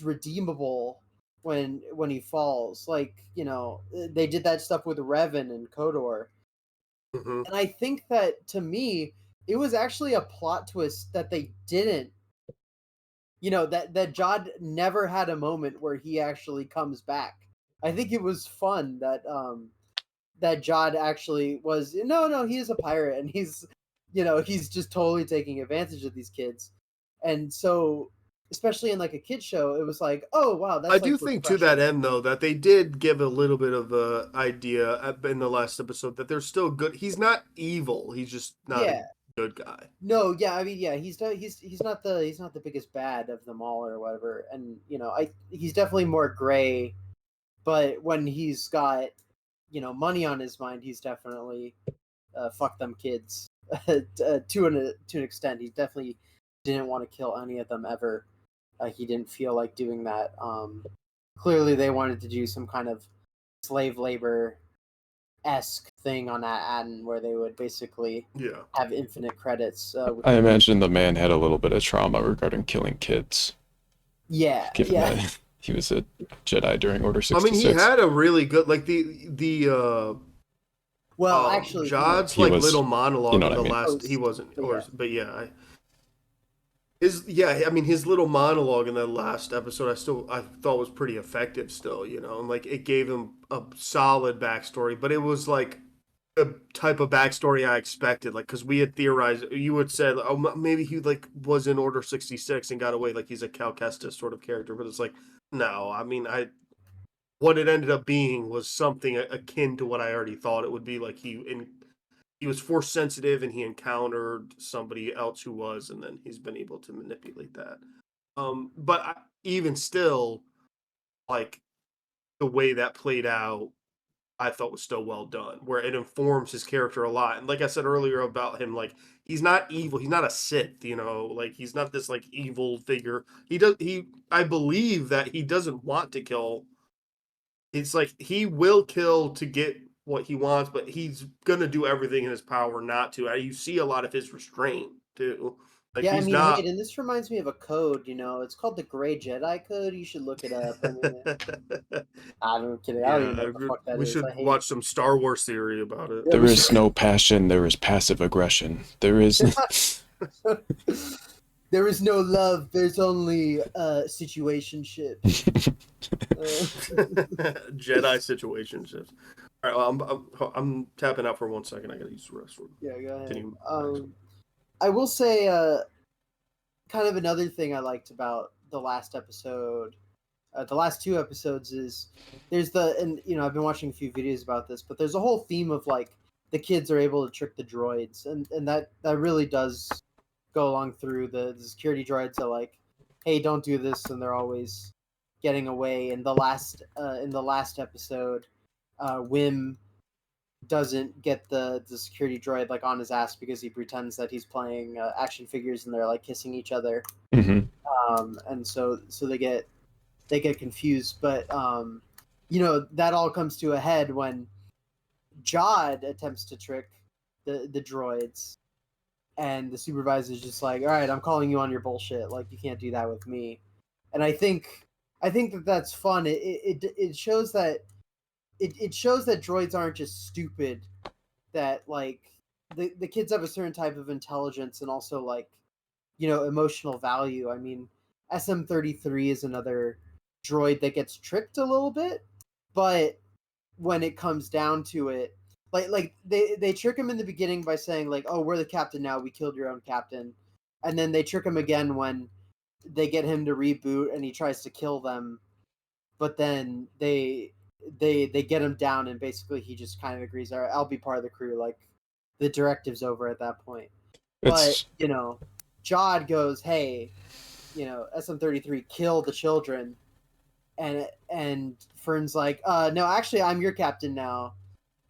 redeemable when he falls. Like, they did that stuff with Revan and Kodor. Mm-hmm. And I think that, to me, it was actually a plot twist that they didn't. That Jod never had a moment where he actually comes back. I think it was fun that that Jod actually was no, he is a pirate, and he's just totally taking advantage of these kids. And so, especially in like a kid show, it was like, oh wow, that's. I do think to that end though that they did give a little bit of the idea in the last episode that they're still good. He's not evil. He's just not a good guy. No, yeah, I mean, yeah, he's not the biggest bad of them all or whatever, and he's definitely more gray, but when he's got money on his mind, he's definitely fuck them kids to an extent. He definitely didn't want to kill any of them ever. He didn't feel like doing that. Clearly, they wanted to do some kind of slave labor-esque thing on Atten, where they would basically have infinite credits. I imagine the man had a little bit of trauma regarding killing kids. Given that he was a Jedi during Order 66. I mean, he had a really good, like, the Well, actually, Jod's he like was, little monologue you know in the what I mean. last, he wasn't, But or, yeah. but yeah, I mean, his little monologue in that last episode, I thought was pretty effective still, you know, and like it gave him a solid backstory, but it was like a type of backstory I expected, like, because we had theorized, you had said, oh, maybe he like was in Order 66 and got away, like he's a Cal Kestis sort of character, but it's like, no, I mean, what it ended up being was something akin to what I already thought it would be, like he was force sensitive and he encountered somebody else who was, and then he's been able to manipulate that. But even still, like the way that played out, I thought was still well done, where it informs his character a lot. And like I said earlier about him, like he's not evil, he's not a Sith, you know, like he's not this like evil figure. I believe that he doesn't want to kill. It's like he will kill to get what he wants, but he's gonna do everything in his power not to. You see a lot of his restraint too. Like Yeah, I he's mean, not. Hayden, this reminds me of a code, you know, it's called the Gray Jedi Code. You should look it up. I mean, I'm kidding. I don't even know what the fuck that we is. I should hate watch some Star Wars theory about it. There is no passion, there is passive aggression. There is There is no love, there's only situationship. Jedi situationships. All right, well, I'm tapping out for 1 second. I gotta use the restroom. Yeah, go ahead. Continue. I will say, kind of another thing I liked about the last episode, the last two episodes is and you know, I've been watching a few videos about this, but there's a whole theme of like the kids are able to trick the droids, and that really does go along through the security droids are like, hey, don't do this, and they're always getting away. In the last episode, Wim doesn't get the security droid like on his ass because he pretends that he's playing action figures and they're like kissing each other. And so they get confused, but you know, that all comes to a head when Jod attempts to trick the droids, and the supervisor's just like, all right, I'm calling you on your bullshit, like you can't do that with me. And I think that that's fun. It shows that it shows that droids aren't just stupid, that like the kids have a certain type of intelligence and also like, you know, emotional value. I mean, SM-33 is another droid that gets tricked a little bit, but when it comes down to it, like they trick him in the beginning by saying like, oh, we're the captain now, we killed your own captain, and then they trick him again when they get him to reboot and he tries to kill them, but then they get him down and basically he just kind of agrees, all right, I'll be part of the crew, like the directive's over at that point. But you know, Jod goes, hey, you know, SM-33, kill the children, and Fern's like, no, actually I'm your captain now.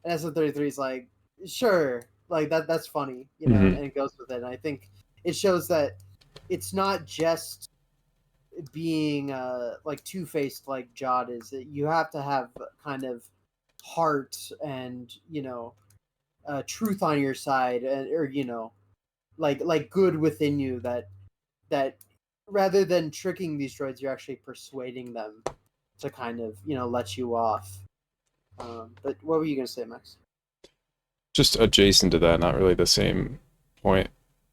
And SM-33 is like, sure, like that's funny, you know, and it goes with it. And I think it shows that it's not just being like two-faced like Jod is. You have to have kind of heart and, you know, truth on your side, or you know, like good within you, that rather than tricking these droids, you're actually persuading them to kind of, you know, let you off. But what were you gonna say, Max? just adjacent to that, not really the same point.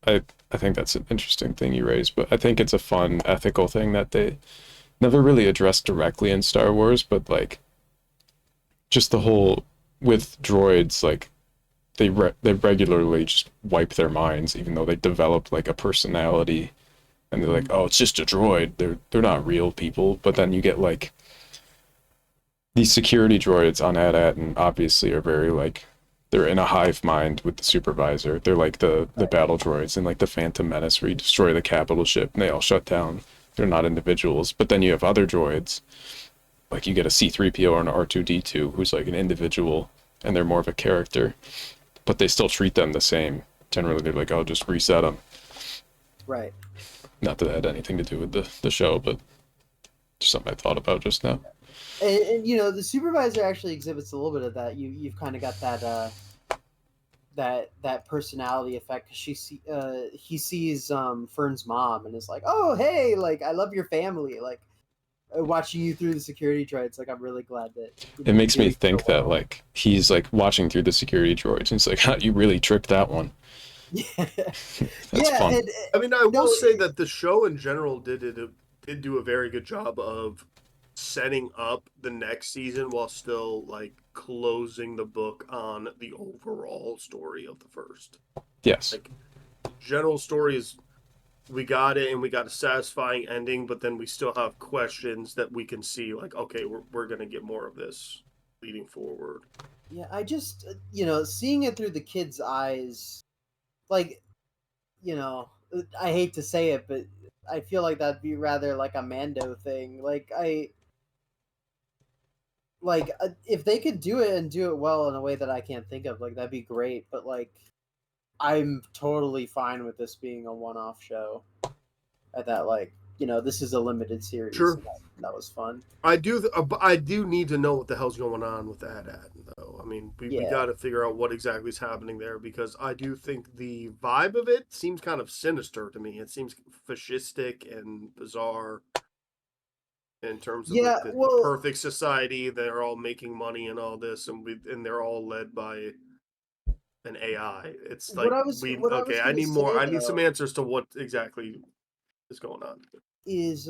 I think that's an interesting thing you raised, but I think it's a fun ethical thing that they never really addressed directly in Star Wars, but like just the whole with droids, like they regularly just wipe their minds, even though they developed like a personality, and they're like, oh, it's just a droid. They're not real people. But then you get like these security droids on AT-AT, and obviously are very like, they're in a hive mind with the supervisor. They're like the battle droids in like the Phantom Menace, where you destroy the capital ship and they all shut down. They're not individuals. But then you have other droids, like you get a C-3PO or an R2-D2 who's like an individual, and they're more of a character, but they still treat them the same. Generally, they're like, oh, just reset them. Right. Not that it had anything to do with the show, but just something I thought about just now. And you know, the supervisor actually exhibits a little bit of that. You've kind of got that personality effect, because he sees Fern's mom and is like, oh hey, like I love your family, like watching you through the security droids. Like I'm really glad that It makes me think that like he's like watching through the security droids and it's like, you really tricked that one. That's fun. I mean, I will say that the show in general did do a very good job of setting up the next season while still like closing the book on the overall story of the first. Yes. Like, general story is we got it and we got a satisfying ending, but then we still have questions that we can see like, okay, we're gonna get more of this leading forward. Yeah, I just seeing it through the kids' eyes, like, I hate to say it, but I feel like that'd be rather like a Mando thing. If they could do it and do it well in a way that I can't think of, like that'd be great. But like, I'm totally fine with this being a one-off show. At that, like, this is a limited series. Sure. So that was fun. I do need to know what the hell's going on with that though. I mean, we got to figure out what exactly is happening there, because I do think the vibe of it seems kind of sinister to me. It seems fascistic and bizarre in terms of the perfect society. They're all making money and all this, and they're all led by an AI. It's like I need more. I need some answers to what exactly is going on. Is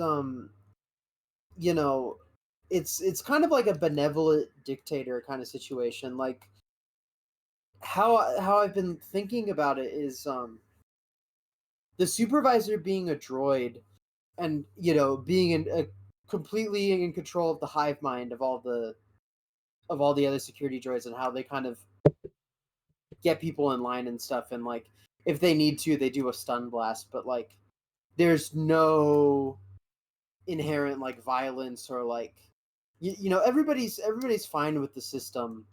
it's kind of like a benevolent dictator kind of situation. Like how I've been thinking about it is the supervisor being a droid and being completely in control of the hive mind of all the other security droids, and how they kind of get people in line and stuff, and like if they need to, they do a stun blast, but like there's no inherent like violence or like everybody's fine with the system.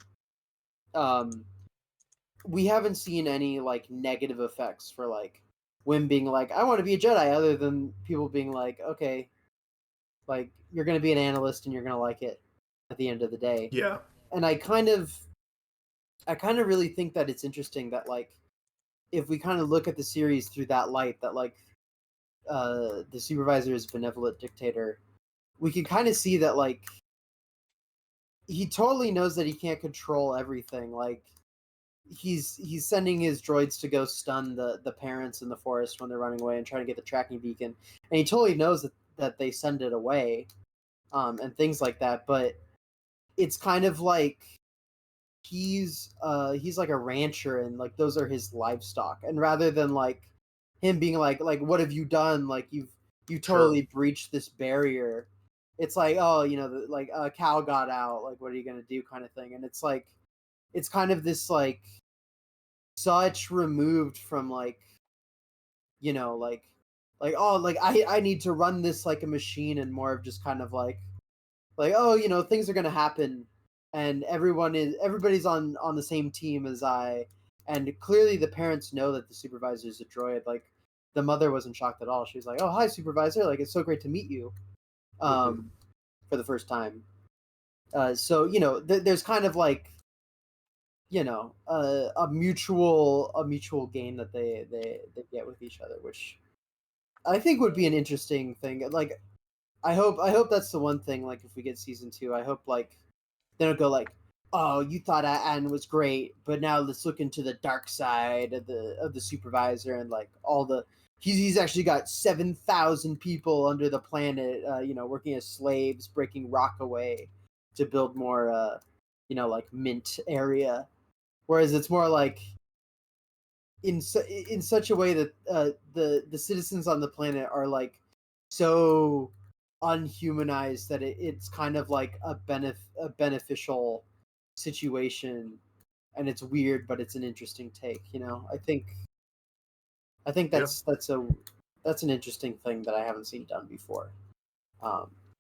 We haven't seen any like negative effects for like women being like, I want to be a Jedi, other than people being like, okay, like you're gonna be an analyst and you're gonna like it at the end of the day. Yeah. And I kind of really think that it's interesting that like if we kind of look at the series through that light, that like the supervisor is benevolent dictator, we can kind of see that like he totally knows that he can't control everything. Like he's sending his droids to go stun the parents in the forest when they're running away and trying to get the tracking beacon, and he totally knows that they send it away, and things like that. But it's kind of like he's like a rancher, and like those are his livestock, and rather than like him being like what have you done, like you totally breached this barrier, it's like, oh, like a cow got out, like what are you gonna do, kind of thing. And it's like it's kind of this like such removed from like oh, like I need to run this like a machine, and more of just kind of like oh, things are gonna happen, and everybody's on the same team as I. And clearly the parents know that the supervisor is a droid. Like the mother wasn't shocked at all. She was like, oh, hi supervisor, like it's so great to meet you for the first time. So there's kind of like a mutual gain that they get with each other, which I think would be an interesting thing. Like I hope that's the one thing, like if we get season 2, I hope like they don't go like, oh, you thought Anne was great, but now let's look into the dark side of the supervisor, and like all the he's actually got 7,000 people under the planet, working as slaves, breaking rock away to build more like mint area. Whereas it's more like in such a way that the citizens on the planet are like so unhumanized that it's kind of like a beneficial situation, and it's weird, but it's an interesting take. I think that's an interesting thing that I haven't seen done before.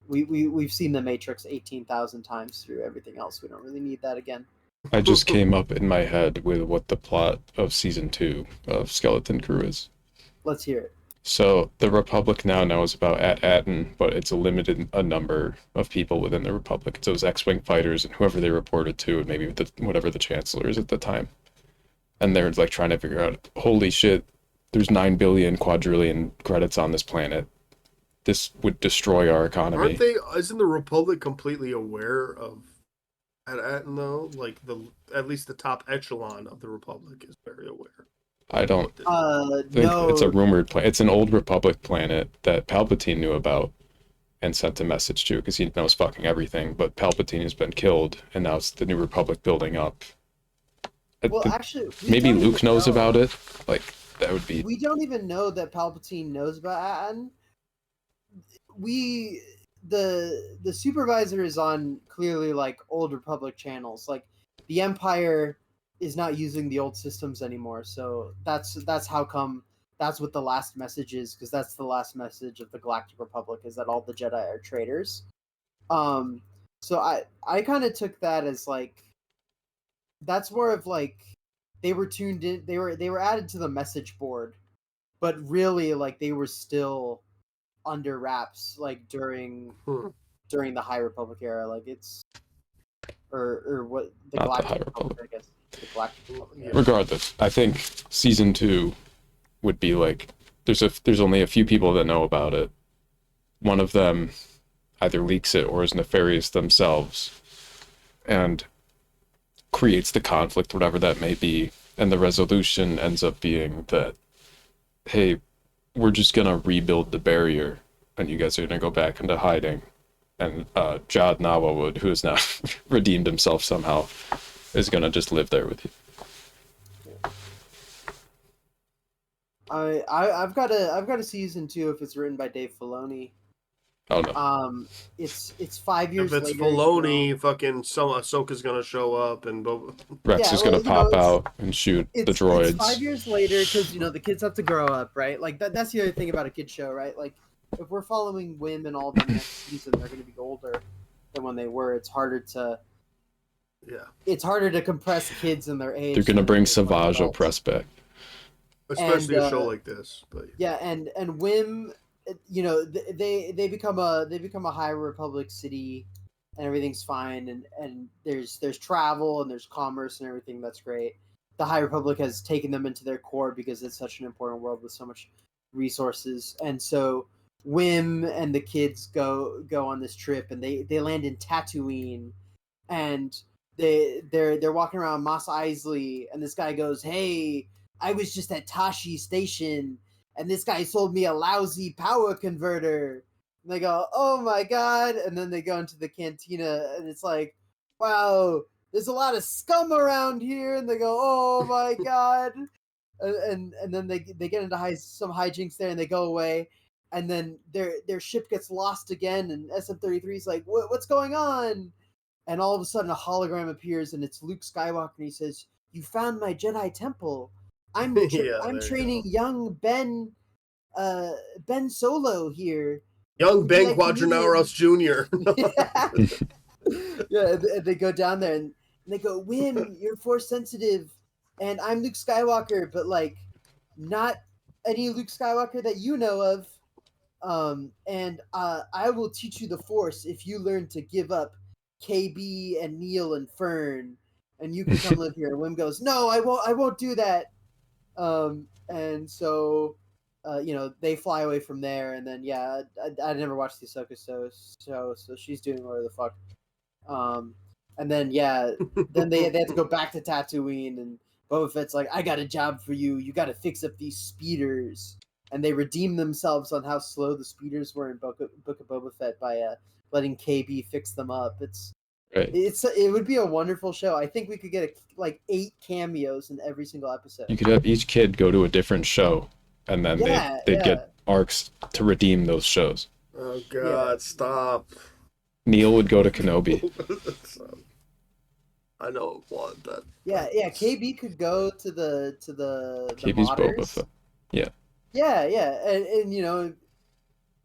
We've seen The Matrix 18,000 times through everything else. We don't really need that again. I just came up in my head with what the plot of season 2 of Skeleton Crew is. Let's hear it. So the Republic now knows about AT-ATN, but it's a limited number of people within the Republic. It's those X-Wing fighters and whoever they reported to, and maybe whatever the Chancellor is at the time. and they're like trying to figure out, holy shit, there's 9 billion quadrillion credits on this planet. This would destroy our economy. Aren't they? Isn't the Republic completely aware of AT-AT though? Like at least the top echelon of the Republic is very aware. I don't think no. it's a rumored planet. It's an old Republic planet that Palpatine knew about and sent a message to because he knows fucking everything. But Palpatine has been killed, and now it's the New Republic building up. Well, actually, maybe Luke knows about it. Like that would be. We don't even know that Palpatine knows about AT-AT. The supervisor is on clearly like old Republic channels. Like the Empire is not using the old systems anymore, so that's how come that's what the last message is, because that's the last message of the Galactic Republic is that all the Jedi are traitors. So I kind of took that as like that's more of like they were tuned in, they were added to the message board, but really like they were still under wraps like during the High Republic era. Like it's or what the Not Galactic the High Republic, I guess. The Galactic Republic era. Regardless, I think season 2 would be like there's only a few people that know about it. One of them either leaks it or is nefarious themselves and creates the conflict, whatever that may be, and the resolution ends up being that, hey, we're just gonna rebuild the barrier and you guys are gonna go back into hiding, and Jad Nawawood, who has now redeemed himself somehow, is gonna just live there with you. I've got a season 2 if it's written by Dave Filoni. Oh no. It's 5 years If it's later. Filoni, fucking Ahsoka's gonna show up and Rex is gonna pop out and shoot the droids. It's 5 years later because the kids have to grow up, right? Like that's the other thing about a kid show, right? Like if we're following Wim and all the next season, they're gonna be older than when they were. It's harder to compress kids in their age. They're gonna bring Savage Opress back. Especially a show like this, but yeah, and Wim, they become a High Republic city, and everything's fine, and there's travel and there's commerce and everything. That's great. The High Republic has taken them into their core because it's such an important world with so much resources, and so Wim and the kids go on this trip, and they land in Tatooine, and they're walking around Mos Eisley, and this guy goes, "Hey, I was just at Tashi Station, and this guy sold me a lousy power converter." And they go, "Oh my god!" And then they go into the cantina, and it's like, "Wow, there's a lot of scum around here." And they go, "Oh my god!" And then they get into some hijinks there, and they go away. And then their ship gets lost again, and SM-33 is like, "What's going on?" And all of a sudden, a hologram appears, and it's Luke Skywalker, and he says, "You found my Jedi temple. I'm training young Ben Solo here. Young Ben Quadranaros Jr." Yeah, they go down there and they go, "Wim, you're Force sensitive, and I'm Luke Skywalker, but like not any Luke Skywalker that you know of. And I will teach you the Force if you learn to give up KB and Neil and Fern, and you can come live here." And Wim goes, "No, I won't do that." And so, they fly away from there, and then I never watched the Ahsoka show, so she's doing whatever the fuck. And then then they have to go back to Tatooine, and Boba Fett's like, "I got a job for you. You got to fix up these speeders." And they redeem themselves on how slow the speeders were in Book of Boba Fett by letting KB fix them up. It would be a wonderful show. I think we could get 8 cameos in every single episode. You could have each kid go to a different show, and then they'd get arcs to redeem those shows. Oh god, stop. Neil would go to Kenobi. I don't want that. Yeah, KB could go to the KB's modders. Boba Fett. Yeah. Yeah,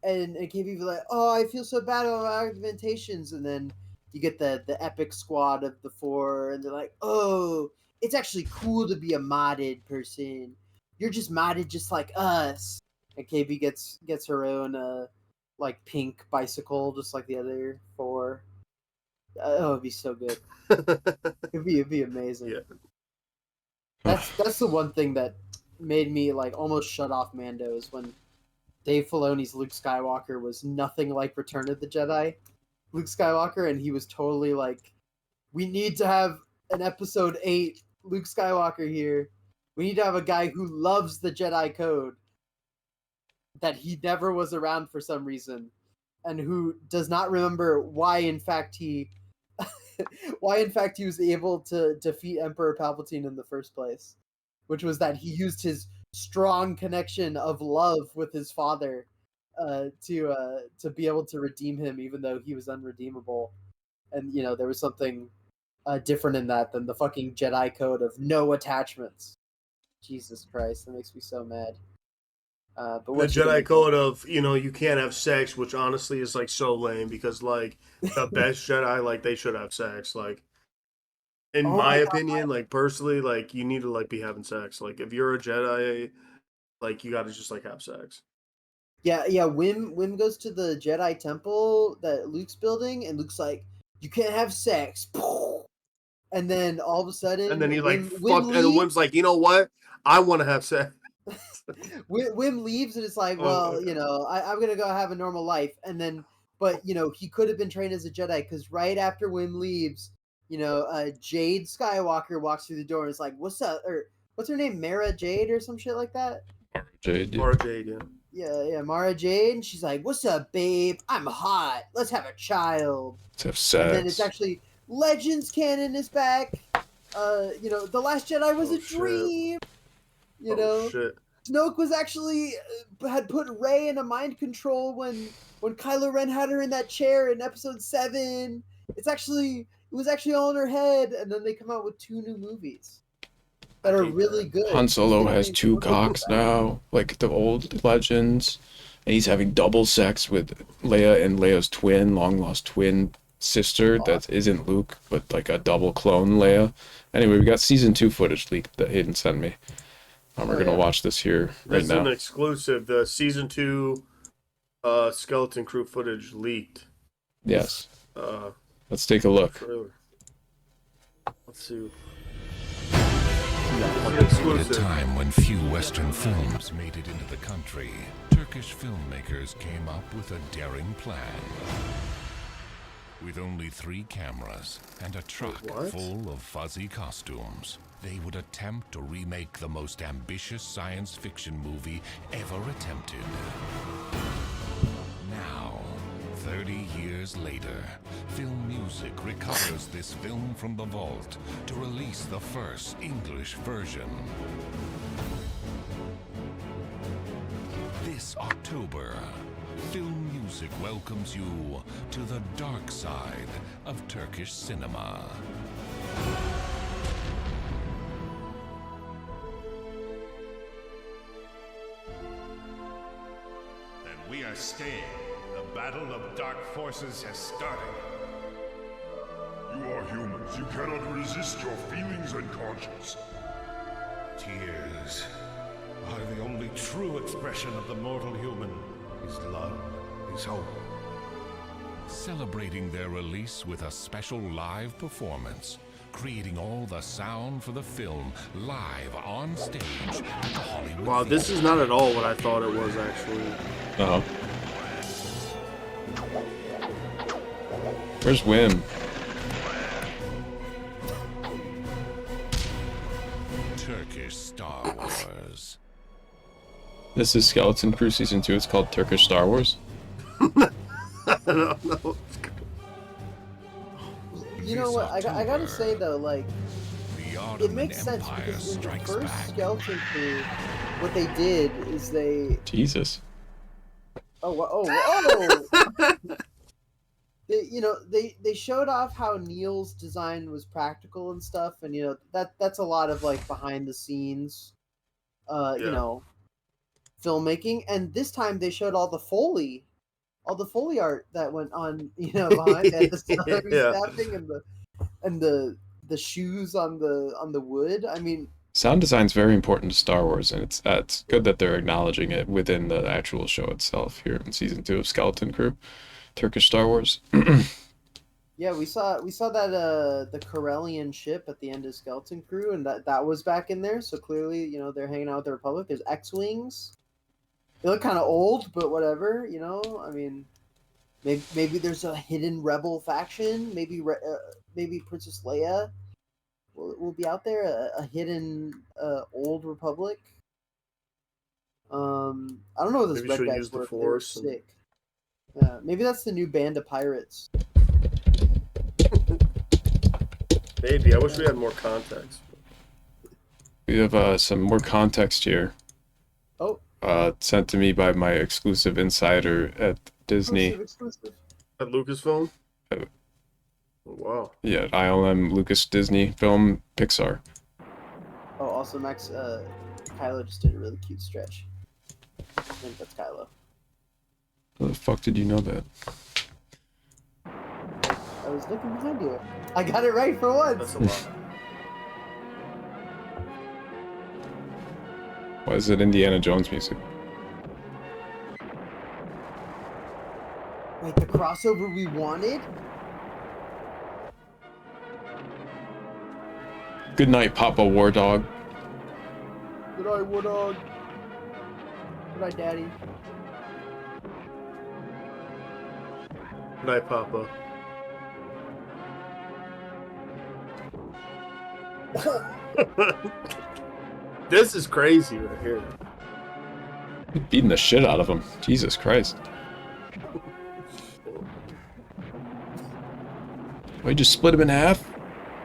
and KB be like, "Oh, I feel so bad about my argumentations," and then you get the epic squad of the 4, and they're like, "Oh, it's actually cool to be a modded person. You're just modded just like us." And KB gets her own pink bicycle just like the other 4. Oh, it'd be so good. it'd be amazing. Yeah. That's the one thing that made me like almost shut off Mando is when Dave Filoni's Luke Skywalker was nothing like Return of the Jedi Luke Skywalker, and he was totally like, we need to have an Episode 8 Luke Skywalker here. We need to have a guy who loves the Jedi Code, that he never was around for some reason, and who does not remember why in fact he was able to defeat Emperor Palpatine in the first place, which was that he used his strong connection of love with his father to be able to redeem him, even though he was unredeemable. And you know, there was something different in that than the fucking Jedi Code of no attachments. Jesus Christ, that makes me so mad. But The what you Jedi gonna Code do? of, you know, you can't have sex, which honestly is like so lame because like the best Jedi, like they should have sex. Like in Oh my my God. opinion, like personally, like you need to like be having sex. Like if you're a Jedi, like you got to just like have sex. Yeah, Wim goes to the Jedi temple that Luke's building, and Luke's like, "You can't have sex." And then all of a sudden, And then he like Wim fucked, and leaves. Wim's like, you know what? I want to have sex. Wim leaves, and it's like, Oh well, my you God. know, I'm gonna go have a normal life, and then, but you know, he could have been trained as a Jedi because right after Wim leaves, you know, Jade Skywalker walks through the door and is like, "What's up?" Or what's her name, Mara Jade or some shit like that. Jade. Or Jade, yeah. Yeah, Mara Jade, and she's like, "What's up, babe? I'm hot. Let's have a child." Let's have And then it's sex. actually Legends canon is back. You know, The Last Jedi was a shit. dream. You Oh, know, shit. Snoke was actually had put Rey in a mind control when Kylo Ren had her in that chair in Episode 7. It was actually all in her head, and then they come out with 2 new movies that are really good. Han Solo They has made 2 Snoke cocks back. now, like the old Legends, and he's having double sex with Leia and Leia's twin, long lost twin sister that isn't Luke, but like a double clone Leia. Anyway, we got season 2 footage leaked that Hayden sent me. We're gonna watch this here right This is an now. exclusive. The season 2 skeleton crew footage leaked. Yes. Uh, Let's take a look. trailer. Let's see. At a time when few Western films made it into the country, Turkish filmmakers came up with a daring plan. With only 3 cameras and a truck full of fuzzy costumes, they would attempt to remake the most ambitious science fiction movie ever attempted. Now, 30 years later, Film Music recovers this film from the vault to release the first English version. This October, Film Music welcomes you to the dark side of Turkish cinema. And we are staying. The battle of dark forces has started. You are humans. You cannot resist your feelings and conscience. Tears are the only true expression of the mortal human. His love, his hope. Celebrating their release with a special live performance, creating all the sound for the film live on stage at the Hollywood Wow, this Theater. is not at all what I thought it was actually. Oh. Where's Wim? Turkish Star Wars. This is Skeleton Crew season 2. It's called Turkish Star Wars. I don't know. You know what? I gotta say though, like, it Ottoman makes sense Empire because in the strikes first back. Skeleton Crew, what they did is they Jesus. They showed off how Neil's design was practical and stuff, and you know that's a lot of like behind the scenes, you know, filmmaking. And this time they showed all the Foley art that went on, you know, behind that, the celery snapping and the shoes on the wood. I mean, Sound design's very important to Star Wars, and it's good that they're acknowledging it within the actual show itself here in season 2 of Skeleton Crew, Turkish Star Wars. Yeah, we saw that the Corellian ship at the end of Skeleton Crew, and that was back in there. So clearly, you know, they're hanging out with the Republic. There's X-wings. They look kind of old, but whatever. You know, I mean, maybe there's a hidden rebel faction. Maybe Princess Leia will be out there. A hidden old Republic. I don't know what those Maybe red she'll guys use the were. If they were Force and- sick. Maybe that's the new band of pirates. Maybe. I wish we had more context. We have some more context here. Oh. Sent to me by my exclusive insider at Disney. Exclusive. At Lucasfilm? Oh, wow. Yeah, ILM, Lucas Disney Film, Pixar. Oh, also Max, Kylo just did a really cute stretch. I think that's Kylo. How the fuck did you know that? I was looking behind you. I got it right for once. That's a lot. Why is it Indiana Jones music? Wait, the crossover we wanted? Good night, Papa War Dog. Good night, War Dog. Good night, Daddy. Good night, Papa. This is crazy right here. Beating the shit out of him. Jesus Christ. I just split him in half?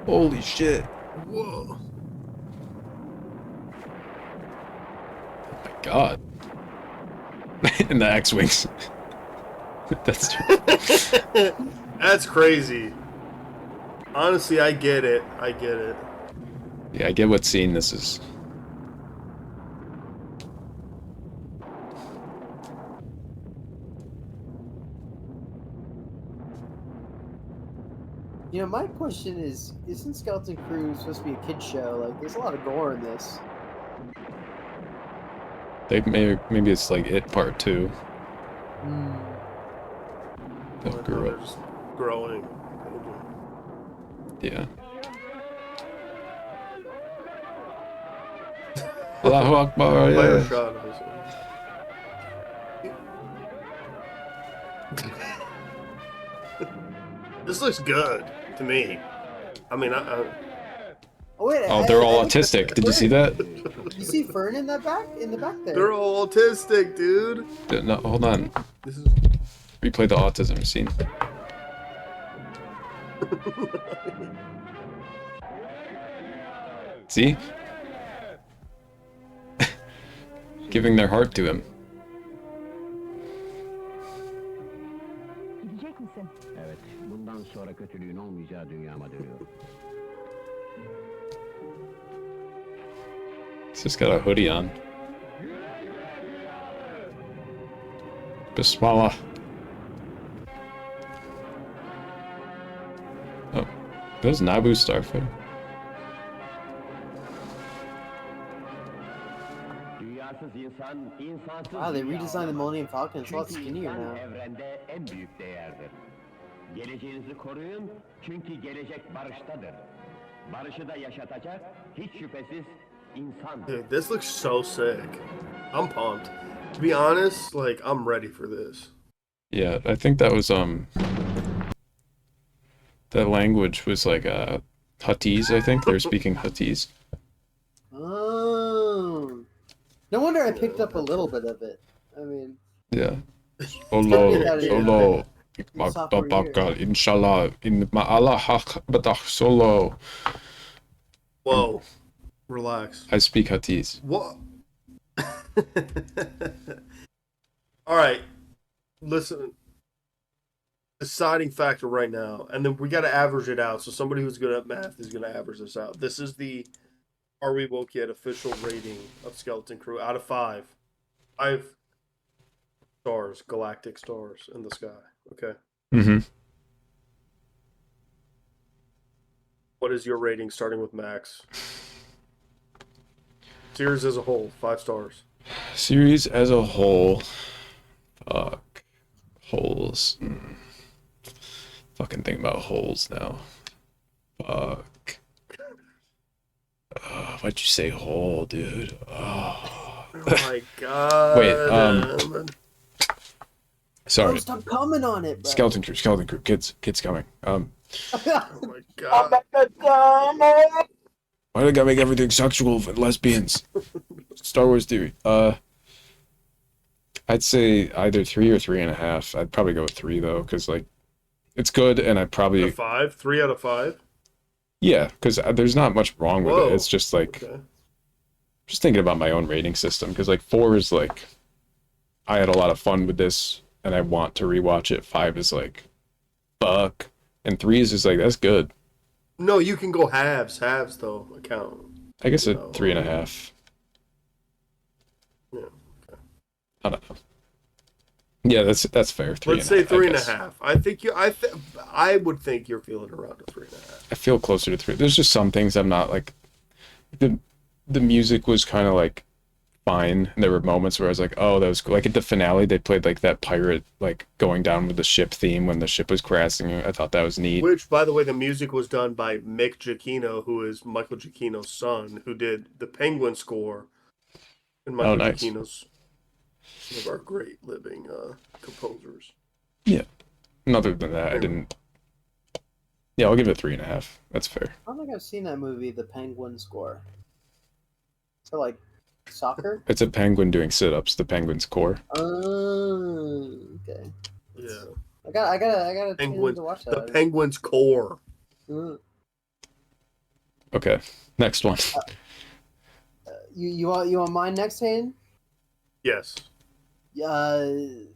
Holy shit. Whoa. Oh my god. And the X-Wings. That's That's crazy. Honestly, I get it. I get it. Yeah, I get what scene this is. You know, my question is, isn't Skeleton Crew supposed to be a kid's show? Like, there's a lot of gore in this. Maybe it's like It Part 2. They'll grow They're up. just growing. Yeah. Allahu Akbar, Player yeah. shot of this one. This looks good to me. I mean, Oh, wait, Oh, they're all autistic. Did you see that? You see Fern in the back there? they're all autistic, dude. No, hold on. This is Replay the autism scene. See? Giving their heart to him. Gidecek misin? Evet. Bundan sonra kötülüğün olmayacağı dünyama dönüyorum. He's just got a hoodie on. Bismillah. Oh, there's Naboo Starfighter. Dünyasız insan, insansız Wow, they dünya redesigned the olamaz. Millennium Falcon. It's a lot Çünkü skinnier insan now. evrende en büyük değerdir. Geleceğinizi koruyun çünkü gelecek barıştadır. Barışı da yaşatacak hiç şüphesiz insandır. Dude, this looks so sick. I'm pumped. To be honest, like, I'm ready for this. Yeah, I think that was that language was like Huttese, I think. They were speaking Huttese. Oh. No wonder I picked up a little bit of it. I mean... Yeah. Solo, solo. Sophomore Bakal, inshallah, in ma'ala haq badah solo. Whoa. Relax. I speak Huttese. What? All right. Listen. Deciding factor right now, and then we got to average it out. So somebody who's good at math is going to average this out. This is the Are We Woke Yet official rating of Skeleton Crew out of 5. 5 stars, galactic stars in the sky. Okay. Mm-hmm. What is your rating starting with Max? Series as a whole, 5 stars. Series as a whole. Fuck. Holes. Fucking think about holes now. Fuck. Why'd you say hole, dude? Oh my god. Wait, sorry. Oh, stop coming on it, bro. Skeleton crew, kids coming. Oh my god. Why do I gotta make everything sexual for lesbians? Star Wars theory. I'd say either 3 or 3.5. I'd probably go with 3 though, because like it's good, and I'd probably 5, 3 out of 5. Yeah, because there's not much wrong with Whoa. it. It's just like Okay. just thinking about my own rating system, because like 4 is like I had a lot of fun with this, and I want to rewatch it. 5 is like fuck, and 3 is just like that's good. No, you can go halves though. Account. I guess a 3.5. Yeah. I don't know. Yeah, that's fair. 3.5. Let's say 3.5. I I think I would think you're feeling around a 3.5. I feel closer to 3. There's just some things I'm not like. The music was kind of like fine. And there were moments where I was like, oh, that was cool. Like at the finale, they played like that pirate like going down with the ship theme when the ship was crashing. I thought that was neat. Which, by the way, the music was done by Mick Giacchino, who is Michael Giacchino's son, who did the Penguin score. And Michael nice. Giacchino's one of our great living composers. Yeah. And other than that, I didn't. Yeah, I'll give it 3.5. That's fair. I don't think I've seen that movie, The Penguin Score. So like soccer? It's a penguin doing sit-ups. The penguin's core. Oh, okay. Yeah. I gotta tune in Penguin, to watch the that. Penguin's core. Okay, next one. You want mine next, Hayden? Yes. I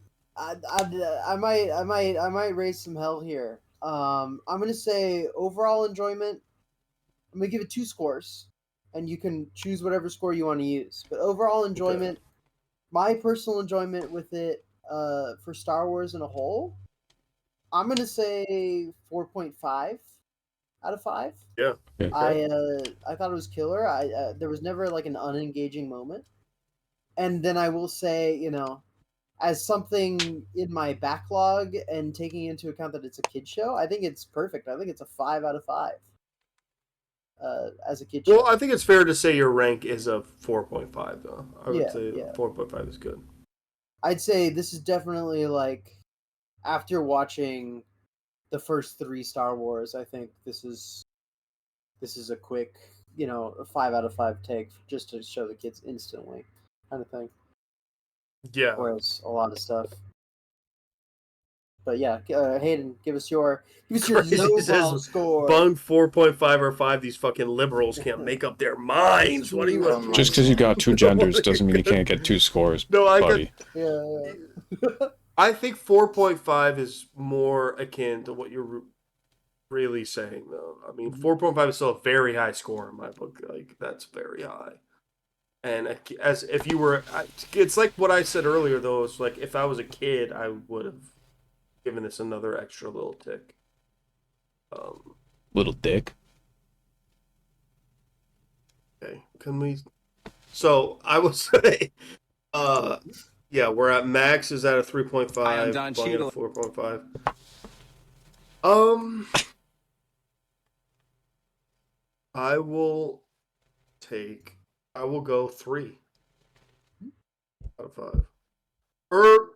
might raise some hell here. I'm gonna say overall enjoyment. I'm gonna give it 2 scores, and you can choose whatever score you want to use. But overall enjoyment, my personal enjoyment with it, for Star Wars in a whole, I'm gonna say 4.5 out of 5. Yeah. I thought it was killer. There was never like an unengaging moment. And then I will say, you know, as something in my backlog and taking into account that it's a kid show, I think it's perfect. I think it's a 5 out of 5. As a kid show. Well, I think it's fair to say your rank is a 4.5, though. I would say 4.5 is good. I'd say this is definitely like, after watching the first 3 Star Wars, I think this is a quick, you know, a 5 out of 5 take just to show the kids instantly, kind of thing. Yeah. Whereas a lot of stuff. But yeah, Hayden, give us your lowball score. Bung 4.5 or 5. These fucking liberals can't make up their minds. What do you? Just because you got 2 genders doesn't mean you can't get 2 scores, No, buddy. Yeah. I think 4.5 is more akin to what you're really saying, though. I mean, 4.5 is still a very high score in my book. Like, that's very high. And as if you were, it's like what I said earlier, though. It's like if I was a kid, I would have given this another extra little tick. Little dick. Okay, can we? So I will say, yeah, we're at Max is at a 3.5. I am Don Bung at a Cheadle. 4.5. I will go 3 out of 5.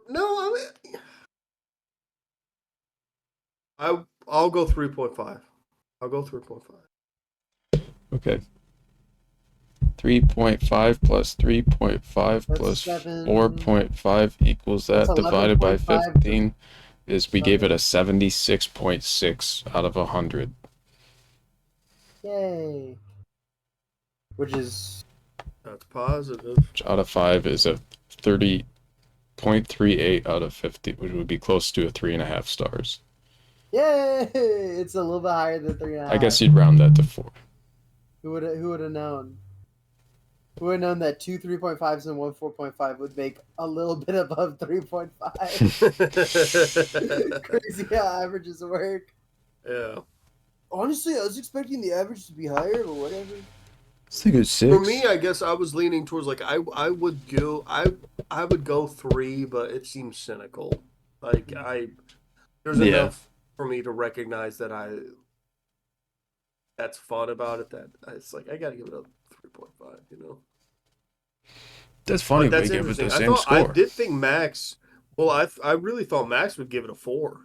No, I'll go 3.5. I'll go 3.5. Okay. 3.5 plus 3.5 plus 7. 4.5 equals that, That's divided by 11.5. 15 is we gave it a 76.6 out of 100. Yay. Which is... That's positive. Which out of 5 is a 30.38 out of 50, which would be close to a 3.5 stars. Yay! It's a little bit higher than 3.5. I guess you'd round that to 4. Who would have known? Who would have known that 2 3.5s and 1 4.5 would make a little bit above 3.5? Crazy how averages work. Yeah. Honestly, I was expecting the average to be higher, but whatever. I think it's 6. For me, I guess I was leaning towards like I would go 3, but it seems cynical. Like there's Yeah. enough for me to recognize that that's fun about it. That it's like I gotta give it a 3.5. You know. That's funny. But that's we gave it the interesting. same I score. did think Max. Well, I really thought Max would give it a 4.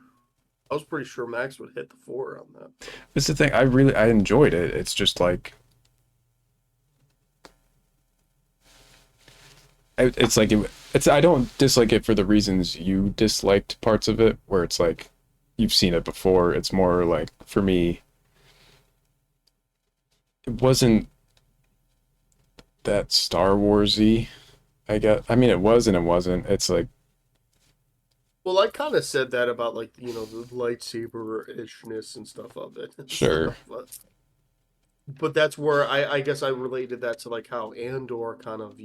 I was pretty sure Max would hit the 4 on that. That's the thing. I enjoyed it. It's just like it's like it's I don't dislike it for the reasons you disliked parts of it, where it's like you've seen it before. It's more like for me, it wasn't that Star Warsy. I mean, it was and it wasn't. It's like Well, I kind of said that about like the lightsaber-ishness and stuff of it. Sure. But that's where I guess I related that to like how Andor kind of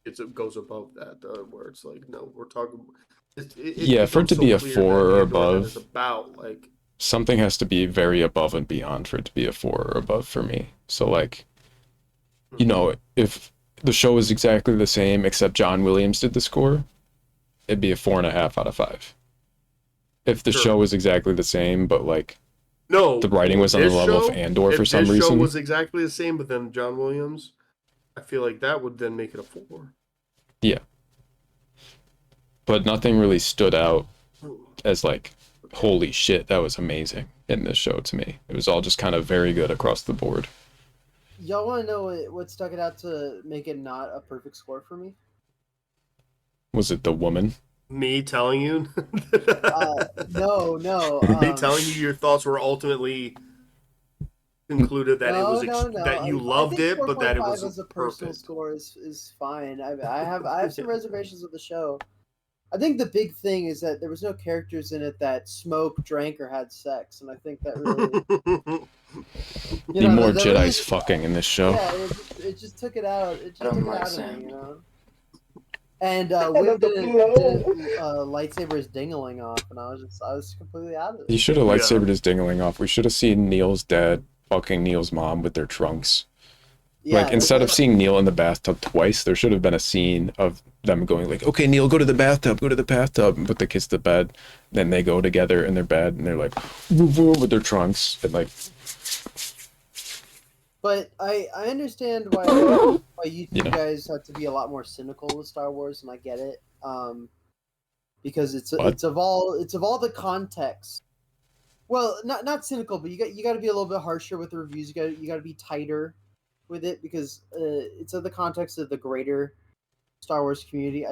it goes above that, where it's like no, we're talking. Yeah, for it to be a 4 or above, is about like something has to be very above and beyond for it to be a 4 or above for me. So like, if the show is exactly the same except John Williams did the score, it'd be a 4.5 out of 5. If the show was exactly the same, but like the writing was on the level of Andor for some If this show reason. was exactly the same, but then John Williams, I feel like that would then make it a 4. Yeah. But nothing really stood out as like, holy shit, that was amazing in this show to me. It was all just kind of very good across the board. Y'all want to know what stuck it out to make it not a perfect score for me? Was it the woman? Me telling you? No. Me telling you your thoughts were ultimately concluded that that you loved it, but that it was as a personal score is fine. I have some reservations with the show. I think the big thing is that there was no characters in it that smoked, drank, or had sex, and I think that really Need more Jedi's fucking in this show. Yeah, it just took it out. It just took it out of me, And Will did lightsaber his dingling off, and I was completely out of it. He should have lightsabered his dingling off. We should have seen Neil's dad fucking Neil's mom with their trunks. Yeah, like instead of seeing Neil in the bathtub twice, there should have been a scene of them going like, "Okay, Neil, go to the bathtub, and put the kids to bed." Then they go together in their bed, and they're like, woo, woo, with their trunks, and like. But I understand why you guys have to be a lot more cynical with Star Wars, and I get it. Because it's of all the context. Well, not cynical, but you got to be a little bit harsher with the reviews. You got to be tighter with it because it's in the context of the greater Star Wars community.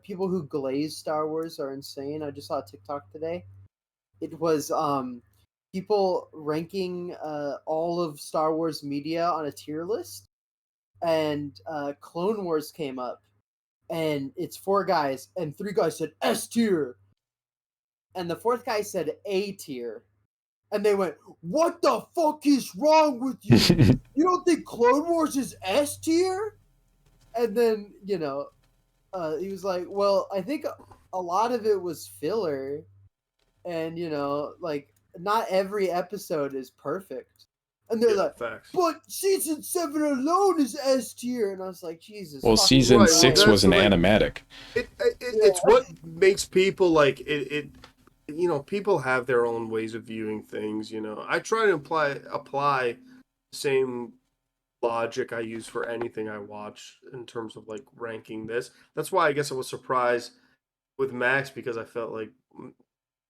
People who glaze Star Wars are insane. I just saw a TikTok today. It was people ranking all of Star Wars media on a tier list, and Clone Wars came up, and it's 4 guys, and 3 guys said S tier, and the 4th guy said A tier. And they went, "What the fuck is wrong with you? You don't think Clone Wars is S tier?" And then, he was like, "Well, I think a lot of it was filler. And, like, not every episode is perfect." And they're like, facts. "But season 7 alone is S tier." And I was like, Jesus. Well, season 6 was an animatic. It's what makes people like it. People have their own ways of viewing things. I try to apply the same logic I use for anything I watch in terms of like ranking this. That's why I guess I was surprised with Max, because I felt like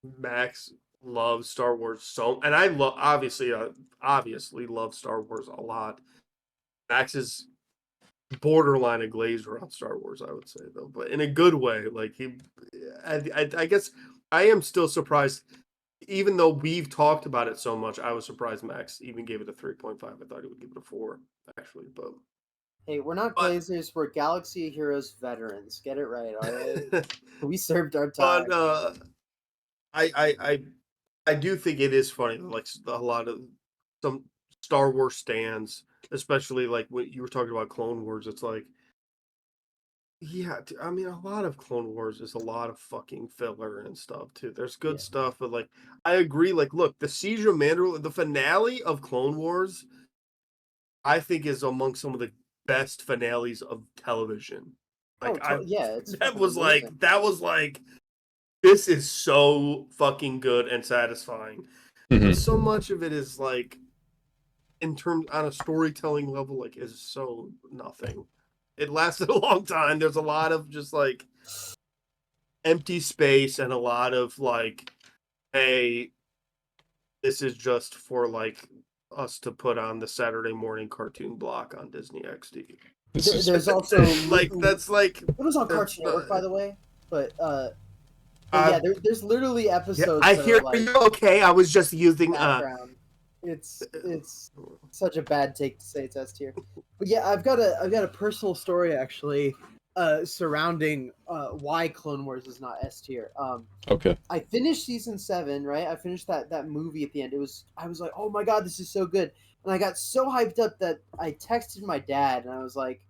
Max loves Star Wars and I obviously love Star Wars a lot. Max is borderline a glazer on Star Wars, I would say, though, but in a good way. Like I guess I am still surprised, even though we've talked about it so much. I was surprised Max even gave it a 3.5. I thought he would give it a 4, actually. But hey, we're not glazers. We're Galaxy of Heroes veterans. Get it right, all right? We served our time. But I do think it is funny, like a lot of some Star Wars stands, especially like when you were talking about Clone Wars. It's like, yeah, I mean, a lot of Clone Wars is a lot of fucking filler and stuff too. There's good stuff, but like, I agree. Like, look, the Siege of Mandalore, the finale of Clone Wars, I think is among some of the best finales of television. Like, it's that was amazing. like this is so fucking good and satisfying. But so much of it is like, in terms on a storytelling level, like is so nothing. It lasted a long time. There's a lot of just like empty space and a lot of like, hey, this is just for like us to put on the Saturday morning cartoon block on Disney XD. There's also like that's like it was on Cartoon Network, by the way, but yeah, there's literally episodes. I that hear are like you. Okay, I was just using background. It's such a bad take to say it's S tier, but yeah, I've got a personal story actually surrounding why Clone Wars is not S tier. Okay. I finished season 7, right? I finished that movie at the end. I was like, oh my god, this is so good, and I got so hyped up that I texted my dad and I was like,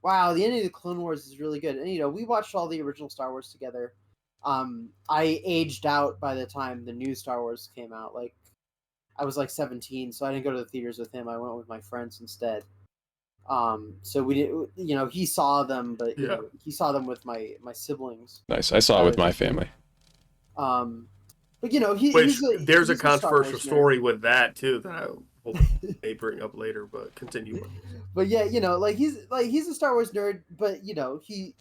wow, the ending of the Clone Wars is really good. And we watched all the original Star Wars together. I aged out by the time the new Star Wars came out. Like, I was like 17, so I didn't go to the theaters with him. I went with my friends instead. So we did, he saw them, but he saw them with my siblings. Nice. I saw it with my family. But there's a Star controversial Wars nerd. story with that too that I will may bring up later, but continue. But yeah, he's a Star Wars nerd, but he,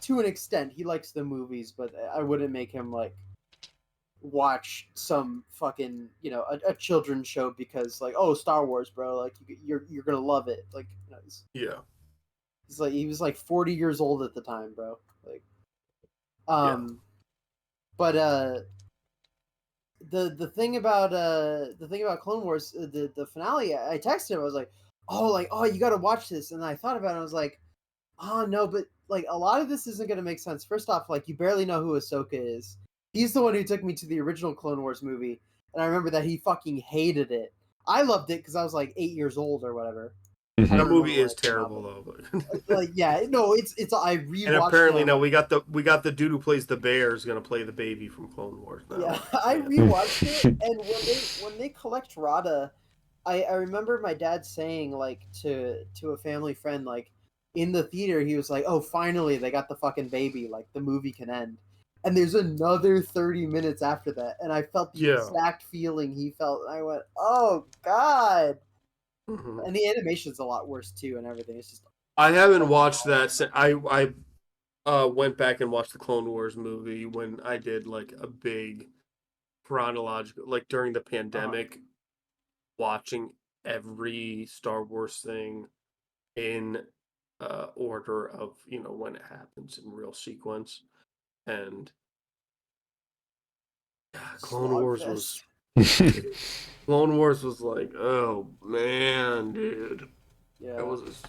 to an extent, he likes the movies, but I wouldn't make him like watch some fucking a children's show because like, oh, Star Wars, bro, like you're gonna love it. Like he was like 40 years old at the time, bro. Like but the thing about Clone Wars, the finale, I texted him. I was like, oh, you got to watch this. And I thought about it. I was like, oh no, but like a lot of this isn't going to make sense. First off, like you barely know who Ahsoka is. He's the one who took me to the original Clone Wars movie, and I remember that he fucking hated it. I loved it because I was like 8 years old or whatever. That movie is terrible though. Like yeah, no, it's I rewatched. And apparently now we got the dude who plays the bear is gonna play the baby from Clone Wars now. Yeah, I rewatched it, and when they collect Rada, I remember my dad saying like to a family friend, like in the theater, he was like, "Oh, finally they got the fucking baby. Like the movie can end." And there's another 30 minutes after that, and I felt the exact feeling he felt. And I went, "Oh God." Mm-hmm. And the animation's a lot worse too, and everything. It's just. I haven't watched that. I went back and watched the Clone Wars movie when I did like a big chronological, like during the pandemic, watching every Star Wars thing in order of when it happens in real sequence, and Clone Wars was. Clone Wars was like, oh man, dude. Yeah, it was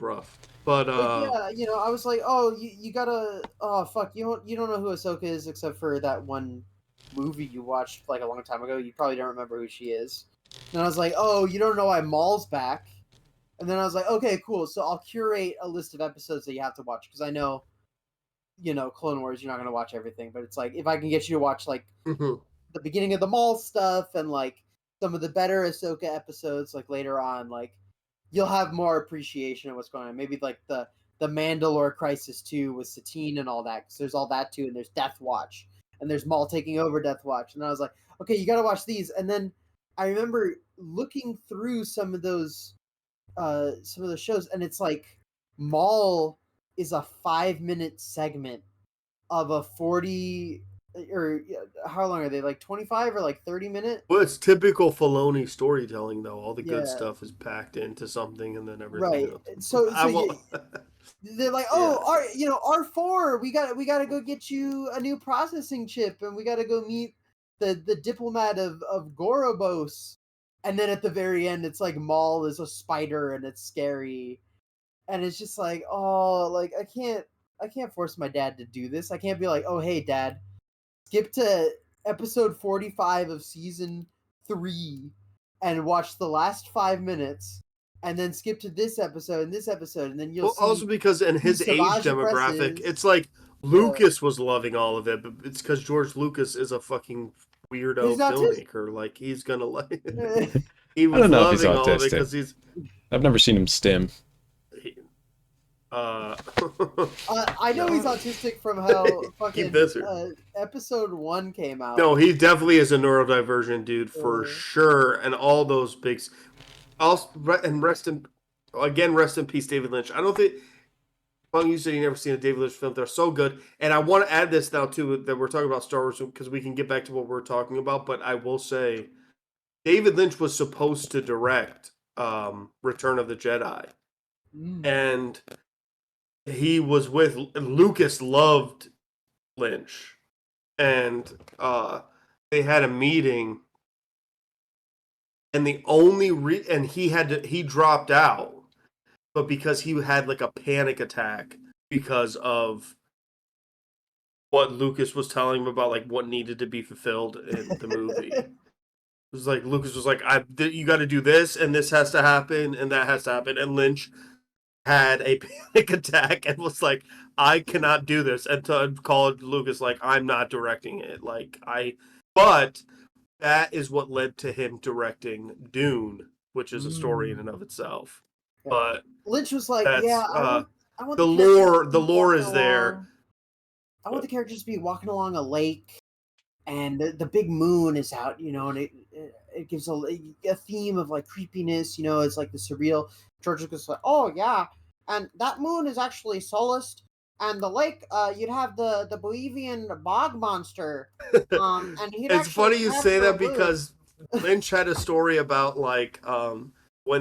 rough. But yeah, I was like, oh, you gotta, oh fuck, you don't know who Ahsoka is except for that one movie you watched like a long time ago. You probably don't remember who she is. And I was like, oh, you don't know why Maul's back. And then I was like, okay, cool. So I'll curate a list of episodes that you have to watch because I know, Clone Wars, you're not gonna watch everything, but it's like if I can get you to watch like. The beginning of the Maul stuff and like some of the better Ahsoka episodes like later on, like you'll have more appreciation of what's going on. Maybe like the Mandalore Crisis 2 with Satine and all that, because there's all that too, and there's Death Watch and there's Maul taking over Death Watch, and I was like, okay, you gotta watch these. And then I remember looking through some of those shows, and it's like Maul is a 5-minute segment of a 40 or how long are they, like 25 or like 30 minutes? Well, it's typical Filoni storytelling though. All the good stuff is packed into something and then everything else. So they're like, oh, R4, we gotta go get you a new processing chip, and we gotta go meet the diplomat of Gorobos. And then at the very end it's like Maul is a spider and it's scary, and it's just like, oh, like I can't force my dad to do this. I can't be like, oh hey dad, skip to episode 45 of season 3 and watch the last 5 minutes, and then skip to this episode, and then you'll see. Also because in his age demographic, it's like Lucas was loving all of it, but it's because George Lucas is a fucking weirdo filmmaker. Like he's gonna like. He was I don't know if he's loving all of it autistic. because he's. I've never seen him stim. I know he's autistic from how fucking episode 1 came out. No, he definitely is a neurodivergent dude for sure, and all those big. Also, and rest in peace, David Lynch. I don't think. Well, you said you never seen a David Lynch film. They're so good, and I want to add this now too that we're talking about Star Wars because we can get back to what we're talking about. But I will say, David Lynch was supposed to direct Return of the Jedi, and he was with Lucas. Loved Lynch, and they had a meeting, and the only and he dropped out. But because he had like a panic attack because of what Lucas was telling him about like what needed to be fulfilled in the movie. It was like Lucas was like, you got to do this and this has to happen and that has to happen. And Lynch had a panic attack and was like, I cannot do this. And to call Lucas like, I'm not directing it. But that is what led to him directing Dune, which is a story in and of itself. Yeah. But Lynch was like, yeah, I want the lore is there. I want the characters to be walking along a lake, and the big moon is out, and it gives a theme of like creepiness, it's like the surreal. George Lucas was like, oh yeah, and that moon is actually solaced, and the lake, you'd have the Bolivian bog monster, and he'd It's funny you say that because Lynch had a story about like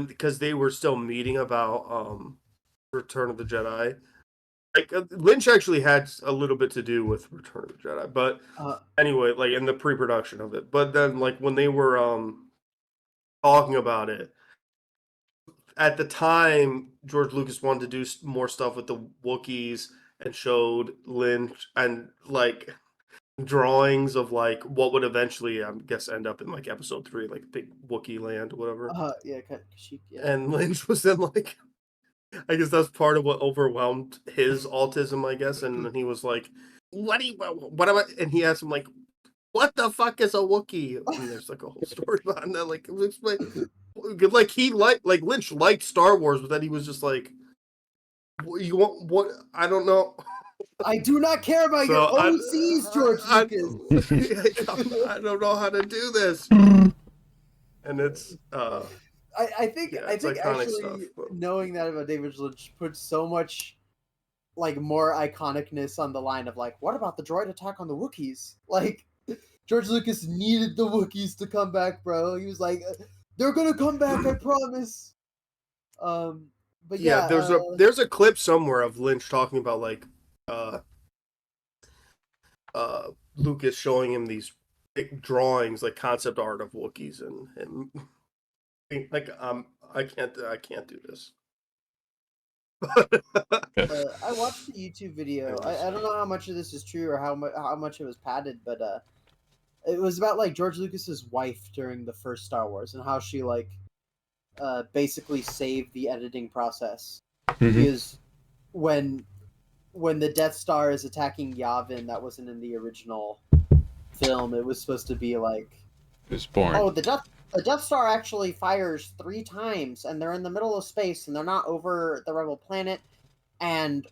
because they were still meeting about Return of the Jedi. Like Lynch actually had a little bit to do with Return of the Jedi, but anyway, like in the pre-production of it. But then, like when they were talking about it at the time, George Lucas wanted to do more stuff with the Wookiees and showed Lynch and like drawings of like what would eventually, I guess, end up in like episode 3, like big Wookiee land or whatever. Yeah. And Lynch was then like, I guess that's part of what overwhelmed his autism, I guess. And he was like, what am I? And he asked him like, what the fuck is a Wookiee? And there's like a whole story behind that. Like, like Lynch liked Star Wars, but then he was just like, you want what? I don't know. I do not care about your OCs, George Lucas. I don't know how to do this. And it's I think actually stuff, knowing that about David Lynch puts so much like more iconicness on the line of like, what about the droid attack on the Wookiees? Like George Lucas needed the Wookiees to come back, bro. He was like, they're gonna come back, I promise. But yeah, there's a clip somewhere of Lynch talking about like Lucas showing him these big drawings, like concept art of Wookiees, and like I can't do this. I watched the YouTube video. I don't know how much of this is true or how much it was padded, but it was about like George Lucas's wife during the first Star Wars and how she like basically saved the editing process. Because when the Death Star is attacking Yavin, that wasn't in the original film. It was supposed to be like, it was born. Oh, the Death Star actually fires 3 times, and they're in the middle of space, and they're not over the rebel planet. And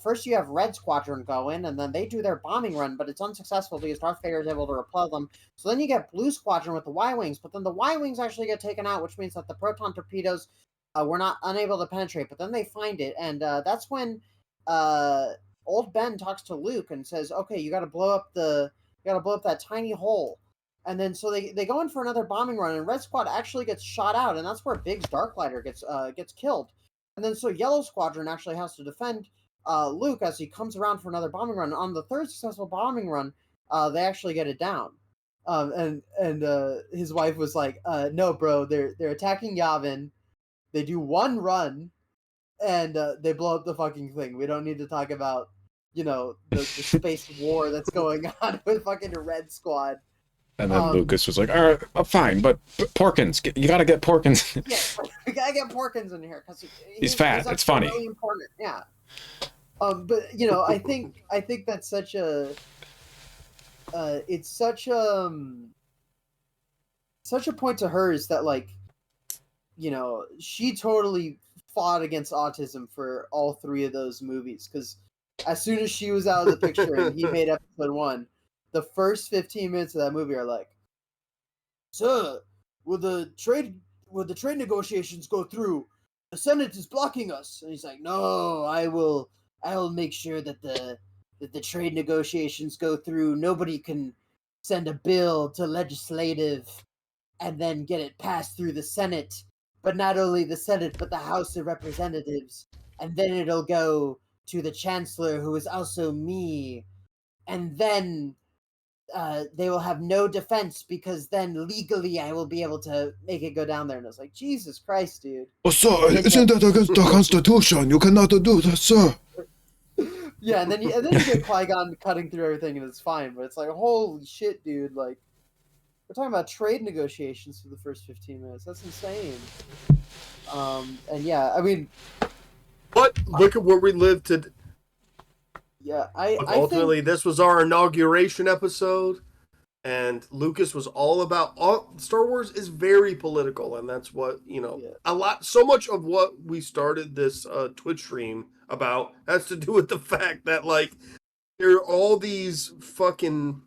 first you have Red Squadron go in, and then they do their bombing run, but it's unsuccessful because Darth Vader is able to repel them. So then you get Blue Squadron with the Y-Wings, but then the Y-Wings actually get taken out, which means that the proton torpedoes were not unable to penetrate. But then they find it, and that's when old Ben talks to Luke and says, "Okay, you got to blow up that tiny hole." And then so they go in for another bombing run, and Red Squad actually gets shot out, and that's where Biggs Darklighter gets killed. And then so Yellow Squadron actually has to defend Luke as he comes around for another bombing run. On the third successful bombing run, they actually get it down. And his wife was like, "No, bro, they're attacking Yavin. They do one run, and they blow up the fucking thing. We don't need to talk about, the space war that's going on with fucking the Red Squad." And then Lucas was like, "All right, fine, but Porkins, you gotta get Porkins." Yeah, we gotta get Porkins in here because he's fat. It's funny. Really important. Yeah. But I think that's such a. It's such a point to hers that like, she totally fought against autism for all 3 of those movies because as soon as she was out of the picture and he made episode 1, the first 15 minutes of that movie are like, "Sir, will the trade negotiations go through? The Senate is blocking us." And he's like, "No, I'll make sure that the trade negotiations go through. Nobody can send a bill to legislative and then get it passed through the Senate, but not only the Senate, but the House of Representatives. And then it'll go to the Chancellor, who is also me. And then they will have no defense because then legally I will be able to make it go down there." And I was like, Jesus Christ, dude. Oh, sir, isn't that against the Constitution? You cannot do that, sir. Yeah, and then you get Qui-Gon cutting through everything, and it's fine. But it's like, holy shit, dude! Like, we're talking about trade negotiations for the first 15 minutes. That's insane. And yeah, I mean, but look at where we live today. Yeah, ultimately, this was our inauguration episode, and Lucas was all about. Star Wars is very political, and that's what so much of what we started this Twitch stream about has to do with the fact that like there are all these fucking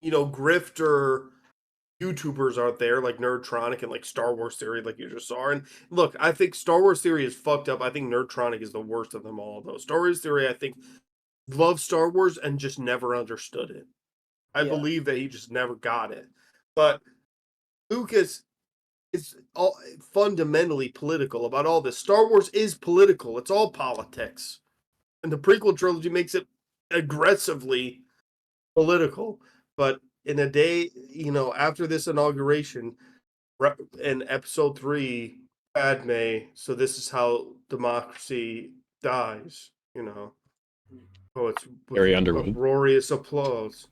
grifter YouTubers out there like Nerdtronic and like Star Wars Theory, like you just saw. And look, I think Star Wars Theory is fucked up. I think Nerdtronic is the worst of them all, though. Star Wars Theory, I think, loves Star Wars and just never understood it. I believe that he just never got it. But Lucas is all fundamentally political about all this. Star Wars is political. It's all politics. And the prequel trilogy makes it aggressively political. But in a day, after this inauguration, in episode 3, Padme, so this is how democracy dies, Oh, it's with Carrie Underwood. uproarious applause.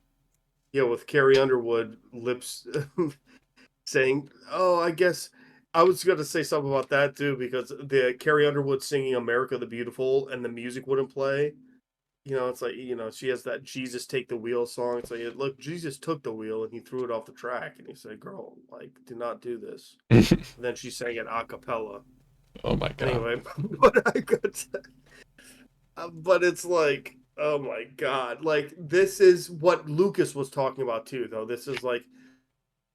Yeah, with Carrie Underwood lips saying, "Oh, I guess I was going to say something about that too," because the Carrie Underwood singing "America the Beautiful" and the music wouldn't play. It's like, she has that Jesus Take the Wheel song. It's like, look, Jesus took the wheel and he threw it off the track. And he said, "Girl, like, do not do this." And then she sang it a cappella. Oh my God. Anyway, but it's like, oh my God. Like, this is what Lucas was talking about too, though. This is like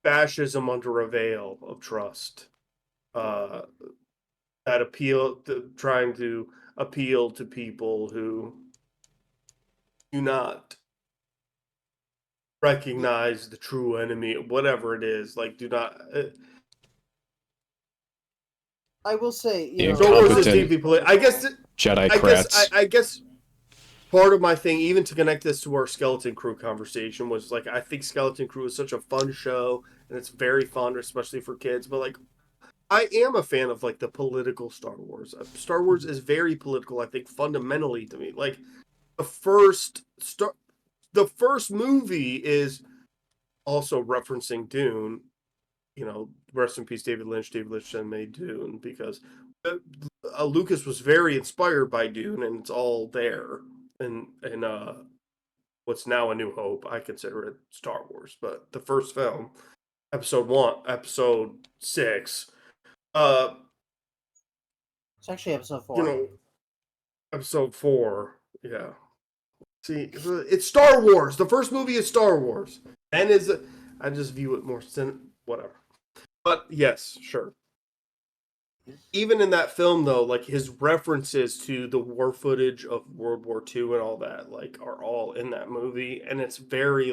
fascism under a veil of trust. That trying to appeal to people who do not recognize the true enemy, whatever it is. Like, do not. I will say, Star Wars is deeply political. I guess part of my thing, even to connect this to our Skeleton Crew conversation, was like, I think Skeleton Crew is such a fun show, and it's very fun, especially for kids. But like, I am a fan of like the political Star Wars. Star Wars is very political, I think, fundamentally to me. Like, the first movie is also referencing Dune. Rest in peace, David Lynch. David Lynch then made Dune because Lucas was very inspired by Dune, and it's all there. And what's now A New Hope, I consider it Star Wars. But the first film, episode 6, it's actually episode 4. Episode 4, yeah. See, it's Star Wars. The first movie is Star Wars, and I just view it more whatever. But yes, sure. Even in that film, though, like his references to the war footage of World War II and all that, like, are all in that movie, and it's very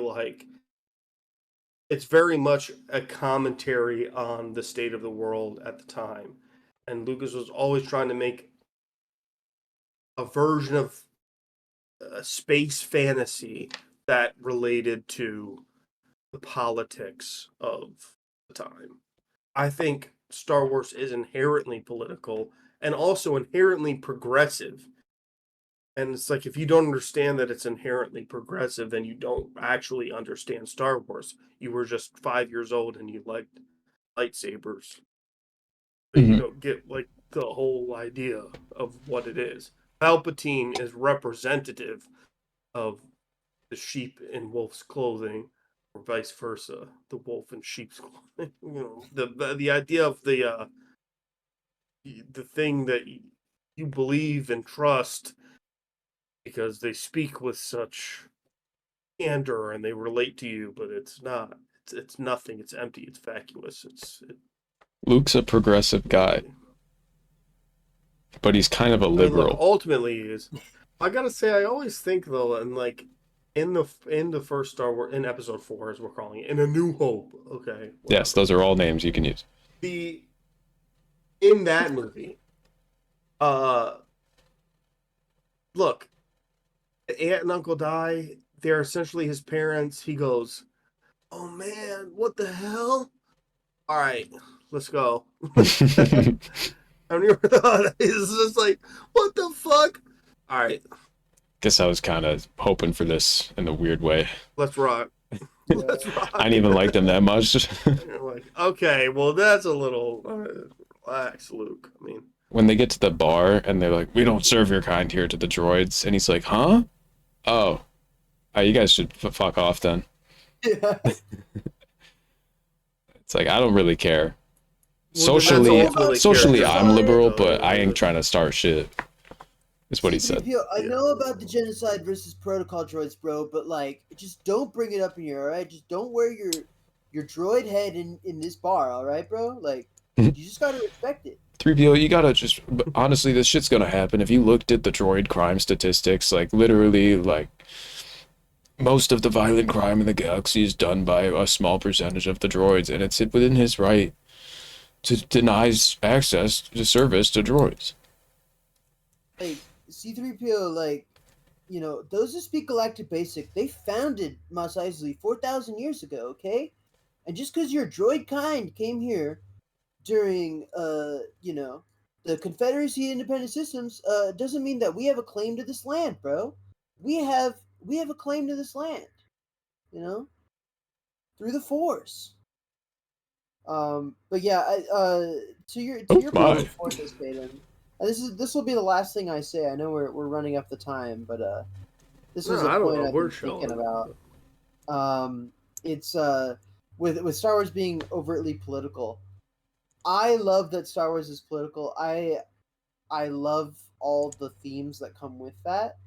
much a commentary on the state of the world at the time. And Lucas was always trying to make a version of space fantasy that related to the politics of the time. I think Star Wars is inherently political and also inherently progressive. And it's like, if you don't understand that it's inherently progressive, then you don't actually understand Star Wars. You were just 5 years old and you liked lightsabers. But you don't get like the whole idea of what it is. Palpatine is representative of the sheep in wolf's clothing, or vice versa, the wolf in sheep's clothing. The idea of the the thing that you believe and trust because they speak with such candor and they relate to you, but it's not. It's nothing. It's empty. It's vacuous. Luke's a progressive guy, but he's kind of a I mean, look, liberal. ultimately, is I gotta say, I always think though, and like in the first Star Wars, in Episode 4, as we're calling it, in A New Hope. Okay. Yes, those are all names you can use. In that movie, look, aunt and uncle die. They're essentially his parents. He goes, "Oh man, what the hell? All right, let's go." I've never thought it's just like, what the fuck? All right, Guess I was kind of hoping for this in a weird way. let's rock. Let's rock. I didn't even like them that much. You're like, okay, well, that's a little relax, Luke. I mean, When they get to the bar and they're like, "We don't serve your kind here," to the droids, and he's like, "Huh? Oh, you guys should fuck off then." Yeah. It's like, I don't really care. Well, Socially, I'm liberal, though, but I ain't trying to start shit. Is what he said. I know about the genocide versus protocol droids, bro, but like, just don't bring it up in here, all right? Just don't wear your droid head in this bar, all right, bro? Like, you just gotta respect it. 3PO, you gotta just, honestly, this shit's gonna happen. If you looked at the droid crime statistics, like, literally, like, most of the violent crime in the galaxy is done by a small percentage of the droids, and it's within his right to deny access to service to droids. Like, C-3PO, like, you know, those who speak Galactic Basic, they founded Mos Eisley 4,000 years ago, okay? And just because your droid kind came here during, you know, the Confederacy Independent Systems, doesn't mean that we have a claim to this land, bro. We have a claim to this land, you know, through the Force. But yeah, to your point before this, Baden, this will be the last thing I say. I know we're running up the time, but this was a point I've been thinking about. It's with Star Wars being overtly political. I love that Star Wars is political. I love all the themes that come with that.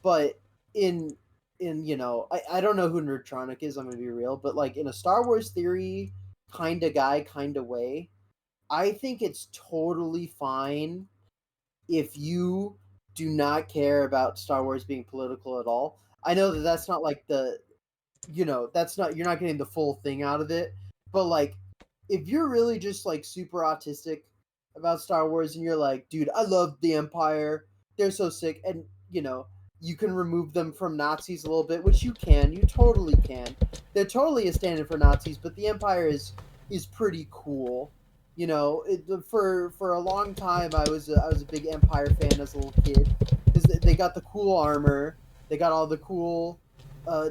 But in you know, I don't know who Nerdtronic is, I'm gonna be real, but like in a Star Wars theory kind of guy kind of way, I think it's totally fine if you do not care about Star Wars being political at all. I know that that's not like the, you know, that's not, you're not getting the full thing out of it, but like if you're really just like super autistic about Star Wars and you're like, dude, I love the Empire, they're so sick, and you know, you can remove them from Nazis a little bit, which you totally can. They're totally a stand-in for Nazis, but the Empire is pretty cool. You know, for a long time, I was a big Empire fan as a little kid because they got the cool armor, they got all the cool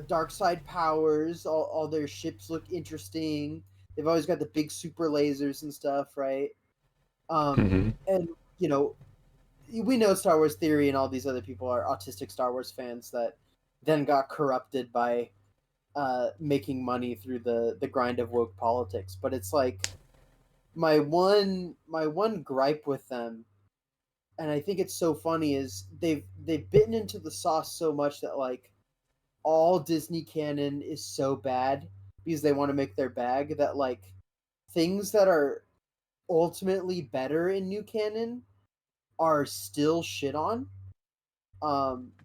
dark side powers, all their ships look interesting. They've always got the big super lasers and stuff, right? And you know, we know Star Wars Theory and all these other people are autistic Star Wars fans that then got corrupted by making money through the grind of woke politics. But it's like my one gripe with them, and I think it's so funny, is they've bitten into the sauce so much that like all Disney canon is so bad because they want to make their bag, that like things that are ultimately better in new canon are still shit on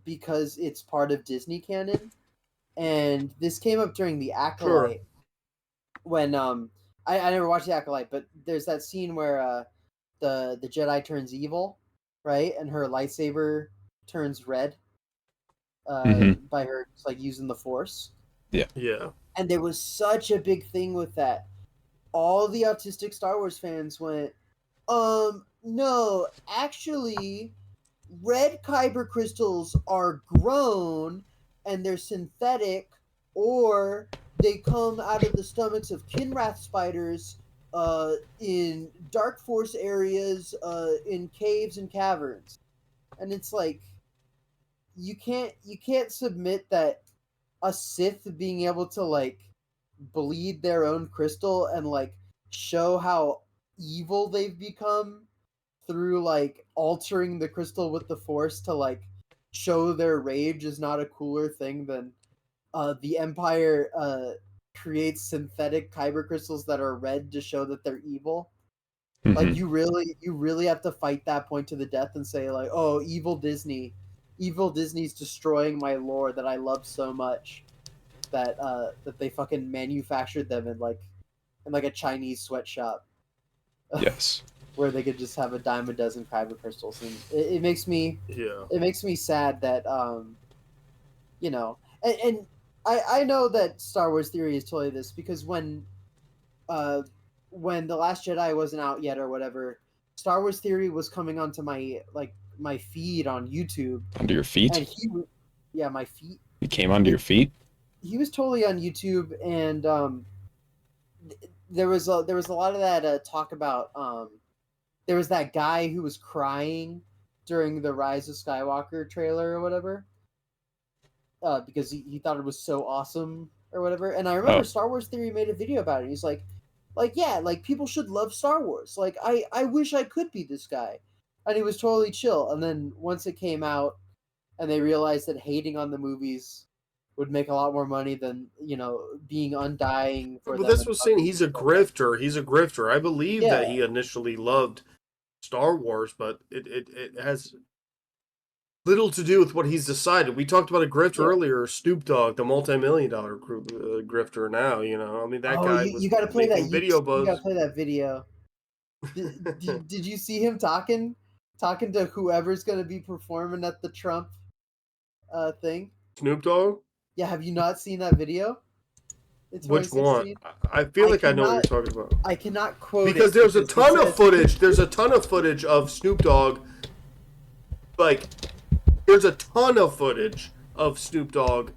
because it's part of Disney canon. And this came up during the Acolyte when I never watched the Acolyte, but there's that scene where the Jedi turns evil, right? And her lightsaber turns red by her just, like using the Force. Yeah. And there was such a big thing with that. All the autistic Star Wars fans went, no, actually, red kyber crystals are grown and they're synthetic, or they come out of the stomachs of Kinrath spiders in dark force areas, in caves and caverns. And it's like, you can't submit that a Sith being able to like bleed their own crystal and like show how evil they've become through like altering the crystal with the Force to like show their rage is not a cooler thing than the Empire creates synthetic kyber crystals that are red to show that they're evil. Like you really have to fight that point to the death and say like, oh, evil Disney's destroying my lore that I love so much that that they fucking manufactured them in like a Chinese sweatshop. Yes. Where they could just have a dime a dozen kyber crystals, and it makes me sad that you know, and I know that Star Wars Theory is totally this because when The Last Jedi wasn't out yet or whatever, Star Wars Theory was coming onto my feed on YouTube. Under your feet? And my feet. He came under your feet? He was totally on YouTube, and there was a lot of that talk about there was that guy who was crying during the Rise of Skywalker trailer or whatever, because he thought it was so awesome or whatever. And I remember Star Wars Theory made a video about it. He's like, yeah, like people should love Star Wars. Like I wish I could be this guy, and he was totally chill. And then once it came out, and they realized that hating on the movies would make a lot more money than being undying for But that's what I'm saying. He's a grifter. He's a grifter. I believe that he initially loved Star Wars, but it has little to do with what he's decided. We talked about a grifter earlier, Snoop Dogg, the multi-million-dollar grifter. Now, I mean that guy was you gotta play that video buzz. You gotta play that video. Did you see him talking to whoever's gonna be performing at the Trump thing? Snoop Dogg? Yeah, have you not seen that video? Which one? I feel like I know what you're talking about. I cannot quote because it there's a ton of footage. There's a ton of footage of Snoop Dogg. Like, there's a ton of footage of Snoop Dogg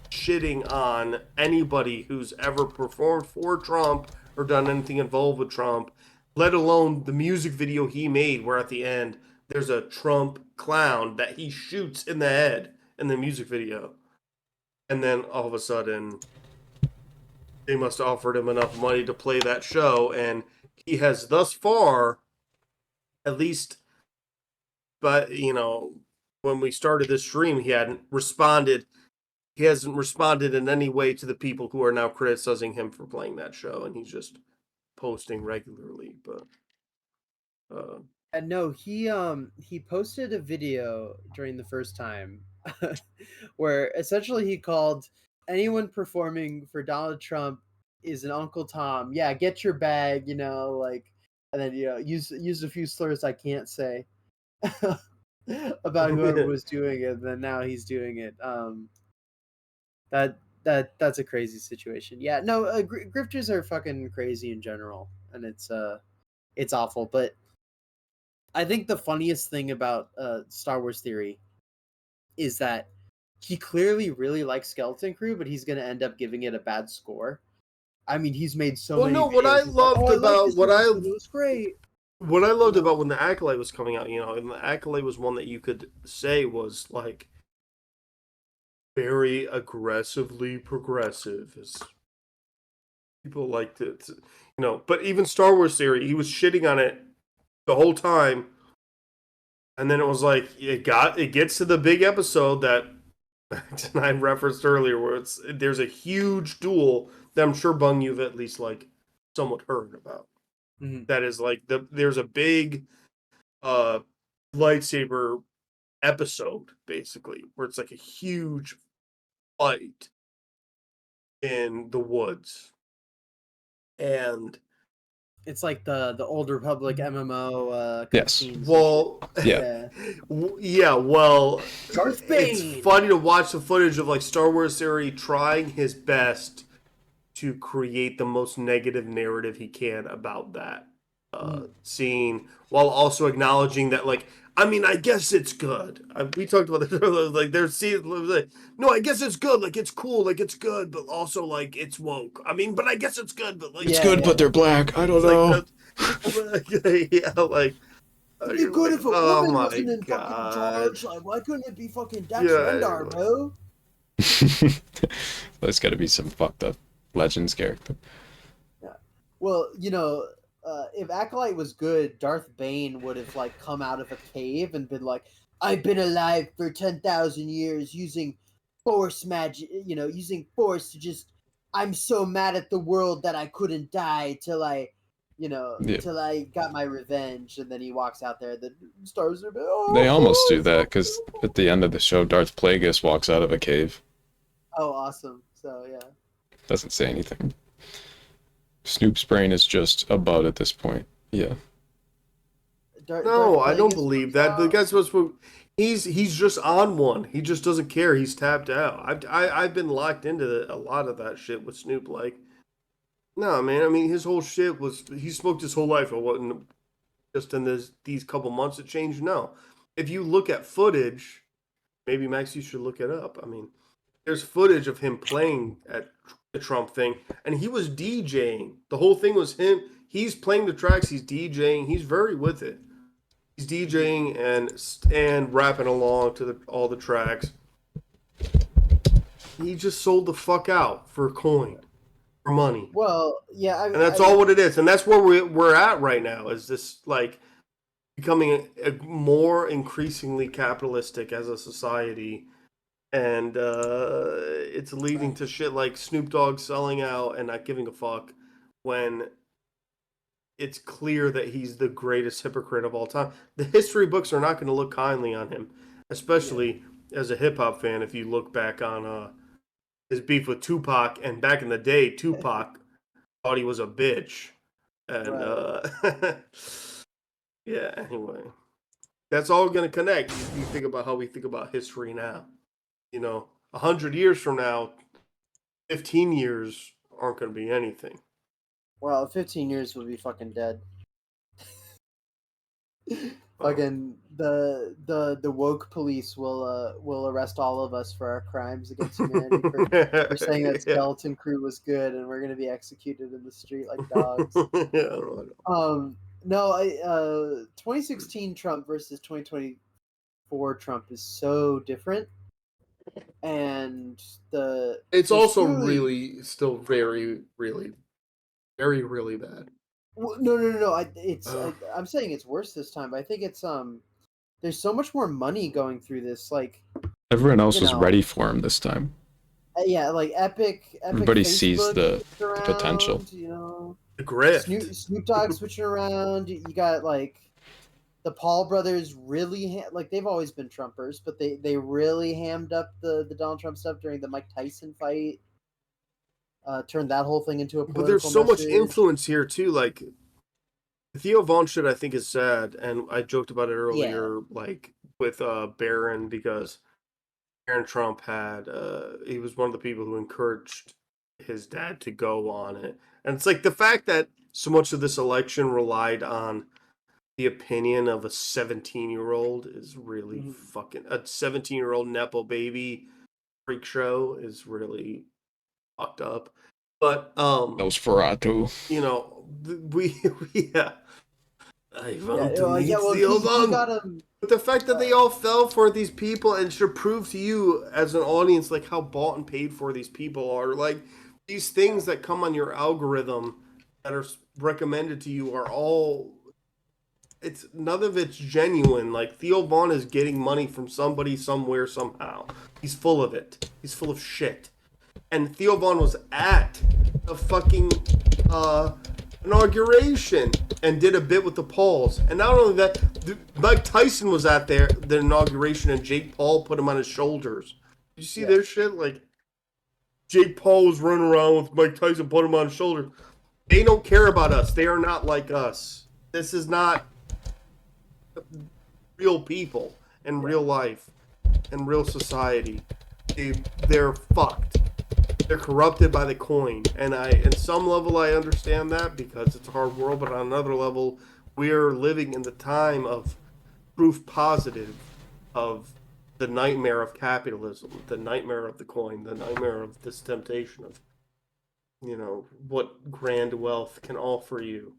shitting on anybody who's ever performed for Trump or done anything involved with Trump, let alone the music video he made where at the end there's a Trump clown that he shoots in the head in the music video. And then all of a sudden, they must have offered him enough money to play that show, and he has thus far, at least, but when we started this stream, he hadn't responded. He hasn't responded in any way to the people who are now criticizing him for playing that show, and he's just posting regularly. But no, he posted a video during the first time where essentially he called anyone performing for Donald Trump is an Uncle Tom. Yeah, get your bag, and then use a few slurs I can't say about whoever was doing it. And then now he's doing it. That's a crazy situation. Yeah, no, grifters are fucking crazy in general, and it's awful. But I think the funniest thing about Star Wars Theory is that he clearly really likes Skeleton Crew, but he's going to end up giving it a bad score. I mean, he's made so many. Well, no, what I loved about it was great. What I loved about when the Acolyte was coming out, and the Acolyte was one that you could say was like very aggressively progressive, as people liked it, But even Star Wars Theory, he was shitting on it the whole time. And then it was like it gets to the big episode that I referenced earlier, where there's a huge duel that I'm sure Bung you've at least somewhat heard about. Mm-hmm. That is there's a big lightsaber episode basically where it's like a huge fight in the woods, and it's like the Old Republic MMO. Yes. Well, yeah. Well, Darth Bane. It's funny to watch the footage of Star Wars Theory trying his best to create the most negative narrative he can about that scene, while also acknowledging that, I guess it's good. We talked about this earlier. There's scenes no, I guess it's good. It's cool. It's good, but also it's woke. But I guess it's good, but it's good, but they're black. I don't know. It'd be good if a woman wasn't in fucking charge. Why couldn't it be fucking Dax Rendar, bro? There's got to be some fucked up Legends character. Yeah. Well, if Acolyte was good, Darth Bane would have like come out of a cave and been like, "I've been alive for 10,000 years using Force magic, using Force to just. I'm so mad at the world that I couldn't die till I." Till I got my revenge, and then he walks out there. The stars are. They almost do that because at the end of the show, Darth Plagueis walks out of a cave. Oh, awesome! So yeah. Doesn't say anything. Snoop's brain is just about at this point. Yeah. No, I don't believe that. The guy's supposed to. He's just on one. He just doesn't care. He's tapped out. I've been locked into a lot of that shit with Snoop. Like, no, man. I mean, his whole shit was he smoked his whole life. It wasn't just in these couple months it changed. No, if you look at footage, maybe Max, you should look it up. I mean, there's footage of him playing at the Trump thing, and he was DJing. The whole thing was him. He's playing the tracks. He's DJing. He's very with it. He's DJing and rapping along to all the tracks. He just sold the fuck out for a coin, for money. Well, yeah, and that's all what it is, and that's where we're at right now. Is this like becoming a more increasingly capitalistic as a society, and it's leading to shit like Snoop Dogg selling out and not giving a fuck when it's clear that he's the greatest hypocrite of all time. The history books are not going to look kindly on him, especially as a hip hop fan. If you look back on his beef with Tupac, and back in the day, Tupac thought he was a bitch, and yeah. Anyway, that's all going to connect. You think about how we think about history now. 100 years from now, 15 years aren't going to be anything. Well, 15 years will be fucking dead. Fucking the woke police will arrest all of us for our crimes against humanity for saying that Skeleton Crew was good, and we're gonna be executed in the street like dogs. No, 2016 Trump versus 2024 Trump is so different, and it's also really still very really. Very, really bad. No. I'm saying it's worse this time. But I think it's there's so much more money going through this. Like everyone else was ready for him this time. Yeah, like Epic Everybody Facebook sees the potential. The grift. Snoop Dogg switching around. You got like the Paul brothers really they've always been Trumpers, but they really hammed up the Donald Trump stuff during the Mike Tyson fight. Turned that whole thing into a political But there's so message. much influence here too. Like the Theo Vaughn shit, I think is sad, and I joked about it earlier, like with Barron, because Barron Trump had he was one of the people who encouraged his dad to go on it, and it's like the fact that so much of this election relied on the opinion of a 17-year-old is really fucking a 17-year-old nepo baby freak show is really fucked up. But Nosferatu. I want to meet Theo Vaughn. But the fact that they all fell for these people and should prove to you as an audience like how bought and paid for these people are. Like these things that come on your algorithm that are recommended to you are all none of it's genuine. Like Theo Vaughn is getting money from somebody somewhere somehow. He's full of it. He's full of shit. And Theo Vaughn was at the fucking inauguration and did a bit with the Pauls. And not only that, Mike Tyson was at the inauguration, and Jake Paul put him on his shoulders. Did you see their shit? Like, Jake Paul was running around with Mike Tyson, put him on his shoulder. They don't care about us. They are not like us. This is not real people in real life and real society. They're fucked. They're corrupted by the coin, and in some level I understand that because it's a hard world, but on another level we're living in the time of proof positive of the nightmare of capitalism, the nightmare of the coin, the nightmare of this temptation of what grand wealth can offer you.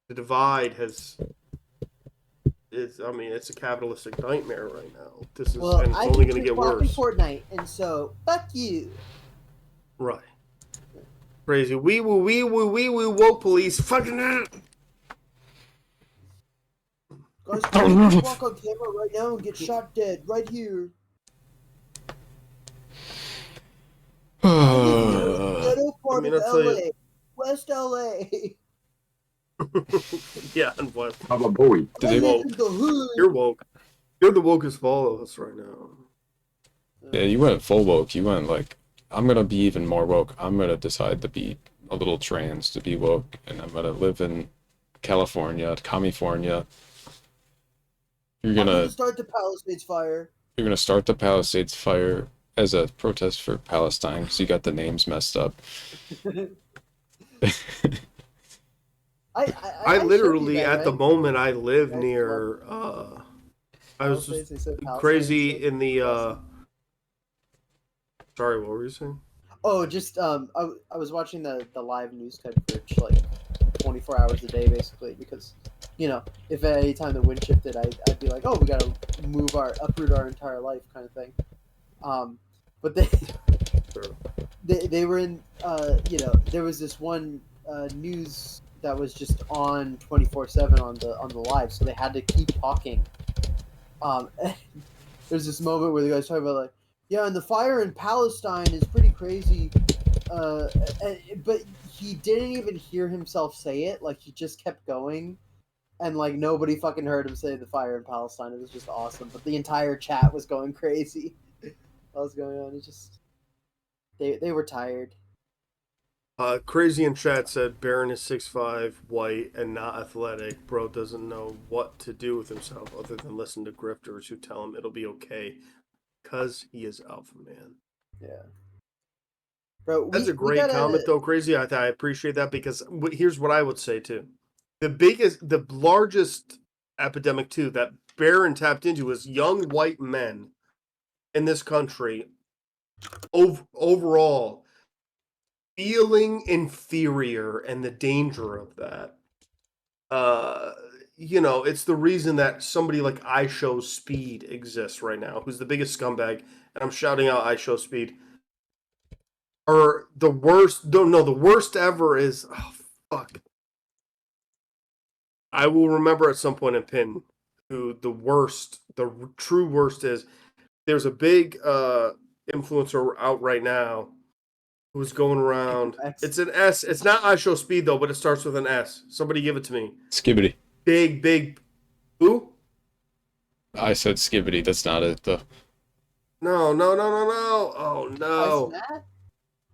The divide it's a capitalistic nightmare right now. This is and it's only going to get worse. Fortnite, and so fuck you. Right. Crazy. We woke police. Fucking Guys, can you walk on camera right now and get shot dead right here? Ghetto part of LA, West LA. Yeah, and what? I'm a boy. I live in the hood. You're woke. You're the wokest of all of us right now. Yeah, you went full woke. You went like, I'm gonna be even more woke. I'm gonna decide to be a little trans to be woke, and I'm gonna live in California, California. I'm gonna start the Palisades fire. You're gonna start the Palisades fire as a protest for Palestine because you got the names messed up. I literally, at the moment, I live near. I was just crazy in the. Sorry, what were you saying? Oh, just I was watching the live news coverage like 24 hours a day, basically, because if at any time the wind shifted, I'd be like, oh, we gotta uproot our entire life, kind of thing. But they were in there was this one news that was just on 24/7 on the live, so they had to keep talking. There's this moment where the guy's talking about like, yeah, and the fire in Palestine is pretty crazy, but he didn't even hear himself say it. Like, he just kept going, and like nobody fucking heard him say the fire in Palestine. It was just awesome, but the entire chat was going crazy. What was going on? It just they were tired. Crazy in chat said Baron is 6'5", white, and not athletic. Bro doesn't know what to do with himself other than listen to grifters who tell him it'll be okay, cause he is alpha man. Yeah, bro. That's a great comment, though, Crazy. I appreciate that, because here's what I would say too: the largest epidemic too that Baron tapped into is young white men in this country. Overall, feeling inferior and the danger of that. It's the reason that somebody like IShowSpeed exists right now, who's the biggest scumbag, and I'm shouting out IShowSpeed. Or the worst, the worst ever is, oh, fuck. I will remember at some point in Pin who the true worst is. There's a big influencer out right now who's going around. It's an S. It's not IShowSpeed though, but it starts with an S. Somebody give it to me. Skibbity. Big. Who? I said Skibbity. That's not it though. No. Oh no.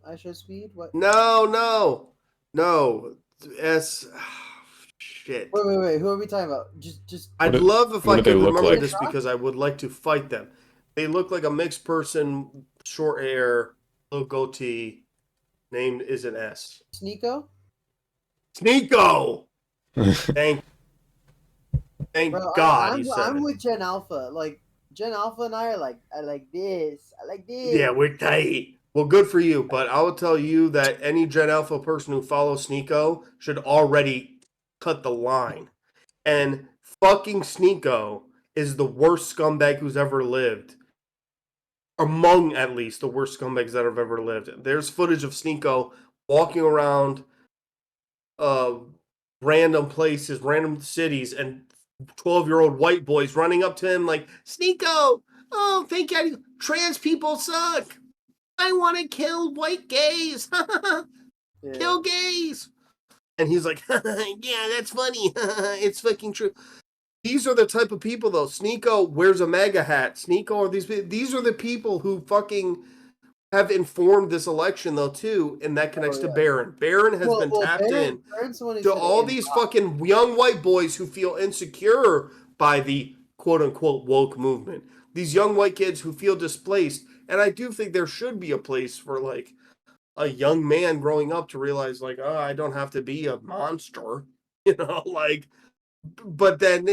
IShowSpeed? What? No. S. Shit. Wait. Who are we talking about? Just. I'd love if I could remember this because I would like to fight them. They look like a mixed person, short hair, little goatee. Named is an S. Sneeko. Thank Bro, God. I'm with Gen Alpha. Like Gen Alpha and I like this. Yeah, we're tight. Well, good for you, but I will tell you that any Gen Alpha person who follows Sneeko should already cut the line. And fucking Sneeko is the worst scumbag who's ever lived. Among, at least, the worst scumbags that have ever lived. There's footage of Sneeko walking around random places, random cities, and 12-year-old white boys running up to him like, Sneeko, oh, thank God, trans people suck. I want to kill white gays. Kill gays. And he's like, yeah, that's funny. It's fucking true. These are the type of people, though. Sneeko wears a MAGA hat. Sneeko are these are the people who fucking have informed this election, though, too, and that connects to Baron. Baron has been tapped in to all these fucking young white boys who feel insecure by the quote-unquote woke movement. These young white kids who feel displaced, and I do think there should be a place for, like, a young man growing up to realize, like, oh, I don't have to be a monster, like... But then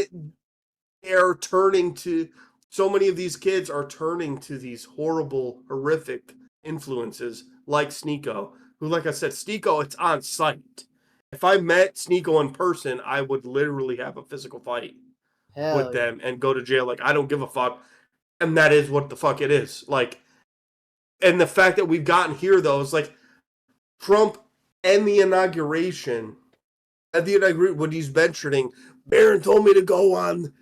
they're turning to, so many of these kids are turning to these horrible, horrific influences like Sneeko, who, like I said, Sneeko, it's on site. If I met Sneeko in person, I would literally have a physical fight with them and go to jail. Like, I don't give a fuck. And that is what the fuck it is. Like, and the fact that we've gotten here, though, is like Trump and the inauguration. At the inauguration, when he's mentioning, Baron told me to go on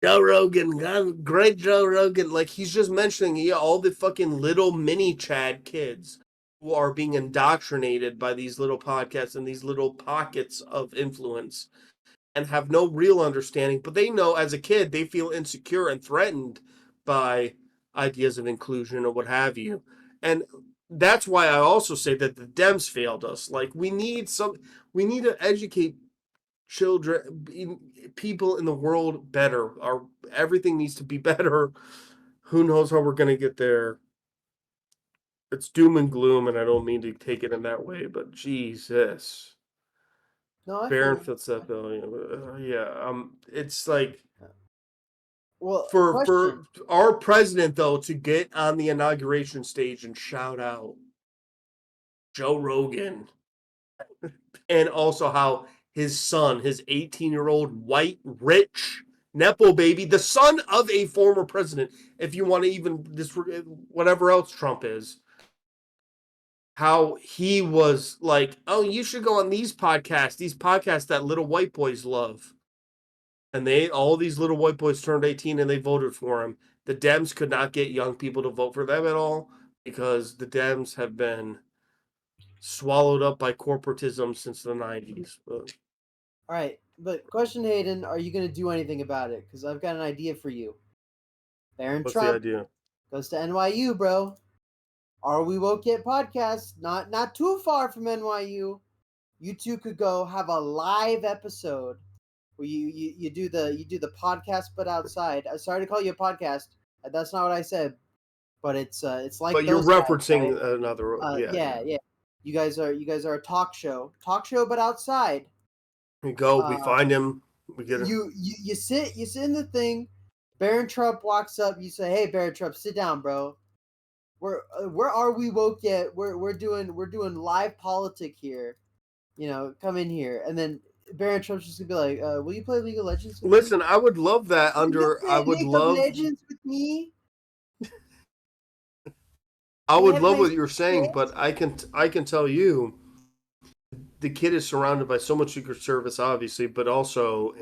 Joe Rogan, God, great Joe Rogan. Like, he's just mentioning all the fucking little mini Chad kids who are being indoctrinated by these little podcasts and these little pockets of influence and have no real understanding. But they know as a kid, they feel insecure and threatened by ideas of inclusion or what have you. And that's why I also say that the Dems failed us. Like, we need to educate children, people in the world better. Everything needs to be better. Who knows how we're going to get there? It's doom and gloom, and I don't mean to take it in that way, but Jesus. No, I Baron feel fits that bill. It's like, well, for our president though to get on the inauguration stage and shout out Joe Rogan, and also how his son, his 18-year-old white rich nepo baby, the son of a former president, if you want to even this whatever else Trump is, how he was like, oh, you should go on these podcasts that little white boys love. And all these little white boys turned 18 and they voted for him. The Dems could not get young people to vote for them at all because the Dems have been swallowed up by corporatism since the 90s. all right. But question, Hayden, are you going to do anything about it? Because I've got an idea for you. Baron What's Trump the idea? goes to NYU, bro. Are We Woke Yet podcast? Not too far from NYU. You two could go have a live episode where you do the podcast but outside. I'm sorry to call you a podcast. That's not what I said. But it's like. But you're those guys, referencing right? another. Yeah. You guys are a talk show but outside. We go. We find him. We get him. You sit in the thing. Baron Trump walks up. You say, "Hey, Baron Trump, sit down, bro. Where are we woke yet? We're doing live politic here. Come in here." And then Baron Trump's just gonna be like, "Will you play League of Legends with Listen, me? I would love that. I would love. Legends with me. I would love what you're saying, but I can tell you, the kid is surrounded by so much Secret Service, obviously, but also,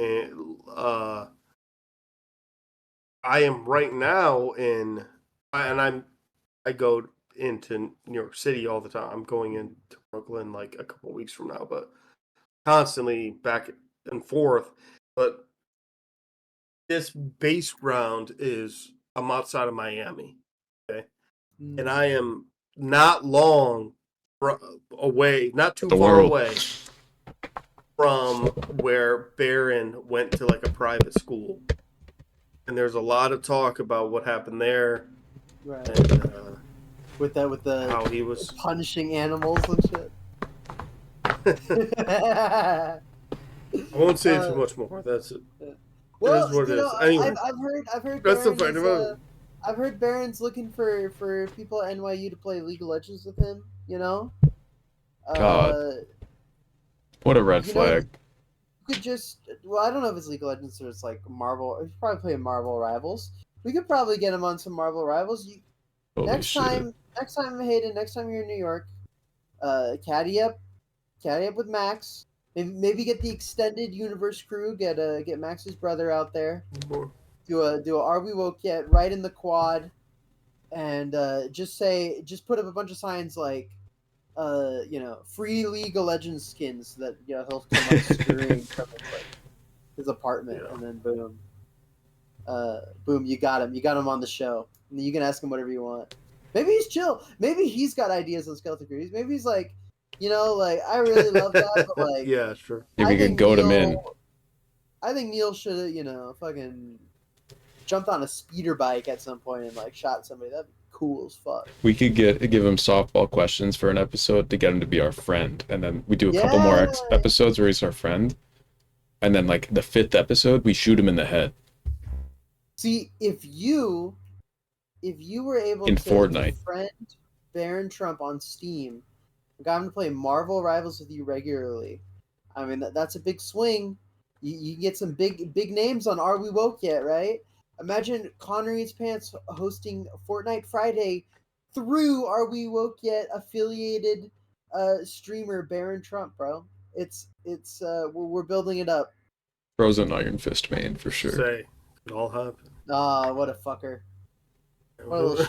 I am right now I go into New York City all the time. I'm going into Brooklyn like a couple weeks from now, but constantly back and forth. But this base ground is I'm outside of Miami, okay, and I am not long away, not too far away from where Barron went to like a private school, and there's a lot of talk about what happened there. Right. And, with the how he was punishing animals and shit. I won't say too much more. That's it. Well, it is what it is. Anyway, I've heard that's the Barron fight. I've heard Barron's looking for people at NYU to play League of Legends with him. God, what a red flag. You could just I don't know if it's League of Legends or it's like Marvel. He's probably playing Marvel Rivals. We could probably get him on some Marvel Rivals. Next time, Hayden. Next time you're in New York, caddy up with Max. Maybe get the extended universe crew. Get Max's brother out there. Do a Are We Woke Yet right in the quad, and just put up a bunch of signs like, free League of Legends skins that he'll come like scurrying from his apartment, and then boom, you got him on the show. And you can ask him whatever you want. Maybe he's chill. Maybe he's got ideas on Skeleton Crew. Maybe he's like, I really love that, but like, yeah, sure. If we could goad him in. I think Neil should fucking jumped on a speeder bike at some point and like shot somebody. That'd be cool as fuck. We could give him softball questions for an episode to get him to be our friend, and then we do a couple more episodes where he's our friend, and then like the 5th episode we shoot him in the head. See, if you were able in to Fortnite. friend Baron Trump on Steam, got him to play Marvel Rivals with you regularly, I mean that's a big swing. You can get some big names on Are We Woke Yet, right? Imagine Connor Eats Pants hosting Fortnite Friday through Are We Woke Yet affiliated streamer Baron Trump, bro. It's we're building it up. Frozen Iron Fist main for sure. It all happened. Ah, what a fucker. What a little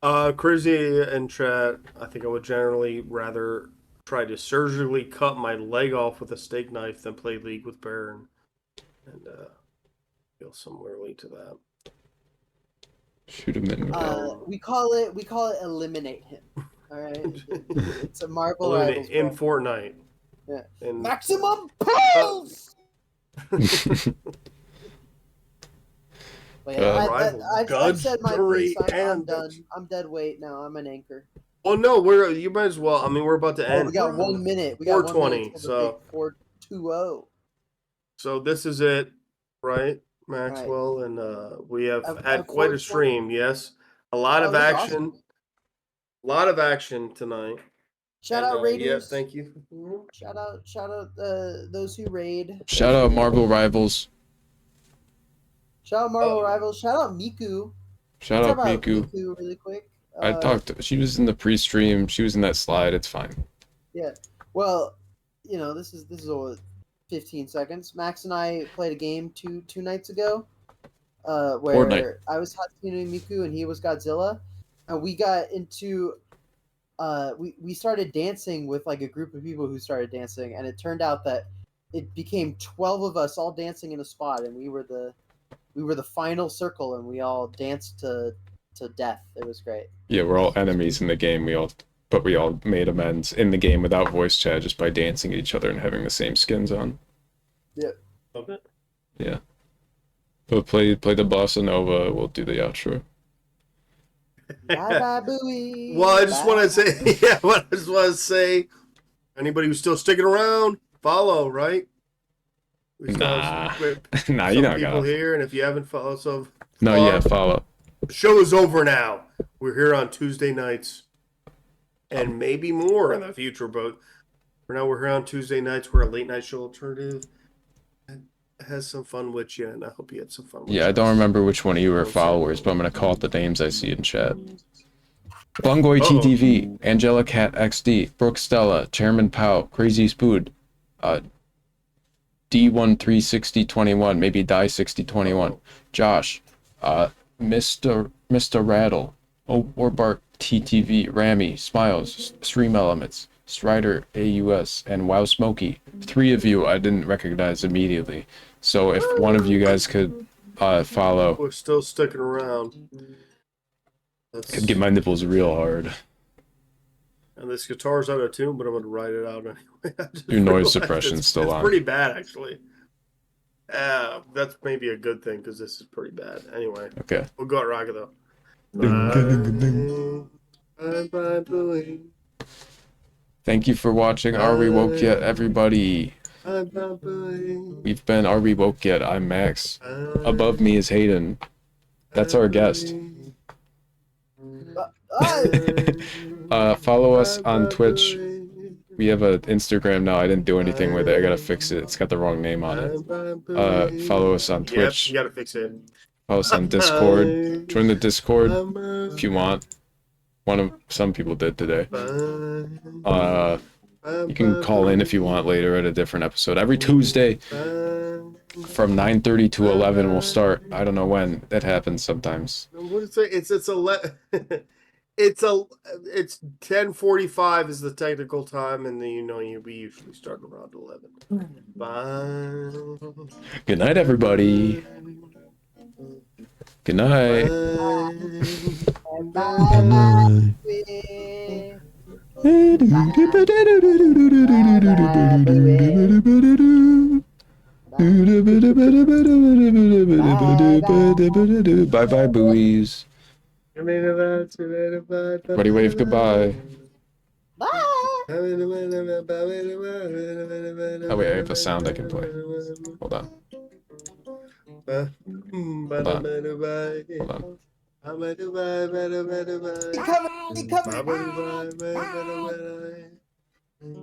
shitbag. Crazy in chat, I think I would generally rather try to surgically cut my leg off with a steak knife than play League with Baron. And feel similarly to that. Shoot him in. We call it eliminate him. All right, it's a Marvel Rivals in bro. Fortnite. Yeah. And, Maximum pulse. But yeah, I've said my piece. I'm done. I'm dead weight now. I'm an anchor. Well, no, you might as well. I mean, we're about to end. We got 1 minute. We got 4:20. So 4:20. So this is it, right, Maxwell? Right. And we have had quite a stream. Yes, a lot of action. Awesome. A lot of action tonight. Shout out Raiders. Yeah, thank you. Shout out those who raid. Shout out Marvel Rivals. Shout out Marvel Rivals. Shout out Miku. Shout out Miku. Miku really quick. I talked. She was in the pre-stream. She was in that slide. It's fine. Yeah. Well, you know, this is all 15 seconds. Max and I played a game two nights ago, where Fortnite. I was Hatsune Miku and he was Godzilla, and we got into. We started dancing with like a group of people who started dancing, and it turned out that it became 12 of us all dancing in a spot, and we were the final circle, and we all danced to death. It was great. Yeah, we're all enemies in the game. We all made amends in the game without voice chat just by dancing at each other and having the same skins on. Yeah. Okay. Yeah. We'll play the bossa nova. We'll do the outro. Bye bye Bowie. Well, I just want to say, anybody who's still sticking around, follow, right? Nah, you know, people here, and if you haven't followed, follow. The show is over now. We're here on Tuesday nights, and maybe more in the future. But for now, we're here on Tuesday nights. We're a late night show alternative. It has some fun with you, and I hope you had some fun. Yeah, I don't remember which one of you were followers, but I'm gonna call it the names I see in chat. Bungoy TTV, Angela Cat XD, Brooke Stella, Chairman Pow, Crazy Spood, D136021, maybe Die6021, Josh, Mr. Rattle, Orbart TTV, Rami, Smiles, Stream Elements, Strider AUS, and Wow Smokey. 3 of you I didn't recognize immediately. So if one of you guys could follow. We're still sticking around. Could get my nipples real hard. And this guitar's out of tune, but I'm going to write it out anyway. Your noise suppression's still on. It's pretty bad, actually. That's maybe a good thing, because this is pretty bad. Anyway. Okay. We'll go at rocket, though. Bye. Thank you for watching Are We Woke Yet, everybody? We've been Are We Woke Yet? I'm Max. Above me is Hayden. That's our guest. Follow us on Twitch. We have an Instagram now. I didn't do anything with it. I gotta fix it. It's got the wrong name on it. Follow us on Twitch. Yep, you gotta fix it. Follow us on Discord. Join the Discord if you want. Some people did today. You can call in if you want later at a different episode. Every Tuesday from 9:30 to 11 we'll start. I don't know when. That happens sometimes. What is it? It's 10:45 is the technical time, and then we usually start around 11. Bye. Good night, everybody. Good night. Bye bye buoys. Everybody wave goodbye. Bye. Oh wait, I have a sound I can play. Hold on. Hold on. Come on.